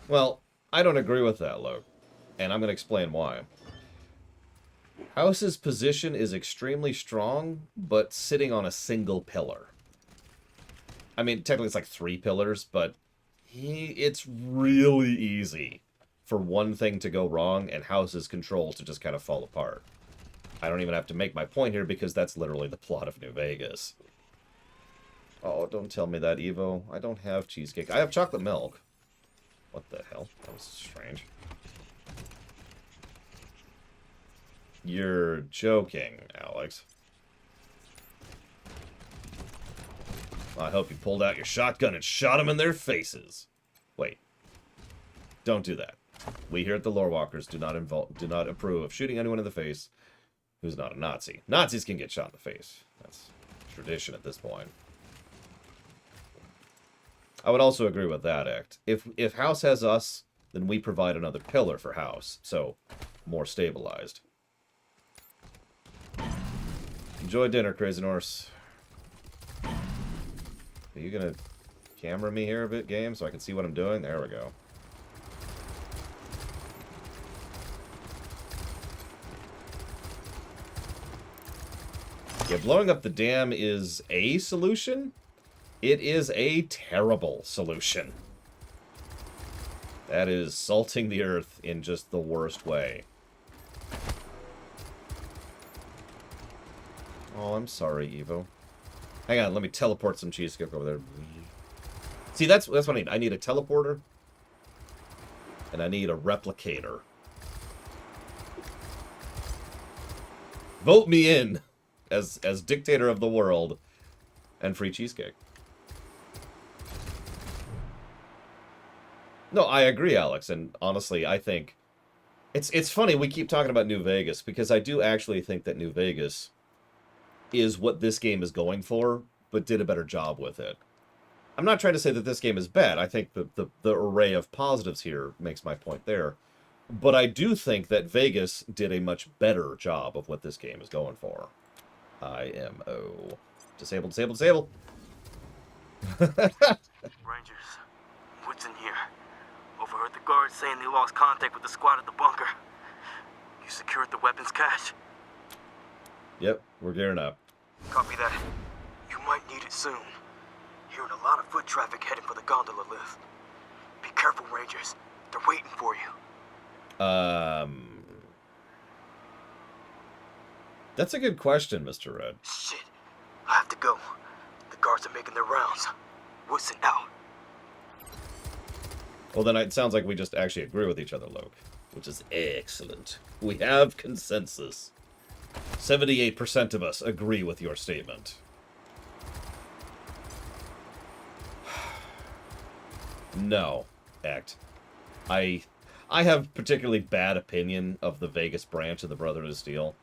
S1: Well, I don't agree with that, Luke. And I'm going to explain why. House's position is extremely strong, but sitting on a single pillar. I mean, technically it's like 3 pillars, but it's really easy for one thing to go wrong and House's control to just kind of fall apart. I don't even have to make my point here because that's literally the plot of New Vegas. Oh, don't tell me that, Evo. I don't have cheesecake. I have chocolate milk. What the hell? That was strange. You're joking, Alex. I hope you pulled out your shotgun and shot them in their faces. Wait. Don't do that. We here at the Lorewalkers do not approve of shooting anyone in the face who's not a Nazi. Nazis can get shot in the face. That's tradition at this point. I would also agree with that act. If House has us, then we provide another pillar for House. So, more stabilized. Enjoy dinner, Crazy Norse. Are you gonna camera me here a bit, game, so I can see what I'm doing? There we go. Yeah, blowing up the dam is a solution. It is a terrible solution. That is salting the earth in just the worst way. Oh, I'm sorry, Evo. Hang on, let me teleport some cheesecake over there. See, that's what I need. I need a teleporter. And I need a replicator. Vote me in as dictator of the world and free cheesecake. No, I agree, Alex, and honestly, I think it's funny we keep talking about New Vegas because I do actually think that New Vegas is what this game is going for, but did a better job with it. I'm not trying to say that this game is bad. I think the array of positives here makes my point there. But I do think that Vegas did a much better job of what this game is going for. IMO. Disable, disable, disable.
S8: Rangers, what's in here? Overheard the guards saying they lost contact with the squad at the bunker. You secured the weapons cache?
S1: Yep, we're gearing up.
S8: Copy that. You might need it soon. Hearing a lot of foot traffic heading for the gondola lift. Be careful, Rangers. They're waiting for you.
S1: That's a good question, Mr. Red.
S8: Shit. I have to go. The guards are making their rounds. Woodson out.
S1: Well, then it sounds like we just actually agree with each other, Loke. Which is excellent. We have consensus. 78% of us agree with your statement. No, Act. I have particularly bad opinion of the Vegas branch of the Brotherhood of Steel.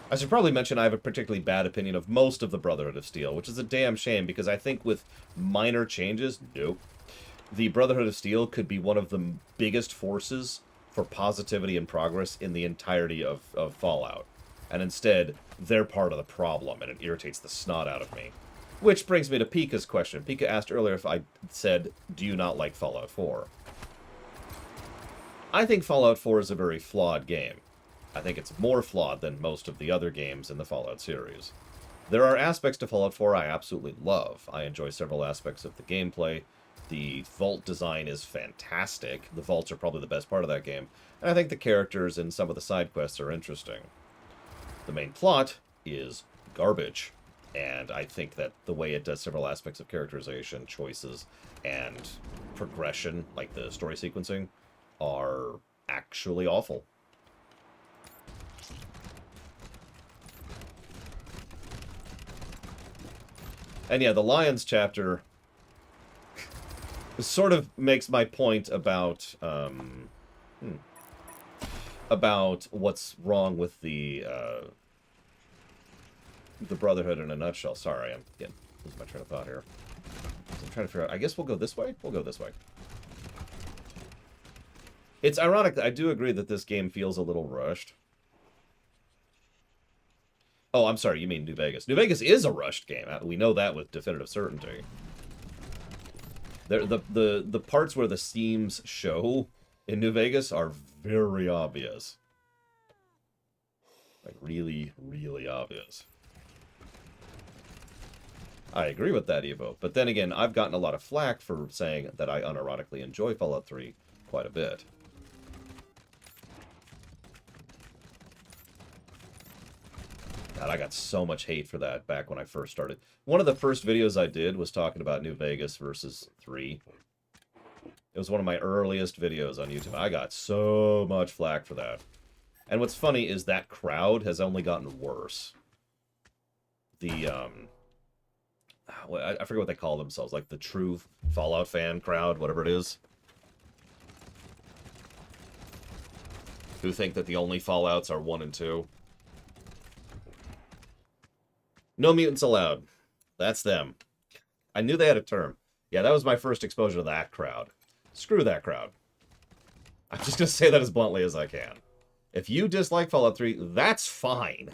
S1: I should probably mention I have a particularly bad opinion of most of the Brotherhood of Steel, which is a damn shame because I think with minor changes, nope, the Brotherhood of Steel could be one of the biggest forces for positivity and progress in the entirety of Fallout. And instead, they're part of the problem, and it irritates the snot out of me. Which brings me to Pika's question. Pika asked earlier if I said, do you not like Fallout 4? I think Fallout 4 is a very flawed game. I think it's more flawed than most of the other games in the Fallout series. There are aspects to Fallout 4 I absolutely love. I enjoy several aspects of the gameplay. The vault design is fantastic. The vaults are probably the best part of that game. And I think the characters and some of the side quests are interesting. The main plot is garbage. And I think that the way it does several aspects of characterization, choices, and progression, like the story sequencing, are actually awful. And yeah, the Lions chapter sort of makes my point about what's wrong with the Brotherhood in a nutshell. Sorry, I'm getting losing my train of thought here. I'm trying to figure out. I guess we'll go this way. We'll go this way. It's ironic that I do agree that this game feels a little rushed. Oh, I'm sorry. You mean New Vegas? New Vegas is a rushed game. We know that with definitive certainty. The parts where the seams show in New Vegas are very obvious. Like really, really obvious. I agree with that, Evo. But then again, I've gotten a lot of flack for saying that I unironically enjoy Fallout 3 quite a bit. God, I got so much hate for that back when I first started. One of the first videos I did was talking about New Vegas versus 3. It was one of my earliest videos on YouTube. I got so much flack for that. And what's funny is that crowd has only gotten worse. The, I forget what they call themselves, like the true Fallout fan crowd, whatever it is. Who think that the only Fallouts are 1 and 2. No mutants allowed. That's them. I knew they had a term. Yeah, that was my first exposure to that crowd. Screw that crowd. I'm just going to say that as bluntly as I can. If you dislike Fallout 3, that's fine.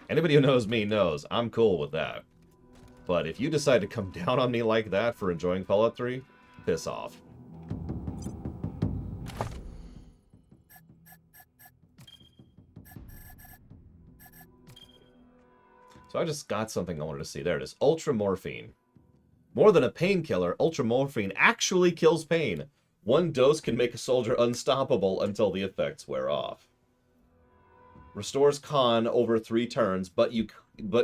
S1: Anybody who knows me knows I'm cool with that. But if you decide to come down on me like that for enjoying Fallout 3, piss off. So I just got something I wanted to see. There it is. Ultramorphine. More than a painkiller, ultramorphine actually kills pain. 1 dose can make a soldier unstoppable until the effects wear off. Restores con over 3 turns, but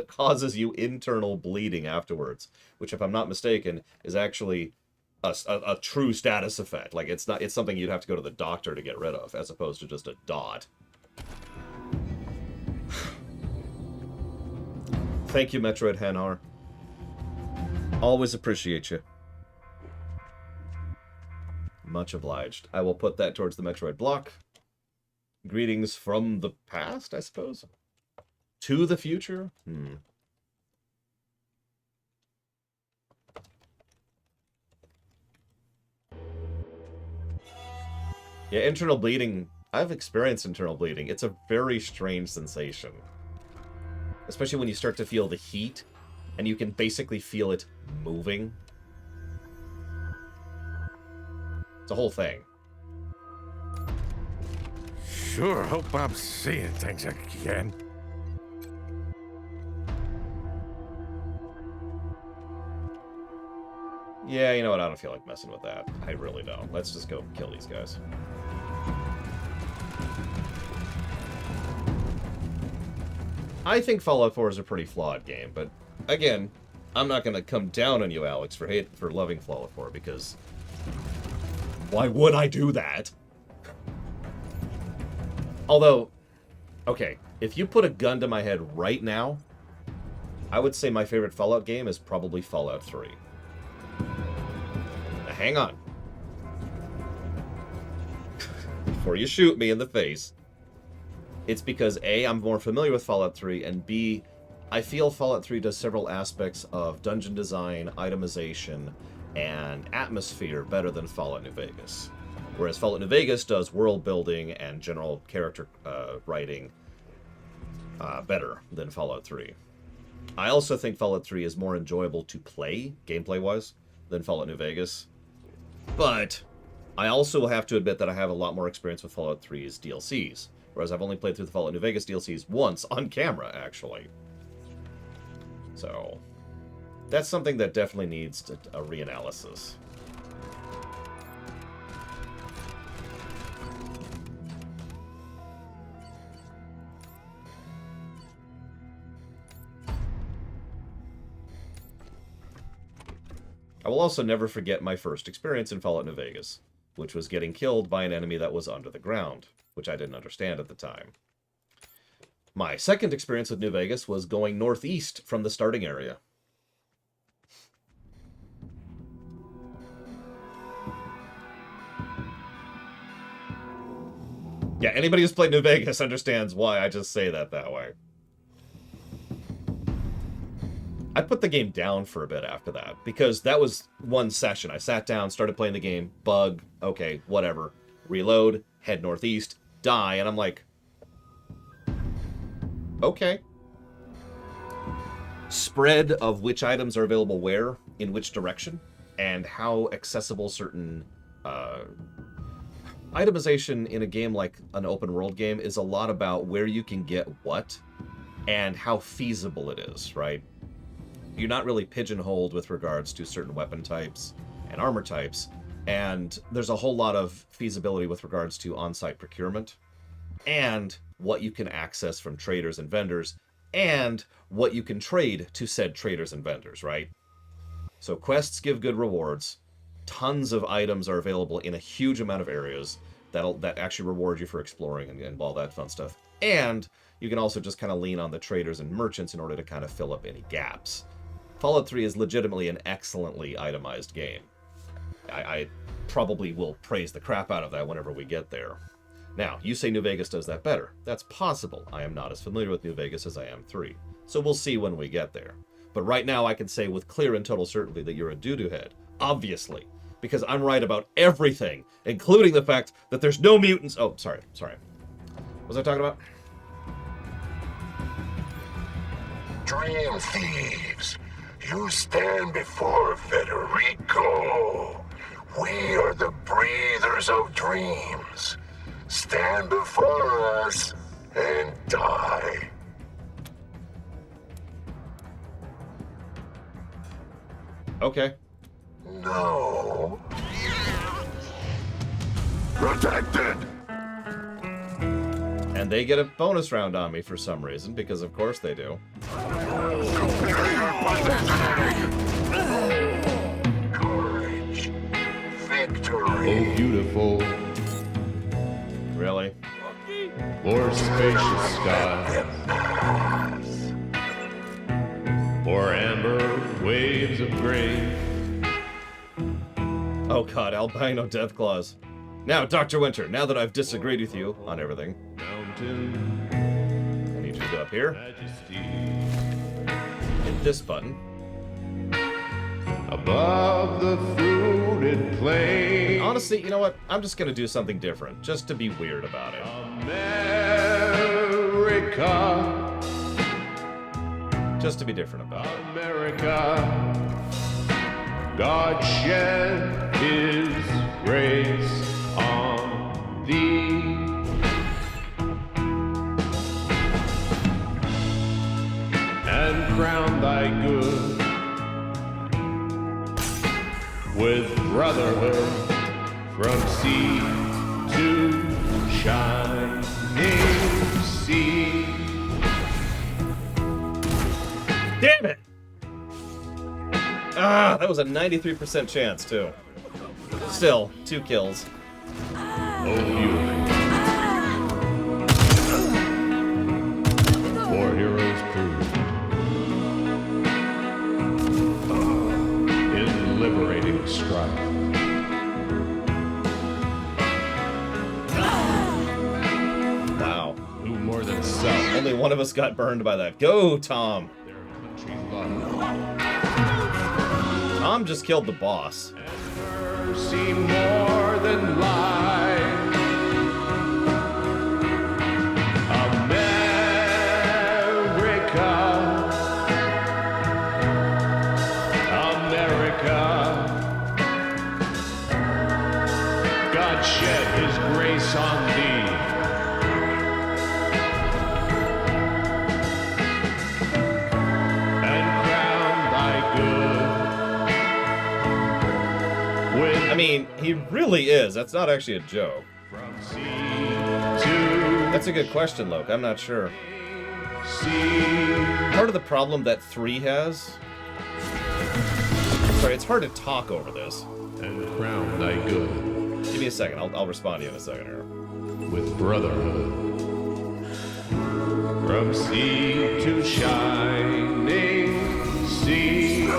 S1: causes you internal bleeding afterwards, which, if I'm not mistaken, is actually a true status effect. Like it's something you'd have to go to the doctor to get rid of, as opposed to just a dot. Thank you, Metroid Hanar. Always appreciate you. Much obliged. I will put that towards the Metroid block. Greetings from the past, I suppose? To the future? Yeah, internal bleeding. I've experienced internal bleeding. It's a very strange sensation. Especially when you start to feel the heat, and you can basically feel it moving. It's a whole thing.
S21: Sure hope I'm seeing things again.
S1: Yeah, you know what? I don't feel like messing with that. I really don't. Let's just go kill these guys. I think Fallout 4 is a pretty flawed game, but again, I'm not going to come down on you, Alex, for loving Fallout 4, because why would I do that? Although, okay, if you put a gun to my head right now, I would say my favorite Fallout game is probably Fallout 3. Now, hang on. Before you shoot me in the face. It's because A, I'm more familiar with Fallout 3, and B, I feel Fallout 3 does several aspects of dungeon design, itemization, and atmosphere better than Fallout New Vegas. Whereas Fallout New Vegas does world building and general character writing better than Fallout 3. I also think Fallout 3 is more enjoyable to play, gameplay-wise, than Fallout New Vegas. But I also have to admit that I have a lot more experience with Fallout 3's DLCs, whereas I've only played through the Fallout New Vegas DLCs once on camera, actually. So that's something that definitely needs a reanalysis. I will also never forget my first experience in Fallout New Vegas, which was getting killed by an enemy that was under the ground, which I didn't understand at the time. My second experience with New Vegas was going northeast from the starting area. Yeah, anybody who's played New Vegas understands why I just say that way. I put the game down for a bit after that, because that was one session. I sat down, started playing the game, bug, okay, whatever. Reload, head northeast, die, and I'm like, okay. Spread of which items are available where, in which direction, and how accessible certain itemization in a game like an open world game is a lot about where you can get what and how feasible it is, right? You're not really pigeonholed with regards to certain weapon types and armor types, and there's a whole lot of feasibility with regards to on-site procurement and what you can access from traders and vendors and what you can trade to said traders and vendors, right? So quests give good rewards. Tons of items are available in a huge amount of areas that actually reward you for exploring and all that fun stuff. And you can also just kind of lean on the traders and merchants in order to kind of fill up any gaps. Fallout 3 is legitimately an excellently itemized game. I probably will praise the crap out of that whenever we get there. Now, you say New Vegas does that better. That's possible. I am not as familiar with New Vegas as I am 3. So we'll see when we get there. But right now I can say with clear and total certainty that you're a doo-doo head. Obviously. Because I'm right about everything, including the fact that there's no mutants. Oh, sorry. What was I talking about?
S21: Dream thieves. You stand before Federico. We are the breathers of dreams. Stand before us and die.
S1: Okay.
S21: No. Protected.
S1: And they get a bonus round on me for some reason, because of course they do.
S21: Courage. Victory.
S10: Oh, beautiful.
S1: Really?
S10: Or spacious sky. Or amber waves of grain.
S1: Oh god, albino death claws. Now, Dr. Winter, now that I've disagreed with you on everything, I need you to go up here. Hit this button.
S10: Above the fruited plain.
S1: Honestly, you know what? I'm just gonna do something different, just to be weird about it.
S10: America.
S1: Just to be different about it.
S10: America. God shed his grace on thee. And crown thy good with brotherhood from sea to shining sea.
S1: Damn it! Ah, that was a 93% chance, too. Still, 2 kills.
S10: Oh, beautiful. 4 heroes proved in liberating strife.
S1: Wow.
S10: Who more than self?
S1: Only one of us got burned by that. Go, Tom! Tom just killed the boss.
S10: Mercy more than life. America. shed his grace on thee. And crown thy good with...
S1: I mean, he really is. That's not actually a joke.
S10: From sea to...
S1: That's a good question, Loke. I'm not sure.
S10: sea.
S1: Part of the problem that 3 has... Sorry, it's hard to talk over this.
S10: And crown thy good.
S1: Give me a second. I'll respond to you in a second here.
S10: With brotherhood. From sea to shining sea.
S16: You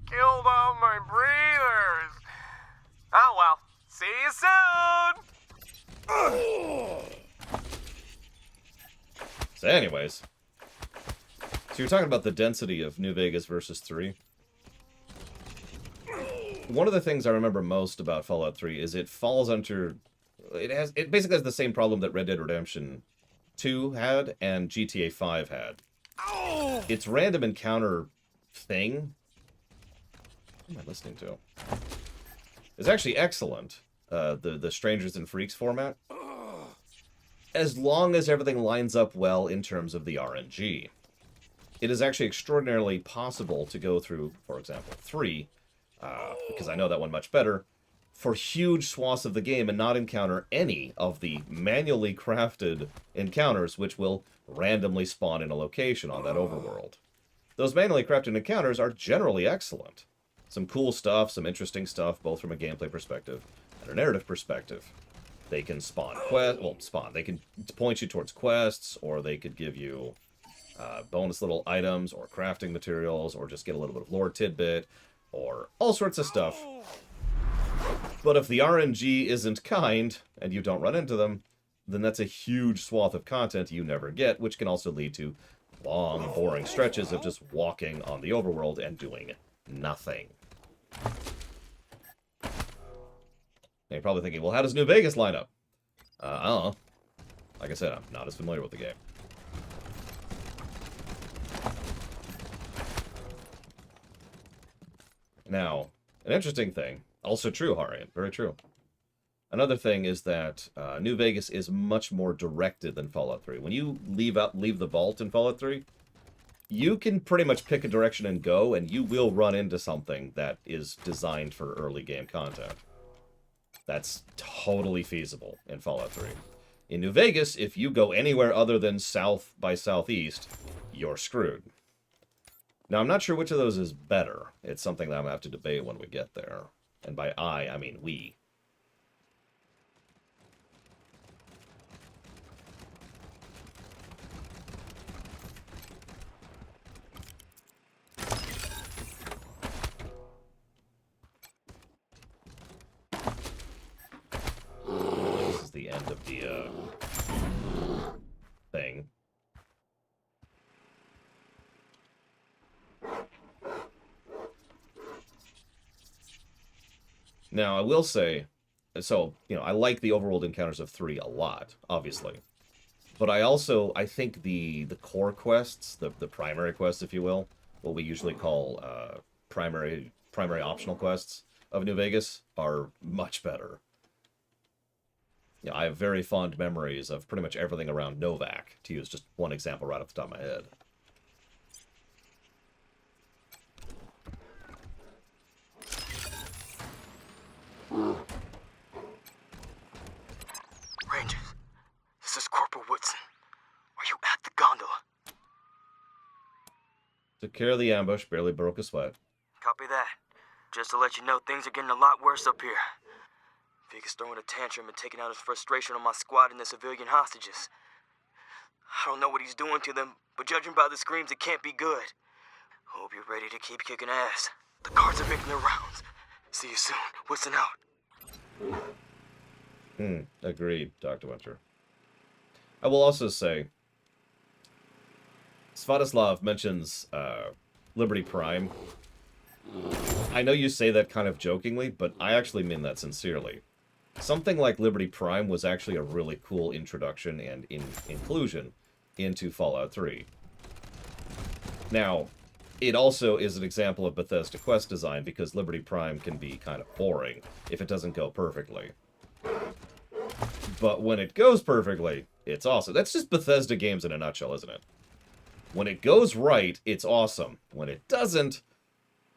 S16: killed all my breathers. Oh well. See you soon.
S1: So anyways. So you're talking about the density of New Vegas versus 3. One of the things I remember most about Fallout 3 is it falls under... It basically has the same problem that Red Dead Redemption 2 had and GTA 5 had. Its random encounter thing... What am I listening to? It's actually excellent. The Strangers and Freaks format. As long as everything lines up well in terms of the RNG. It is actually extraordinarily possible to go through, for example, 3, because I know that one much better, for huge swaths of the game and not encounter any of the manually crafted encounters which will randomly spawn in a location on that overworld. Those manually crafted encounters are generally excellent. Some cool stuff, some interesting stuff, both from a gameplay perspective and a narrative perspective. They can spawn they can point you towards quests, or they could give you bonus little items, or crafting materials, or just get a little bit of lore tidbit, or all sorts of stuff. But if the RNG isn't kind, and you don't run into them, then that's a huge swath of content you never get, which can also lead to long, boring stretches of just walking on the overworld and doing nothing. Now you're probably thinking, well, how does New Vegas line up? I don't know. Like I said, I'm not as familiar with the game. Now, an interesting thing, also true, Harian, very true. Another thing is that New Vegas is much more directed than Fallout 3. When you leave the vault in Fallout 3, you can pretty much pick a direction and go, and you will run into something that is designed for early game content. That's totally feasible in Fallout 3. In New Vegas, if you go anywhere other than south by southeast, you're screwed. Now, I'm not sure which of those is better. It's something that I'm going to have to debate when we get there. And by I mean we. This is the end of the thing. Now, I will say, so, I like the overworld encounters of 3 a lot, obviously. But I think the core quests, the primary quests, if you will, what we usually call primary optional quests of New Vegas, are much better. I have very fond memories of pretty much everything around Novak, to use just one example right off the top of my head.
S8: Rangers, this is Corporal Woodson. Are you at the gondola?
S1: Took care of the ambush, barely broke a sweat.
S8: Copy that. Just to let you know, things are getting a lot worse up here. Vic is throwing a tantrum and taking out his frustration on my squad and the civilian hostages. I don't know what he's doing to them, but judging by the screams, it can't be good. Hope you're ready to keep kicking ass. The cards are making their rounds. See you soon. Woodson out.
S1: Agreed, Dr. Winter. I will also say, Svatoslav mentions Liberty Prime. I know you say that kind of jokingly, but I actually mean that sincerely. Something like Liberty Prime was actually a really cool introduction and inclusion into Fallout 3. Now, it also is an example of Bethesda quest design, because Liberty Prime can be kind of boring if it doesn't go perfectly. But when it goes perfectly, it's awesome. That's just Bethesda games in a nutshell, isn't it? When it goes right, it's awesome. When it doesn't,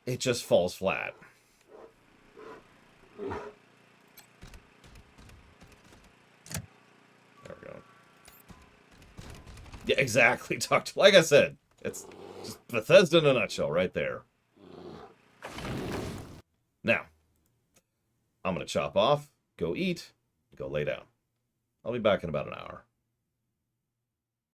S1: it just falls flat. There we go. Yeah, exactly. Like I said, it's just Bethesda in a nutshell right there. Now, I'm going to chop off, go eat, go lay down. I'll be back in about an hour.